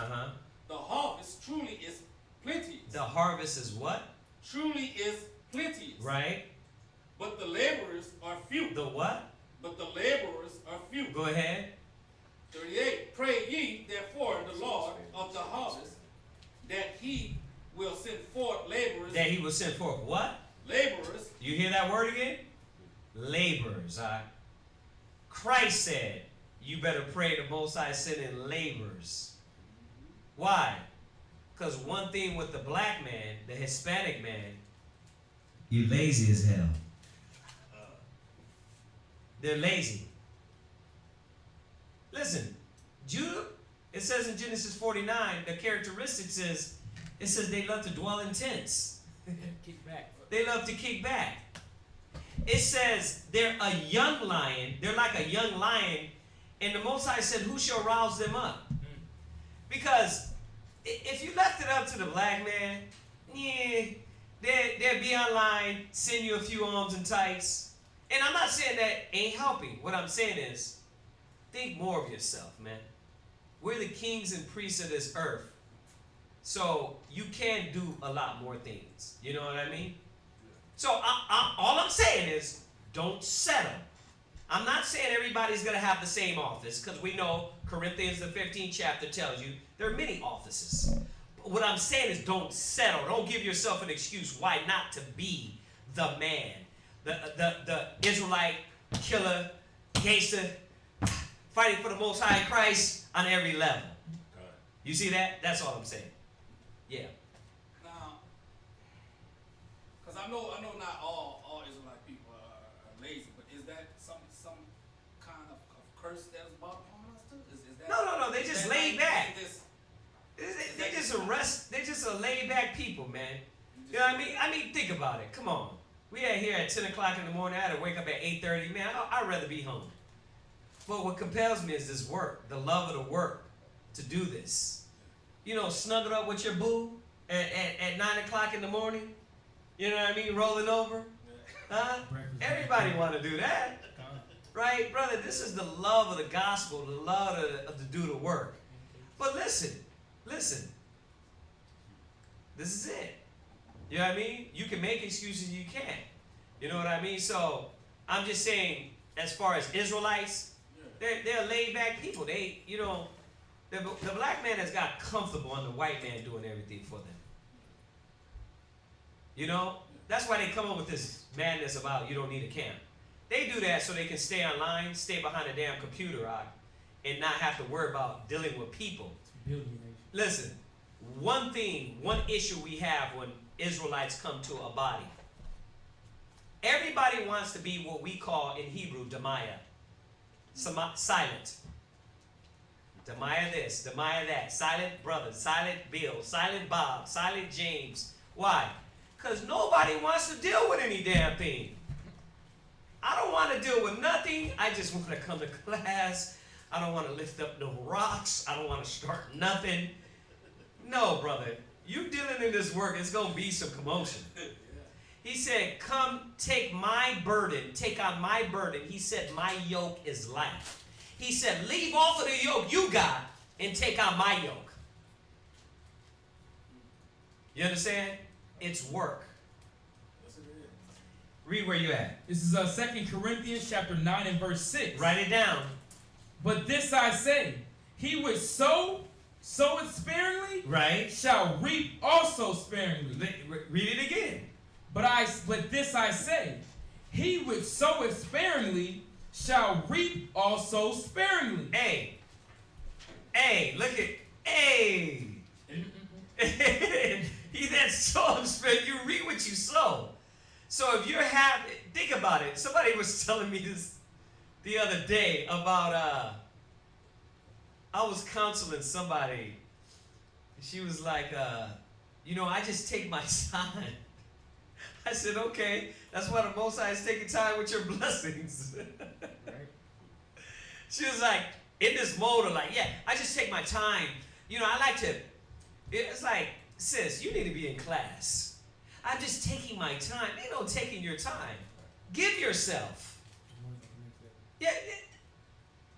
the harvest truly is plenteous. the harvest is what? truly is plenteous. Right. But the laborers are few. The what? But the laborers are few. Go ahead. 38. Pray ye therefore the Lord of the harvest that he will send forth laborers. That he will send forth what? Laborers. You hear that word again? Laborers. Christ said, you better pray the Most High send in laborers. Why? Because one thing with the black man, the Hispanic man, you lazy as hell. They're lazy. Listen, Judah, it says in Genesis 49, the characteristics is, it says they love to dwell in tents. Kick back. They love to kick back. It says they're a young lion. They're like a young lion. And the Most High said, who shall rouse them up? Because if you left it up to the black man, yeah, they'd be online, send you a few arms and tights. And I'm not saying that ain't helping. What I'm saying is, think more of yourself, man. We're the kings and priests of this earth. So you can do a lot more things. You know what I mean? So all I'm saying is, don't settle. I'm not saying everybody's going to have the same office, because we know Corinthians the 15th chapter tells you there are many offices. But what I'm saying is, don't settle. Don't give yourself an excuse why not to be the man. The Israelite killer, gangster, fighting for the Most High Christ on every level. You see that? That's all I'm saying. Yeah. Now, because I know not all Israelite people are lazy, but is that some kind of curse that's brought upon us too? Is that No. They just laid back. They just just a laid back people, man. You know what I mean? I mean, think about it. Come on. We are here at 10 o'clock in the morning. I had to wake up at 8:30. Man, I'd rather be home. But what compels me is this work, the love of the work, to do this. You know, snuggled up with your boo at 9 o'clock in the morning. You know what I mean? Rolling over. Huh? Everybody want to do that. Right? Brother, this is the love of the gospel, the love of to do the work. But listen. This is it. You know what I mean? You can make excuses, you can't. You know what I mean? So I'm just saying, as far as Israelites, they're laid back people. They, you know, the black man has got comfortable on the white man doing everything for them. You know? That's why they come up with this madness about you don't need a camp. They do that so they can stay online, stay behind a damn computer, and not have to worry about dealing with people. Listen, one issue we have when Israelites come to a body. Everybody wants to be what we call in Hebrew, Demiah. Silent. Demiah this, Demiah that. Silent brother, silent Bill, silent Bob, silent James. Why? Because nobody wants to deal with any damn thing. I don't want to deal with nothing. I just want to come to class. I don't want to lift up no rocks. I don't want to start nothing. No, brother. You dealing in this work, it's going to be some commotion. He said, come take my burden. Take on my burden. He said, my yoke is light. He said, leave off of the yoke you got and take on my yoke. You understand? It's work. Read where you at. This is 2 Corinthians chapter 9 and verse 6. Write it down. But this I say, he which soweth sparingly, right, shall reap also sparingly. Read it again. But this I say, he which soweth sparingly shall reap also sparingly. Hey, look at, he that sows sparingly, you reap what you sow. So if you're happy, think about it. Somebody was telling me this the other day about, I was counseling somebody. She was like, you know, I just take my time. I said, okay, that's why the Most High is taking time with your blessings. Right. She was like, in this mode of like, yeah, I just take my time. You know, I like to, it's like, sis, you need to be in class. I'm just taking my time. Ain't no taking your time. Give yourself. Yeah.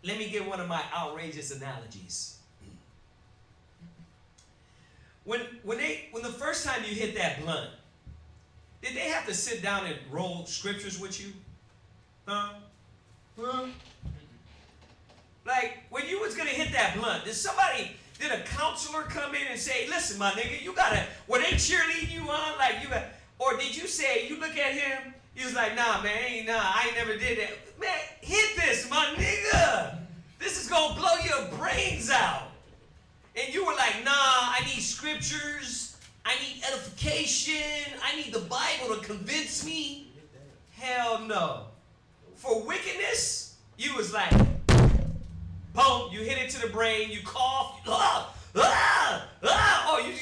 Let me give one of my outrageous analogies. When the first first time you hit that blunt, did they have to sit down and roll scriptures with you? Huh? Like, when you was gonna hit that blunt, did a counselor come in and say, listen, my nigga, you gotta, were they cheerleading you on? Like, you got, or did you say, you look at him, he was like, nah, man, I ain't never did that. Man, hit this, my nigga. This is gonna blow your brains out. And you were like, nah, I need scriptures. I need edification. I need the Bible to convince me. Hell no. For wickedness, you was like, boom, you hit it to the brain, you cough, oh,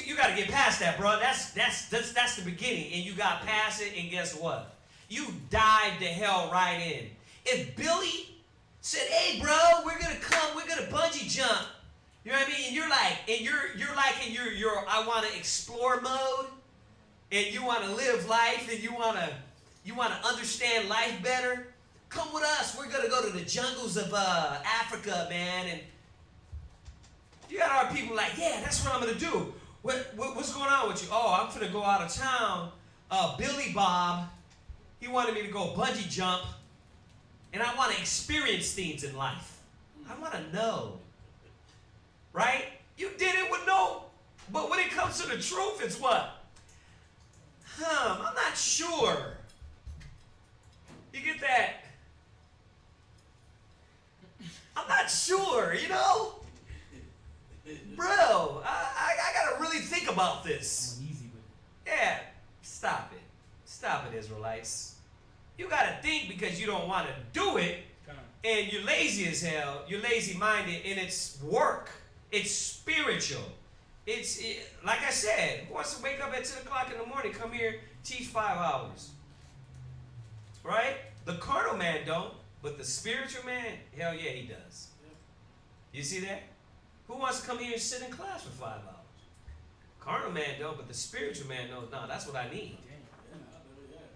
you got to get past that, bro. That's the beginning, and you got past it, and guess what? You dived the hell right in. If Billy said, hey, bro, we're gonna bungee jump, you know what I mean? And you're like in your I want to explore mode, and you want to live life, and you want to understand life better. Come with us. We're gonna go to the jungles of Africa, man. And you got our people like, yeah, that's what I'm gonna do. What's going on with you? Oh, I'm gonna go out of town. Billy Bob, he wanted me to go bungee jump, and I want to experience things in life. I want to know, right? You did it with no, but when it comes to the truth, it's what? I'm not sure. You get that? I'm not sure, you know? Bro, I gotta really think about this. I'm easy with it. Yeah, stop it. Stop it, Israelites. You gotta think because you don't want to do it, and you're lazy as hell, you're lazy-minded, and it's work. It's spiritual. Like I said, who wants to wake up at 10 o'clock in the morning, come here, teach 5 hours? Right? The carnal man don't. But the spiritual man, hell yeah, he does. You see that? Who wants to come here and sit in class for 5 hours? Carnal man don't, but the spiritual man knows, no, that's what I need.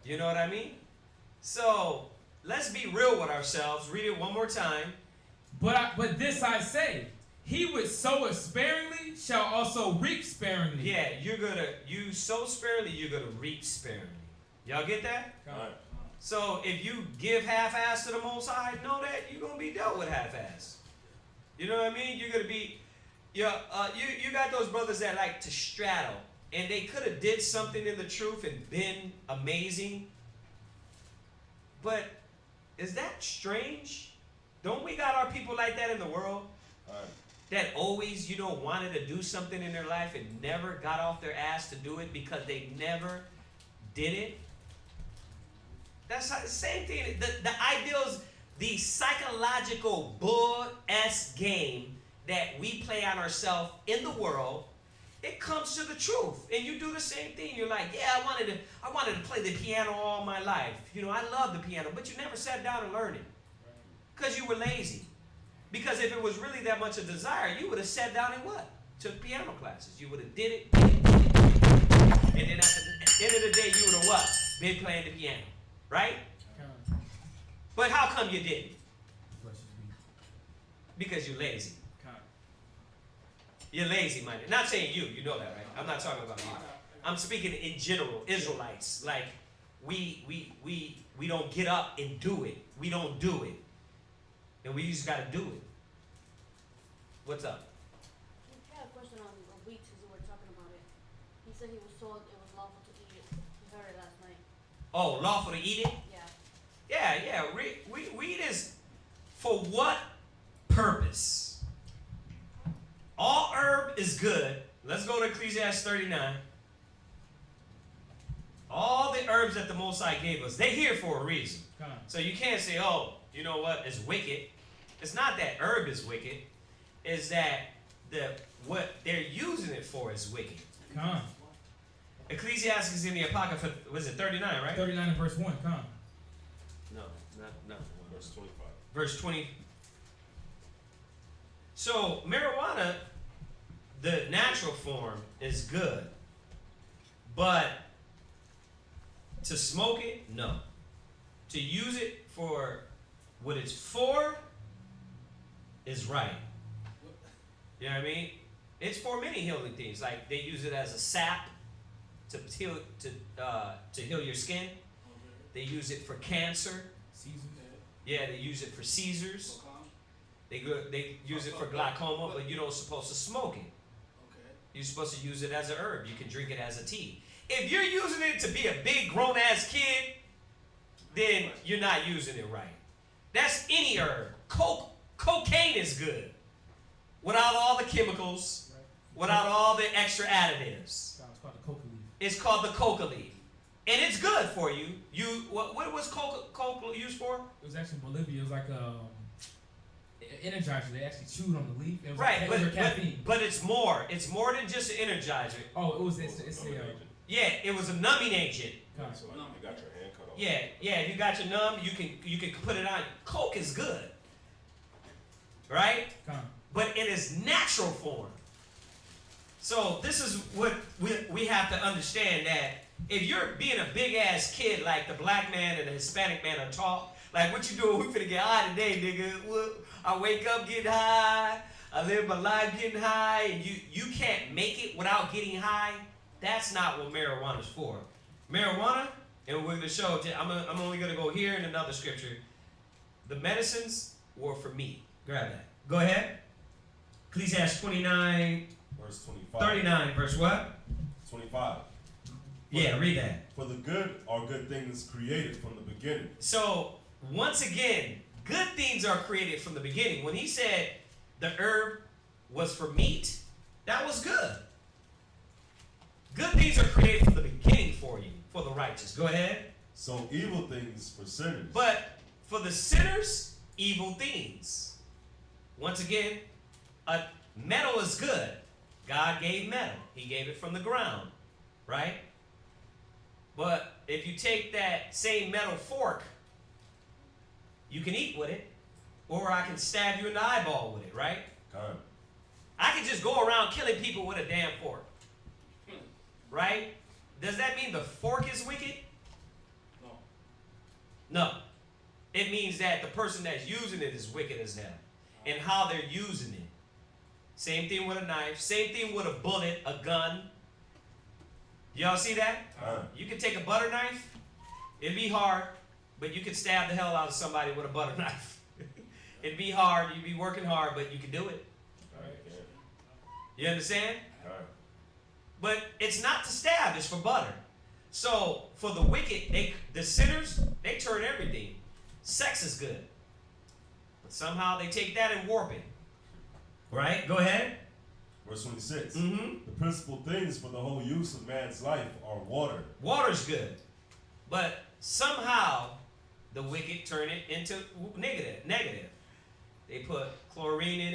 You know what I mean? So, let's be real with ourselves. Read it one more time. But this I say, he which soweth sparingly shall also reap sparingly. Yeah, you sow sparingly, you're going to reap sparingly. Y'all get that? All right. So if you give half-ass to the Most High, know that you're gonna be dealt with half-ass. You know what I mean? You're gonna be, you got those brothers that like to straddle, and they could have did something in the truth and been amazing. But is that strange? Don't we got our people like that in the world? All right. That always, wanted to do something in their life and never got off their ass to do it because they never did it? That's the same thing. The ideals, the psychological bull-esque game that we play on ourselves in the world, it comes to the truth. And you do the same thing. You're like, yeah, I wanted to play the piano all my life. I love the piano, but you never sat down and learned it because you were lazy. Because if it was really that much a desire, you would have sat down and what? Took piano classes. You would have did it. And then at the end of the day, you would have what? Been playing the piano. Right? But how come you didn't? Because you're lazy. You're lazy-minded. Not saying you know that, right? I'm not talking about you. I'm speaking in general, Israelites. Like, we don't get up and do it. We don't do it. And we just got to do it. What's up? I had a question on wheat since we were talking about it. He said he was told it was lawful to eat it. He heard it last night. Oh, lawful to eat it? Yeah. Yeah. Wheat is for what purpose? All herb is good. Let's go to Ecclesiastes 39. All the herbs that the Most High gave us, they're here for a reason. So you can't say, oh, you know what, it's wicked. It's not that herb is wicked. It's that what they're using it for is wicked. Ecclesiastes is in the Apocrypha, was it 39, right? 39 and verse 1, No, not Verse 25. verse 20. So marijuana, the natural form is good, but to smoke it, no. To use it for what it's for is right. You know what I mean? It's for many healing things. Like they use it as a sap. to heal your skin. They use it for cancer. Season. Yeah, they use it for seizures. Okay. They use it for glaucoma, but you don't supposed to smoke it. Okay. You're supposed to use it as a herb. You can drink it as a tea. If you're using it to be a big grown ass kid, then you're not using it right. That's any herb. Cocaine is good. Without all the chemicals, without all the extra additives. It's called the coca leaf. It's called the coca leaf. And it's good for you. What was coca used for? It was actually in Bolivia. It was like energizer. They actually chewed on the leaf. It was Right, like caffeine. but it's more. It's more than just an energizer. Oh, it's Yeah, it was a numbing agent. So like you got your hand cut off. Yeah. If you got your numb, you can put it on. Coke is good, right? But in its natural form. So this is what we have to understand, that if you're being a big ass kid like the black man and the Hispanic man are taught, like what you doing? We finna get high today, nigga. Well, I wake up getting high. I live my life getting high, and you can't make it without getting high. That's not what marijuana's for. Marijuana, and we're gonna show. I'm only gonna go here in another scripture. The medicines were for me. Grab that. Go ahead. Ecclesiastes 29. Verse 25. 39, verse what? 25. Yeah, read that. For the good are good things created from the beginning. So, once again, good things are created from the beginning. When he said the herb was for meat, that was good. Good things are created from the beginning for you, for the righteous. Go ahead. So evil things for sinners. But for the sinners, evil things. Once again, metal is good. God gave metal. He gave it from the ground, right? But if you take that same metal fork, you can eat with it, or I can stab you in the eyeball with it, right? God. I can just go around killing people with a damn fork, right? Does that mean the fork is wicked? No. No. It means that the person that's using it is wicked as hell, and how they're using it. Same thing with a knife. Same thing with a bullet, a gun. Y'all see that? You can take a butter knife. It'd be hard, but you could stab the hell out of somebody with a butter knife. It'd be hard. You'd be working hard, but you can do it. You understand? But it's not to stab. It's for butter. So for the wicked, the sinners, they turn everything. Sex is good, but somehow they take that and warp it. Right? Go ahead. Verse 26. Mm-hmm. The principal things for the whole use of man's life are water. Water's good. But somehow the wicked turn it into negative. They put chlorine in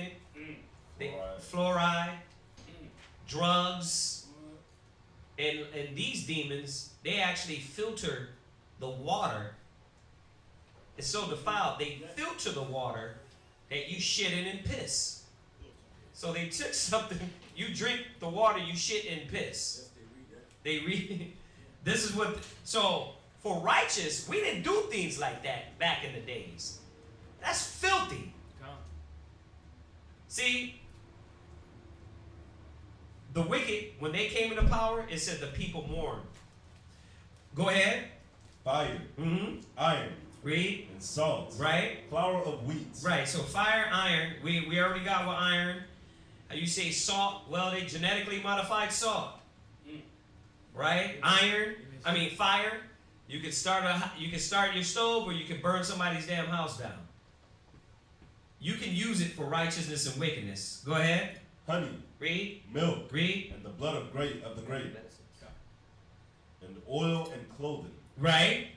it. Fluoride. Drugs. And these demons, they actually filter the water. It's so defiled. They filter the water that you shit in and piss. So they took something, you drink the water, you shit and piss. They read. This is what, so for righteous, we didn't do things like that back in the days. That's filthy. See, the wicked, when they came into power, it said the people mourned. Go ahead. Fire. Mm-hmm. Iron. Read. And salt. Right. Flour of wheat. Right, so fire, iron, we already got with iron. You say salt, well, they genetically modified salt. Right? Fire. You can start your stove, or you can burn somebody's damn house down. You can use it for righteousness and wickedness. Go ahead. Honey. Read. Milk. Read. And the blood of the grape. And oil and clothing. Right.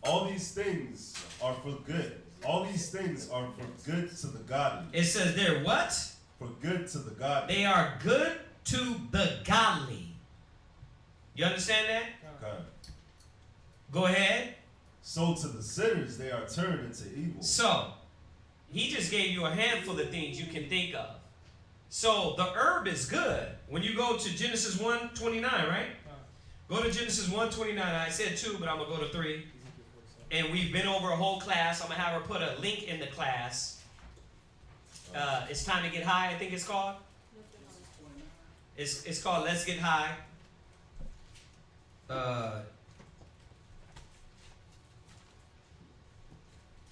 All these things are for good. All these things are for good to the godly. It says they're what? For good to the godly. They are good to the godly. You understand that? Okay. Go ahead. So to the sinners they are turned into evil. So, he just gave you a handful of things you can think of. So, the herb is good. When you go to Genesis 1:29, right? Go to Genesis 1:29. I said 2, but I'm going to go to 3. And we've been over a whole class. I'm going to have her put a link in the class. It's Time to Get High, I think it's called. It's called Let's Get High.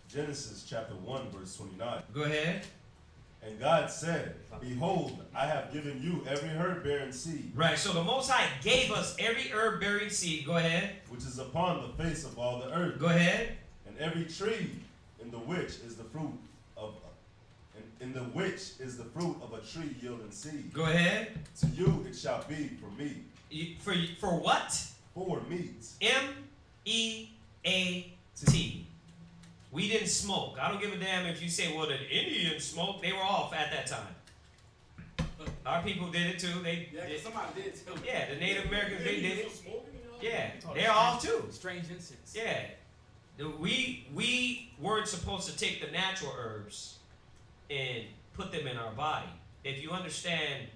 Genesis chapter 1, verse 29. Go ahead. And God said, Behold, I have given you every herb-bearing seed, Right, so the Most High gave us every herb-bearing seed. Go ahead. which is upon the face of all the earth, Go ahead. and every tree in the which is the fruit of in the which is the fruit of a tree yielding seed. Go ahead. To you it shall be for meat. For what? For meat. M-E-A-T. We didn't smoke. I don't give a damn if you say, well, did Indians smoke? They were off at that time. Our people did it too. Yeah, 'cause somebody did tell me. Yeah, the Native Americans, they did it. Smoking, you know? Yeah, Oh, they're off too. Strange incense. Yeah. We weren't supposed to take the natural herbs and put them in our body. If you understand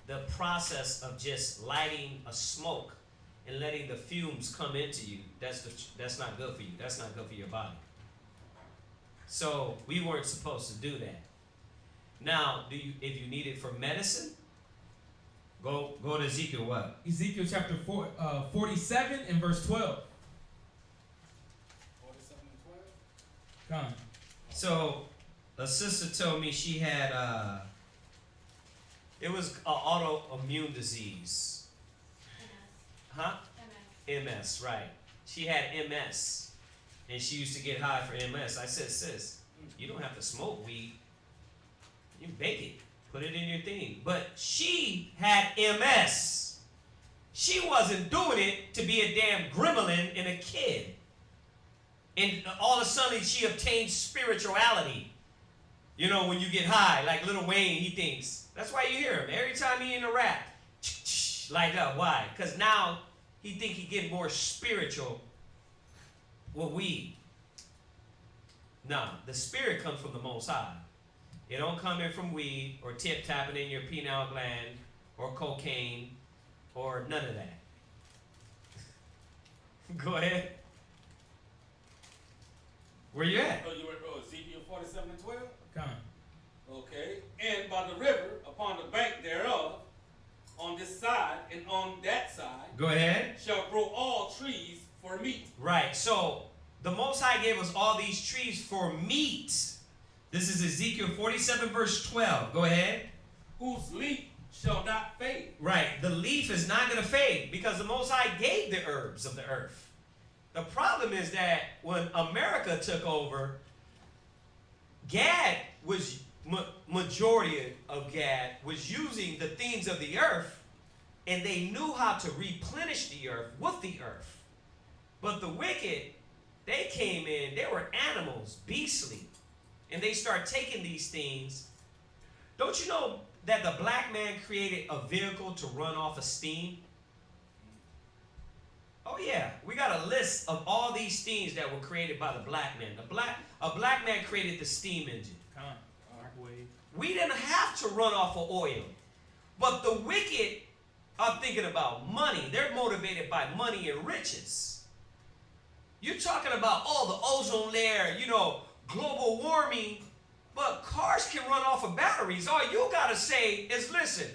the process of just lighting a smoke and letting the fumes come into you, that's not good for you. That's not good for your body. So we weren't supposed to do that. Now, if you need it for medicine, go to Ezekiel what? Ezekiel chapter 47 and verse 12. 47 and 12. Come. So a sister told me she had it was an autoimmune disease. Huh? MS, right. She had MS. And she used to get high for MS. I said, sis, you don't have to smoke weed. You bake it. Put it in your thing. But she had MS. She wasn't doing it to be a damn gremlin and a kid. And all of a sudden she obtained spirituality. You know, when you get high, like Lil Wayne, he thinks. That's why you hear him. Every time he in a rap, like that. Why? Because now he think he get more spiritual with weed. Nah, the spirit comes from the Most High. It don't come in from weed or tip-tapping in your pineal gland or cocaine or none of that. Go ahead. Where you at? Oh, you were Ezekiel 47 and 12? Come. Okay. And by the river, upon the bank thereof, on this side and on that side, Go ahead. shall grow all trees for meat. Right, so the Most High gave us all these trees for meat. This is Ezekiel 47 verse 12. Go ahead. Whose leaf shall not fade. Right, the leaf is not going to fade because the Most High gave the herbs of the earth. The problem is that when America took over, Gad was, majority of Gad was using the things of the earth, and they knew how to replenish the earth with the earth. But the wicked, they came in, they were animals, beastly, and they start taking these things. Don't you know that the black man created a vehicle to run off of steam? Oh yeah, we got a list of all these things that were created by the black man. A black man created the steam engine. Come. Microwave. We didn't have to run off of oil. But the wicked are thinking about money. They're motivated by money and riches. You're talking about, the ozone layer, global warming, but cars can run off of batteries. All you gotta say is, listen,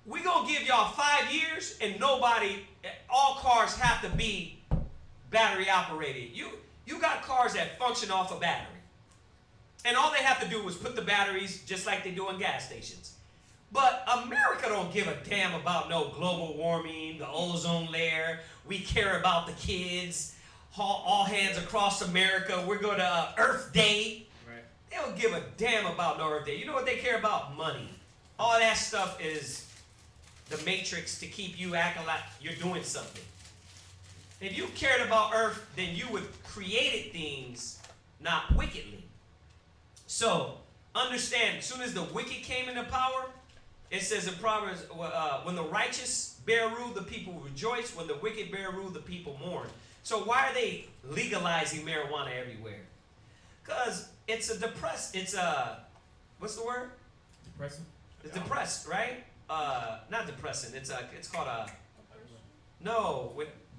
we're gonna give y'all 5 years and all cars have to be battery operated. You got cars that function off a battery. And all they have to do is put the batteries just like they do in gas stations. But America don't give a damn about no global warming, the ozone layer. We care about the kids. All hands across America. We're going to Earth Day. Right. They don't give a damn about no Earth Day. You know what they care about? Money. All that stuff is the matrix to keep you acting like you're doing something. If you cared about Earth, then you would create things, not wickedly. So, understand, as soon as the wicked came into power, it says in Proverbs, when the righteous bear rule, the people rejoice. When the wicked bear rule, the people mourn. So why are they legalizing marijuana everywhere? Because it's what's the word? Depressing. It's depressed, right? Not depressing. It's called a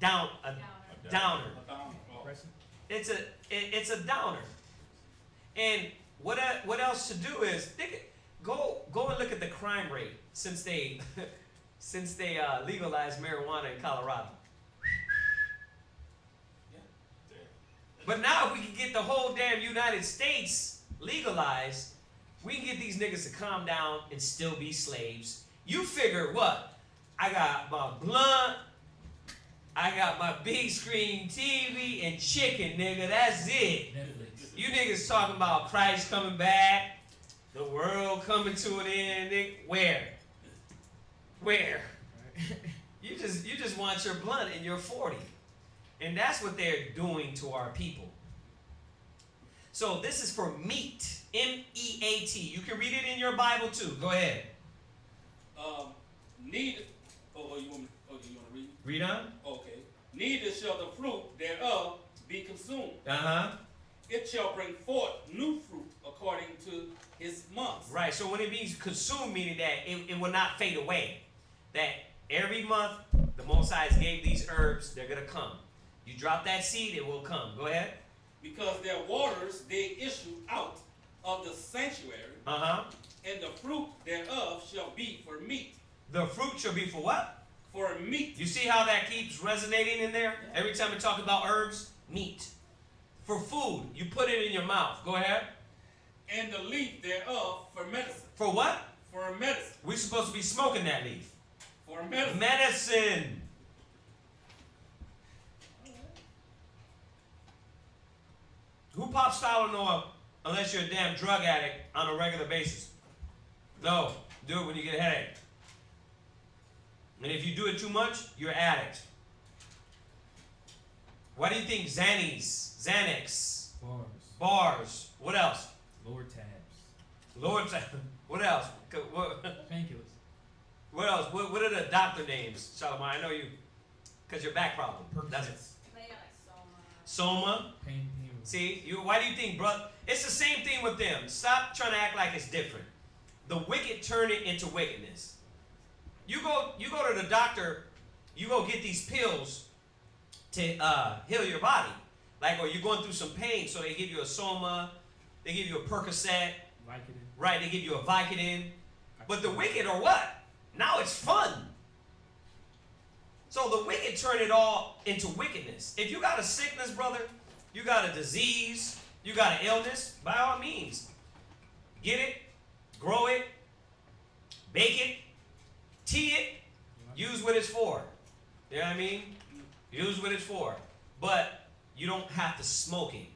downer. Depressing. It's a downer. And what else to do is go and look at the crime rate since they legalized marijuana in Colorado. But now if we can get the whole damn United States legalized, we can get these niggas to calm down and still be slaves. You figure what? I got my blunt, I got my big screen TV and chicken, nigga. That's it. Netflix. You niggas talking about Christ coming back, the world coming to an end, nigga. Where? Right. You just want your blunt and your 40. And that's what they're doing to our people. So this is for meat. M-E-A-T. You can read it in your Bible too. Go ahead. Neither. Oh, you want me? Oh, do you want to read? Read on. Okay. Neither shall the fruit thereof be consumed. Uh-huh. It shall bring forth new fruit according to his months. Right. So when it means consume, meaning that it will not fade away. That every month the Most High gave these herbs, they're gonna come. You drop that seed, it will come. Go ahead. Because their waters they issue out of the sanctuary, Uh-huh. and the fruit thereof shall be for meat. The fruit shall be for what? For meat. You see how that keeps resonating in there? Every time we talk about herbs, meat. For food, you put it in your mouth. Go ahead. And the leaf thereof for medicine. For what? For medicine. We're supposed to be smoking that leaf. For medicine. Medicine. Who pops Tylenol unless you're a damn drug addict on a regular basis? No. Do it when you get a headache. And if you do it too much, you're an addict. Why do you think Xanax, bars, what else? Lower tabs. Lord, what else? What Painkillers. else? What are the doctor names, Shalimar? I know you, because your back problem. That's it. Percocets. They got like Soma. Soma. Pain. See, why do you think, brother? It's the same thing with them. Stop trying to act like it's different. The wicked turn it into wickedness. You go to the doctor, you go get these pills to heal your body. Like, or you're going through some pain, so they give you a Soma, they give you a Percocet, Vicodin. right? They give you a Vicodin. But the wicked are what? Now it's fun. So the wicked turn it all into wickedness. If you got a sickness, brother, you got a disease, you got an illness, by all means, get it, grow it, bake it, tea it, use what it's for. You know what I mean? Use what it's for. But you don't have to smoke it.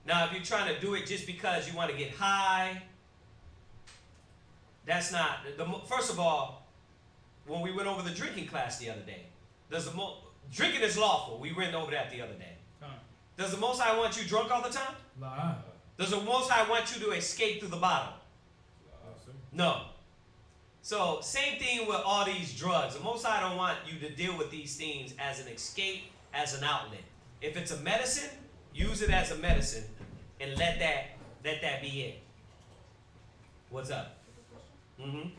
Now, if you're trying to do it just because you want to get high, that's not. First of all, when we went over the drinking class the other day, drinking is lawful. We went over that the other day. Does the Most High want you drunk all the time? Lie. Does the Most High want you to escape through the bottle? No. So, same thing with all these drugs. The Most High don't want you to deal with these things as an escape, as an outlet. If it's a medicine, use it as a medicine and let that be it. What's up? Mm-hmm.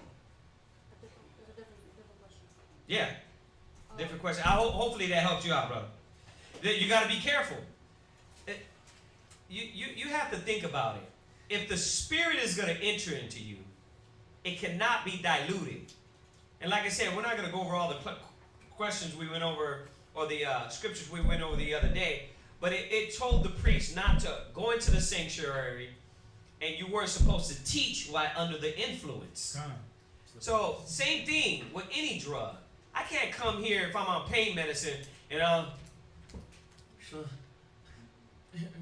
It's a different question. Yeah. Different question. Hopefully that helped you out, brother. You got to be careful. You have to think about it. If the Spirit is going to enter into you, it cannot be diluted. And like I said, we're not going to go over all the questions we went over or the scriptures we went over the other day, but it told the priest not to go into the sanctuary, and you weren't supposed to teach while under the influence. So same thing with any drug. I can't come here if I'm on pain medicine and I'm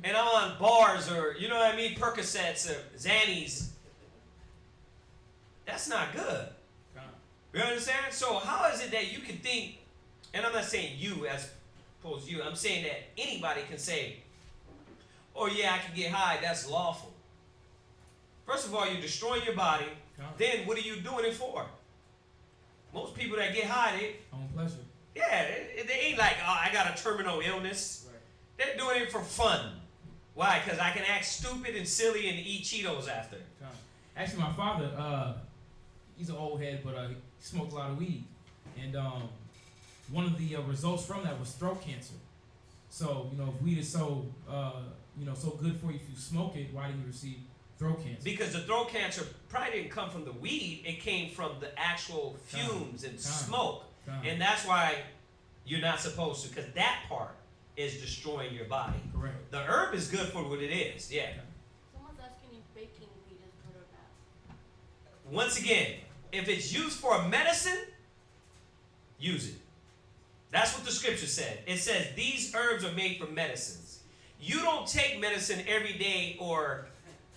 on bars or, you know what I mean, Percocets or Xannies. That's not good. You understand? So how is it that you can think, and I'm not saying you as opposed to you, I'm saying that anybody can say, oh yeah, I can get high, that's lawful. First of all, you're destroying your body. Then what are you doing it for? Most people that get high, On pleasure. they ain't like, oh, I got a terminal illness. Right. They're doing it for fun. Why? Because I can act stupid and silly and eat Cheetos after. Actually, my father, he's an old head, but he smoked a lot of weed. And one of the results from that was throat cancer. So, if weed is so, so good for you if you smoke it, why do you receive throat cancer? Because the throat cancer probably didn't come from the weed. It came from the actual fumes and smoke. And that's why you're not supposed to, because that part is destroying your body. Correct. The herb is good for what it is, yeah. Someone's asking if baking weed is good or not. Once again, if it's used for a medicine, use it. That's what the scripture said. It says these herbs are made for medicines. You don't take medicine every day or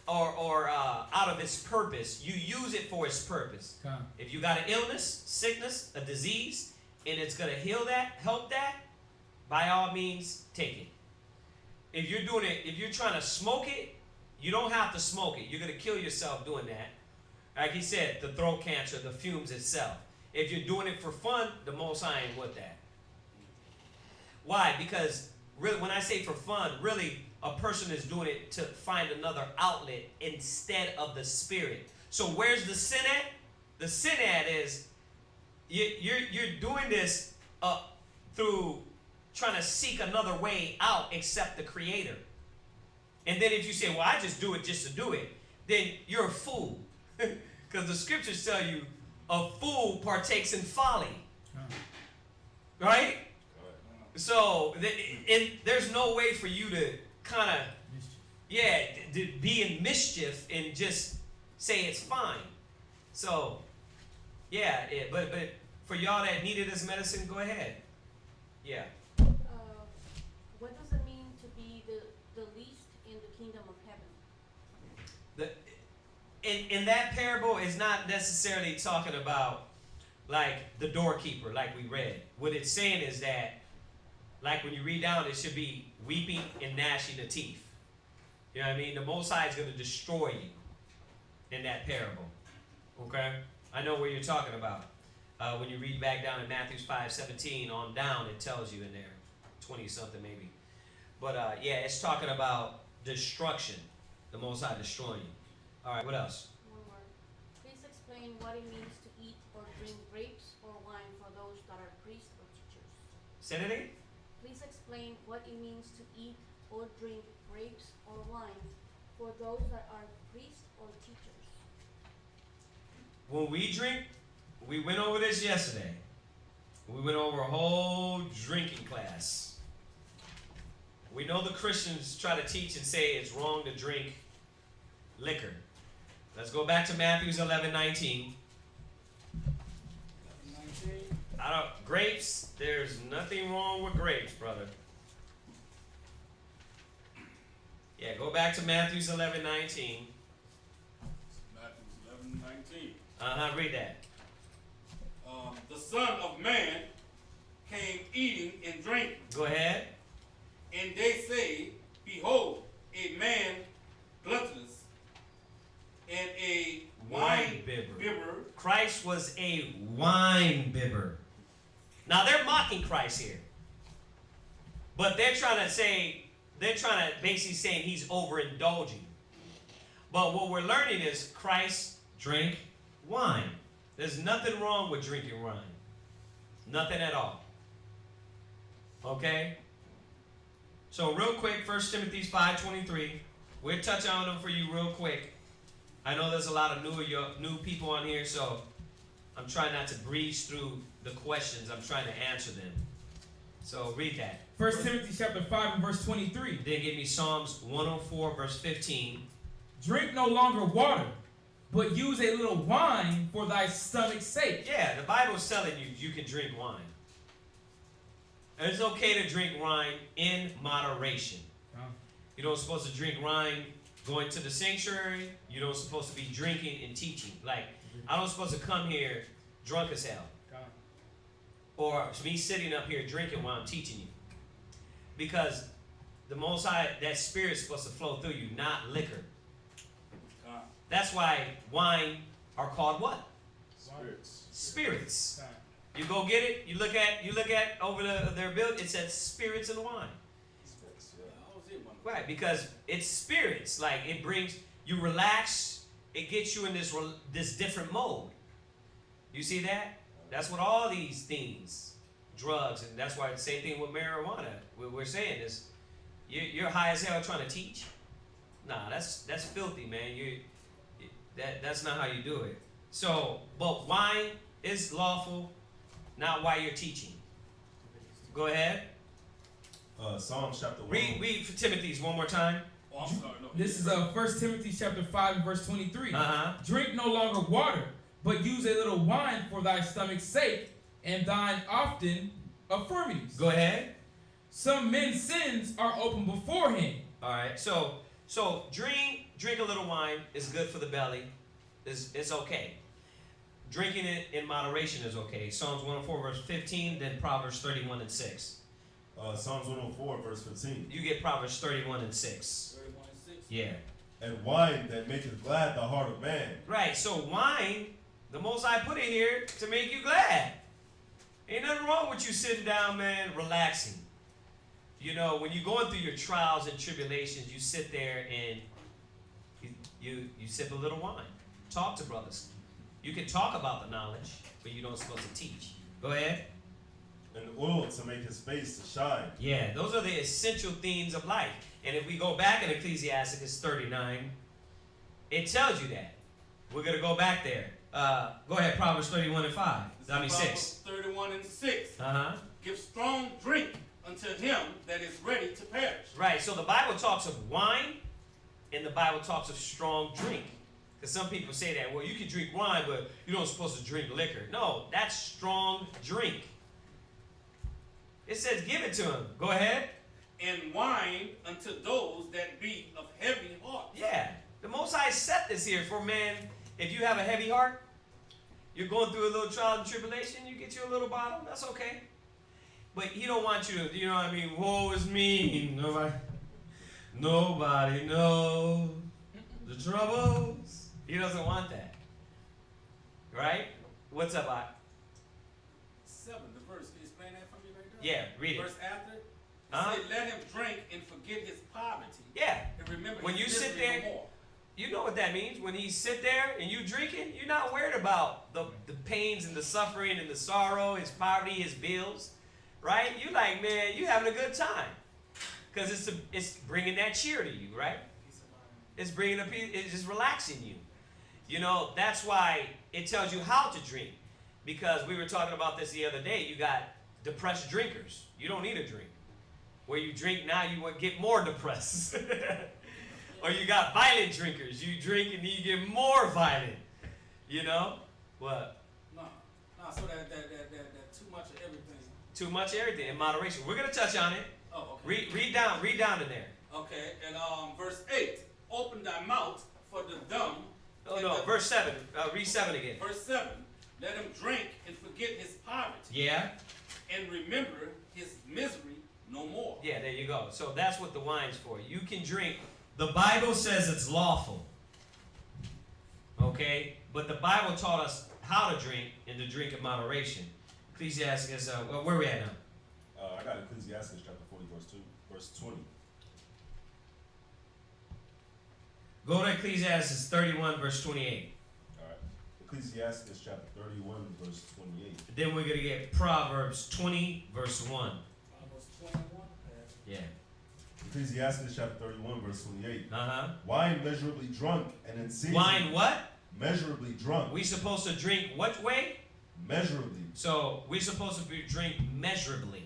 out of its purpose. You use it for its purpose. Come. If you got an illness, sickness, a disease, and it's going to heal that, help that, by all means, take it. If you're doing it, if you're trying to smoke it, you don't have to smoke it. You're going to kill yourself doing that. Like he said, the throat cancer, the fumes itself. If you're doing it for fun, the Most High ain't with that. Why? Because really, when I say for fun, really, a person is doing it to find another outlet instead of the spirit. So where's the sin at? The sin at is you're doing this through trying to seek another way out except the Creator. And then if you say, well, I just do it just to do it, then you're a fool. Because the scriptures tell you a fool partakes in folly. Right? So there's no way for you to kind of, be in mischief and just say it's fine. So, but for y'all that need it as medicine, go ahead. Yeah. What does it mean to be the least in the kingdom of heaven? In that parable is not necessarily talking about like the doorkeeper, like we read. What it's saying is that, like when you read down, it should be weeping and gnashing of teeth. You know what I mean? The Most High is going to destroy you in that parable. Okay? I know what you're talking about. When you read back down in Matthew 5:17 on down, it tells you in there, 20-something maybe. But it's talking about destruction. The Most High destroying you. All right, what else? One more. Please explain what it means to eat or drink grapes or wine for those that are priests or teachers. Say that again? Please explain what it means to eat or drink grapes or wine for those that are priests or teachers. When we drink, we went over this yesterday. We went over a whole drinking class. We know the Christians try to teach and say it's wrong to drink liquor. Let's go back to Matthew 11:19. Grapes, there's nothing wrong with grapes, brother. Yeah, go back to Matthew 11:19. Matthew 11:19. Read that. The Son of Man came eating and drinking. Go ahead. And they say, behold, a man gluttonous and a wine bibber. Christ was a wine bibber. Now they're mocking Christ here. But they're trying to basically saying he's overindulging. But what we're learning is Christ drank wine. There's nothing wrong with drinking wine. Nothing at all. Okay? So real quick, 1 Timothy 5:23. We'll touch on them for you real quick. I know there's a lot of new people on here, so I'm trying not to breeze through the questions. I'm trying to answer them. So read that. 1 Timothy chapter 5 and verse 23. Then give me Psalms 104 verse 15. Drink no longer water, but use a little wine for thy stomach's sake. Yeah, the Bible's telling you you can drink wine. And it's okay to drink wine in moderation. You don't supposed to drink wine going to the sanctuary. You don't supposed to be drinking and teaching. Like, I don't supposed to come here drunk as hell. Or me sitting up here drinking while I'm teaching you. Because the Most High, that spirit's supposed to flow through you, not liquor. That's why wine are called what? Spirits. You go get it. You look at over their build. It says spirits and wine. Right, because it's spirits. Like it brings you relax. It gets you in this different mode. You see that? That's what all these things, drugs, and that's why the same thing with marijuana. We're saying is, you're high as hell trying to teach. Nah, that's filthy, man. That's not how you do it. So, but wine is lawful, not while you're teaching. Go ahead. Psalms chapter 1. Read for Timothy's one more time. Oh, I'm sorry. No, This is 1 Timothy chapter 5 and verse 23. Uh-huh. Drink no longer water, but use a little wine for thy stomach's sake and thine often infirmities. Go ahead. Some men's sins are open beforehand. All right. So drink a little wine is good for the belly. It's okay. Drinking it in moderation is okay. Psalms 104 verse 15, then Proverbs 31 and 6. Psalms 104 verse 15. You get Proverbs 31 and 6. 31 and 6. Yeah. And wine that maketh glad the heart of man. Right. So wine, the Most High put it here to make you glad. Ain't nothing wrong with you sitting down, man, relaxing. You know, when you're going through your trials and tribulations, you sit there and you sip a little wine. Talk to brothers. You can talk about the knowledge, but you don't supposed to teach. Go ahead. And oil to make his face to shine. Yeah, those are the essential themes of life. And if we go back in Ecclesiasticus 39, it tells you that. We're going to go back there. Go ahead, Proverbs 31 and 5. I mean 6. 31 and 6. Uh-huh. Give strong drink unto him that is ready to perish. Right, so the Bible talks of wine, and the Bible talks of strong drink. Because some people say that, well, you can drink wine, but you're not supposed to drink liquor. No, that's strong drink. It says give it to him. Go ahead. And wine unto those that be of heavy heart. Yeah, the Most High set this here for man. If you have a heavy heart, you're going through a little trial and tribulation, you get you a little bottle, that's okay. But he don't want you to, you know what I mean, woe is me. Nobody knows the troubles. He doesn't want that. Right? What's up, I? 7, the verse. Can you explain that for me right there? Yeah, read it. Verse after. It Huh? said, let him drink and forget his poverty. Yeah. And remember When his you sit misery there- no more. You know what that means. When he sit there and you drinking, you're not worried about the pains and the suffering and the sorrow, his poverty, his bills. Right? You like, man, you having a good time. Because it's bringing that cheer to you, right? It's bringing it's just relaxing you. You know, that's why it tells you how to drink. Because we were talking about this the other day. You got depressed drinkers. You don't need a drink. Where you drink now, you would get more depressed. Or you got violent drinkers. You drink and you get more violent. You know? What? No, so that too much of everything. Too much of everything in moderation. We're going to touch on it. Oh, okay. Read down in there. Okay, and verse 8. Open thy mouth for the dumb. Oh, and no, the- verse 7. Read 7 again. Verse 7. Let him drink and forget his poverty. Yeah? And remember his misery no more. Yeah, there you go. So that's what the wine's for. You can drink. The Bible says it's lawful. Okay? But the Bible taught us how to drink and to drink in moderation. Ecclesiastes, where are we at now? I got Ecclesiastes chapter 40 verse 20. Go to Ecclesiastes 31, verse 28. All right. Ecclesiastes chapter 31 verse 28. Then we're going to get Proverbs 20, verse 1. Proverbs 21. Yeah. Ecclesiastes chapter 31 verse 28. Uh-huh. Wine measurably drunk and in season. Wine what? Measurably drunk. We supposed to drink what way? Measurably. So we're supposed to drink measurably.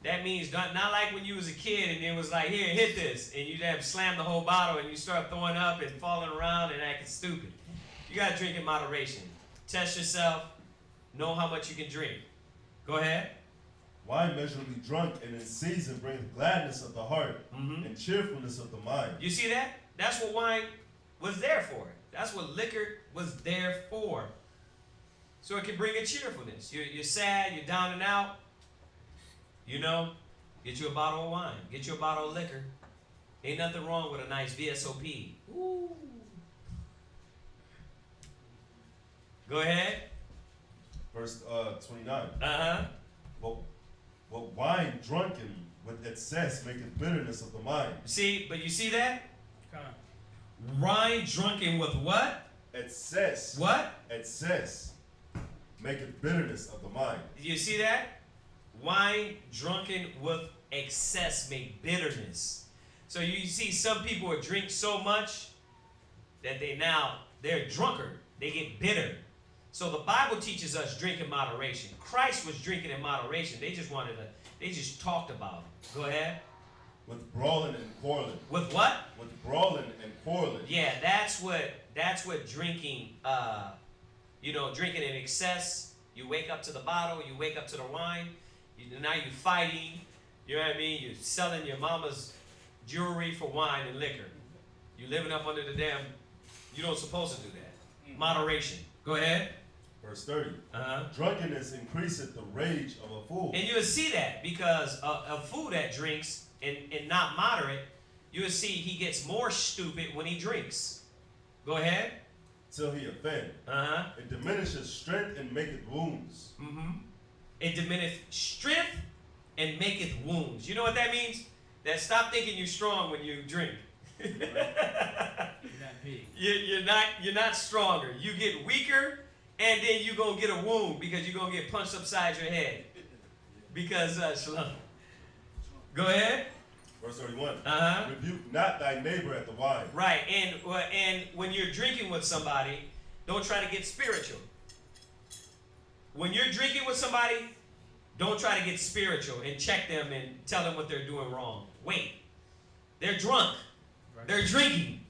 That means not like when you was a kid and it was like, here, hit this. And you have slammed the whole bottle and you start throwing up and falling around and acting stupid. You got to drink in moderation. Test yourself. Know how much you can drink. Go ahead. Wine measurably drunk and in season bringeth gladness of the heart Mm-hmm. and cheerfulness of the mind. You see that? That's what wine was there for. That's what liquor was there for. So it can bring a cheerfulness. You're sad, you're down and out. You know, get you a bottle of wine. Get you a bottle of liquor. Ain't nothing wrong with a nice VSOP. Ooh. Go ahead. Verse 29. Uh-huh. But wine drunken with excess maketh bitterness of the mind. But you see that? Come on. Wine drunken with what? Excess. What? Excess maketh bitterness of the mind. You see that? Wine drunken with excess make bitterness. So you see some people will drink so much that they're drunkard. They get bitter. So the Bible teaches us drink in moderation. Christ was drinking in moderation. They just talked about it. Go ahead. With brawling and quarreling. With what? With brawling and quarreling. Yeah, that's what drinking, drinking in excess. You wake up to the bottle, you wake up to the wine, now you're fighting, you know what I mean? You're selling your mama's jewelry for wine and liquor. You're living up under the damn, you don't supposed to do that. Moderation. Go ahead. Verse 30. Uh-huh. Drunkenness increaseth the rage of a fool. And you'll see that because a fool that drinks and not moderate, you'll see he gets more stupid when he drinks. Go ahead. Till he offend. Uh-huh. It diminishes strength and maketh wounds. Mm-hmm. It diminisheth strength and maketh wounds. You know what that means? That stop thinking you're strong when you drink. You're not big. You're not stronger. You get weaker, and then you're gonna get a wound because you're gonna get punched upside your head. Because Shalom. Go ahead. Verse 31. Uh-huh. Rebuke not thy neighbor at the wine. Right, and when you're drinking with somebody, don't try to get spiritual. When you're drinking with somebody, don't try to get spiritual and check them and tell them what they're doing wrong. Wait. They're drunk. Right. They're drinking.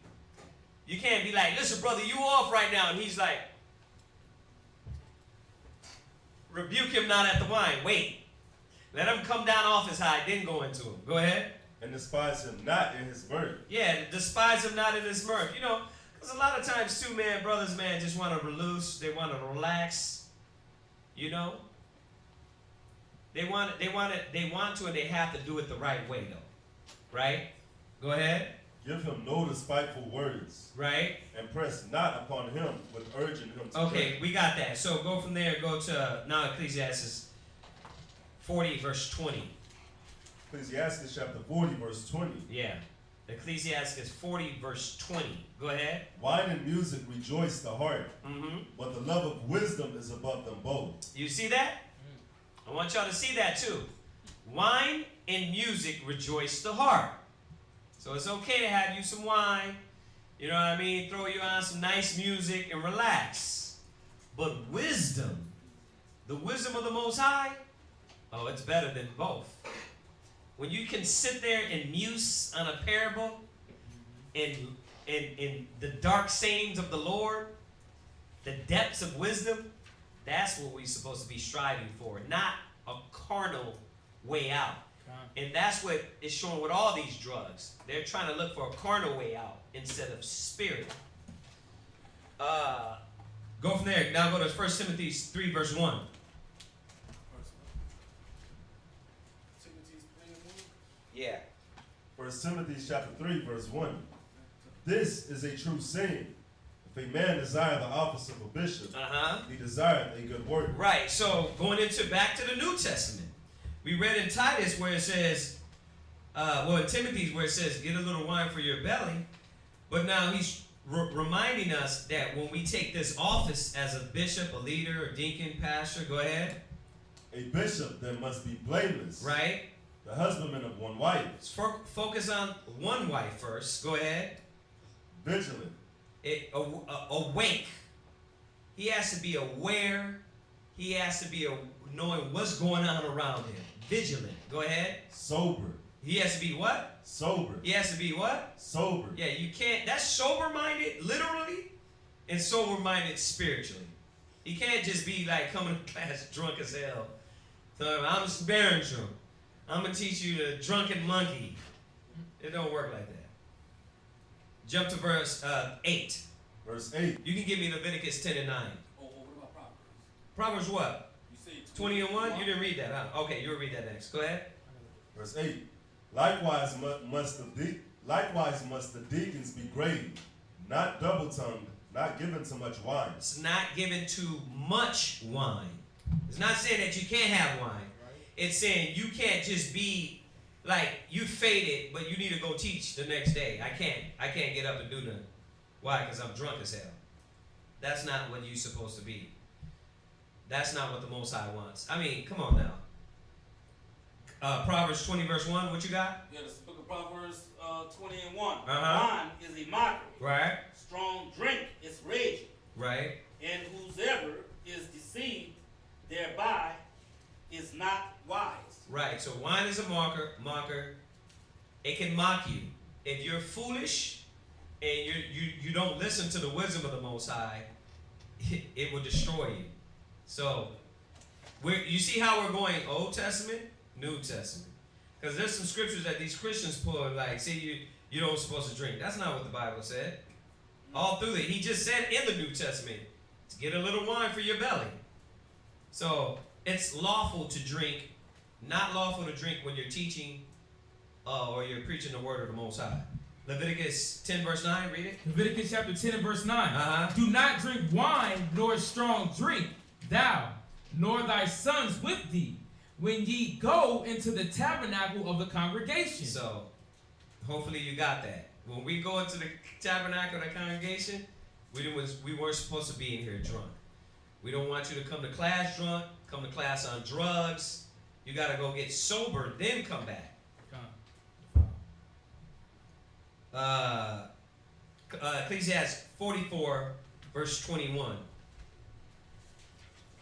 You can't be like, listen, brother, you off right now. And he's like, rebuke him not at the wine. Wait. Let him come down off his high, then go into him. Go ahead. And despise him not in his mirth. Yeah, despise him not in his mirth. You know, because a lot of times too, man, brothers, man, just want to loose. They want to relax. You know? They want to, and they have to do it the right way, though. Right? Go ahead. Give him no despiteful words. Right? And press not upon him with urging him to Okay, drink. we got that. So go from there, go to now Ecclesiastes 40, verse 20. Ecclesiastes chapter 40, verse 20. Yeah. Ecclesiastes 40, verse 20. Go ahead. Wine and music rejoice the heart, Mm-hmm. but the love of wisdom is above them both. You see that? I want y'all to see that too. Wine and music rejoice the heart. So it's okay to have you some wine, you know what I mean? Throw you on some nice music and relax. But wisdom, the wisdom of the Most High, oh, it's better than both. When you can sit there and muse on a parable in the dark sayings of the Lord, the depths of wisdom, that's what we're supposed to be striving for, not a carnal way out. And that's what is shown with all these drugs. They're trying to look for a carnal way out instead of spirit. Go from there. Now go to 1 Timothy 3, verse 1. Yeah. 1 Timothy chapter 3, verse 1. This is a true saying. If a man desire the office of a bishop, he desireth a good work. Right. So going into back to the New Testament, we read in Titus where it says, in Timothy's where it says, get a little wine for your belly. But now he's reminding us that when we take this office as a bishop, a leader, a deacon, pastor, go ahead. A bishop then must be blameless. Right. The husbandman of one wife. Focus on one wife first. Go ahead. Vigilant. Awake. He has to be aware. He has to be knowing what's going on around him. Vigilant. Go ahead. Sober. He has to be what? Sober. He has to be what? Sober. Yeah, you can't. That's sober-minded, literally, and sober-minded spiritually. He can't just be like coming to class drunk as hell. So I'm spiritual. I'm gonna teach you the drunken monkey. It don't work like that. Jump to verse 8. Verse 8. You can give me Leviticus 10 and 9. Oh, what about Proverbs? Proverbs what? You say 20 and 1? You didn't read that, huh? Okay, you'll read that next. Go ahead. Verse 8. Likewise must the deacons be grave, not double-tongued, not given to much wine. It's not given to much wine. It's not saying that you can't have wine. It's saying you can't just be like you faded, but you need to go teach the next day. I can't get up and do nothing. Why? Because I'm drunk as hell. That's not what you're supposed to be. That's not what the Most High wants. I mean, come on now. Proverbs 20 verse 1, what you got? Yeah, this book of Proverbs 20 and 1. Uh-huh. Wine is a mockery. Right. Strong drink is raging. Right. And whosoever deceived thereby is not wise. Right. So wine is a mocker. It can mock you. If you're foolish and you don't listen to the wisdom of the Most High, it will destroy you. So you see how we're going Old Testament, New Testament. Because there's some scriptures that these Christians pull, like, see, you don't supposed to drink. That's not what the Bible said. All through it. He just said in the New Testament, to get a little wine for your belly. So it's lawful to drink, not lawful to drink when you're teaching or you're preaching the word of the Most High. Leviticus 10 verse 9, read it. Leviticus chapter 10 and verse 9. Uh-huh. Do not drink wine nor strong drink, thou, nor thy sons with thee, when ye go into the tabernacle of the congregation. So, hopefully you got that. When we go into the tabernacle of the congregation, we weren't supposed to be in here drunk. We don't want you to come to class drunk, come to class on drugs. You got to go get sober, then come back. Ecclesiastes 44, verse 21.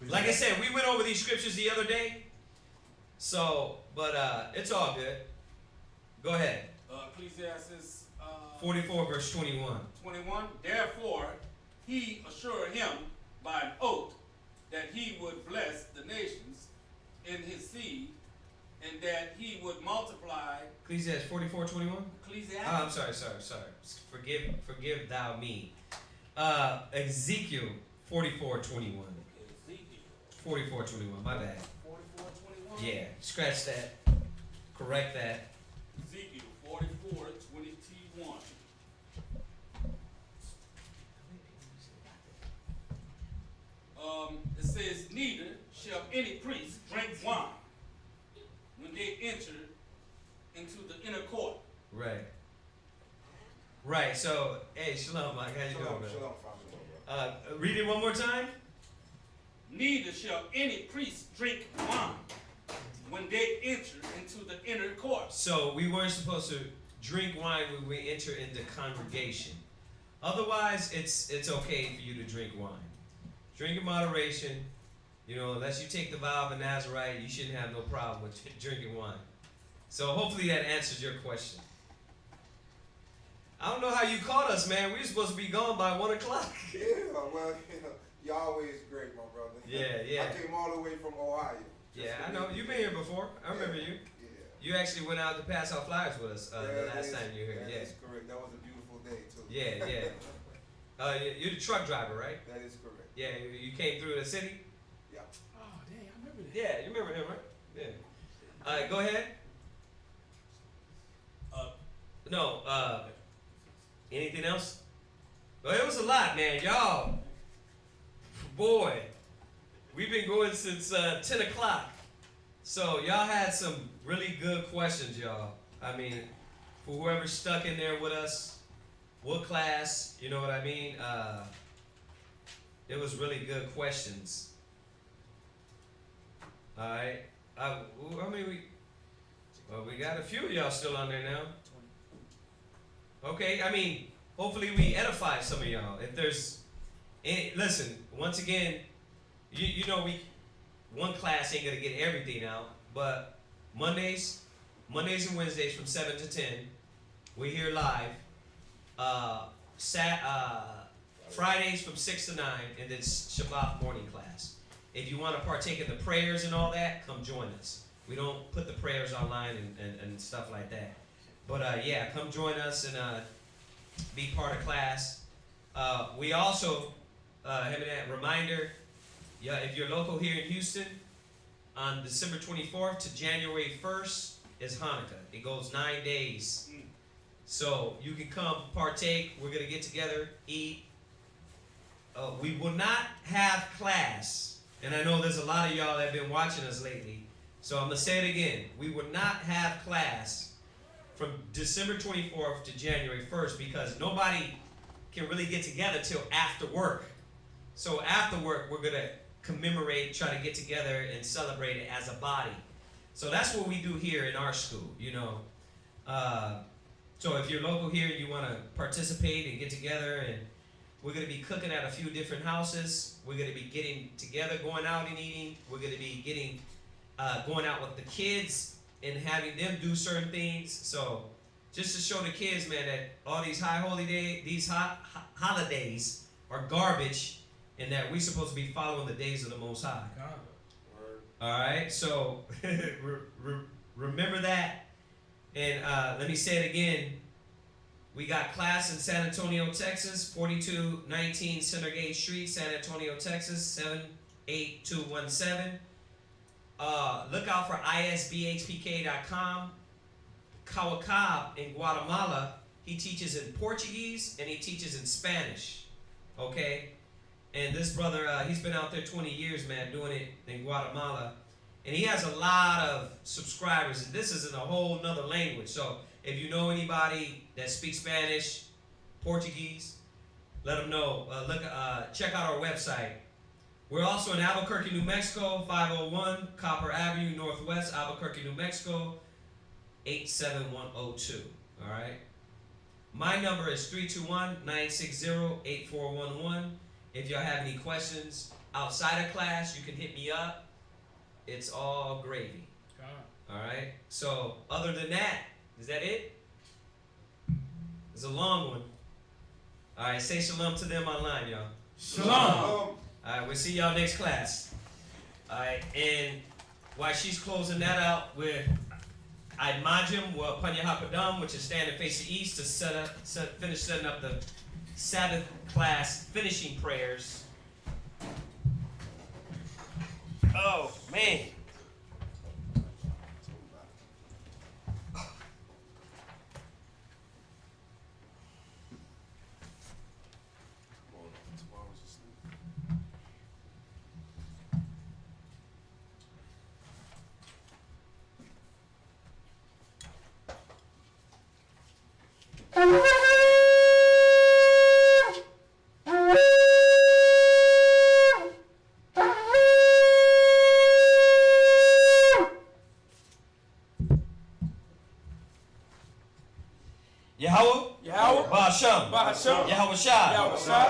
Like I said, we went over these scriptures the other day. So, but it's all good. Go ahead. Ecclesiastes 44, verse 21. 21. Therefore, he assured him by an oath that he would bless the nations in his seed, and that he would multiply. Ecclesiastes 44, 21. Ecclesiastes. I'm sorry. Forgive thou me. Ezekiel 44, 21. Ezekiel 44, 21. My bad. 44, 21. Yeah, scratch that. Correct that. Ezekiel 44, 21. It says, neither shall any priest drink wine when they enter into the inner court. Right. Right. So, hey, Shalom, Mike. How you doing, bro? Shalom. Read it one more time. Neither shall any priest drink wine when they enter into the inner court. So we weren't supposed to drink wine when we enter into congregation. Otherwise, it's okay for you to drink wine. Drink in moderation. You know, unless you take the vow of a Nazarite, you shouldn't have no problem with drinking wine. So hopefully that answers your question. I don't know how you caught us, man. We were supposed to be gone by 1 o'clock. Yeah, well, you're always great, my brother. Yeah. I came all the way from Ohio. Yeah, I know. You've been here before. I remember you. Yeah. You actually went out to pass out flyers with us the last time you were here. That is correct. That was a beautiful day, too. Yeah. You're the truck driver, right? That is correct. Yeah, you came through the city? Yeah. Oh, dang, I remember that. Yeah, you remember him, right? Yeah. Go ahead. No, anything else? Well, it was a lot, man. Y'all, boy, we've been going since 10 o'clock. So y'all had some really good questions, y'all. I mean, for whoever's stuck in there with us, what class, you know what I mean? It was really good questions. All right. How many we got a few of y'all still on there now. Okay, I mean, hopefully we edify some of y'all. If there's any, listen, once again, you know one class ain't gonna get everything out, but Mondays and Wednesdays from 7 to 10, we're here live. Fridays from 6 to 9, and then Shabbat morning class. If you want to partake in the prayers and all that, come join us. We don't put the prayers online and stuff like that. But yeah, come join us and be part of class. We also, having that reminder, yeah, if you're local here in Houston, on December 24th to January 1st is Hanukkah. It goes 9 days. So you can come partake. We're going to get together, eat. We will not have class. And I know there's a lot of y'all that have been watching us lately. So I'm going to say it again. We will not have class from December 24th to January 1st because nobody can really get together till after work. So after work, we're going to commemorate, try to get together and celebrate it as a body. So that's what we do here in our school, you know. So if you're local here and you want to participate and get together and We're going to be cooking at a few different houses. We're going to be getting together, going out and eating. We're going to be going out with the kids and having them do certain things. So just to show the kids, man, that all these holidays are garbage, and that we're supposed to be following the days of the Most High. All right, so remember that, and let me say it again. We got class in San Antonio, Texas, 4219 Center Gate Street, San Antonio, Texas, 78217. Look out for isbhpk.com. Kawakab in Guatemala, he teaches in Portuguese and he teaches in Spanish. Okay? And this brother, he's been out there 20 years, man, doing it in Guatemala. And he has a lot of subscribers, and this is in a whole nother language. So if you know anybody that speaks Spanish, Portuguese, let them know. Check out our website. We're also in Albuquerque, New Mexico, 501 Copper Avenue, Northwest, Albuquerque, New Mexico, 87102. All right? My number is 321-960-8411. If y'all have any questions outside of class, you can hit me up. It's all gravy. All right? So, other than that, is that it? It's a long one. All right, say shalom to them online, y'all. Shalom. All right, we'll see y'all next class. All right, and while she's closing that out with Imajim wa Panya Hapadam, which is standing facing east to finish setting up the Sabbath class finishing prayers. Oh, man. Yahweh, Bahasham, Bahasham, Yahweh Shai,